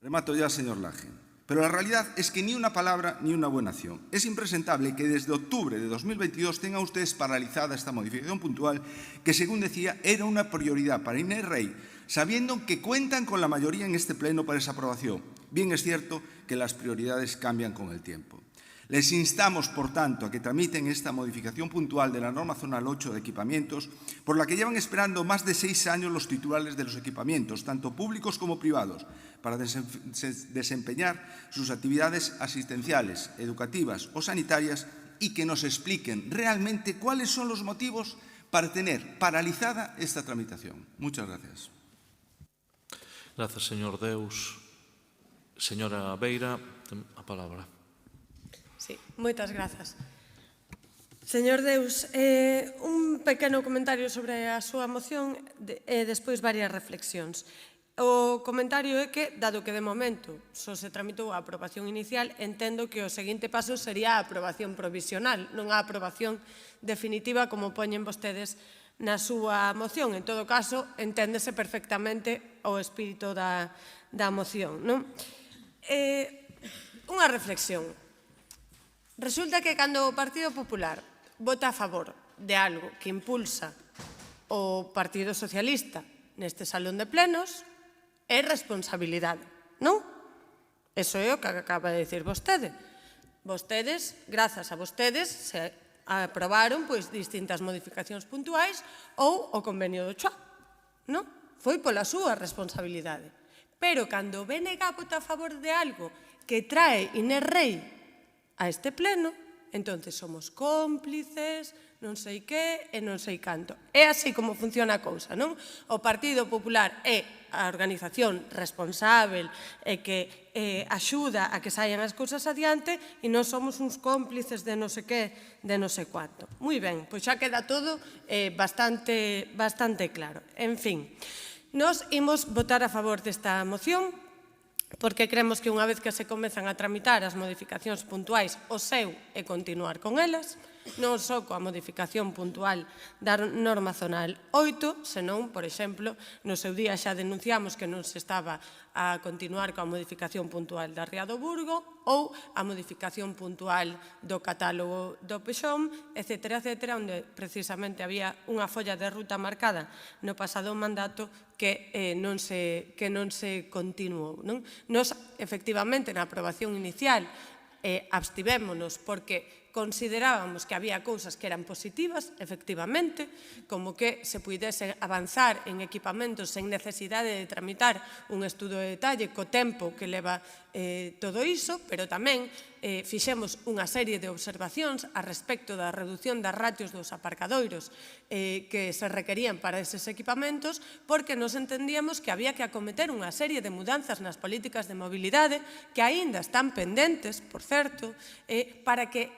Remato ya, señor Laje. Pero la realidad es que ni una palabra ni una buena acción. Es impresentable que desde octubre de 2022 tengan ustedes paralizada esta modificación puntual que, según decía, era una prioridad para Inés Rey, sabiendo que cuentan con la mayoría en este pleno para esa aprobación. Bien es cierto que las prioridades cambian con el tiempo. Les instamos, por tanto, a que tramiten esta modificación puntual de la norma zonal 8 de equipamientos, por la que llevan esperando más de 6 años los titulares de los equipamientos, tanto públicos como privados, para desempeñar sus actividades asistenciales, educativas o sanitarias, y que nos expliquen realmente cuáles son los motivos para tener paralizada esta tramitación. Muchas gracias. Gracias, señor Deus. Señora Beira, ten a palabra. Sí, moitas grazas. Señor Deus, un pequeno comentario sobre a súa moción e despois varias reflexións. O comentario é que, dado que de momento só se tramitou a aprobación inicial, entendo que o seguinte paso sería a aprobación provisional, non a aprobación definitiva como poñen vostedes na súa moción. En todo caso, enténdese perfectamente o espírito da moción, non? Unha reflexión. Resulta que cando o Partido Popular vota a favor de algo que impulsa o Partido Socialista neste salón de plenos, é responsabilidade, non? Eso é o que acaba de dicir vostede. Vostedes, grazas a vostedes, se aprobaron distintas modificacións puntuais ou o convenio do CHOA, non? Foi pola súa responsabilidade. Pero cando o BNG vota a favor de algo que trae Inés Rei a este pleno, entonces somos cómplices, non sei que e non sei canto. É así como funciona a cousa, non? O Partido Popular é a organización responsável e que axuda a que saian as cousas adiante e non somos uns cómplices de non sei que, de non sei cuánto. Moi ben, pois xa queda todo bastante claro. En fin, nós imos votar a favor desta moción porque creemos que unha vez que se comezan a tramitar as modificacións puntuais, o seu é continuar con elas, non só coa modificación puntual da norma zonal 8, senón, por exemplo, no seu día xa denunciamos que non se estaba a continuar coa modificación puntual da Ría do Burgo ou a modificación puntual do catálogo do Pexón, etc., onde precisamente había unha folla de ruta marcada no pasado mandato que non se continuou. Nos, efectivamente, na aprobación inicial abstivémonos porque considerábamos que había cousas que eran positivas, efectivamente, como que se puidese avanzar en equipamentos sen necesidade de tramitar un estudo de detalle co tempo que leva todo iso, pero tamén fixemos unha serie de observacións a respecto da reducción das ratios dos aparcadoiros que se requerían para eses equipamentos, porque nos entendíamos que había que acometer unha serie de mudanzas nas políticas de mobilidade que aínda están pendentes, por certo, para que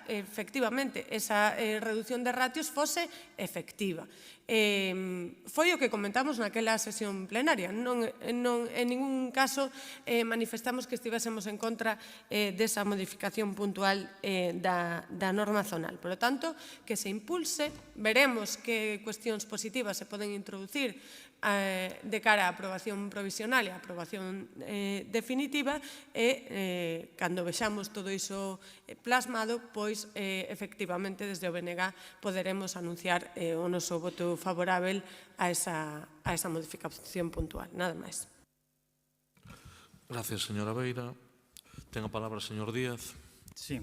efectivamente esa reducción de ratios fose efectiva. Foi o que comentamos naquela sesión plenaria. En ningún caso manifestamos que estivésemos en contra desa modificación puntual da norma zonal. Por lo tanto, que se impulse, veremos que cuestións positivas se poden introducir de cara á aprobación provisional e á aprobación definitiva e cando vexamos todo iso plasmado, pois efectivamente desde o BNG poderemos anunciar o noso voto favorável a esa modificación puntual. Nada máis. Gracias, señora Beira. Ten a palabra o señor Díaz. Sí.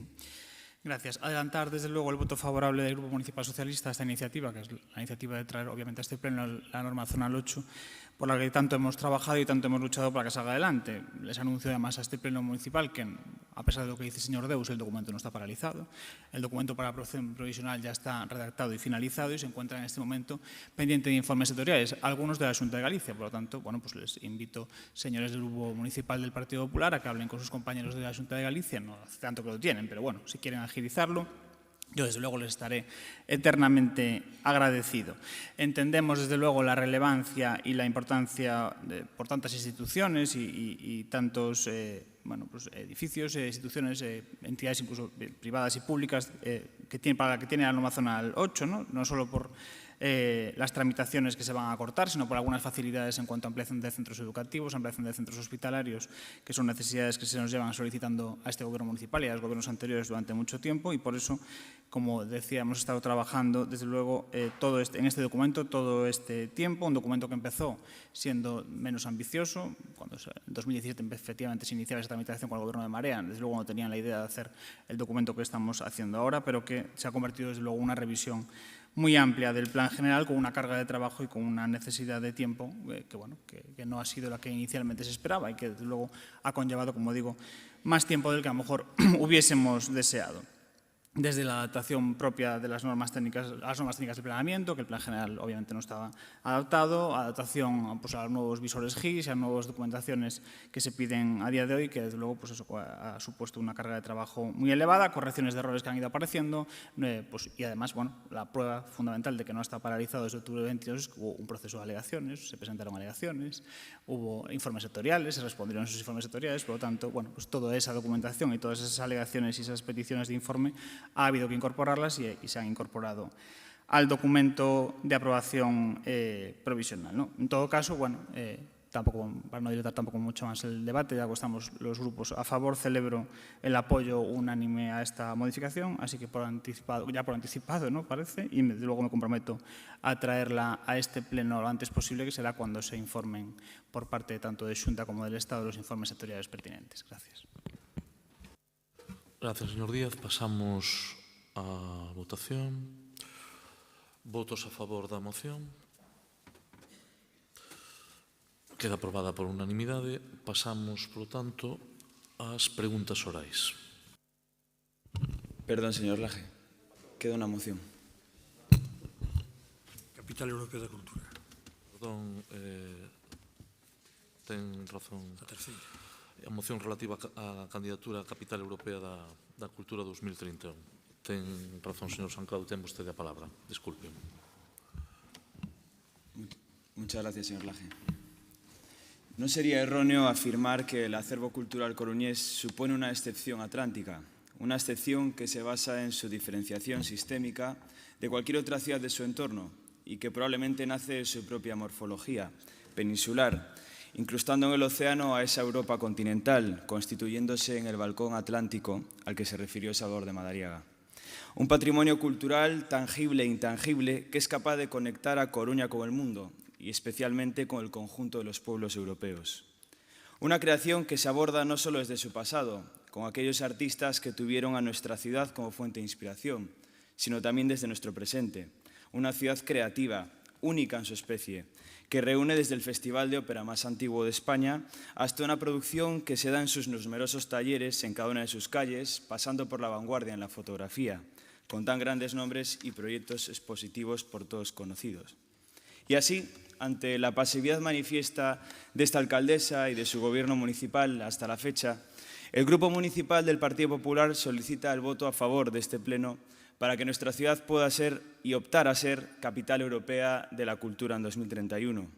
Gracias. Adelantar, desde luego, el voto favorable del Grupo Municipal Socialista a esta iniciativa, que es la iniciativa de traer, obviamente, a este pleno la norma zonal 8, por la que tanto hemos trabajado y tanto hemos luchado para que salga adelante. Les anuncio además a este pleno municipal que, a pesar de lo que dice el señor Deus, el documento no está paralizado. El documento para aprobación provisional ya está redactado y finalizado y se encuentra en este momento pendiente de informes sectoriales, algunos de la Xunta de Galicia. Por lo tanto, bueno, pues les invito, señores del Grupo Municipal del Partido Popular, a que hablen con sus compañeros de la Xunta de Galicia. No hace tanto que lo tienen, pero bueno, si quieren agilizarlo, yo desde luego les estaré eternamente agradecido. Entendemos desde luego la relevancia y la importancia por tantas instituciones y tantos edificios, instituciones, entidades incluso privadas y públicas para que tiene la norma zonal 8, no solo por las tramitaciones que se van a acortar, sino por algunas facilidades en cuanto a ampliación de centros educativos, ampliación de centros hospitalarios, que son necesidades que se nos llevan solicitando a este Gobierno municipal y a los gobiernos anteriores durante mucho tiempo, y por eso, como decía, hemos estado trabajando, desde luego, en este documento todo este tiempo, un documento que empezó siendo menos ambicioso, cuando en 2017 efectivamente se iniciaba esa tramitación con el Gobierno de Marea, desde luego no tenían la idea de hacer el documento que estamos haciendo ahora, pero que se ha convertido desde luego en una revisión muy amplia del plan general, con una carga de trabajo y con una necesidad de tiempo que no ha sido la que inicialmente se esperaba y que desde luego ha conllevado, como digo, más tiempo del que a lo mejor hubiésemos deseado. Desde la adaptación propia de las normas técnicas, del planeamiento, que el plan general obviamente no estaba adaptado, adaptación pues, a los nuevos visores GIS, a nuevas documentaciones que se piden a día de hoy, que desde luego pues, eso ha supuesto una carga de trabajo muy elevada, correcciones de errores que han ido apareciendo, y además la prueba fundamental de que no está paralizado desde octubre de 2022 es que hubo un proceso de alegaciones, se presentaron alegaciones, hubo informes sectoriales, se respondieron esos informes sectoriales, por lo tanto, pues toda esa documentación y todas esas alegaciones y esas peticiones de informe ha habido que incorporarlas y se han incorporado al documento de aprobación provisional, ¿no? En todo caso, tampoco, para no dilatar tampoco mucho más el debate, ya que estamos los grupos a favor, celebro el apoyo unánime a esta modificación, así que por anticipado, ¿no? Parece, y luego me comprometo a traerla a este pleno lo antes posible, que será cuando se informen por parte tanto de Xunta como del Estado los informes sectoriales pertinentes. Gracias. Gracias, señor Díaz. Pasamos á votación. Votos a favor da moción. Queda aprobada por unanimidade. Pasamos, polo tanto, ás preguntas orais. Perdón, señor Laje. Queda unha moción. Capital Europea da Cultura. Perdón, ten razón. A terceira. A moción relativa á candidatura á Capital Europea da Cultura 2031. Ten razón, señor Sanclado, ten vostede a palabra. Disculpe. Muchas gracias, señor Laje. No sería erróneo afirmar que el acervo cultural coruñés supone una excepción atlántica, una excepción que se basa en su diferenciación sistémica de cualquier otra ciudad de su entorno y que probablemente nace de su propia morfología peninsular, incrustando en el océano a esa Europa continental, constituyéndose en el balcón atlántico al que se refirió Salvador de Madariaga. Un patrimonio cultural tangible e intangible que es capaz de conectar a Coruña con el mundo y especialmente con el conjunto de los pueblos europeos. Una creación que se aborda no solo desde su pasado, con aquellos artistas que tuvieron a nuestra ciudad como fuente de inspiración, sino también desde nuestro presente. Una ciudad creativa, única en su especie, que reúne desde el Festival de Ópera más antiguo de España hasta una producción que se da en sus numerosos talleres en cada una de sus calles, pasando por la vanguardia en la fotografía, con tan grandes nombres y proyectos expositivos por todos conocidos. Y así, ante la pasividad manifiesta de esta alcaldesa y de su gobierno municipal hasta la fecha, el Grupo Municipal del Partido Popular solicita el voto a favor de este pleno para que nuestra ciudad pueda ser y optar a ser Capital Europea de la Cultura en 2031.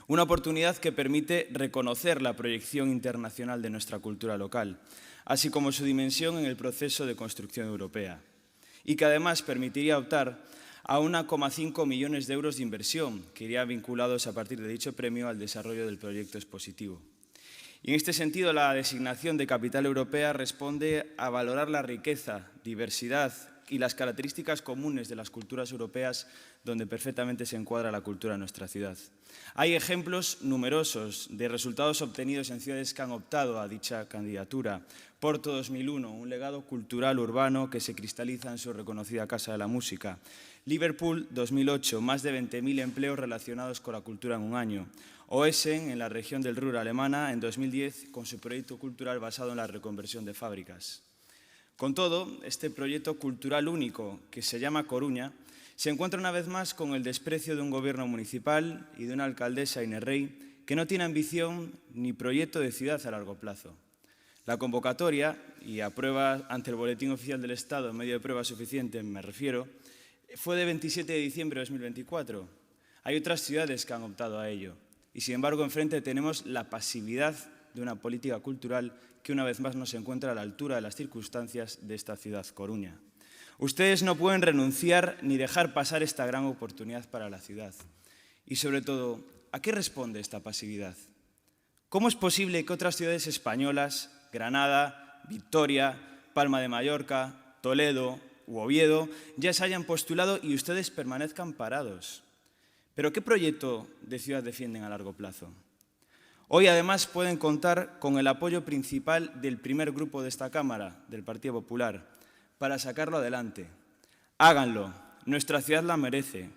Una oportunidad que permite reconocer la proyección internacional de nuestra cultura local, así como su dimensión en el proceso de construcción europea, y que además permitiría optar a 1,5 millones de euros de inversión que irían vinculados a partir de dicho premio al desarrollo del proyecto expositivo. Y en este sentido, la designación de Capital Europea responde a valorar la riqueza, diversidad y las características comunes de las culturas europeas donde perfectamente se encuadra la cultura en nuestra ciudad. Hay ejemplos numerosos de resultados obtenidos en ciudades que han optado a dicha candidatura. Porto 2001, un legado cultural urbano que se cristaliza en su reconocida Casa de la Música. Liverpool 2008, más de 20.000 empleos relacionados con la cultura en un año. O Essen, en la región del Ruhr alemana, en 2010, con su proyecto cultural basado en la reconversión de fábricas. Con todo, este proyecto cultural único, que se llama Coruña, se encuentra una vez más con el desprecio de un gobierno municipal y de una alcaldesa, Inés Rey, que no tiene ambición ni proyecto de ciudad a largo plazo. La convocatoria, y a prueba ante el Boletín Oficial del Estado, en medio de prueba suficiente me refiero, fue de 27 de diciembre de 2024. Hay otras ciudades que han optado a ello. Y sin embargo, enfrente tenemos la pasividad de una política cultural que una vez más no se encuentra a la altura de las circunstancias de esta ciudad, Coruña. Ustedes no pueden renunciar ni dejar pasar esta gran oportunidad para la ciudad. Y sobre todo, ¿a qué responde esta pasividad? ¿Cómo es posible que otras ciudades españolas, Granada, Vitoria, Palma de Mallorca, Toledo u Oviedo, ya se hayan postulado y ustedes permanezcan parados? ¿Pero qué proyecto de ciudad defienden a largo plazo? Hoy, además, pueden contar con el apoyo principal del primer grupo de esta Cámara, del Partido Popular, para sacarlo adelante. Háganlo, nuestra ciudad la merece.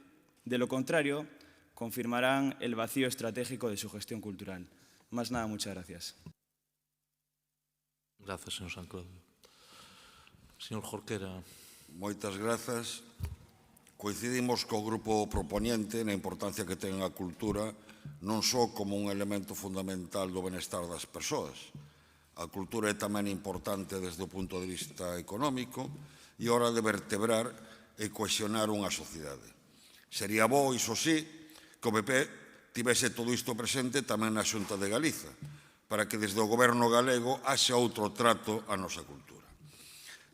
De lo contrario, confirmarán el vacío estratégico de su gestión cultural. Más nada, muchas gracias. Gracias, señor Sanclodo. Señor Jorquera. Moitas grazas. Coincidimos co grupo proponiente na importancia que ten a cultura non só como un elemento fundamental do benestar das persoas. A cultura é tamén importante desde o punto de vista económico e hora de vertebrar e cohesionar unha sociedade. Sería bo, iso sí, que o PP tivese todo isto presente tamén na Xunta de Galiza, para que desde o goberno galego haxa outro trato á nosa cultura.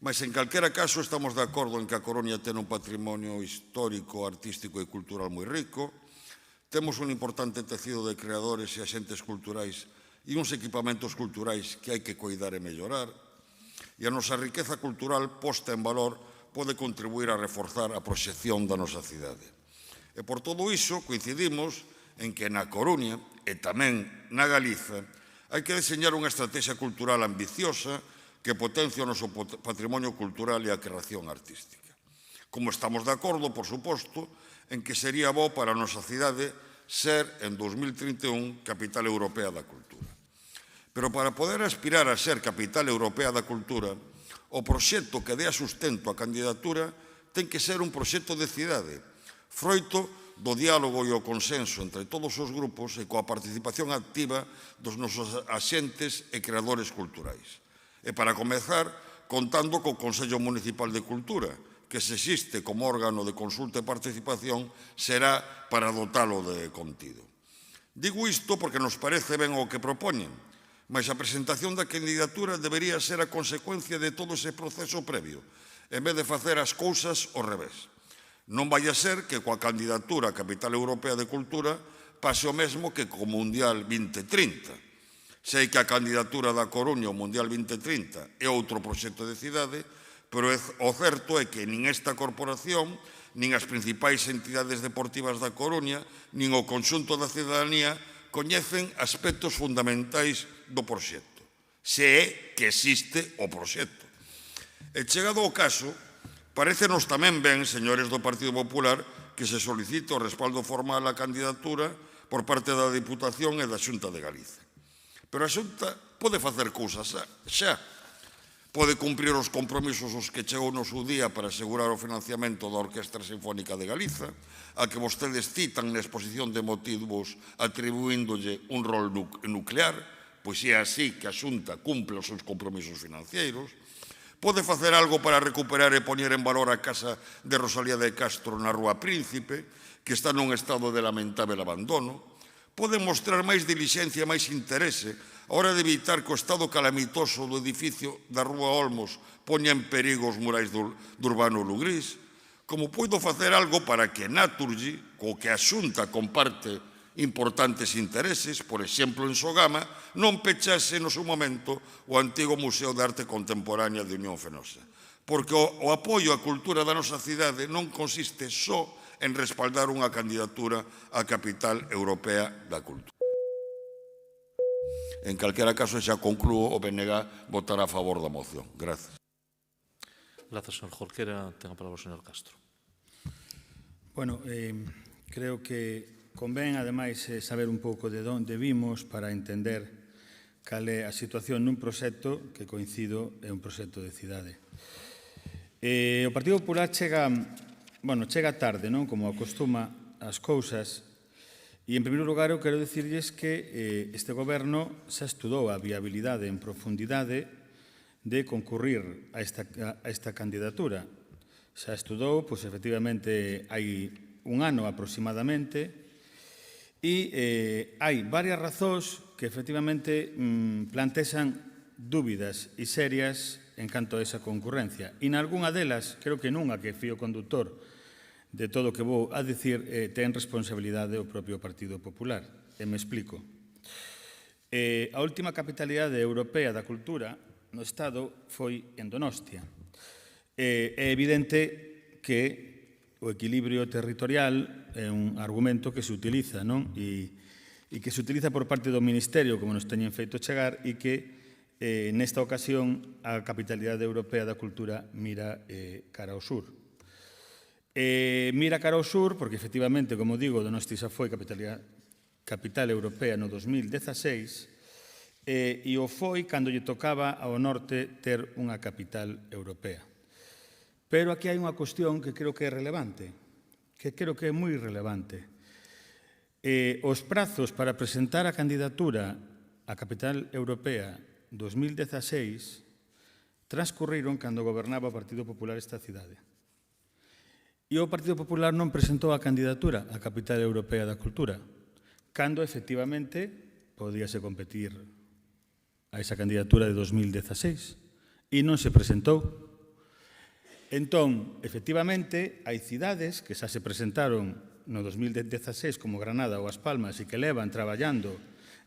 Mas, en calquera caso, estamos de acordo en que a Coruña ten un patrimonio histórico, artístico e cultural moi rico, temos un importante tecido de creadores e axentes culturais e uns equipamentos culturais que hai que cuidar e mellorar, e a nosa riqueza cultural posta en valor pode contribuir a reforzar a proxección da nosa cidade. E por todo iso coincidimos en que na Coruña e tamén na Galiza hai que deseñar unha estrategia cultural ambiciosa que potencia o noso patrimonio cultural e a creación artística. Como estamos de acordo, por suposto, en que sería bo para a nosa cidade ser, en 2031, capital europea da cultura. Pero para poder aspirar a ser capital europea da cultura, o proxecto que dea sustento á candidatura ten que ser un proxecto de cidade, froito do diálogo e o consenso entre todos os grupos e coa participación activa dos nosos axentes e creadores culturais. E para comezar, contando co Consello Municipal de Cultura, que se existe como órgano de consulta e participación, será para dotalo de contido. Digo isto porque nos parece ben o que propoñen, mas a presentación da candidatura debería ser a consecuencia de todo ese proceso previo, en vez de facer as cousas ao revés. Non vai a ser que coa candidatura a Capital Europea de Cultura pase o mesmo que co Mundial 2030. Sei que a candidatura da Coruña ao Mundial 2030 é outro proxecto de cidade, pero o certo é que nin esta corporación, nin as principais entidades deportivas da Coruña, nin o conxunto da cidadanía coñecen aspectos fundamentais do proxecto, se é que existe o proxecto. E chegado ao caso, parécenos tamén ben, señores do Partido Popular, que se solicite o respaldo formal á candidatura por parte da Diputación e da Xunta de Galiza. Pero a Xunta pode facer cousas xa. Pode cumprir os compromisos os que chegou no seu día para asegurar o financiamento da Orquestra Sinfónica de Galiza, a que vostedes citan na exposición de motivos atribuíndolle un rol nuclear, pois é así que a Xunta cumple os seus compromisos financeiros. Pode facer algo para recuperar e poñer en valor a casa de Rosalía de Castro na Rúa Príncipe, que está nun estado de lamentável abandono. Pode mostrar máis dilixencia e máis interese a hora de evitar que o estado calamitoso do edificio da Rúa Olmos poña en perigo os murais do Urbano Lugrís, como poido facer algo para que Naturgy, co que a Xunta comparte importantes intereses, por exemplo en Sogama, non pechase no seu momento o antigo Museo de Arte Contemporánea de Unión Fenosa. Porque o apoio á cultura da nosa cidade non consiste só en respaldar unha candidatura á capital europea da cultura. En calquera caso, xa conclúo, o BNG votará a favor da moción. Gracias. Gracias, señor Jorquera. Ten a palabra o señor Castro. Bueno, creo que convén, ademais, saber un pouco de onde vimos para entender cal é a situación nun proxecto que, coincido, é un proxecto de cidade. O Partido Popular chega tarde, non? Como acostuma as cousas. E, en primeiro lugar, eu quero dicirlles que este goberno xa estudou a viabilidade en profundidade de concurrir a esta candidatura. Xa estudou, pois, efectivamente, hai un ano aproximadamente, e hai varias razóns que, efectivamente, plantexan dúbidas e serias en canto a esa concurrencia. E nalgúna delas, creo que nunha que fío conductor de todo o que vou a dicir, ten responsabilidade o propio Partido Popular. E me explico. A última capitalidade europea da cultura no Estado foi en Donostia. É evidente que o equilibrio territorial é un argumento que se utiliza, non? E que se utiliza por parte do Ministerio, como nos teñen feito chegar, e que nesta ocasión a capitalidade europea da cultura mira cara ao sur. Mira cara ao sur porque, efectivamente, como digo, Donosti xa foi capital europea no 2016 e o foi cando lle tocaba ao norte ter unha capital europea. Pero aquí hai unha cuestión que creo que é relevante, que creo que é moi relevante. Os prazos para presentar a candidatura á capital europea 2016 transcurriron cando gobernaba o Partido Popular esta cidade. E o Partido Popular non presentou a candidatura á capital europea da cultura, cando efectivamente podíase competir a esa candidatura de 2016 e non se presentou. Entón, efectivamente, hai cidades que xa se presentaron no 2016 como Granada ou As Palmas e que levan traballando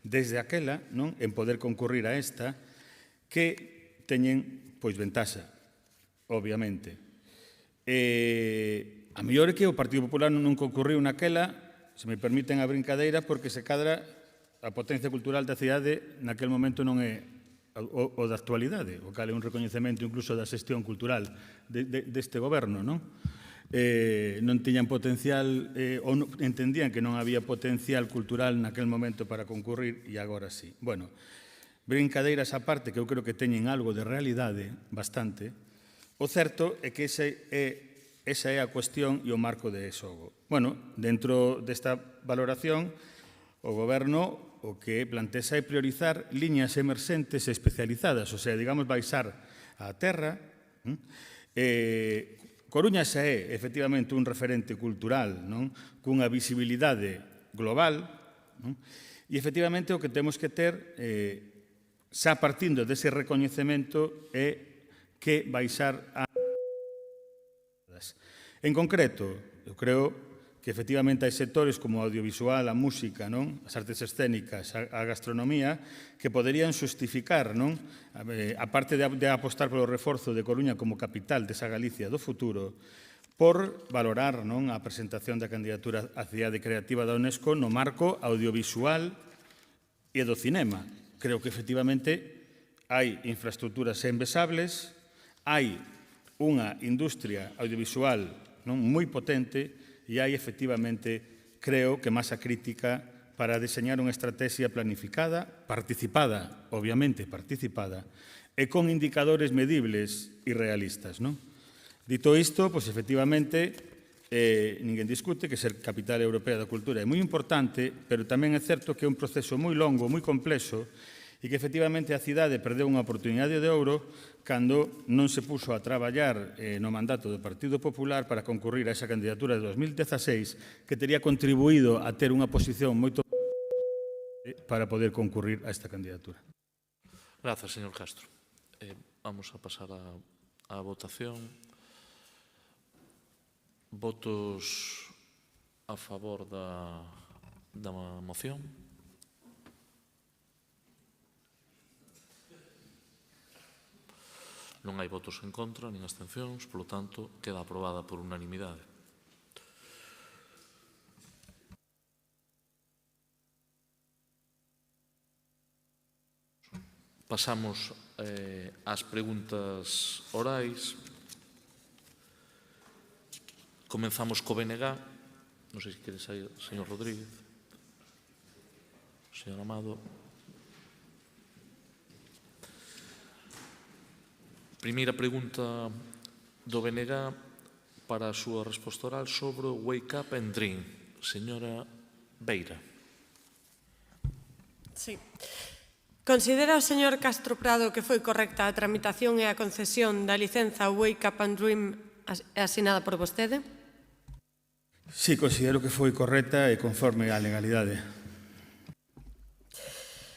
desde aquela en poder concurrir a esta que teñen ventaxa, obviamente. A mellor é que o Partido Popular non concurriu naquela, se me permiten a brincadeira, porque se cadra a potencia cultural da cidade naquel momento non é o da actualidade, o cal é un recoñecemento incluso da xestión cultural deste goberno, non? Non tiñan potencial ou entendían que non había potencial cultural naquel momento para concurrir e agora sí. Bueno, brincadeiras á parte que eu creo que teñen algo de realidade, bastante. O certo é que esa é a cuestión e o marco de xogo. Bueno, dentro desta valoración, o goberno o que plantexa é priorizar liñas emerxentes e especializadas, o sea, digamos, baixar á terra. Coruña xa é, efectivamente, un referente cultural, cunha visibilidade global, e, efectivamente, o que temos que ter, xa partindo dese recoñecemento, é que baixar a... En concreto, eu creo que, efectivamente, hai sectores como o audiovisual, a música, as artes escénicas, a gastronomía, que poderían xustificar, a parte de apostar polo reforzo de Coruña como capital desa Galicia do futuro, por valorar a presentación da candidatura á cidade creativa da UNESCO no marco audiovisual e do cinema. Creo que, efectivamente, hai infraestructuras envesables, hai unha industria audiovisual moi potente e hai, efectivamente, creo que masa crítica para deseñar unha estrategia planificada, participada, obviamente participada, e con indicadores medibles e realistas. Dito isto, pois, efectivamente, ninguén discute que ser capital europea da cultura é moi importante, pero tamén é certo que é un proceso moi longo, moi complexo, e que, efectivamente, a cidade perdeu unha oportunidade de ouro cando non se puxo a traballar no mandato do Partido Popular para concurrir a esa candidatura de 2016 que tería contribuído a ter unha posición moito para poder concurrir a esta candidatura. Grazas, señor Castro. Vamos a pasar á votación. Votos a favor da moción. Non hai votos en contra, nin abstencións, polo tanto, queda aprobada por unanimidade. Pasamos ás preguntas orais. Comenzamos co BNG. Non sei se quere sair o señor Rodríguez. O señor Amado. Primeira pregunta do BNG para a súa resposta oral sobre o Wake Up and Dream. Señora Beira. Sí. Considera o señor Castro Prado que foi correcta a tramitación e a concesión da licenza Wake Up and Dream asinada por vostede? Sí, considero que foi correcta e conforme á legalidade.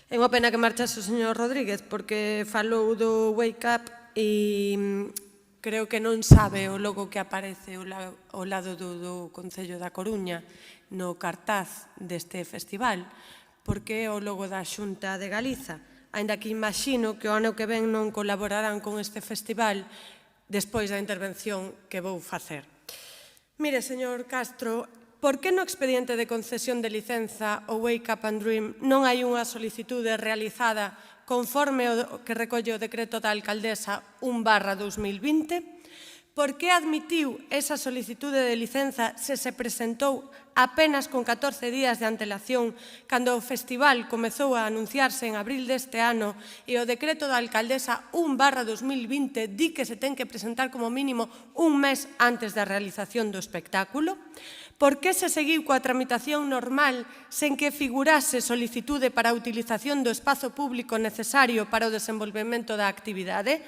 É unha pena que marchase o señor Rodríguez porque falou do Wake Up e creo que non sabe o logo que aparece ao lado do Concello da Coruña no cartaz deste festival, porque é o logo da Xunta de Galiza, aínda que imagino que o ano que ven non colaborarán con este festival despois da intervención que vou facer. Mire, señor Castro, por que no expediente de concesión de licenza o Wake Up and Dream non hai unha solicitude realizada conforme o que recolle o decreto da alcaldesa 1/2020? Por que admitiu esa solicitude de licenza se presentou apenas con 14 días de antelación cando o festival comezou a anunciarse en abril deste ano e o decreto da alcaldesa 1/2020 di que se ten que presentar como mínimo un mes antes da realización do espectáculo? Por que se seguiu coa tramitación normal sen que figurase solicitude para a utilización do espazo público necesario para o desenvolvemento da actividade?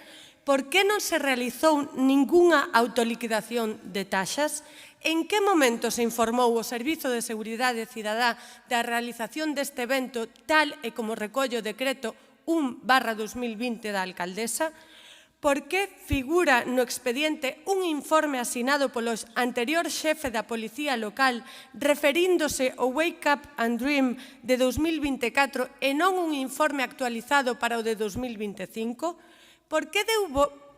Por que non se realizou ningunha autoliquidación de taxas? En que momento se informou o Servizo de Seguridade Cidadá da realización deste evento tal e como recolle o decreto 1/2020 da alcaldesa? Por que figura no expediente un informe asinado polo anterior xefe da Policía Local referíndose ao Wake Up and Dream de 2024 e non un informe actualizado para o de 2025? Por que deu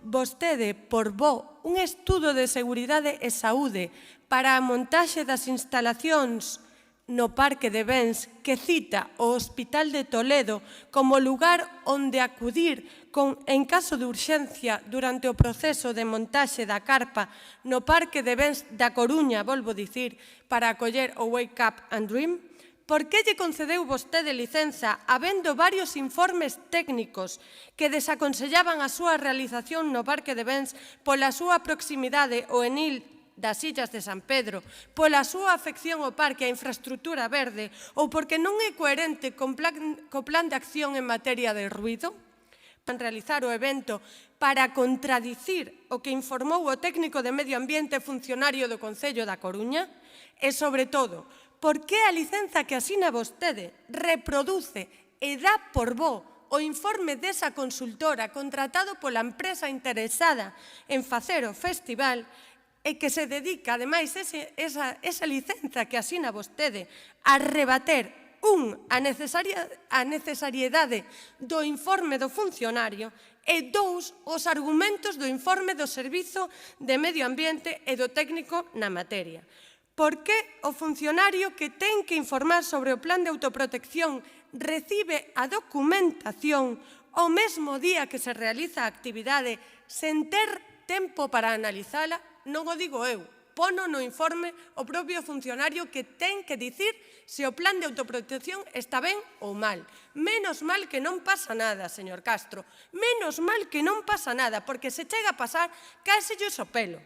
vostede por bo un estudo de seguridade e saúde para a montaxe das instalacións no Parque de Bens que cita o Hospital de Toledo como lugar onde acudir en caso de urxencia durante o proceso de montaxe da carpa no Parque de Bens da Coruña, volvo dicir, para acoller o Wake Up and Dream? Por que lle concedeu vostede licenza habendo varios informes técnicos que desaconsellaban a súa realización no Parque de Bens pola súa proximidade ao enil das Illas de San Pedro, pola súa afección ao parque e a infraestructura verde ou porque non é coherente co plan de acción en materia de ruído? Van realizar o evento para contradicir o que informou o técnico de Medio Ambiente funcionario do Concello da Coruña? E, sobre todo, por que a licenza que asina vostede reproduce e dá por bo o informe desa consultora contratado pola empresa interesada en facer o festival e que se dedica, ademais, esa licenza que asina vostede a rebater, a necesariedade do informe do funcionario e dous, os argumentos do informe do Servizo de Medio Ambiente e do técnico na materia. Por que o funcionario que ten que informar sobre o plan de autoprotección recibe a documentación o mesmo día que se realiza a actividade sen ter tempo para analizala? Non o digo eu, pono no informe o propio funcionario que ten que dicir se o plan de autoprotección está ben ou mal. Menos mal que non pasa nada, señor Castro, menos mal que non pasa nada, porque se chega a pasar, cáeselle o pelo.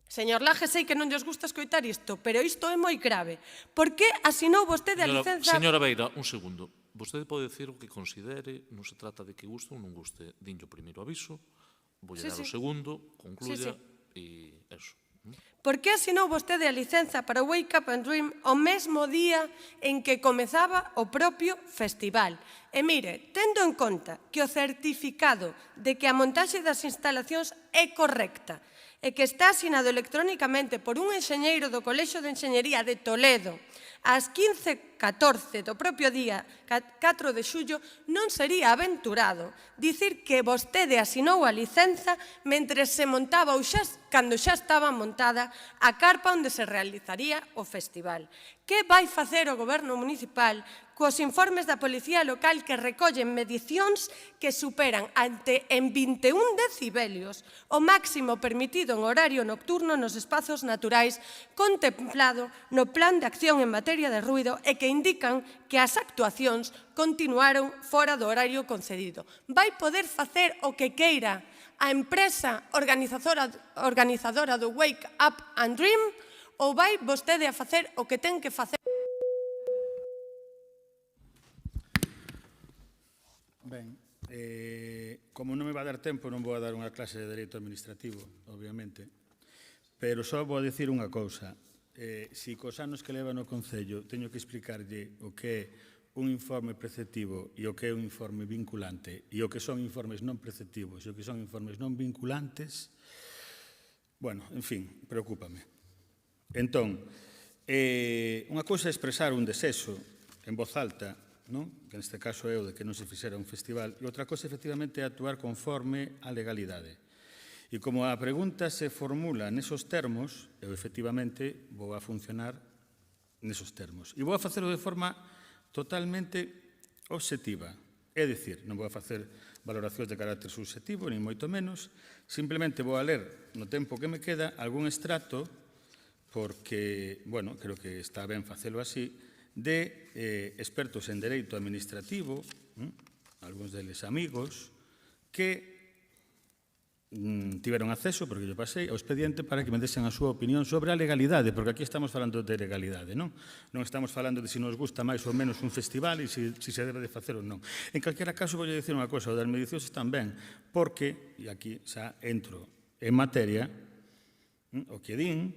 Señor Laje, sei que non lles gusta escoitar isto, pero isto é moi grave. Por que asinou vostede a licenza... Señora Beira, un segundo. Vostede pode decir o que considere, non se trata de que guste ou non guste. Dinlle o primeiro aviso, vou dar o segundo, concluya e eso. Por que asinou vostede a licenza para o Wake Up and Dream o mesmo día en que comezaba o propio festival? E mire, tendo en conta que o certificado de que a montaxe das instalacións é correcta e que está asinado electrónicamente por un enxeñeiro do Colexio de Enxeñería de Toledo ás 15:14 do propio día 4 de xullo, non sería aventurado dicir que vostede asinou a licenza mentre se montaba ou cando xa estaba montada a carpa onde se realizaría o festival. Que vai facer o Goberno municipal cos informes da Policía Local que recollen medicións que superan en 21 decibelios o máximo permitido en horario nocturno nos espazos naturais contemplado no Plan de Acción en Materia de Ruido e que indican que as actuacións continuaron fora do horario concedido? Vai poder facer o que queira a empresa organizadora do Wake Up and Dream ou vai vostede a facer o que ten que facer? Ben, como non me va a dar tempo, non vou a dar unha clase de Dereito Administrativo, obviamente, pero só vou a dicir unha cousa. Se cos anos que leva no Concello teño que explicarlle o que é un informe preceptivo e o que é un informe vinculante e o que son informes non preceptivos e o que son informes non vinculantes, bueno, en fin, preocúpame. Entón, unha cousa é expresar un desexo en voz alta, que neste caso é o de que non se fixera un festival, e outra cousa, efectivamente, é actuar conforme á legalidade. E como a pregunta se formula nesos termos, eu, efectivamente, vou a funcionar nesos termos. E vou a facelo de forma totalmente obxectiva. É dicir, non vou a facer valoracións de carácter subxectivo, nin moito menos, simplemente vou a ler, no tempo que me queda, algún extracto, porque, bueno, creo que está ben facelo así, de expertos en dereito administrativo, algúns deles amigos, que tiveron acceso, porque yo pasei, ao expediente para que me desen a súa opinión sobre a legalidade, porque aquí estamos falando de legalidade, non? Non estamos falando de se nos gusta máis ou menos un festival e se debe de facer ou non. En calquera caso, vou dicir unha cosa, o das medicións están ben, porque, e aquí xa entro en materia, o que din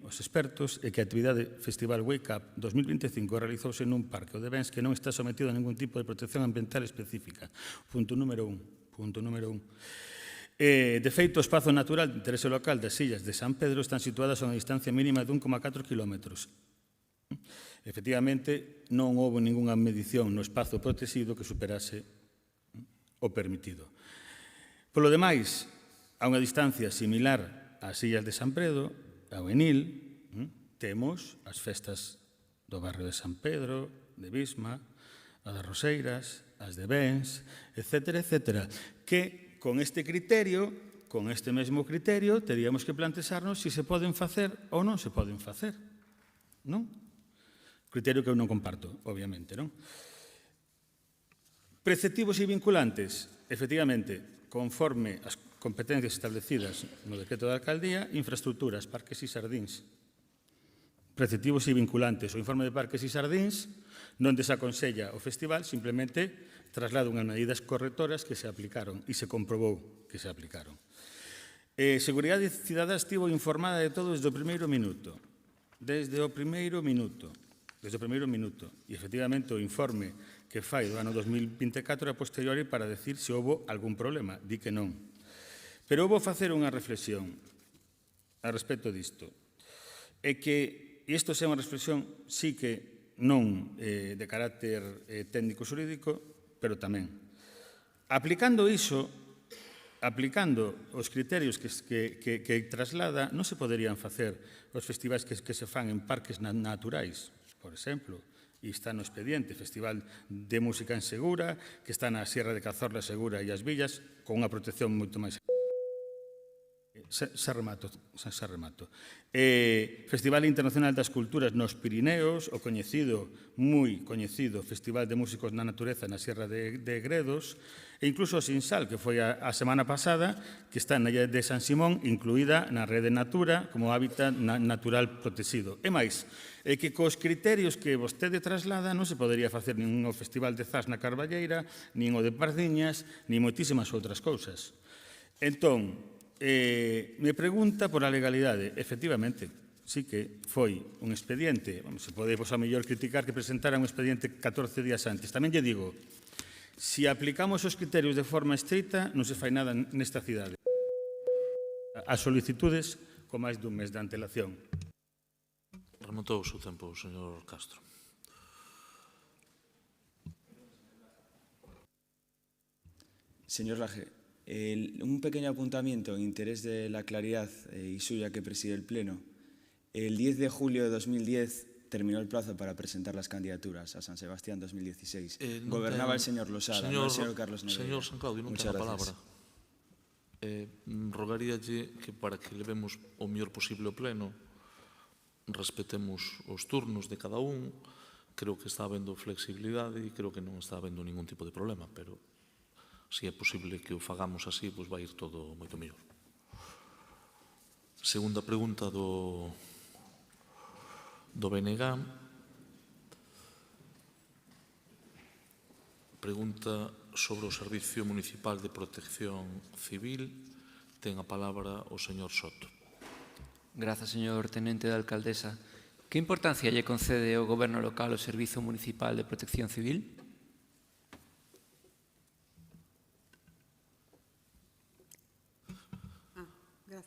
os expertos é que a actividade Festival Wake Up 2025 realizouse nun parque o de bens que non está sometido a ningún tipo de protección ambiental específica. Punto número 1. De feito, o espazo natural de interese local das illas de San Pedro están situadas a unha distancia mínima de 1,4 km. Efectivamente, non houve ningunha medición no espazo protegido que superase o permitido. Polo demais, a unha distancia similar ás illas de San Pedro, ao Enil, temos as festas do barrio de San Pedro, de Bisma, a das Roseiras, as de Bens, etcétera, etcétera, que con este criterio, con este mesmo criterio, teríamos que plantexarnos se se poden facer ou non se poden facer, non? Criterio que eu non comparto, obviamente, non? Preceptivos e vinculantes, efectivamente, conforme as competencias establecidas no decreto da alcaldía, infraestructuras, parques e sardíns. Preceptivos e vinculantes. O informe de parques e sardíns non desaconsella o festival, simplemente traslada unhas medidas correctoras que se aplicaron e se comprobou que se aplicaron. Seguridade Cidadá estivo informada de todo desde o primeiro minuto. Desde o primeiro minuto. E, efectivamente, o informe que fai do ano 2024 é posteriori para decir se houve algún problema. Di que non. Pero eu vou facer unha reflexión a respecto disto. É que isto é unha reflexión, sí que non de carácter técnico-xurídico, pero tamén. Aplicando iso, aplicando os criterios que traslada, non se poderían facer os festivais que se fan en parques naturais, por exemplo, e está no expediente, Festival de Música en Segura, que está na Sierra de Cazorla, Segura e as Villas, con unha protección moito máis... Xa remato. Festival Internacional das Culturas nos Pirineos, o moi coñecido Festival de Músicos na Natureza na Sierra de Gredos, e incluso o Sinsal, que foi a semana pasada, que está na illa de San Simón, incluída na Rede Natura como hábitat natural protegido. E máis, é que cos criterios que vostede traslada non se podería facer nin o Festival de Zas na Carballeira, nin o de Pardiñas, nin moitísimas outras cousas. Entón, me pregunta por a legalidade. Efectivamente, sí que foi un expediente, se pode a mellor criticar que presentara un expediente 14 días antes. Tamén lle digo, se aplicamos os criterios de forma estricta, non se fai nada nesta cidade. As solicitudes con máis dun mes de antelación. Remontou o seu tempo, señor Castro. Señor Laje, un pequeño apuntamiento en interés de la claridad y suya que preside el Pleno. El 10 de julio de 2010 terminó el plazo para presentar las candidaturas a San Sebastián 2016. Gobernaba el señor Losada, no el señor Carlos Negreira. Señor San Claudio, non ten a palabra. Rogaríalle que para que levemos o mellor posible o Pleno, respetemos os turnos de cada un. Creo que está habendo flexibilidade e creo que non está habendo ningún tipo de problema, pero se é posible que o fagamos así, pois vai ir todo moito mellor. Segunda pregunta do BNG. Pregunta sobre o Servicio Municipal de Protección Civil. Ten a palabra o señor Soto. Grazas, señor Tenente da Alcaldesa. Que importancia lle concede o Goberno local ao Servizo Municipal de Protección Civil?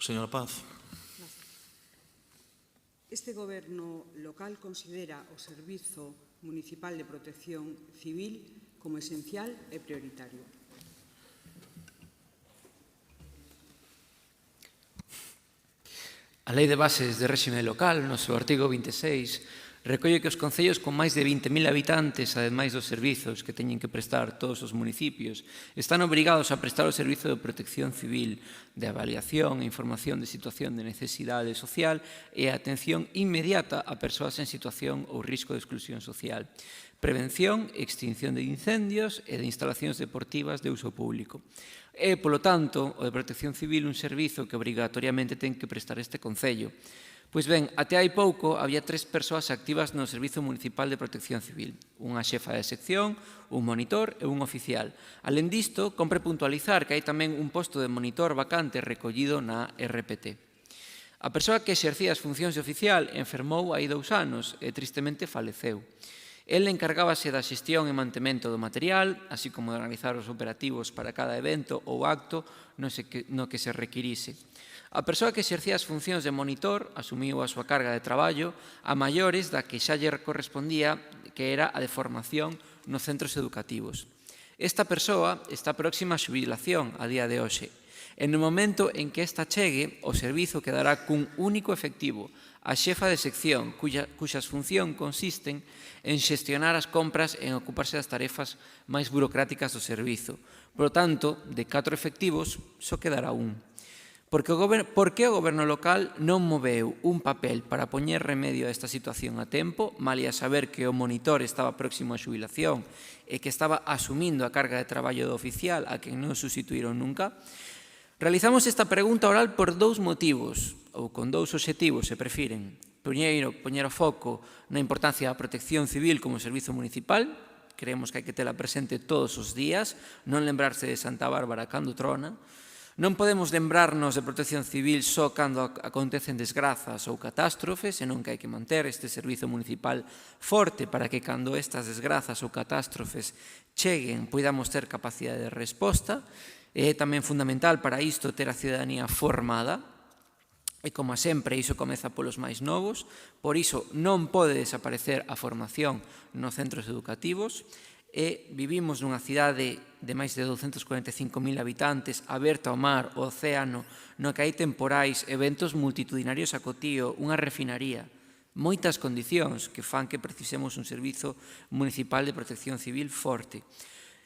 Señora Paz. Este Goberno local considera o Servizo Municipal de Protección Civil como esencial e prioritario. A Lei de Bases de Réxime Local, no seu artigo 26, recolle que os concellos con máis de 20.000 habitantes, ademais dos servizos que teñen que prestar todos os municipios, están obrigados a prestar o servizo de protección civil, de avaliación e información de situación de necesidade social e a atención inmediata a persoas en situación ou risco de exclusión social, prevención e extinción de incendios e de instalacións deportivas de uso público. É, polo tanto, o de Protección Civil un servizo que obrigatoriamente ten que prestar este concello. Pois ben, até hai pouco había 3 persoas activas no Servizo Municipal de Protección Civil, unha xefa de sección, un monitor e un oficial. Alén disto, compre puntualizar que hai tamén un posto de monitor vacante recollido na RPT. A persoa que exercía as funcións de oficial enfermou hai 2 anos e tristemente faleceu. El encargábase da xestión e mantemento do material, así como de organizar os operativos para cada evento ou acto no que se requirise. A persoa que exercía as funcións de monitor asumiu a súa carga de traballo a maiores da que xa lle correspondía, que era a de formación nos centros educativos. Esta persoa está próxima a xubilación a día de hoxe. E no momento en que esta chegue, o servizo quedará cun único efectivo, a xefa de sección, cuxas función consisten en xestionar as compras e en ocuparse das tarefas máis burocráticas do servizo. Por lo tanto, de 4 efectivos, só quedará un. Por que o Goberno local non moveu un papel para poñer remedio a esta situación a tempo, malia saber que o monitor estaba próximo a xubilación e que estaba asumindo a carga de traballo do oficial a quen non sustituíron nunca? Realizamos esta pregunta oral por 2 motivos, ou con 2 obxectivos, se prefiren. Primeiro, poñer o foco na importancia da protección civil como servizo municipal. Creemos que hai que tela presente todos os días, non lembrarse de Santa Bárbara cando trona. Non podemos lembrarnos de protección civil só cando acontecen desgrazas ou catástrofes, senón que hai que manter este servizo municipal forte para que cando estas desgrazas ou catástrofes cheguen poidamos ter capacidade de resposta. É tamén fundamental para isto ter a cidadanía formada, e como sempre iso comeza polos máis novos, por iso non pode desaparecer a formación nos centros educativos, e vivimos nunha cidade de máis de 245.000 habitantes, aberta ao mar, ao océano, no que hai temporais, eventos multitudinarios a cotío, unha refinaría, moitas condicións que fan que precisemos un servizo municipal de protección civil forte.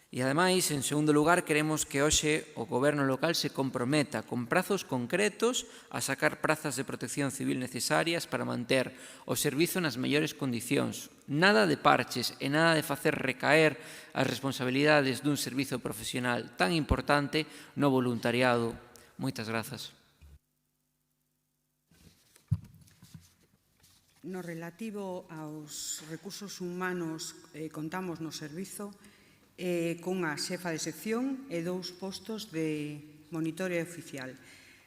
E, ademais, en segundo lugar, queremos que hoxe o Goberno local se comprometa con prazos concretos a sacar prazas de protección civil necesarias para manter o servizo nas mellores condicións. Nada de parches e nada de facer recaer as responsabilidades dun servizo profesional tan importante no voluntariado. Moitas grazas. No relativo aos recursos humanos contamos no servizo cunha xefa de sección e 2 postos de monitor e oficial.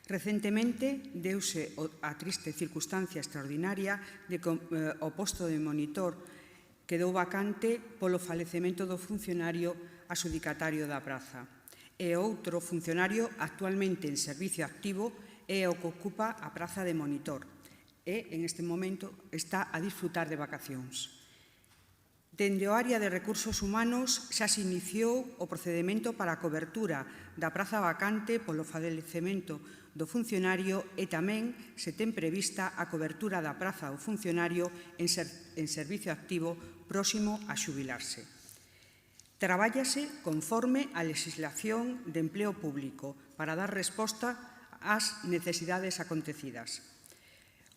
Recentemente deuse a triste circunstancia extraordinaria de que o posto de monitor quedou vacante polo falecemento do funcionario adxudicatario da praza. E outro funcionario actualmente en servicio activo é o que ocupa a praza de monitor e en este momento está a disfrutar de vacacións. Dende o área de recursos humanos xa se iniciou o procedimento para a cobertura da praza vacante polo falecemento do funcionario e tamén se ten prevista a cobertura da praza do funcionario en servicio activo próximo a xubilarse. Trabállase conforme a legislación de empleo público para dar resposta ás necesidades acontecidas.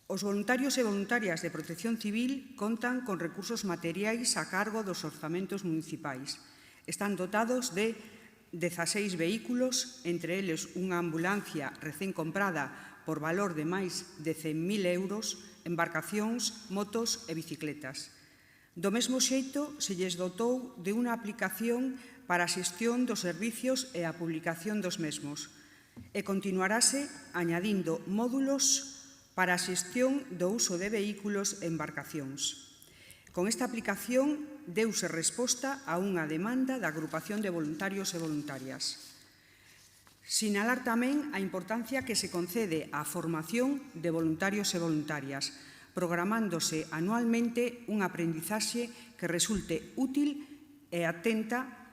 Os voluntarios e voluntarias de protección civil contan con recursos materiais a cargo dos orzamentos municipais. Están dotados de 16 vehículos, entre eles unha ambulancia recén comprada por valor de máis de 100.000 euros, embarcacións, motos e bicicletas. Do mesmo xeito, se lles dotou de unha aplicación para a xestión dos servicios e a publicación dos mesmos. E continuarase añadindo módulos para a xestión do uso de vehículos e embarcacións. Con esta aplicación deuse resposta a unha demanda da agrupación de voluntarios e voluntarias. Sinalar tamén a importancia que se concede á formación de voluntarios e voluntarias, programándose anualmente un aprendizaxe que resulte útil e atenda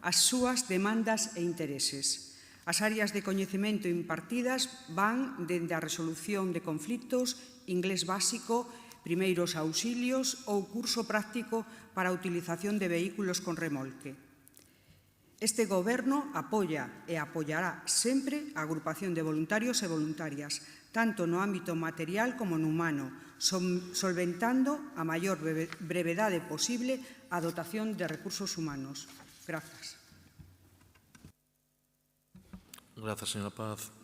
as súas demandas e intereses. As áreas de coñecemento impartidas van dende a resolución de conflitos, inglés básico, primeiros auxilios ou curso práctico para a utilización de vehículos con remolque. Este Goberno apoia e apoiará sempre a agrupación de voluntarios e voluntarias, tanto no ámbito material como no humano, solventando a maior brevedade posible a dotación de recursos humanos. Grazas. Grazas, señora Paz.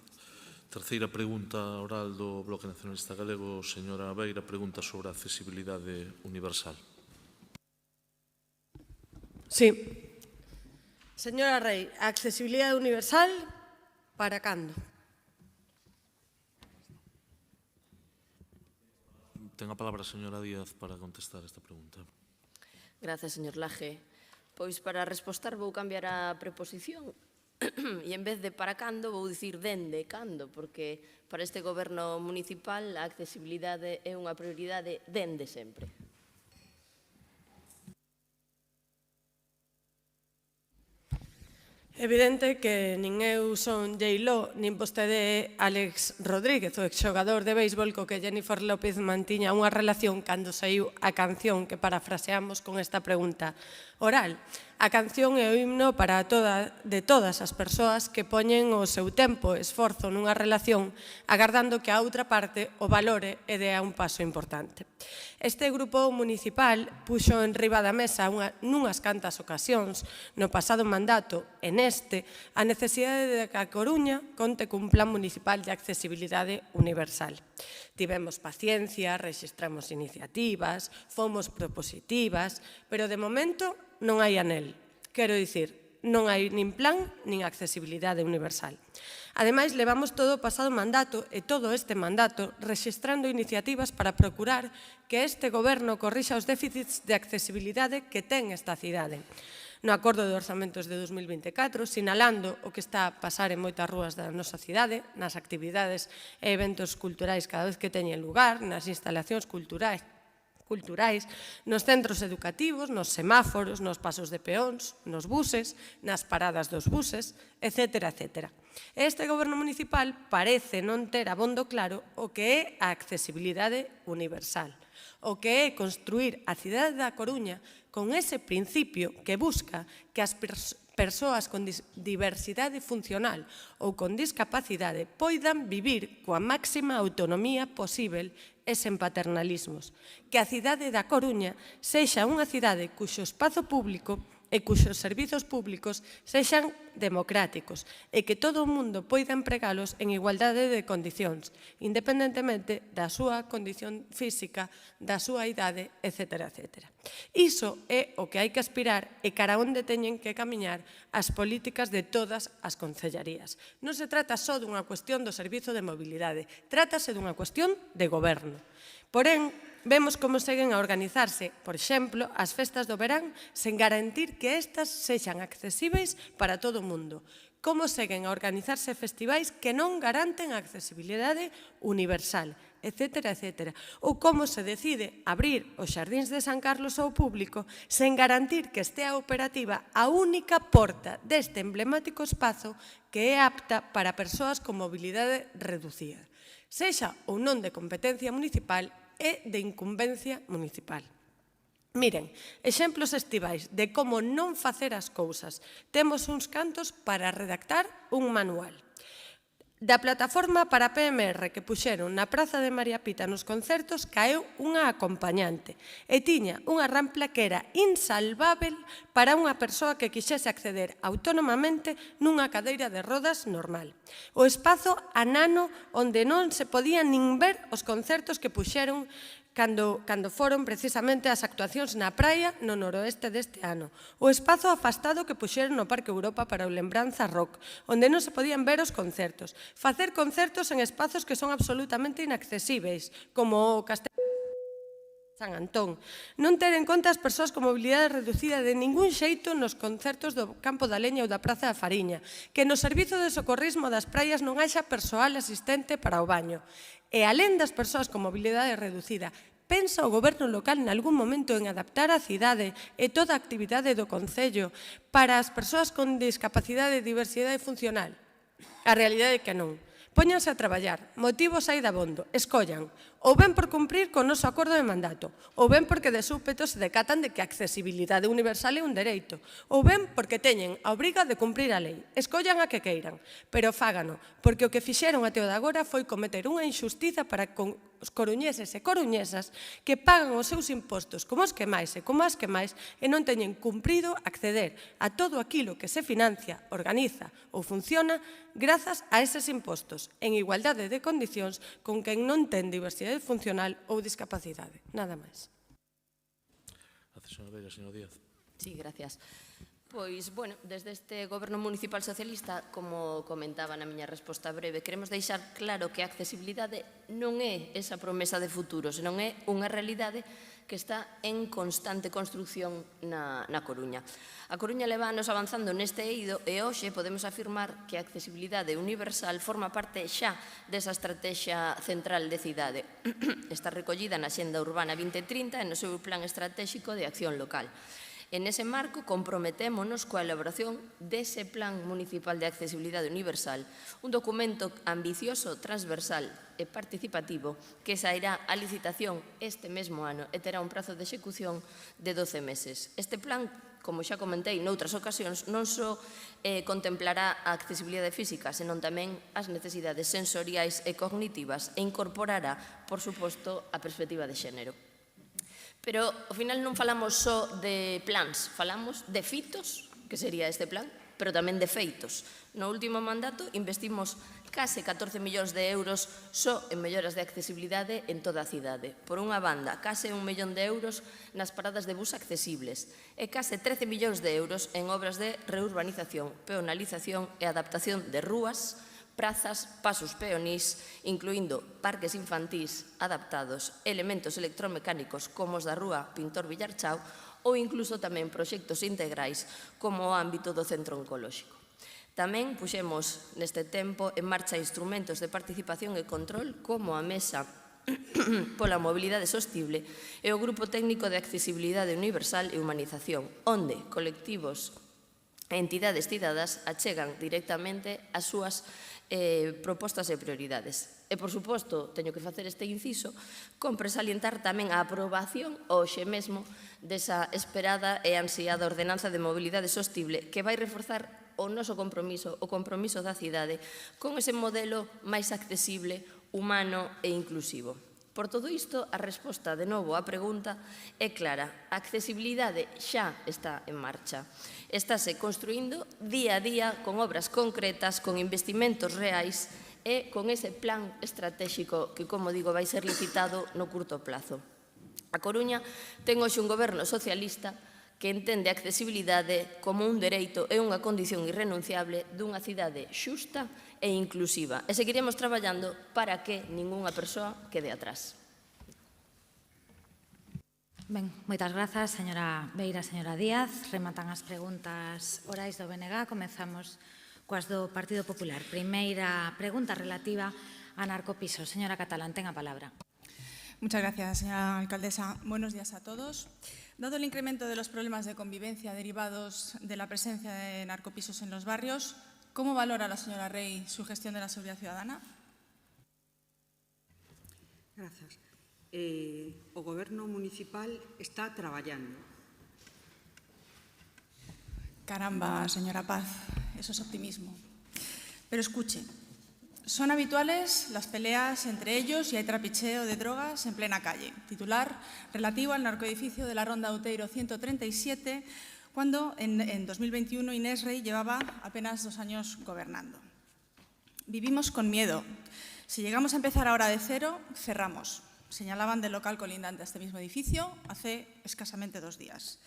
Terceira pregunta oral do Bloque Nacionalista Galego, señora Beira, pregunta sobre a accesibilidade universal. Sí. Señora Rei, a accesibilidade universal, para cando? Ten a palabra a señora Díaz para contestar esta pregunta. Grazas, señor Laje. Pois para respostar vou cambiar a preposición e en vez de para cando vou dicir dende cando, porque para este Goberno municipal a accesibilidade é unha prioridade dende sempre. Evidente que nin eu son J-Lo, nin vostede é Alex Rodríguez, o exxogador de béisbol co que Jennifer López mantiña unha relación cando saiu a canción que parafraseamos con esta pregunta oral. A canción é o himno de todas as persoas que poñen o seu tempo e esforzo nunha relación agardando que a outra parte o valore e dea un paso importante. Este grupo municipal puxo en riba da mesa nunhas cantas ocasións no pasado mandato e neste a necesidade de que a Coruña conte cun plan municipal de accesibilidade universal. Tivemos paciencia, rexistramos iniciativas, fomos propositivas, pero de momento non hai anel. Quero dicir, non hai nin plan nin accesibilidade universal. Ademais, levamos todo o pasado mandato e todo este mandato rexistrando iniciativas para procurar que este Goberno corrixa os déficits de accesibilidade que ten esta cidade. No Acordo de Orzamentos de 2024, sinalando o que está a pasar en moitas rúas da nosa cidade, nas actividades e eventos culturais cada vez que teñen lugar, nas instalacións culturais, nos centros educativos, nos semáforos, nos pasos de peóns, nos buses, nas paradas dos buses, etc. etc. Este Goberno municipal parece non ter abondo claro o que é a accesibilidade universal, o que é construir a cidade da Coruña con ese principio que busca que as persoas con diversidade funcional ou con discapacidade poidan vivir coa máxima autonomía posível e sen paternalismos. Que a cidade da Coruña sexa unha cidade cuxo espazo público e cuxos servizos públicos sexan democráticos e que todo o mundo poida empregalos en igualdade de condicións, independentemente da súa condición física, da súa idade, etc. etc. Iso é o que hai que aspirar e cara onde teñen que camiñar as políticas de todas as concellarías. Non se trata só dunha cuestión do servizo de mobilidade, trátase dunha cuestión de goberno. Porén, vemos como seguen a organizarse, por exemplo, as festas do verán sen garantir que estas sexan accesíveis para todo o mundo. Como seguen a organizarse festivais que non garanten a accesibilidade universal, etc. etc. Ou como se decide abrir os xardíns de San Carlos ao público sen garantir que estea operativa a única porta deste emblemático espazo que é apta para persoas con mobilidade reducida. Sexa ou non de competencia municipal, e de incumbencia municipal. Miren, exemplos estivais de como non facer as cousas. Temos uns cantos para redactar un manual. Da plataforma para PMR que puxeron na Praza de María Pita nos concertos caeu unha acompañante e tiña unha rampla que era insalvável para unha persoa que quixese acceder autónomamente nunha cadeira de rodas normal. O espazo anano onde non se podía nin ver os concertos que puxeron cando foron precisamente as actuacións na praia no noroeste deste ano. O espazo afastado que puxeron no Parque Europa para o Lembranza Rock, onde non se podían ver os concertos. Facer concertos en espazos que son absolutamente inaccesíveis, como o Castelo San Antón. Non ter en conta as persoas con mobilidade reducida de ningún xeito nos concertos do Campo da Leña ou da Praza da Fariña. Que no servizo de socorrismo das praias non haxa persoal asistente para o baño. E alén das persoas con mobilidade reducida, pensa o goberno local en algún momento en adaptar a cidade e toda a actividade do Concello para as persoas con discapacidade e diversidade funcional? A realidade é que non. Póñanse a traballar, motivos hai dabondo, escollan, ou ben por cumprir con o noso acordo de mandato, ou ben porque de súpeto se decatan de que a accesibilidade universal é un dereito, ou ben porque teñen a obriga de cumprir a lei. Escollan a que queiran, pero fágano, porque o que fixeron até o de agora foi cometer unha injustiza para con os coruñeses e coruñesas que pagan os seus impostos como os que máis e como as que máis e non teñen cumprido acceder a todo aquilo que se financia, organiza ou funciona grazas a eses impostos, en igualdade de condicións con quen non ten diversidade funcional ou discapacidade. Nada máis. Gracias, señora Veira. Señor Díaz. Sí, gracias. Pois, bueno, desde este Goberno Municipal Socialista, como comentaba na miña resposta breve, queremos deixar claro que a accesibilidade non é esa promesa de futuro, senón é unha realidade que está en constante construcción na Coruña. A Coruña leva anos avanzando neste eido e hoxe podemos afirmar que a accesibilidade universal forma parte xa desa estrategia central de cidade. Está recollida na Xenda Urbana 2030 e no seu plan estratégico de acción local. En ese marco, comprometémonos coa elaboración dese Plan Municipal de Accesibilidade Universal, un documento ambicioso, transversal e participativo que sairá a licitación este mesmo ano e terá un prazo de execución de 12 meses. Este plan, como xa comentei noutras ocasións, non só contemplará a accesibilidade física, senón tamén as necesidades sensoriais e cognitivas e incorporará, por suposto, a perspectiva de xénero. Pero, ao final, non falamos só de plans, falamos de fitos, que sería este plan, pero tamén de feitos. No último mandato investimos case 14 millóns de euros só en melloras de accesibilidade en toda a cidade. Por unha banda, case 1 millón de euros nas paradas de bus accesibles e case 13 millóns de euros en obras de reurbanización, peonalización e adaptación de rúas, prazas, pasos peonís, incluindo parques infantís adaptados, elementos electromecánicos como os da Rúa Pintor Villarchao ou incluso tamén proxectos integrais como o ámbito do centro oncolóxico. Tamén puxemos neste tempo en marcha instrumentos de participación e control como a Mesa pola Mobilidade Sostible e o Grupo Técnico de Accesibilidade Universal e Humanización, onde colectivos e entidades cidadás achegan directamente as súas propostas e prioridades. E, por suposto, teño que facer este inciso, compre salientar tamén a aprobación hoxe mesmo desa esperada e ansiada ordenanza de mobilidade sostible que vai reforzar o noso compromiso, o compromiso da cidade, con ese modelo máis accesible, humano e inclusivo. Por todo isto, a resposta de novo á pregunta é clara. A accesibilidade xa está en marcha. Estáse construindo día a día con obras concretas, con investimentos reais e con ese plan estratégico que, como digo, vai ser licitado no curto plazo. A Coruña ten hoxe un goberno socialista que entende a accesibilidade como un dereito e unha condición irrenunciable dunha cidade xusta e inclusiva. E seguiremos traballando para que ningunha persoa quede atrás. Ben, moitas grazas, señora Veira, señora Díaz. Rematan as preguntas orais do BNG. Comezamos coas do Partido Popular. Primeira pregunta relativa a narcopisos. Señora Catalán, ten a palabra. Muchas gracias, señora alcaldesa. Buenos días a todos. Dado el incremento de los problemas de convivencia derivados de la presencia de narcopisos en los barrios, ¿cómo valora la señora Rey su gestión de la seguridad ciudadana? Gracias. O Goberno municipal está traballando. Caramba, señora Paz, eso es optimismo. Pero escuche, son habituales las peleas entre ellos y hay trapicheo de drogas en plena calle. Titular relativo al narcoedificio de la Ronda Outeiro 137, cuando en 2021 Inés Rey llevaba apenas 2 años gobernando. Vivimos con miedo. Si llegamos a empezar ahora de cero, cerramos. señalaban del local colindante a este mismo edificio hace escasamente 2 días.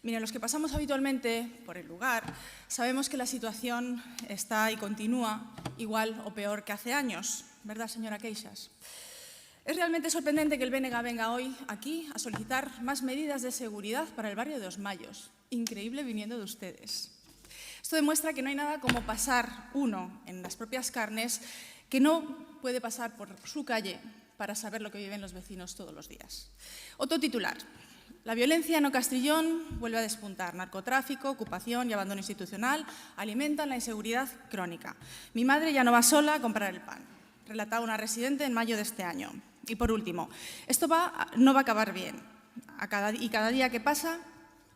Miren, los que pasamos habitualmente por el lugar sabemos que la situación está y continúa igual o peor que hace años, ¿verdad, señora Queixas? Es realmente sorprendente que el BNG venga hoy aquí a solicitar más medidas de seguridad para el barrio de Os Mayos. Increíble viniendo de ustedes. Esto demuestra que no hay nada como pasar uno en las propias carnes que no puede pasar por su calle para saber lo que viven los vecinos todos los días. Otro titular. La violencia en O Castrillón vuelve a despuntar. Narcotráfico, ocupación y abandono institucional alimentan la inseguridad crónica. Mi madre ya no va sola a comprar el pan, relataba una residente en mayo de este año. Y por último, esto no va a acabar bien. Y cada día que pasa,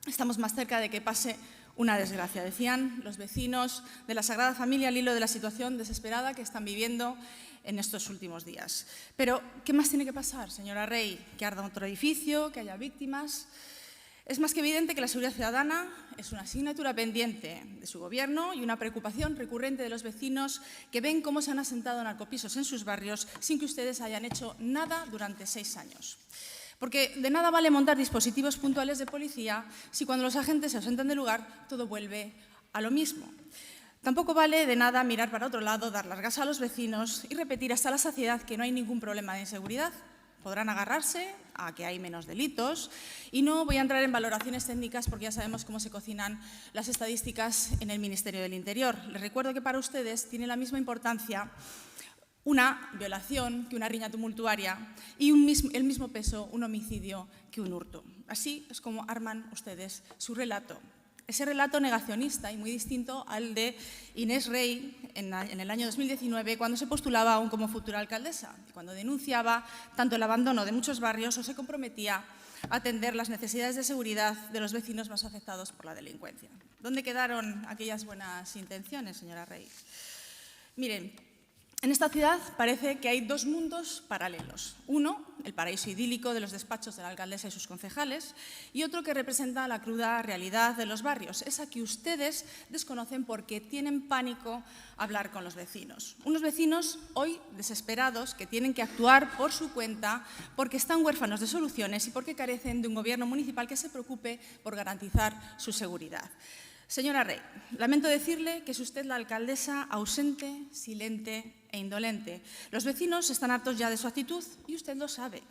estamos más cerca de que pase una desgracia, decían los vecinos de la Sagrada Familia al hilo de la situación desesperada que están viviendo en estos últimos días. Pero, ¿qué más tiene que pasar, señora Rey? ¿Que arda otro edificio? ¿Que haya víctimas? Es más que evidente que la seguridad ciudadana es una asignatura pendiente de su gobierno y una preocupación recurrente de los vecinos que ven cómo se han asentado narcopisos en sus barrios sin que ustedes hayan hecho nada durante 6 años. Porque de nada vale montar dispositivos puntuales de policía si cuando los agentes se ausentan del lugar todo vuelve a lo mismo. Tampoco vale de nada mirar para otro lado, dar largas a los vecinos y repetir hasta la saciedad que no hay ningún problema de inseguridad. Podrán agarrarse a que hay menos delitos y no voy a entrar en valoraciones técnicas porque ya sabemos cómo se cocinan las estadísticas en el Ministerio del Interior. Les recuerdo que para ustedes tiene la misma importancia una violación que una riña tumultuaria y el mismo peso un homicidio que un hurto. Así es como arman ustedes su relato. Ese relato negacionista y muy distinto al de Inés Rey en el año 2019 cuando se postulaba aún como futura alcaldesa y cuando denunciaba tanto el abandono de muchos barrios o se comprometía a atender las necesidades de seguridad de los vecinos más afectados por la delincuencia. ¿Dónde quedaron aquellas buenas intenciones, señora Rey? Miren, en esta ciudad parece que hay 2 mundos paralelos. Uno, el paraíso idílico de los despachos de la alcaldesa y sus concejales, y otro que representa la cruda realidad de los barrios, esa que ustedes desconocen porque tienen pánico a hablar con los vecinos. Unos vecinos hoy desesperados que tienen que actuar por su cuenta porque están huérfanos de soluciones y porque carecen de un gobierno municipal que se preocupe por garantizar su seguridad. Señora Rey, lamento decirle que es usted la alcaldesa ausente, silente e indolente. Los vecinos están hartos ya de su actitud y usted lo sabe.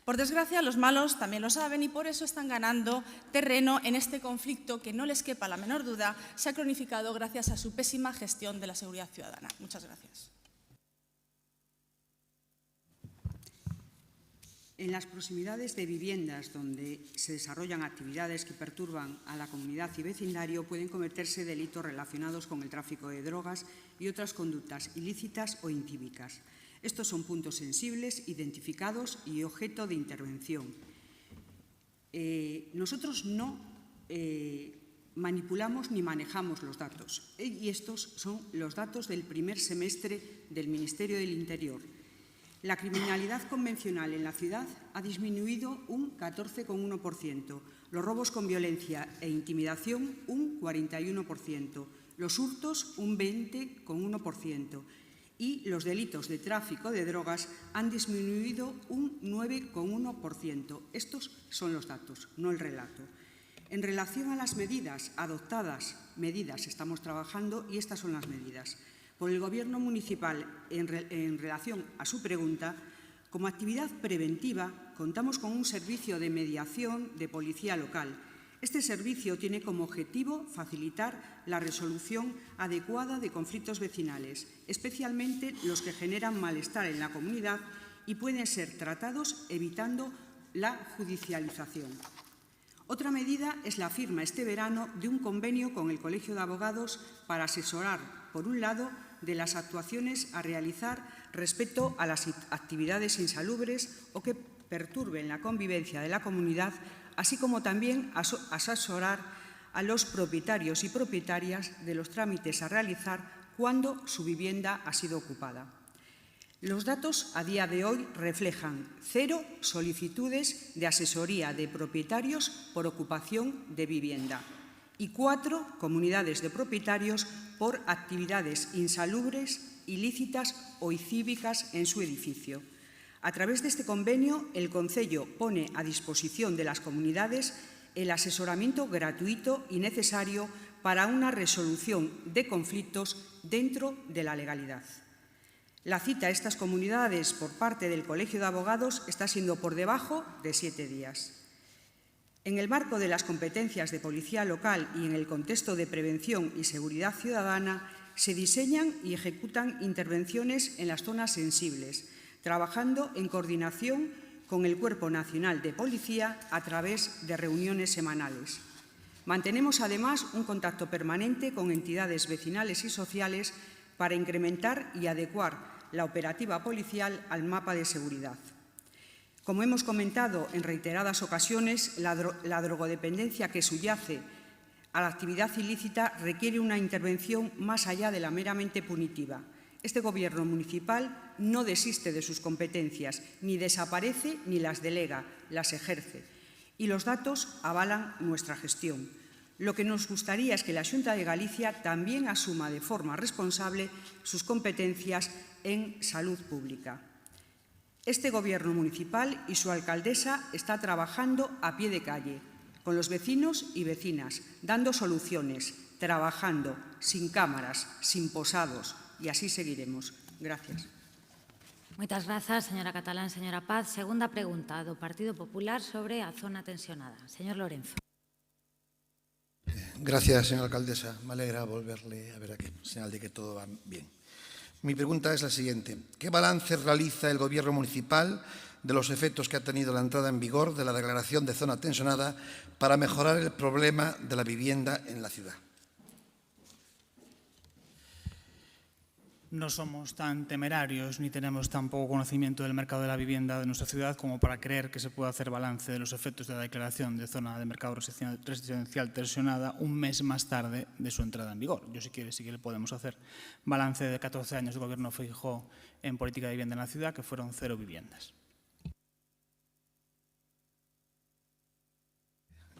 Por desgracia, los malos también lo saben y por eso están ganando terreno en este conflicto que no les quepa la menor duda se ha cronificado gracias a su pésima gestión de la seguridad ciudadana. Muchas gracias. En las proximidades de viviendas donde se desarrollan actividades que perturban a la comunidad y vecindario pueden cometerse delitos relacionados con el tráfico de drogas y otras conductas ilícitas o incívicas. Estos son puntos sensibles, identificados y objeto de intervención. Nosotros no manipulamos ni manejamos los datos y estos son los datos del primer semestre del Ministerio del Interior. La criminalidad convencional en la ciudad ha disminuido un 14,1%, los robos con violencia e intimidación un 41%, los hurtos un 20,1% y los delitos de tráfico de drogas han disminuido un 9,1%. Estos son los datos, no el relato. En relación a las medidas adoptadas, estamos trabajando y estas son las medidas. Por el Gobierno municipal, en relación a su pregunta, como actividad preventiva, contamos con un servicio de mediación de policía local. Este servicio tiene como objetivo facilitar la resolución adecuada de conflictos vecinales, especialmente los que generan malestar en la comunidad y pueden ser tratados evitando la judicialización. Otra medida es la firma este verano de un convenio con el Colegio de Abogados para asesorar, por un lado, de las actuaciones a realizar respecto a las actividades insalubres o que perturben la convivencia de la comunidad, así como también asesorar a los propietarios y propietarias de los trámites a realizar cuando su vivienda ha sido ocupada. Los datos a día de hoy reflejan 0 solicitudes de asesoría de propietarios por ocupación de vivienda y 4 comunidades de propietarios por actividades insalubres, ilícitas o incívicas en su edificio. A través deste convenio, el Concello pone a disposición de las comunidades el asesoramiento gratuito y necesario para una resolución de conflictos dentro de la legalidad. La cita a estas comunidades por parte del Colegio de Abogados está siendo por debajo de 7 días. En el marco de las competencias de policía local y en el contexto de prevención y seguridad ciudadana, se diseñan y ejecutan intervenciones en las zonas sensibles, trabajando en coordinación con el Cuerpo Nacional de Policía a través de reuniones semanales. Mantenemos, además, un contacto permanente con entidades vecinales y sociales para incrementar y adecuar la operativa policial al mapa de seguridad. Como hemos comentado en reiteradas ocasiones, la drogodependencia que subyace a la actividad ilícita requiere una intervención más allá de la meramente punitiva. Este Gobierno municipal no desiste de sus competencias, ni desaparece ni las delega, las ejerce. Y los datos avalan nuestra gestión. Lo que nos gustaría es que la Xunta de Galicia también asuma de forma responsable sus competencias en salud pública. Este Gobierno municipal y su alcaldesa está trabajando a pie de calle, con los vecinos y vecinas, dando soluciones, trabajando, sin cámaras, sin posados, y así seguiremos. Gracias. Moitas grazas, señora Catalán. Señora Paz, segunda pregunta do Partido Popular sobre a zona tensionada. Señor Lorenzo. Gracias, señora alcaldesa. Me alegra volverle a ver aquí, señal de que todo va bien. Mi pregunta es la siguiente. ¿Qué balance realiza el Gobierno municipal de los efectos que ha tenido la entrada en vigor de la declaración de zona tensionada para mejorar el problema de la vivienda en la ciudad? No somos tan temerarios ni tenemos tan poco conocimiento del mercado de la vivienda de nuestra ciudad como para creer que se puede hacer balance de los efectos de la declaración de zona de mercado residencial tensionada un mes más tarde de su entrada en vigor. Yo, si quiere, sí que le podemos hacer balance de 14 años de Gobierno Feijóo en política de vivienda en la ciudad, que fueron 0 viviendas.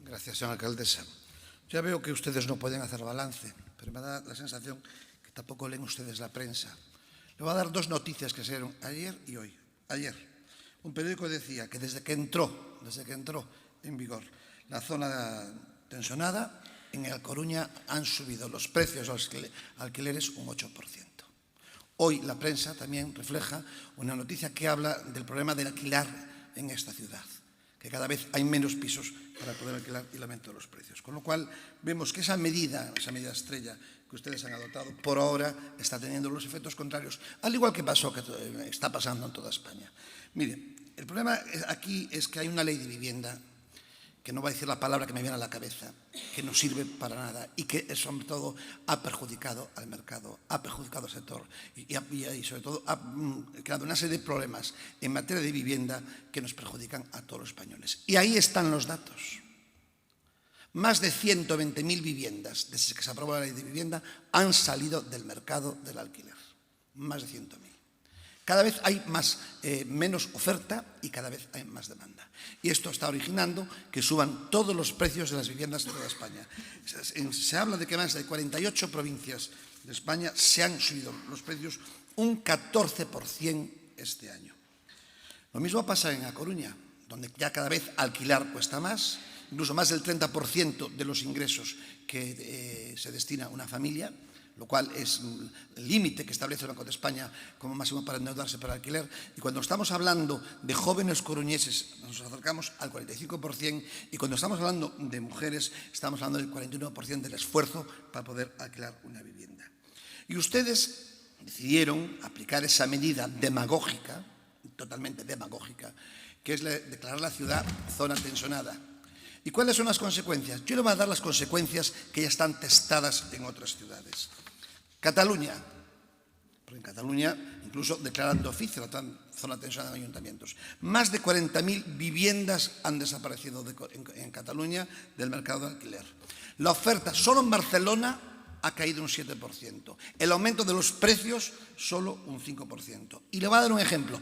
Gracias, señora alcaldesa. Ya veo que ustedes no pueden hacer balance, pero me da la sensación que tampoco leen ustedes la prensa. Le voy a dar 2 noticias que se dieron ayer y hoy. Ayer, un periódico decía que desde que entró en vigor la zona tensionada, en El Coruña han subido los precios de los alquileres un 8%. Hoy la prensa también refleja una noticia que habla del problema del alquiler en esta ciudad, que cada vez hay menos pisos para poder alquilar y el aumento de los precios. Con lo cual, vemos que esa medida estrella que ustedes han adoptado, por ahora está teniendo los efectos contrarios, al igual que está pasando en toda España. Mire, el problema aquí es que hay una ley de vivienda, que no voy a decir la palabra que me viene a la cabeza, que no sirve para nada y que, sobre todo, ha perjudicado al mercado, ha perjudicado al sector y sobre todo, ha creado una serie de problemas en materia de vivienda que nos perjudican a todos los españoles. Y ahí están los datos. Más de 120.000 viviendas, desde que se aprobó la ley de vivienda, han salido del mercado del alquiler. Más de 100.000. Cada vez hay menos oferta y cada vez hay más demanda. Y esto está originando que suban todos los precios de las viviendas de toda España. Se habla de que más de 48 provincias de España se han subido los precios un 14% este año. Lo mismo pasa en A Coruña, donde ya cada vez alquilar cuesta más, incluso más del 30% de los ingresos que se destina a una familia, lo cual es el límite que establece el Banco de España como máximo para endeudarse para alquiler. Y cuando estamos hablando de jóvenes coruñeses, nos acercamos al 45%, y cuando estamos hablando de mujeres, estamos hablando del 41% del esfuerzo para poder alquilar una vivienda. Y ustedes decidieron aplicar esa medida demagógica, totalmente demagógica, que es declarar la ciudad zona tensionada. ¿Y cuáles son las consecuencias? Yo le voy a dar las consecuencias que ya están testadas en otras ciudades. Cataluña, porque en Cataluña incluso declaran de oficio la zona tensionada en ayuntamientos. Más de 40.000 viviendas han desaparecido en Cataluña del mercado de alquiler. La oferta solo en Barcelona ha caído un 7%. El aumento de los precios solo un 5%. Y le voy a dar un ejemplo.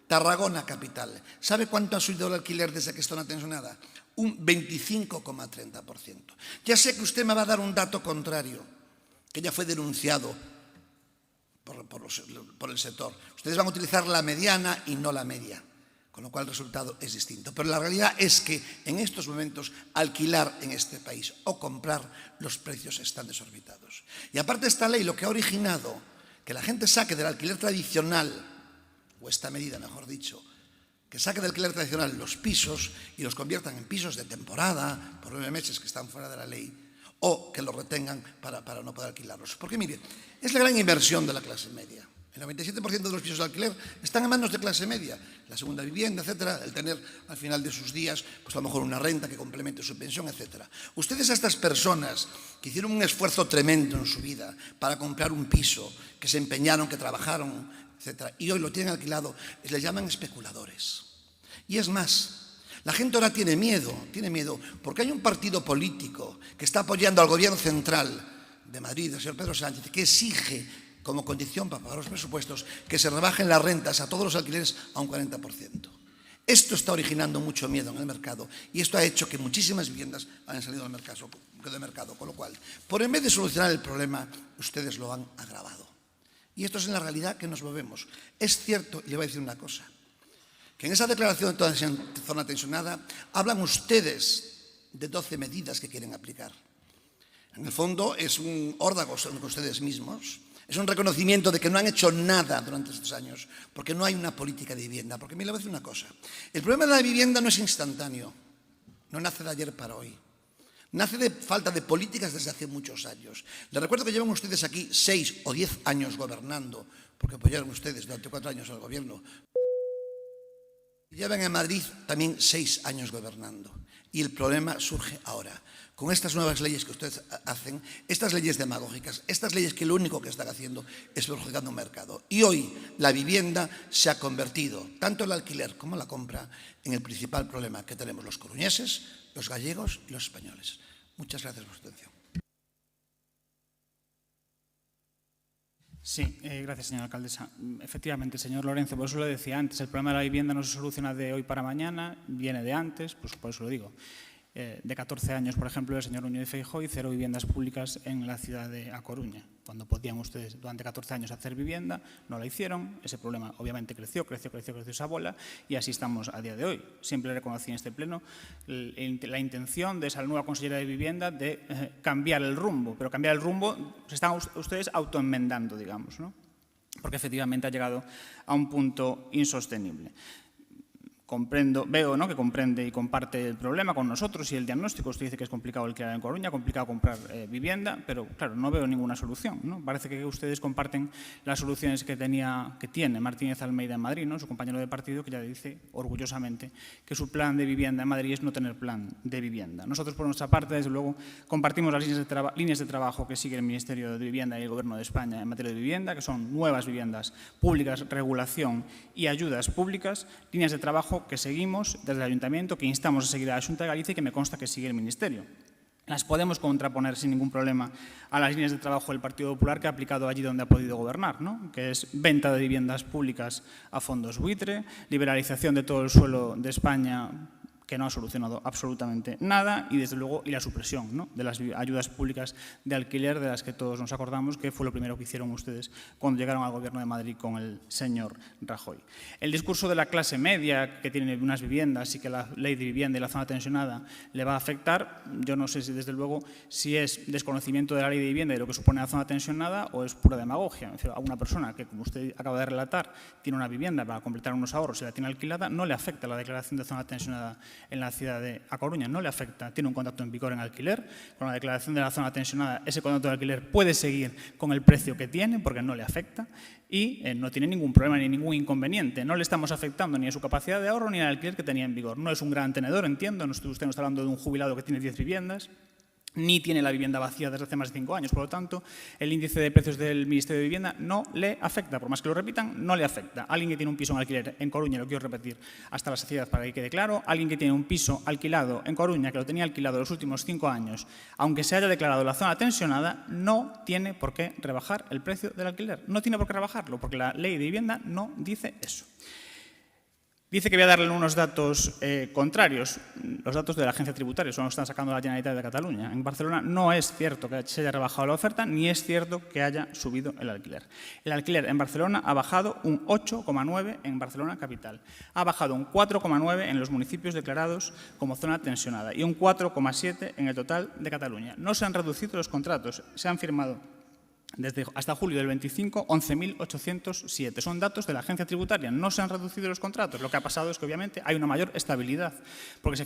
Tarragona capital. ¿Sabe cuánto ha subido el alquiler desde que está zona tensionada? Un 25,30%. Ya sé que usted me va a dar un dato contrario, que ya fue denunciado por el sector. Ustedes van a utilizar la mediana y no la media, con lo cual el resultado es distinto. Pero la realidad es que en estos momentos alquilar en este país o comprar, los precios están desorbitados. Y aparte esta ley lo que ha originado que la gente saque del alquiler tradicional, o esta medida mejor dicho, que saque del alquiler tradicional los pisos y los conviertan en pisos de temporada por 9 meses que están fuera de la ley, o que los retengan para no poder alquilarlos. Porque mire, es la gran inversión de la clase media. El 97% de los pisos de alquiler están en manos de clase media. La segunda vivienda, etcétera, el tener al final de sus días, pues a lo mejor una renta que complemente su pensión, etcétera. Ustedes a estas personas que hicieron un esfuerzo tremendo en su vida para comprar un piso, que se empeñaron, que trabajaron, etcétera, y hoy lo tienen alquilado, les llaman especuladores. Y es más, la gente ahora tiene miedo, porque hay un partido político que está apoyando al gobierno central de Madrid, el señor Pedro Sánchez, que exige como condición para pagar los presupuestos que se rebajen las rentas a todos los alquileres a un 40%. Esto está originando mucho miedo en el mercado y esto ha hecho que muchísimas viviendas hayan salido del mercado, con lo cual, por en vez de solucionar el problema, ustedes lo han agravado. Y esto es en la realidad que nos movemos. Es cierto, y le voy a decir una cosa, que en esa declaración de toda zona tensionada hablan ustedes de 12 medidas que quieren aplicar. En el fondo es un órdago con ustedes mismos, es un reconocimiento de que no han hecho nada durante estos años, porque no hay una política de vivienda. Porque mire, le voy a decir una cosa, el problema de la vivienda no es instantáneo, no nace de ayer para hoy, nace de falta de políticas desde hace muchos años. Les recuerdo que llevan ustedes aquí 6 o 10 años gobernando, porque apoyaron ustedes durante 4 años al gobierno. Llevan en Madrid también 6 años gobernando y el problema surge ahora. Con estas nuevas leyes que ustedes hacen, estas leyes demagógicas, estas leyes que lo único que están haciendo es perjudicando un mercado. Y hoy la vivienda se ha convertido, tanto el alquiler como la compra, en el principal problema que tenemos los coruñeses, los gallegos y los españoles. Muchas gracias por su atención. Sí, gracias, señora alcaldesa. Efectivamente, señor Lorenzo, por eso lo decía antes, el problema de la vivienda no se soluciona de hoy para mañana, viene de antes, pues por eso lo digo. De 14 años, por ejemplo, el señor Núñez Feijóo y 0 viviendas públicas en la ciudad de A Coruña. Cuando podían ustedes durante 14 años hacer vivienda, no la hicieron. Ese problema obviamente creció esa bola y así estamos a día de hoy. Siempre reconocí en este pleno la intención de esa nueva consellera de vivienda de cambiar el rumbo, pero cambiar el rumbo se están ustedes autoenmendando, digamos, ¿no? Porque efectivamente ha llegado a un punto insostenible. Veo, ¿no?, que comprende y comparte el problema con nosotros y el diagnóstico. Usted dice que es complicado alquilar en Coruña, complicado comprar vivienda, pero claro, no veo ninguna solución, ¿no? Parece que ustedes comparten las soluciones que tiene Martínez Almeida en Madrid, ¿no?, su compañero de partido, que ya dice orgullosamente que su plan de vivienda en Madrid es no tener plan de vivienda. Nosotros, por nuestra parte, desde luego, compartimos las líneas de trabajo que sigue el Ministerio de Vivienda y el Gobierno de España en materia de vivienda, que son nuevas viviendas públicas, regulación y ayudas públicas, líneas de trabajo que seguimos desde el Ayuntamiento, que instamos a seguir a la Xunta de Galicia y que me consta que sigue el Ministerio. Las podemos contraponer sin ningún problema a las líneas de trabajo del Partido Popular que ha aplicado allí donde ha podido gobernar, ¿no?, que es venta de viviendas públicas a fondos buitre, liberalización de todo el suelo de España, que no ha solucionado absolutamente nada, y desde luego la supresión, ¿no?, de las ayudas públicas de alquiler, de las que todos nos acordamos que fue lo primero que hicieron ustedes cuando llegaron al Gobierno de Madrid con el señor Rajoy. El discurso de la clase media, que tiene unas viviendas y que la ley de vivienda y la zona tensionada le va a afectar, yo no sé si desde luego si es desconocimiento de la ley de vivienda y lo que supone la zona tensionada o es pura demagogia. A una persona que, como usted acaba de relatar, tiene una vivienda para completar unos ahorros y la tiene alquilada, no le afecta la declaración de zona tensionada en la ciudad de A Coruña, no le afecta, tiene un contrato en vigor en alquiler, con la declaración de la zona tensionada ese contrato de alquiler puede seguir con el precio que tiene porque no le afecta y no tiene ningún problema ni ningún inconveniente, no le estamos afectando ni a su capacidad de ahorro ni al alquiler que tenía en vigor. No es un gran tenedor, entiendo, usted no está hablando de un jubilado que tiene 10 viviendas, ni tiene la vivienda vacía desde hace más de 5 años. Por lo tanto, el índice de precios del Ministerio de Vivienda no le afecta. Por más que lo repitan, no le afecta. Alguien que tiene un piso en alquiler en Coruña, lo quiero repetir hasta la saciedad para que quede claro, alguien que tiene un piso alquilado en Coruña, que lo tenía alquilado los últimos 5 años, aunque se haya declarado la zona tensionada, no tiene por qué rebajar el precio del alquiler. No tiene por qué rebajarlo, porque la ley de vivienda no dice eso. Dice que voy a darle unos datos contrarios. Los datos de la agencia tributaria son los que están sacando la Generalitat de Cataluña. En Barcelona no es cierto que se haya rebajado la oferta, ni es cierto que haya subido el alquiler. El alquiler en Barcelona ha bajado un 8,9 en Barcelona capital. Ha bajado un 4,9 en los municipios declarados como zona tensionada y un 4,7 en el total de Cataluña. No se han reducido los contratos, se han firmado desde hasta julio del 25, 11.807. Son datos de la agencia tributaria. No se han reducido los contratos. Lo que ha pasado es que, obviamente, hay una mayor estabilidad, porque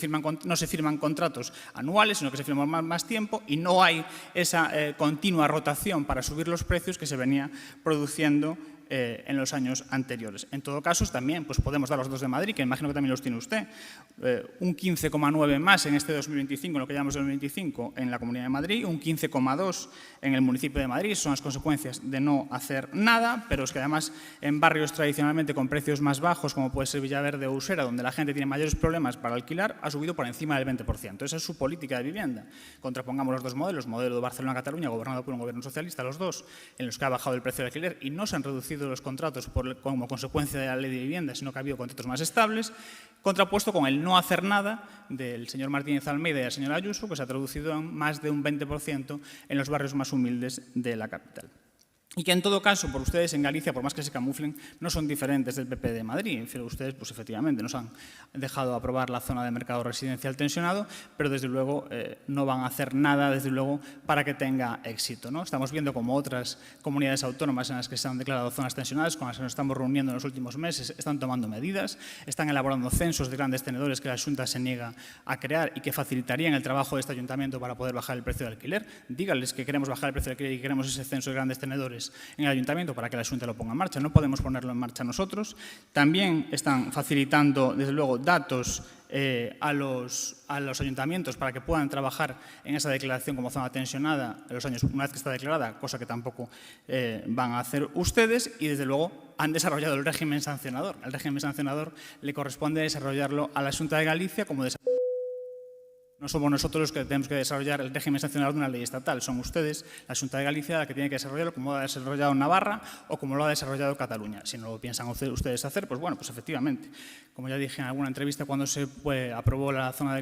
no se firman contratos anuales, sino que se firman más tiempo y no hay esa continua rotación para subir los precios que se venía produciendo en los años anteriores. En todo caso, también podemos dar los datos de Madrid, que imagino que también los tiene usted. Un 15,9 más en este 2025, en lo que llamamos 2025, en la Comunidad de Madrid, un 15,2 en el municipio de Madrid. Son las consecuencias de no hacer nada, pero es que además en barrios tradicionalmente con precios más bajos, como puede ser Villaverde o Usera, donde la gente tiene mayores problemas para alquilar, ha subido por encima del 20%. Esa es su política de vivienda. Contrapongamos los dos modelos, modelo de Barcelona-Cataluña, gobernado por un gobierno socialista, los dos, en los que ha bajado el precio del alquiler y no se han reducido los contratos como consecuencia de la ley de vivienda, sino que ha habido contratos más estables, contrapuesto con el no hacer nada del señor Martínez Almeida y del señor Ayuso, que se ha traducido en más de un 20% en los barrios más humildes de la capital. Y que en todo caso, por ustedes en Galicia, por más que se camuflen, no son diferentes del PP de Madrid. Ustedes, efectivamente, nos han dejado aprobar la zona de mercado residencial tensionado, pero desde luego no van a hacer nada, desde luego, para que tenga éxito, ¿no? Estamos viendo como otras comunidades autónomas en las que se han declarado zonas tensionadas, con las que nos estamos reuniendo en los últimos meses, están tomando medidas, están elaborando censos de grandes tenedores que la Xunta se niega a crear y que facilitarían el trabajo de este ayuntamiento para poder bajar el precio del alquiler. Díganles que queremos bajar el precio del alquiler y que queremos ese censo de grandes tenedores en el ayuntamiento para que la Xunta lo ponga en marcha. No podemos ponerlo en marcha nosotros. También están facilitando, desde luego, datos a los ayuntamientos para que puedan trabajar en esa declaración como zona tensionada en los años una vez que está declarada, cosa que tampoco van a hacer ustedes, y desde luego han desarrollado el régimen sancionador. El régimen sancionador le corresponde desarrollarlo a la Xunta de Galicia como no somos nosotros los que tenemos que desarrollar el régimen sancionador de una ley estatal, son ustedes, la Xunta de Galicia, la que tiene que desarrollarlo como lo ha desarrollado Navarra o como lo ha desarrollado Cataluña. Si no lo piensan ustedes hacer, pues bueno, pues efectivamente. Como ya dije en alguna entrevista, cuando se aprobó la zona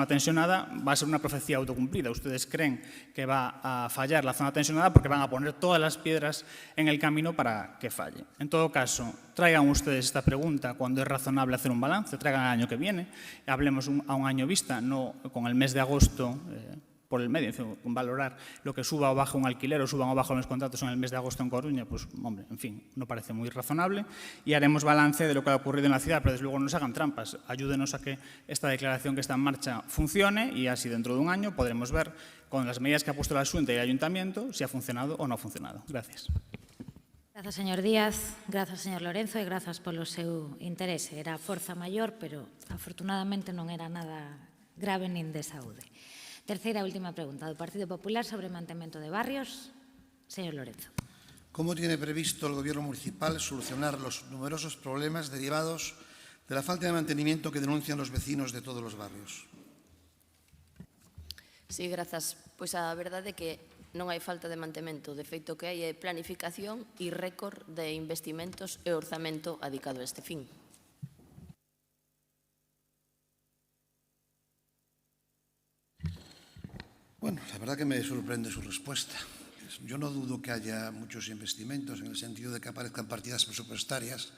tensionada, va a ser una profecía autocumplida. Ustedes creen que va a fallar la zona tensionada porque van a poner todas las piedras en el camino para que falle. En todo caso, traigan ustedes esta pregunta cuando es razonable hacer un balance, traigan el año que viene, hablemos a un año vista, no con el mes de agosto por el medio, con valorar lo que suba o baja un alquiler o suban o bajan los contratos en el mes de agosto en Coruña, pues, hombre, en fin, no parece muy razonable, y haremos balance de lo que ha ocurrido en la ciudad, pero desde luego no nos hagan trampas, ayúdenos a que esta declaración que está en marcha funcione y así dentro de un año podremos ver con las medidas que ha puesto la Xunta y el Ayuntamiento si ha funcionado o no ha funcionado. Gracias. Grazas, señor Díaz, grazas, señor Lorenzo, e grazas polo seu interese. Era forza maior, pero afortunadamente non era nada grave nin de saúde. Terceira e última pregunta do Partido Popular sobre mantemento de barrios. Señor Lorenzo. ¿Cómo tiene previsto el Gobierno municipal solucionar los numerosos problemas derivados de la falta de mantenimiento que denuncian los vecinos de todos los barrios? Sí, grazas. Pois a verdade é que non hai falta de mantemento. De feito, que hai planificación e récord de investimentos e orzamento adicado a este fin. Bueno, la verdad que me sorprende su respuesta. Yo no dudo que haya muchos investimentos en el sentido de que aparezcan partidas presupuestarias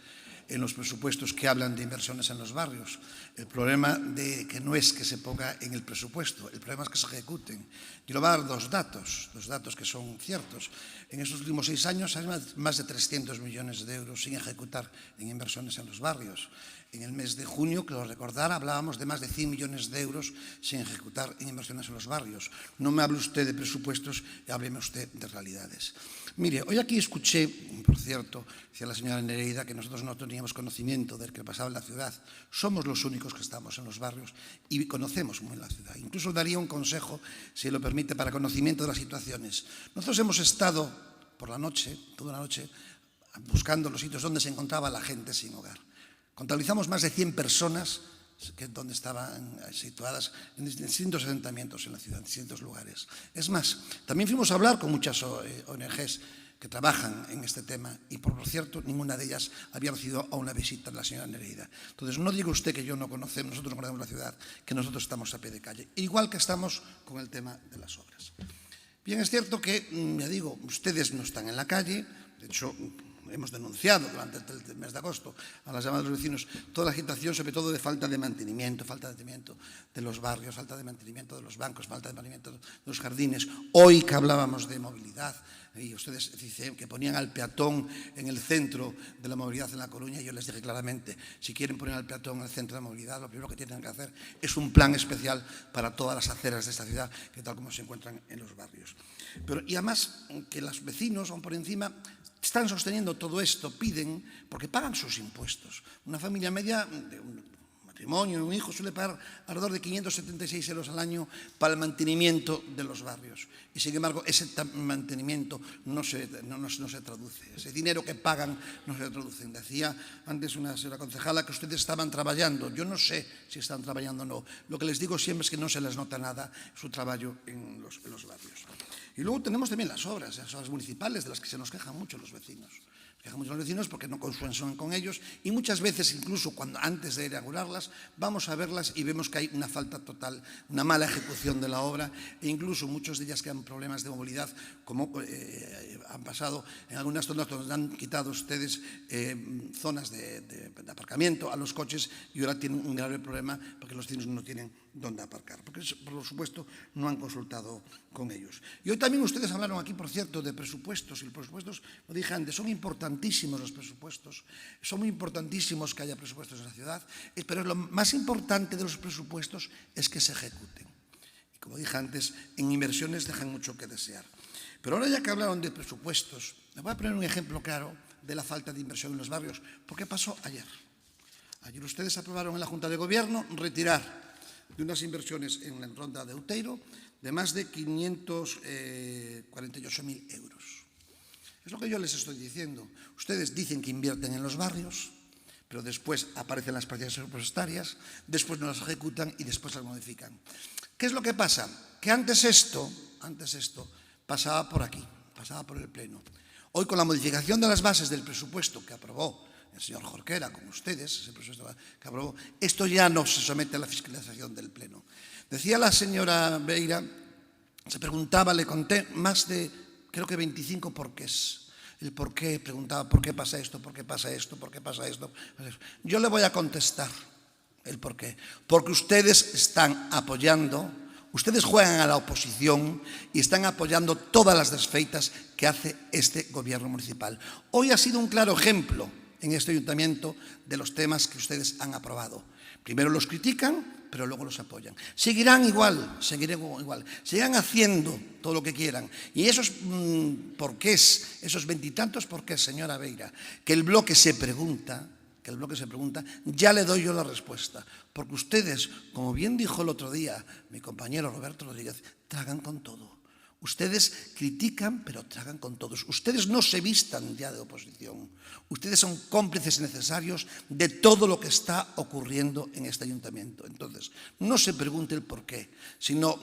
en los presupuestos que hablan de inversiones en los barrios. El problema de que no es que se ponga en el presupuesto, el problema es que se ejecuten. Yo le voy a dar dos datos que son ciertos. En estos últimos 6 años hay más de 300 millones de euros sin ejecutar en inversiones en los barrios. En el mes de junio, que lo recordar, hablábamos de más de 100 millones de euros sin ejecutar en inversiones en los barrios. No me hable usted de presupuestos y hábleme usted de realidades. Mire, hoy aquí escuché, por cierto, decía la señora Nereida, que nosotros no teníamos conocimiento de lo que pasaba en la ciudad. Somos los únicos que estamos en los barrios y conocemos muy la ciudad. Incluso daría un consejo, si lo permite, para conocimiento de las situaciones. Nosotros hemos estado por la noche, toda la noche, buscando los sitios donde se encontraba la gente sin hogar. Contabilizamos más de 100 personas donde estaban situadas en distintos asentamientos en la ciudad, en distintos lugares. Es más, también fuimos a hablar con muchas ONGs que trabajan en este tema y, por cierto, ninguna de ellas había recibido a una visita de la señora Nereida. Entonces, no diga usted que nosotros no conocemos la ciudad, que nosotros estamos a pie de calle, igual que estamos con el tema de las obras. Bien, es cierto que, ya digo, ustedes no están en la calle, de hecho, hemos denunciado durante el mes de agosto a las llamadas de los vecinos toda la agitación, sobre todo de falta de mantenimiento de los barrios, falta de mantenimiento de los bancos, falta de mantenimiento de los jardines. Hoy que hablábamos de movilidad, y ustedes dicen que ponían al peatón en el centro de la movilidad en La Coruña, yo les dije claramente, si quieren poner al peatón en el centro de la movilidad, lo primero que tienen que hacer es un plan especial para todas las aceras de esta ciudad, que tal como se encuentran en los barrios. Y además, que los vecinos, aún por encima, están sosteniendo todo esto, piden, porque pagan sus impuestos. Una familia media de un matrimonio, un hijo, suele pagar alrededor de 576 euros al año para el mantenimiento de los barrios. Y sin embargo, ese mantenimiento no se traduce. Ese dinero que pagan no se traduce. Decía antes una señora concejala que ustedes estaban trabajando. Yo no sé si están trabajando o no. Lo que les digo siempre es que no se les nota nada su trabajo en los barrios. Y luego tenemos también las obras municipales, de las que se nos quejan mucho los vecinos. Porque no consuenan con ellos y muchas veces, incluso antes de inaugurarlas, vamos a verlas y vemos que hay una falta total, una mala ejecución de la obra e incluso muchos de ellas que han problemas de movilidad, como han pasado en algunas zonas donde han quitado ustedes zonas de aparcamiento a los coches y ahora tienen un grave problema porque los vecinos no tienen dónde aparcar, porque por supuesto no han consultado con ellos. Y hoy también ustedes hablaron aquí, por cierto, de presupuestos, y los presupuestos, lo dije antes, son importantísimos los presupuestos, son muy importantísimos que haya presupuestos en la ciudad, pero lo más importante de los presupuestos es que se ejecuten. Y como dije antes, en inversiones dejan mucho que desear. Pero ahora ya que hablaron de presupuestos, les voy a poner un ejemplo claro de la falta de inversión en los barrios, porque pasó ayer. Ayer ustedes aprobaron en la Junta de Gobierno retirar de unas inversiones en la ronda de Outeiro de más de 548.000 euros. Es lo que yo les estoy diciendo. Ustedes dicen que invierten en los barrios, pero después aparecen las partidas presupuestarias, después no las ejecutan y después las modifican. ¿Qué es lo que pasa? Que antes esto pasaba por aquí, pasaba por el Pleno. Hoy, con la modificación de las bases del presupuesto que aprobó el señor Jorquera, con ustedes, ese presupuesto que aprobó, esto ya no se somete a la fiscalización del Pleno. Decía la señora Beira, se preguntaba, le conté más de, creo que 25 porqués. El por qué, preguntaba, ¿por qué pasa esto? ¿Por qué pasa esto? ¿Por qué pasa esto? Yo le voy a contestar el por qué. Porque ustedes están apoyando, ustedes juegan a la oposición y están apoyando todas las desfeitas que hace este gobierno municipal. Hoy ha sido un claro ejemplo en este ayuntamiento de los temas que ustedes han aprobado. Primero los critican, pero luego los apoyan. Seguirán igual, seguirán haciendo todo lo que quieran. Y esos porqués, esos veintitantos porqués, señora Beira, que el bloque se pregunta, ya le doy yo la respuesta. Porque ustedes, como bien dijo el otro día mi compañero Roberto Rodríguez, tragan con todo. Ustedes critican, pero tragan con todos. Ustedes no se vistan ya de oposición. Ustedes son cómplices necesarios de todo lo que está ocurriendo en este ayuntamiento. Entonces, no se pregunte el por qué, sino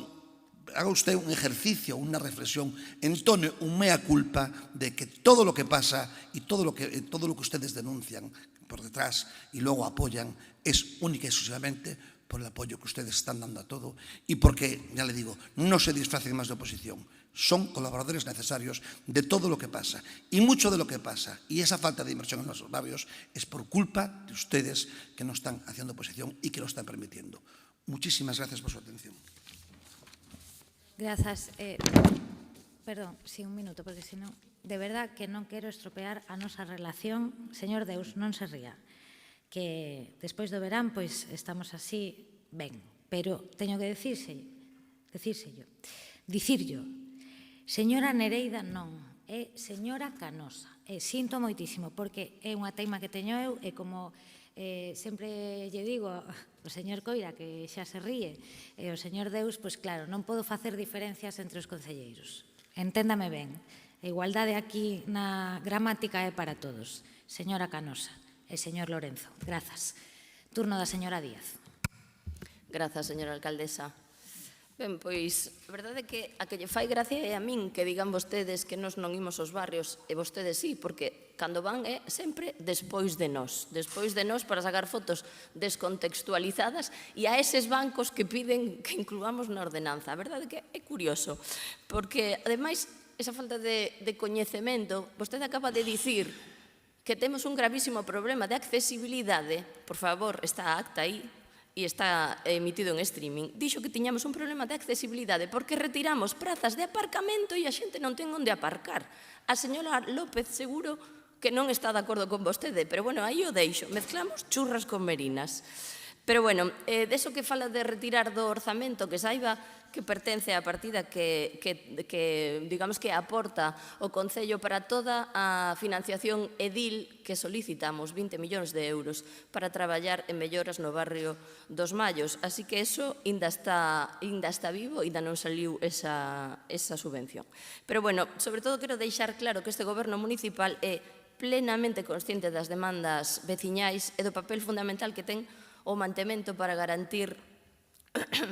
haga usted un ejercicio, una reflexión, entone un mea culpa de que todo lo que pasa y todo lo que ustedes denuncian por detrás y luego apoyan es única y exclusivamente por el apoyo que ustedes están dando a todo y porque, ya le digo, no se disfracen más de oposición. Son colaboradores necesarios de todo lo que pasa. Y mucho de lo que pasa, y esa falta de inversión en los barrios, es por culpa de ustedes que no están haciendo oposición y que lo están permitiendo. Muchísimas gracias por su atención. Grazas. Perdón, sí, un minuto, porque senón, de verdad que non quero estropear a nosa relación. Señor Deus, non se ría. Que despois do verán, pois estamos así, ben, pero teño que dicirlo. Señora Nereida non, é señora Canosa. E sinto moitísimo, porque é unha teima que teño eu, e como sempre lle digo ao señor Coira, que xa se ríe, e ao señor Deus, pois claro, non podo facer diferencias entre os concelleiros. Enténdame ben, a igualdade aquí na gramática é para todos. Señora Canosa. E señor Lorenzo, grazas. Turno da señora Díaz. Grazas, señora alcaldesa. Ben, pois, a verdade é que a que lle fai gracia é a min que digan vostedes que nos non imos aos barrios e vostedes sí, porque cando van é sempre despois de nós para sacar fotos descontextualizadas e a eses bancos que piden que incluamos na ordenanza. A verdade é que é curioso, porque, ademais, esa falta de coñecemento, vostede acaba de dicir que temos un gravísimo problema de accesibilidade, por favor, está a acta aí, e está emitido en streaming, dixo que tiñamos un problema de accesibilidade porque retiramos prazas de aparcamento e a xente non ten onde aparcar. A señora López seguro que non está de acordo con vostede, pero bueno, aí o deixo. Mezclamos churras con merinas. Pero bueno, deso que fala de retirar do orzamento, que saiba que pertence á partida que digamos que aporta o Concello para toda a financiación edil que solicitamos, 20 millóns de euros, para traballar en melloras no barrio dos Mallos. Así que eso ainda está vivo, ainda non saliu esa subvención. Pero bueno, sobre todo quero deixar claro que este goberno municipal é plenamente consciente das demandas veciñais e do papel fundamental que ten o mantemento para garantir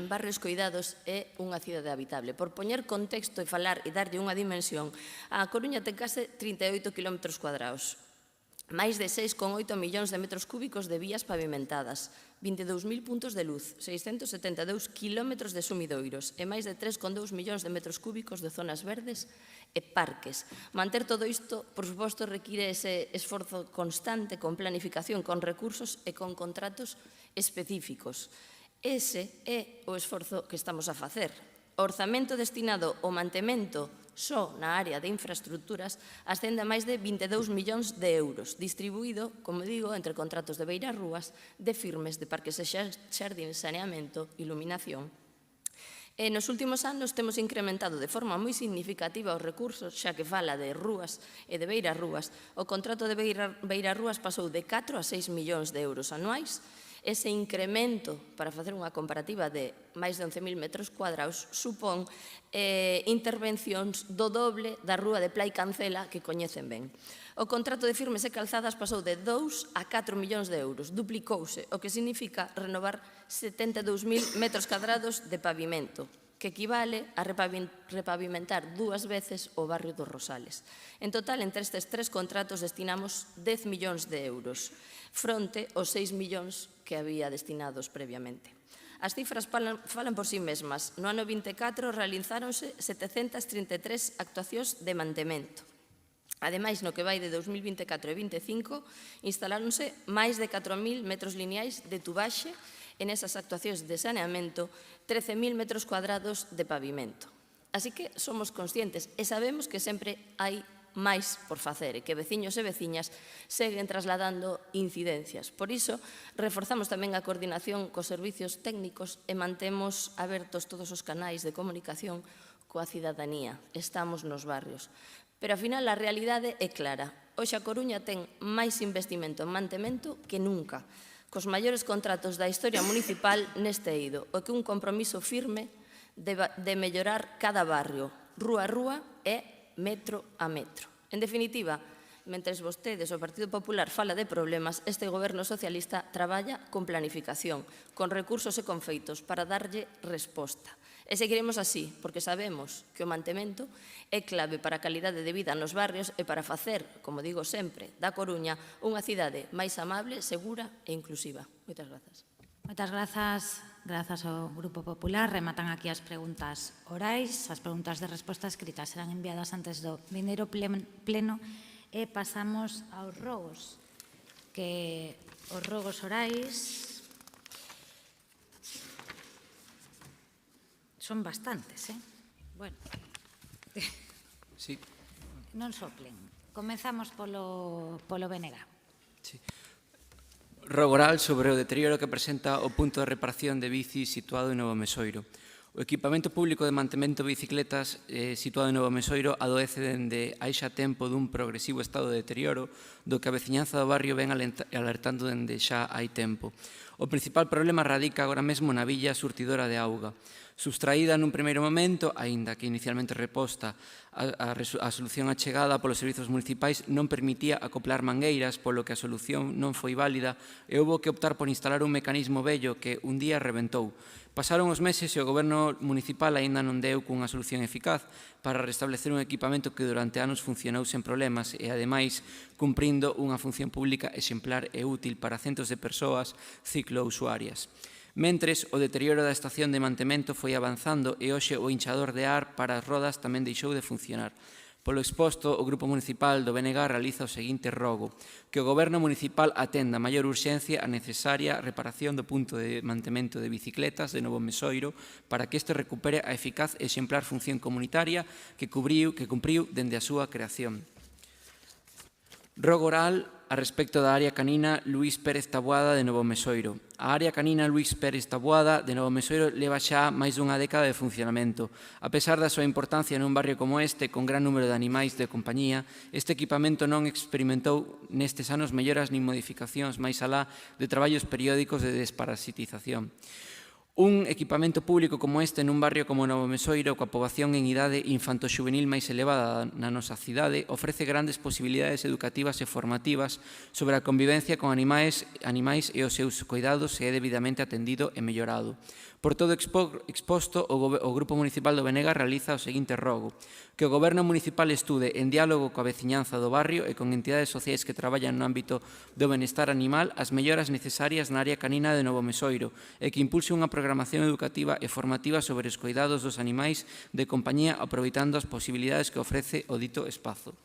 barrios coidados é unha cidade habitable. Por poñer contexto e falar e darlle unha dimensión, a Coruña ten case 38 km cuadrados, máis de 6,8 millóns de metros cúbicos de vías pavimentadas, 22.000 puntos de luz, 672 km de sumidoiros e máis de 3,2 millóns de metros cúbicos de zonas verdes e parques. Manter todo isto, por suposto, require ese esforzo constante con planificación, con recursos e con contratos específicos. Ese é o esforzo que estamos a facer. O orzamento destinado ao mantemento só na área de infraestructuras ascende a máis de 22 millóns de euros, distribuído, como digo, entre contratos de beirarrúas, de firmes, de parques e xardíns, saneamento, iluminación. Nos últimos anos temos incrementado de forma moi significativa os recursos, xa que fala de rúas e de beirarrúas. O contrato de beirarrúas pasou de 4 a 6 millóns de euros anuais. Ese incremento, para facer unha comparativa de máis de 11.000 metros cuadrados, supón intervencións do doble da rúa de Plai Cancela que coñecen ben. O contrato de firmes e calzadas pasou de 2 a 4 millóns de euros, duplicouse, o que significa renovar 72.000 metros cuadrados de pavimento, que equivale a repavimentar 2 veces o barrio dos Rosales. En total, entre estes 3 contratos destinamos 10 millóns de euros, fronte aos 6 millóns que había destinados previamente. As cifras falan por sí mesmas. No ano 24 realizáronse 733 actuacións de mantemento. Ademais, no que vai de 2024 e 2025, instaláronse máis de 4.000 metros lineais de tubaxe e nesas actuacións de saneamento 13.000 metros cuadrados de pavimento. Así que somos conscientes e sabemos que sempre hai máis por facer e que veciños e veciñas seguen trasladando incidencias. Por iso, reforzamos tamén a coordinación cos servicios técnicos e mantemos abertos todos os canais de comunicación coa cidadanía. Estamos nos barrios. Pero, ao final, a realidade é clara. Hoxe a Coruña ten máis investimento en mantemento que nunca, cos maiores contratos da historia municipal neste eido, o que un compromiso firme de mellorar cada barrio, rúa a rúa e metro a metro. En definitiva, mentres vostedes, o Partido Popular, fala de problemas, este goberno socialista traballa con planificación, con recursos e con feitos para darlle resposta. E seguiremos así, porque sabemos que o mantemento é clave para a calidade de vida nos barrios e para facer, como digo sempre, da Coruña unha cidade máis amable, segura e inclusiva. Moitas grazas. Moitas grazas ao Grupo Popular. Rematan aquí as preguntas orais. As preguntas de resposta escrita serán enviadas antes do vindeiro pleno e pasamos aos rogos, que os rogos orais son bastantes, Bueno, sí. Non soplen. Comezamos polo BNG. Sí. Rogo oral sobre o deterioro que presenta o punto de reparación de bici situado en Novo Mesoiro. O equipamento público de mantemento de bicicletas situado en Novo Mesoiro adoece dende hai xa tempo dun progresivo estado de deterioro do que a veciñanza do barrio ven alertando dende xa hai tempo. O principal problema radica agora mesmo na villa surtidora de auga. Substraída nun primeiro momento, aínda que inicialmente reposta, a solución achegada polos servizos municipais non permitía acoplar mangueiras, polo que a solución non foi válida e houbo que optar por instalar un mecanismo vello que un día rebentou. Pasaron os meses e o goberno municipal aínda non deu cunha solución eficaz para restablecer un equipamento que durante anos funcionou sen problemas e, ademais, cumprindo unha función pública exemplar e útil para centos de persoas ciclousuarias. Mentres, o deterioro da estación de mantemento foi avanzando e hoxe o hinchador de ar para as rodas tamén deixou de funcionar. Polo exposto, o Grupo Municipal do BNG realiza o seguinte rogo: que o Goberno Municipal atenda a maior urxencia a necesaria reparación do punto de mantemento de bicicletas de Novo Mesoiro para que este recupere a eficaz e exemplar función comunitaria que cumpriu dende a súa creación. Rogo oral a respecto da área canina Luís Pérez Taboada de Novo Mesoiro. A área canina Luís Pérez Taboada de Novo Mesoiro leva xa máis dunha década de funcionamento. A pesar da súa importancia nun barrio como este, con gran número de animais de compañía, este equipamento non experimentou nestes anos melloras nin modificacións máis alá de traballos periódicos de desparasitización. Un equipamento público como este nun barrio como Novo Mesoiro, coa poboación en idade infanto-xuvenil máis elevada na nosa cidade, ofrece grandes posibilidades educativas e formativas sobre a convivencia con animais e os seus cuidados se é debidamente atendido e mellorado. Por todo exposto, o Grupo Municipal do BNG realiza o seguinte rogo: que o Goberno Municipal estude en diálogo coa veciñanza do barrio e con entidades sociais que traballan no ámbito do benestar animal as melloras necesarias na área canina de Novo Mesoiro e que impulse unha programación educativa e formativa sobre os cuidados dos animais de compañía aproveitando as posibilidades que ofrece o dito espazo.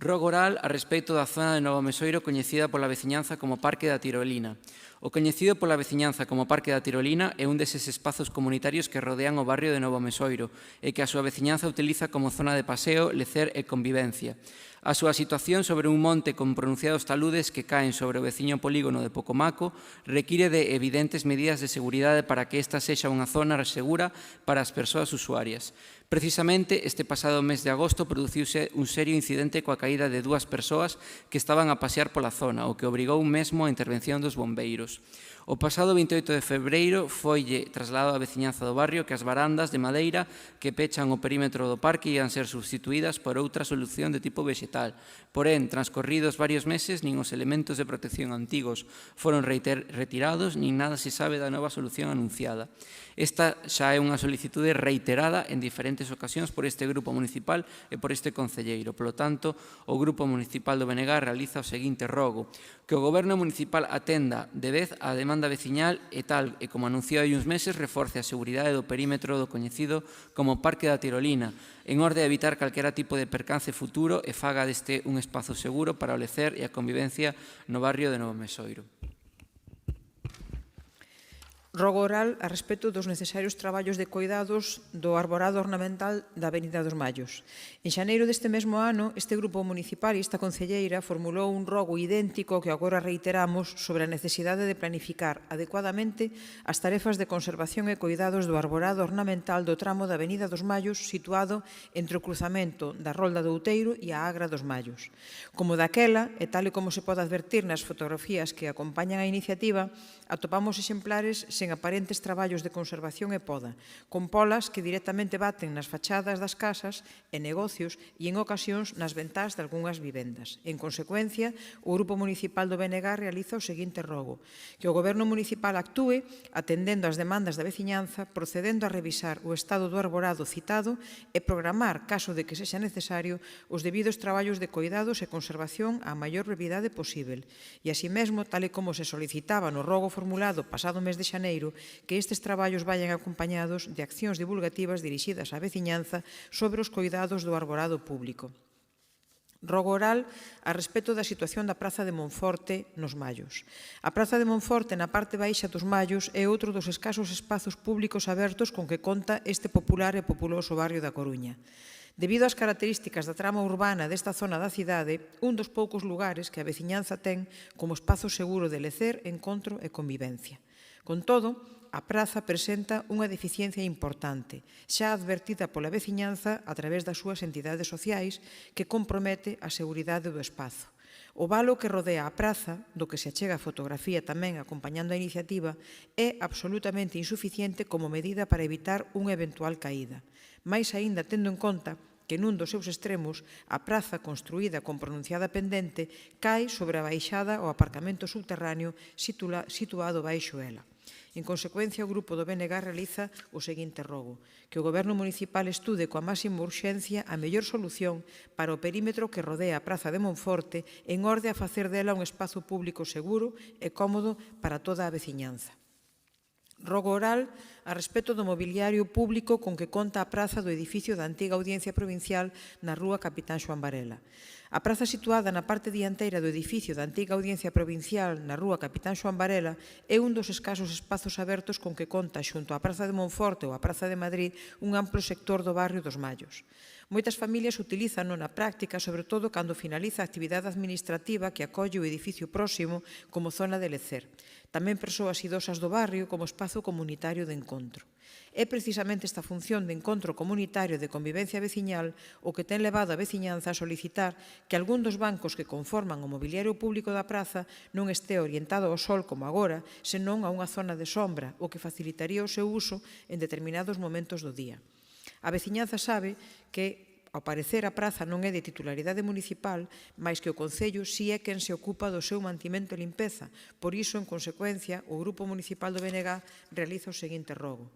Rogo oral a respecto da zona de Novo Mesoiro coñecida pola veciñanza como Parque da Tirolina. O coñecido pola veciñanza como Parque da Tirolina é un deses espazos comunitarios que rodean o barrio de Novo Mesoiro e que a súa veciñanza utiliza como zona de paseo, lecer e convivencia. A súa situación sobre un monte con pronunciados taludes que caen sobre o veciño polígono de Pocomaco require de evidentes medidas de seguridade para que esta sexa unha zona segura para as persoas usuarias. Precisamente, este pasado mes de agosto produciuse un serio incidente coa caída de 2 persoas que estaban a pasear pola zona, o que obrigou mesmo a intervención dos bombeiros. O pasado 28 de febreiro foille trasladado á veciñanza do barrio que as varandas de madeira que pechan o perímetro do parque ian ser substituídas por outra solución de tipo vegetal. Porén, transcorridos varios meses, nin os elementos de protección antigos foron retirados, nin nada se sabe da nova solución anunciada. Esta xa é unha solicitude reiterada en diferentes ocasións por este Grupo Municipal e por este Concelleiro. Polo tanto, o Grupo Municipal do BNG realiza o seguinte rogo: que o Goberno Municipal atenda de vez a demanda veciñal e tal e como anunciou hai uns meses reforce a seguridade do perímetro do coñecido como Parque da Tirolina en orde a evitar calquera tipo de percance futuro e faga deste un espazo seguro para o lecer e a convivencia no barrio de Novo Mesoiro. Rogo oral a respecto dos necesarios traballos de coidados do arborado ornamental da Avenida dos Mallos. En xaneiro deste mesmo ano, este Grupo Municipal e esta Concelleira formulou un rogo idéntico que agora reiteramos sobre a necesidade de planificar adecuadamente as tarefas de conservación e coidados do arborado ornamental do tramo da Avenida dos Mallos situado entre o cruzamento da Rolda do Outeiro e a Agra dos Mallos. Como daquela, e tal e como se pode advertir nas fotografías que acompañan a iniciativa, atopamos exemplares sen aparentes traballos de conservación e poda, con polas que directamente baten nas fachadas das casas e negocios e en ocasións nas ventás de algunhas vivendas. En consecuencia, o Grupo Municipal do BNG realiza o seguinte rogo: que o Goberno Municipal actúe atendendo as demandas da veciñanza, procedendo a revisar o estado do arborado citado e programar, caso de que sexa necesario, os debidos traballos de coidados e conservación á maior brevidade posible. E así mesmo, tal e como se solicitaba no rogo formulado pasado mes de xaneiro, que estes traballos vayan acompañados de accións divulgativas dirixidas á veciñanza sobre os cuidados do arborado público. Rogo oral a respecto da situación da Praza de Monforte nos Mallos. A Praza de Monforte na parte baixa dos Mallos é outro dos escasos espazos públicos abertos con que conta este popular e populoso barrio da Coruña. Debido ás características da trama urbana desta zona da cidade, un dos poucos lugares que a veciñanza ten como espazo seguro de lecer, encontro e convivencia. Con todo, a praza presenta unha deficiencia importante, xa advertida pola veciñanza a través das súas entidades sociais, que compromete a seguridade do espazo. O valo que rodea a praza, do que se achega a fotografía tamén acompañando a iniciativa, é absolutamente insuficiente como medida para evitar unha eventual caída. Mais aínda tendo en conta que nun dos seus extremos a praza construída con pronunciada pendente cae sobre a baixada ao aparcamento subterráneo situado baixo ela. En consecuencia, o Grupo do BNG realiza o seguinte rogo: que o Goberno Municipal estude coa máxima urxencia a mellor solución para o perímetro que rodea a Praza de Monforte en orde a facer dela un espazo público seguro e cómodo para toda a veciñanza. Rogo oral a respecto do mobiliario público con que conta a praza do edificio da antiga Audiencia Provincial na rúa Capitán Xoán Varela. A praza situada na parte dianteira do edificio da antiga Audiencia Provincial na rúa Capitán Xoán Varela é un dos escasos espazos abertos con que conta xunto á Praza de Monforte ou á Praza de Madrid un amplo sector do barrio dos Mallos. Moitas familias utilízano na práctica, sobre todo cando finaliza a actividade administrativa que acolle o edificio próximo como zona de lecer. Tamén persoas idosas do barrio como espazo comunitario de encontro. É precisamente esta función de encontro comunitario de convivencia veciñal o que ten levado a veciñanza a solicitar que algún dos bancos que conforman o mobiliario público da praza non este orientado ao sol como agora, senón a unha zona de sombra, o que facilitaría o seu uso en determinados momentos do día. A veciñanza sabe que, ao parecer, a praza non é de titularidade municipal, mais que o Concello si é quen se ocupa do seu mantimento e limpeza. Por iso, en consecuencia, o Grupo Municipal do BNG realiza o seguinte rogo: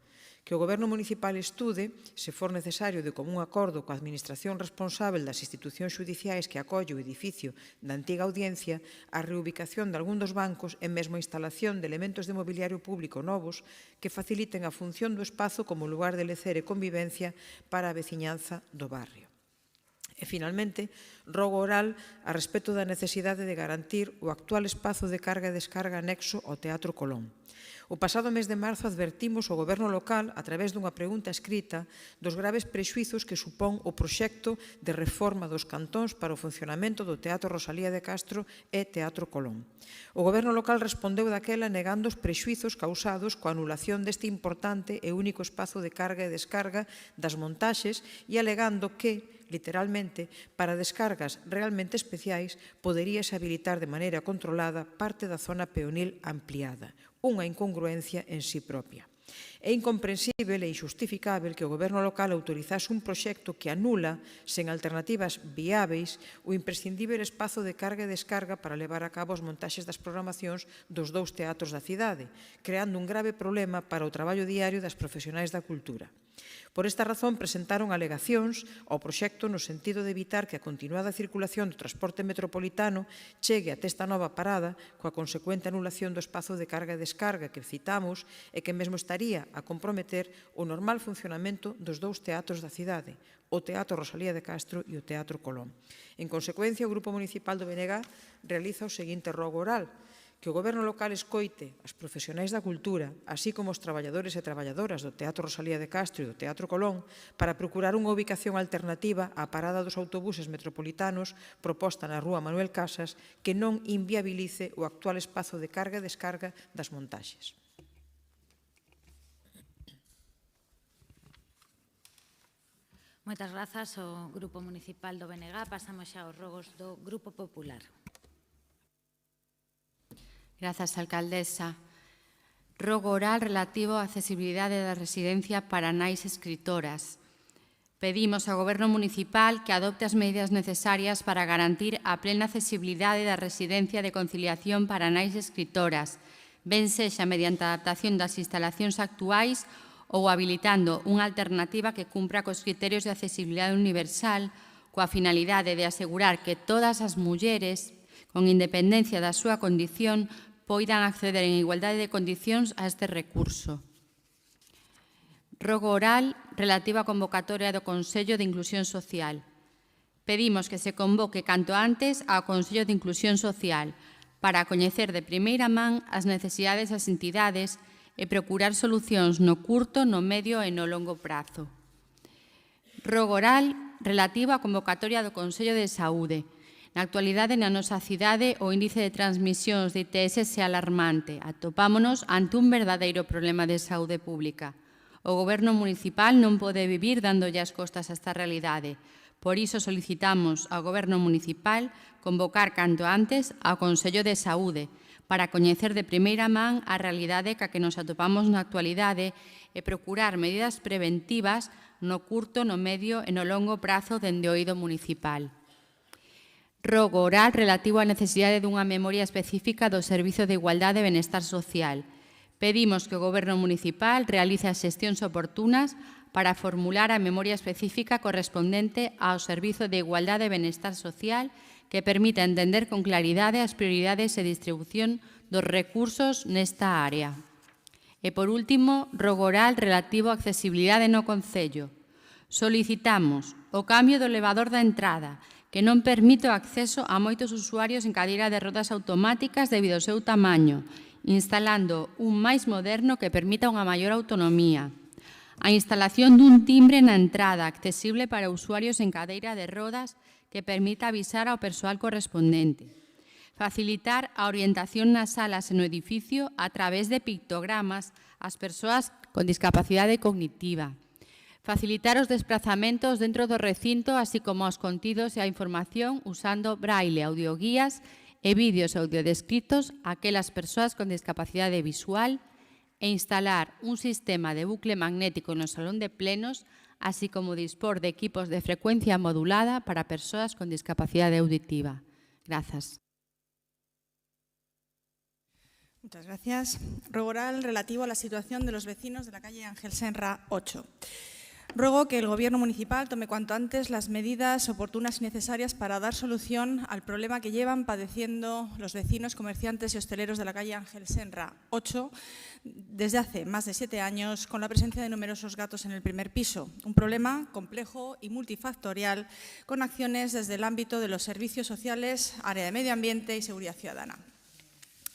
que o Goberno Municipal estude, se for necesario de común acordo coa Administración responsável das institucións xudiciais que acolle o edificio da antiga Audiencia, a reubicación de algún dos bancos e mesmo a instalación de elementos de mobiliario público novos que faciliten a función do espazo como lugar de lecer e convivencia para a veciñanza do barrio. E, finalmente, rogo oral a respecto da necesidade de garantir o actual espazo de carga e descarga anexo ao Teatro Colón. O pasado mes de marzo advertimos ao Goberno local, a través dunha pregunta escrita, dos graves prexuizos que supón o proxecto de reforma dos cantóns para o funcionamento do Teatro Rosalía de Castro e Teatro Colón. O Goberno local respondeu daquela negando os prexuizos causados coa anulación deste importante e único espazo de carga e descarga das montaxes e alegando que, literalmente, para descargas realmente especiais, poderíase habilitar de maneira controlada parte da zona peonil ampliada, unha incongruencia en sí propia. É incomprensible e injustificável que o Goberno local autorizase un proxecto que anula, sen alternativas viáveis, o imprescindível espazo de carga e descarga para levar a cabo as montaxes das programacións dos dous teatros da cidade, creando un grave problema para o traballo diario das profesionais da cultura. Por esta razón, presentaron alegacións ao proxecto no sentido de evitar que a continuada circulación do transporte metropolitano chegue até esta nova parada coa consecuente anulación do espazo de carga e descarga que citamos e que mesmo estaría a comprometer o normal funcionamento dos dous teatros da cidade, o Teatro Rosalía de Castro e o Teatro Colón. En consecuencia, o Grupo Municipal do BNG realiza o seguinte rogo oral: que o Goberno local escoite as profesionais da cultura, así como os traballadores e traballadoras do Teatro Rosalía de Castro e do Teatro Colón, para procurar unha ubicación alternativa á parada dos autobuses metropolitanos proposta na Rúa Manuel Casas que non inviabilice o actual espazo de carga e descarga das montaxes. Moitas grazas ao Grupo Municipal do BNG. Pasamos xa aos rogos do Grupo Popular. Grazas, alcaldesa. Rogo oral relativo á accesibilidade da residencia para nais escritoras. Pedimos ao Goberno Municipal que adopte as medidas necesarias para garantir a plena accesibilidade da residencia de conciliación para nais escritoras, ben sexa mediante a adaptación das instalacións actuais ou habilitando unha alternativa que cumpra cos criterios de accesibilidade universal coa finalidade de asegurar que todas as mulleres, con independencia da súa condición, poidan acceder en igualdade de condicións a este recurso. Rogo oral relativo á convocatoria do Consello de Inclusión Social. Pedimos que se convoque canto antes ao Consello de Inclusión Social para coñecer de primeira man as necesidades das entidades e procurar solucións no curto, no medio e no longo prazo. Rogo oral relativo á convocatoria do Consello de Saúde. Na actualidade, na nosa cidade, o índice de transmisións de ITS é alarmante. Atopámonos ante un verdadeiro problema de saúde pública. O Goberno municipal non pode vivir dándolle as costas a esta realidade. Por iso solicitamos ao Goberno municipal convocar canto antes ao Consello de Saúde para coñecer de primeira man a realidade ca que nos atopamos na actualidade e procurar medidas preventivas no curto, no medio e no longo prazo dende o eido municipal. Rogo oral relativo á necesidade dunha memoria específica do Servizo de Igualdade e Benestar Social. Pedimos que o Goberno municipal realice as xestións oportunas para formular a memoria específica correspondente ao Servizo de Igualdade e Benestar Social que permita entender con claridade as prioridades e distribución dos recursos nesta área. E, por último, rogo oral relativo á accesibilidade no Concello. Solicitamos o cambio do elevador da entrada, que non permite o acceso a moitos usuarios en cadeira de rodas automáticas debido ao seu tamaño, instalando un máis moderno que permita unha maior autonomía. A instalación dun timbre na entrada accesible para usuarios en cadeira de rodas que permita avisar ao persoal correspondente. Facilitar a orientación nas salas e no edificio a través de pictogramas ás persoas con discapacidade cognitiva. Facilitar os desplazamentos dentro do recinto, así como os contidos e a información usando braille, audioguías e vídeos audiodescritos a aquelas persoas con discapacidade visual e instalar un sistema de bucle magnético no salón de plenos, así como dispor de equipos de frecuencia modulada para persoas con discapacidade auditiva. Grazas. Muchas gracias. Ruego oral relativo a la situación de los vecinos de la calle Ángel Senra 8. Ruego que el Gobierno municipal tome cuanto antes las medidas oportunas y necesarias para dar solución al problema que llevan padeciendo los vecinos, comerciantes y hosteleros de la calle Ángel Senra 8 desde hace más de 7 años con la presencia de numerosos gatos en el primer piso. Un problema complejo y multifactorial con acciones desde el ámbito de los servicios sociales, área de medio ambiente y seguridad ciudadana.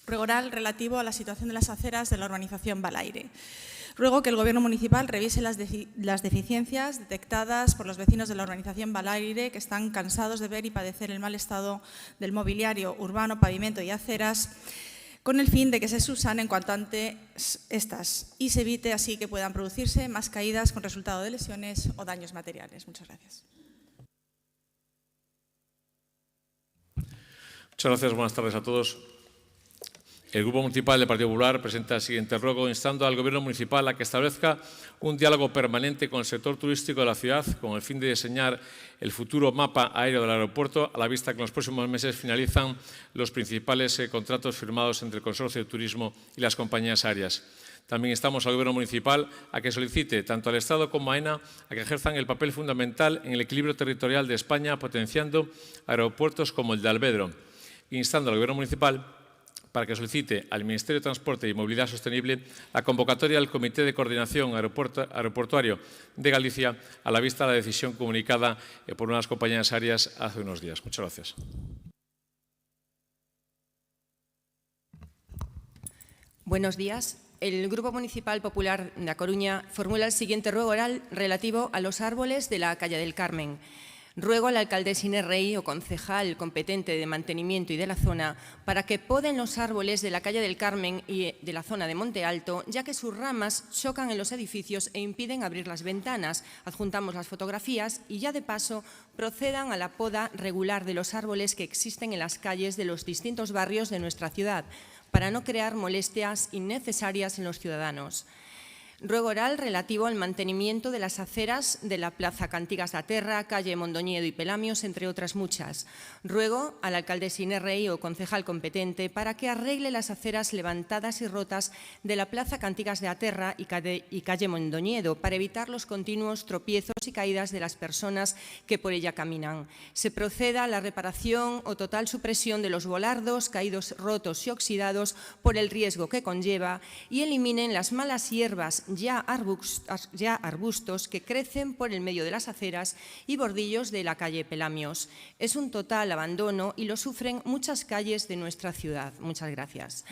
Ruego oral relativo a la situación de las aceras de la urbanización Balaire. Ruego que el Gobierno municipal revise las deficiencias detectadas por los vecinos de la urbanización Balaire que están cansados de ver y padecer el mal estado del mobiliario urbano, pavimento y aceras con el fin de que se subsanen cuanto antes estas y se evite así que puedan producirse más caídas con resultado de lesiones o daños materiales. Muchas gracias. Muchas gracias. Buenas tardes a todos. El Grupo Municipal del Partido Popular presenta el siguiente ruego instando al Gobierno Municipal a que establezca un diálogo permanente con el sector turístico de la ciudad con el fin de diseñar el futuro mapa aéreo del aeropuerto a la vista que en los próximos meses finalizan los principales contratos firmados entre el Consorcio de Turismo y las compañías aéreas. También instamos al Gobierno Municipal a que solicite tanto al Estado como a AENA a que ejerzan el papel fundamental en el equilibrio territorial de España potenciando aeropuertos como el de Alvedro, instando al Gobierno Municipal para que solicite al Ministerio de Transporte y Movilidad Sostenible la convocatoria del Comité de Coordinación Aeroportuario de Galicia a la vista de la decisión comunicada por unas compañías aéreas hace unos días. Muchas gracias. Buenos días. El Grupo Municipal Popular de A Coruña formula el siguiente ruego oral relativo a los árboles de la calle del Carmen. Ruego al alcalde Inés Rey o concejal competente de mantenimiento y de la zona para que poden los árboles de la calle del Carmen y de la zona de Monte Alto, ya que sus ramas chocan en los edificios e impiden abrir las ventanas. Adjuntamos las fotografías y ya de paso procedan a la poda regular de los árboles que existen en las calles de los distintos barrios de nuestra ciudad, para no crear molestias innecesarias en los ciudadanos. Ruego oral relativo al mantenimiento de las aceras de la Plaza Cantigas da Terra, calle Mondoñedo y Pelamios, entre otras muchas. Ruego al alcalde Inés Rey o concejal competente para que arregle las aceras levantadas y rotas de la Plaza Cantigas da Terra y calle Mondoñedo para evitar los continuos tropiezos y caídas de las personas que por ella caminan. Se proceda a la reparación o total supresión de los volardos caídos, rotos y oxidados por el riesgo que conlleva y eliminen las malas hierbas ya arbustos que crecen por el medio de las aceras y bordillos de la calle Pelamios. Es un total abandono y lo sufren muchas calles de nuestra ciudad. Muchas gracias.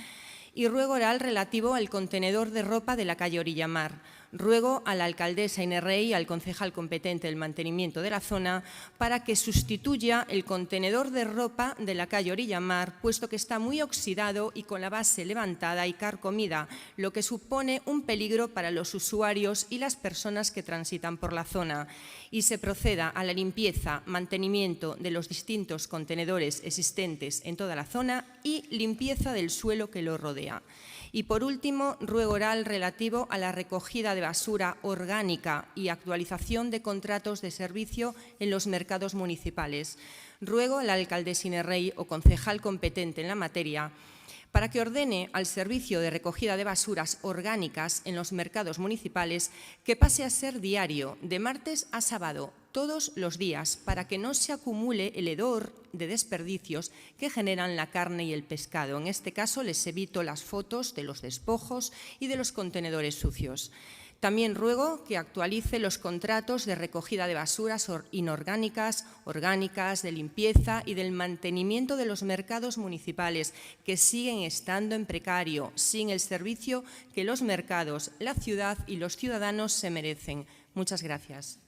Y ruego oral relativo al contenedor de ropa de la calle Orillamar. Ruego a la alcaldesa Inés Rey y al concejal competente del mantenimiento de la zona para que sustituya el contenedor de ropa de la calle Orillamar, puesto que está muy oxidado y con la base levantada y carcomida, lo que supone un peligro para los usuarios y las personas que transitan por la zona, y se proceda a la limpieza, mantenimiento de los distintos contenedores existentes en toda la zona y limpieza del suelo que lo rodea. Y, por último, ruego oral relativo a la recogida de basura orgánica y actualización de contratos de servicio en los mercados municipales. Ruego a la alcaldesa Inés Rey o concejal competente en la materia para que ordene al servicio de recogida de basuras orgánicas en los mercados municipales que pase a ser diario, de martes a sábado, todos los días, para que no se acumule el hedor de desperdicios que generan la carne y el pescado. En este caso, les evito las fotos de los despojos y de los contenedores sucios. También ruego que actualice los contratos de recogida de basuras inorgánicas, orgánicas, de limpieza y del mantenimiento de los mercados municipales, que siguen estando en precario, sin el servicio que los mercados, la ciudad y los ciudadanos se merecen. Muchas gracias.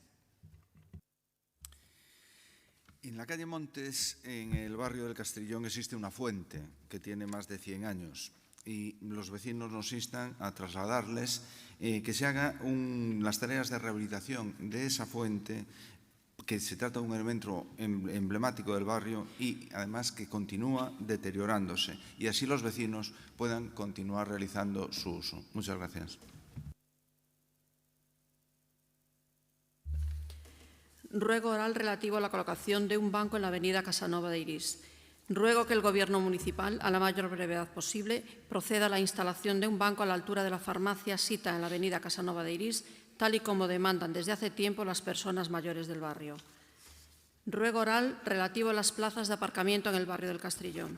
En la calle Montes, en el barrio del Castrillón, existe una fuente que tiene más de 100 años. Y los vecinos nos instan a trasladarles que se hagan las tareas de rehabilitación de esa fuente, que se trata de un elemento emblemático del barrio y además que continúa deteriorándose, y así los vecinos puedan continuar realizando su uso. Muchas gracias. Ruego oral relativo a la colocación de un banco en la avenida Casanova de Irís. Ruego que el Gobierno municipal, a la mayor brevedad posible, proceda a la instalación de un banco a la altura de la farmacia Sita en la avenida Casanova de Irís, tal y como demandan desde hace tiempo las personas mayores del barrio. Ruego oral relativo a las plazas de aparcamiento en el barrio del Castrillón.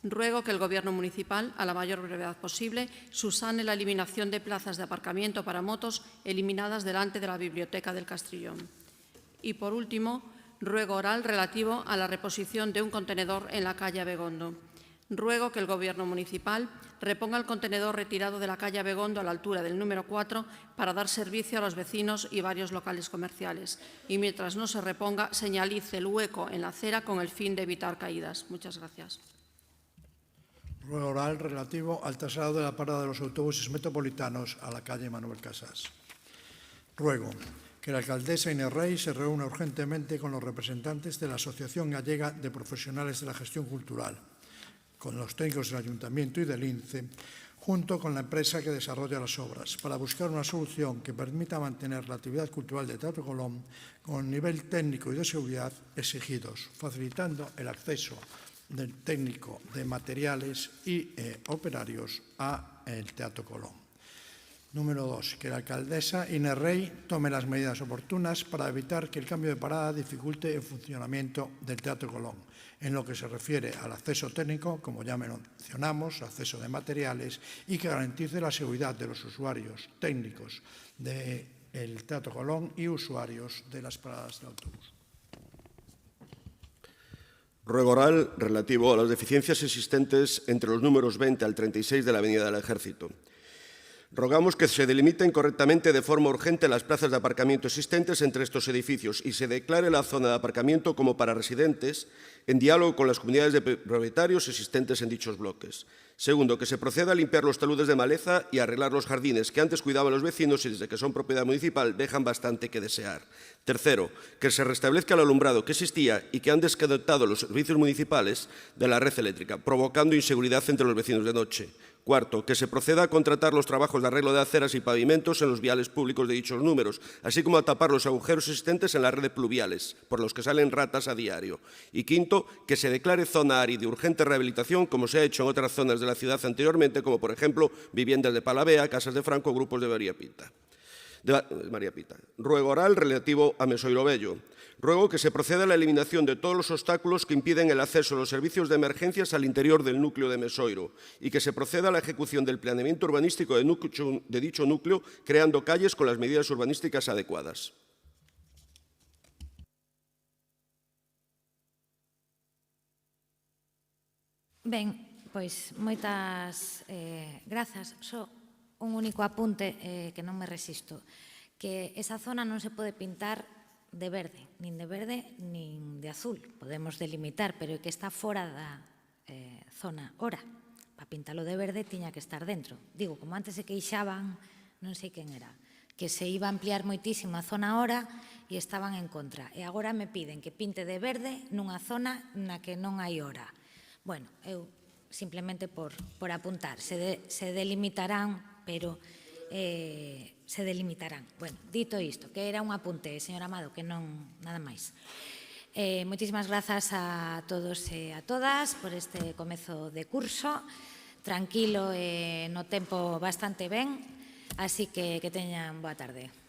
Ruego que el Gobierno municipal, a la mayor brevedad posible, subsane la eliminación de plazas de aparcamiento para motos eliminadas delante de la biblioteca del Castrillón. Y, por último, ruego oral relativo a la reposición de un contenedor en la calle Abegondo. Ruego que el Gobierno municipal reponga el contenedor retirado de la calle Abegondo a la altura del número 4 para dar servicio a los vecinos y varios locales comerciales. Y mientras no se reponga, señalice el hueco en la acera con el fin de evitar caídas. Muchas gracias. Ruego oral relativo al traslado de la parada de los autobuses metropolitanos a la calle Manuel Casas. Ruego que la alcaldesa Inés Rey se reúna urgentemente con los representantes de la Asociación Gallega de Profesionales de la Gestión Cultural, con los técnicos del Ayuntamiento y del INCE, junto con la empresa que desarrolla las obras, para buscar una solución que permita mantener la actividad cultural de Teatro Colón con el nivel técnico y de seguridad exigidos, facilitando el acceso del técnico de materiales y operarios al Teatro Colón. Número 2. Que la alcaldesa Inés Rey tome las medidas oportunas para evitar que el cambio de parada dificulte el funcionamiento del Teatro Colón, en lo que se refiere al acceso técnico, como ya mencionamos, acceso de materiales, y que garantice la seguridad de los usuarios técnicos del Teatro Colón y usuarios de las paradas de autobús. Ruego oral relativo a las deficiencias existentes entre los números 20 al 36 de la Avenida del Ejército. Rogamos que se delimiten correctamente de forma urgente las plazas de aparcamiento existentes entre estos edificios y se declare la zona de aparcamiento como para residentes en diálogo con las comunidades de propietarios existentes en dichos bloques. Segundo, que se proceda a limpiar los taludes de maleza y arreglar los jardines que antes cuidaban los vecinos y desde que son propiedad municipal dejan bastante que desear. Tercero, que se restablezca el alumbrado que existía y que han desconectado los servicios municipales de la red eléctrica, provocando inseguridad entre los vecinos de noche. Cuarto, que se proceda a contratar los trabajos de arreglo de aceras y pavimentos en los viales públicos de dichos números, así como a tapar los agujeros existentes en las redes pluviales, por los que salen ratas a diario. Y quinto, que se declare zona ARI de urgente rehabilitación, como se ha hecho en otras zonas de la ciudad anteriormente, como por ejemplo viviendas de Palavea, casas de Franco o grupos de María Pita. Ruego oral relativo a Mesoiro Bello. Ruego que se proceda a la eliminación de todos los obstáculos que impiden el acceso a los servicios de emergencias al interior del núcleo de Mesoiro y que se proceda a la ejecución del planeamiento urbanístico de dicho núcleo, creando calles con las medidas urbanísticas adecuadas. Ben, pois moitas grazas. Só un único apunte que non me resisto, que esa zona non se pode pintar de verde nin de azul. Podemos delimitar, pero que está fora da zona hora. Para pintalo de verde tiña que estar dentro. Digo, como antes se queixaban, non sei quen era, que se iba a ampliar moitísimo a zona hora e estaban en contra. E agora me piden que pinte de verde nunha zona na que non hai hora. Bueno, eu simplemente por apuntar, se delimitarán, pero se delimitarán. Bueno, dito isto, que era un apunte, señor Amado, que non nada máis. Moitísimas grazas a todos e a todas por este comezo de curso, tranquilo e no tempo bastante ben, así que teñan boa tarde.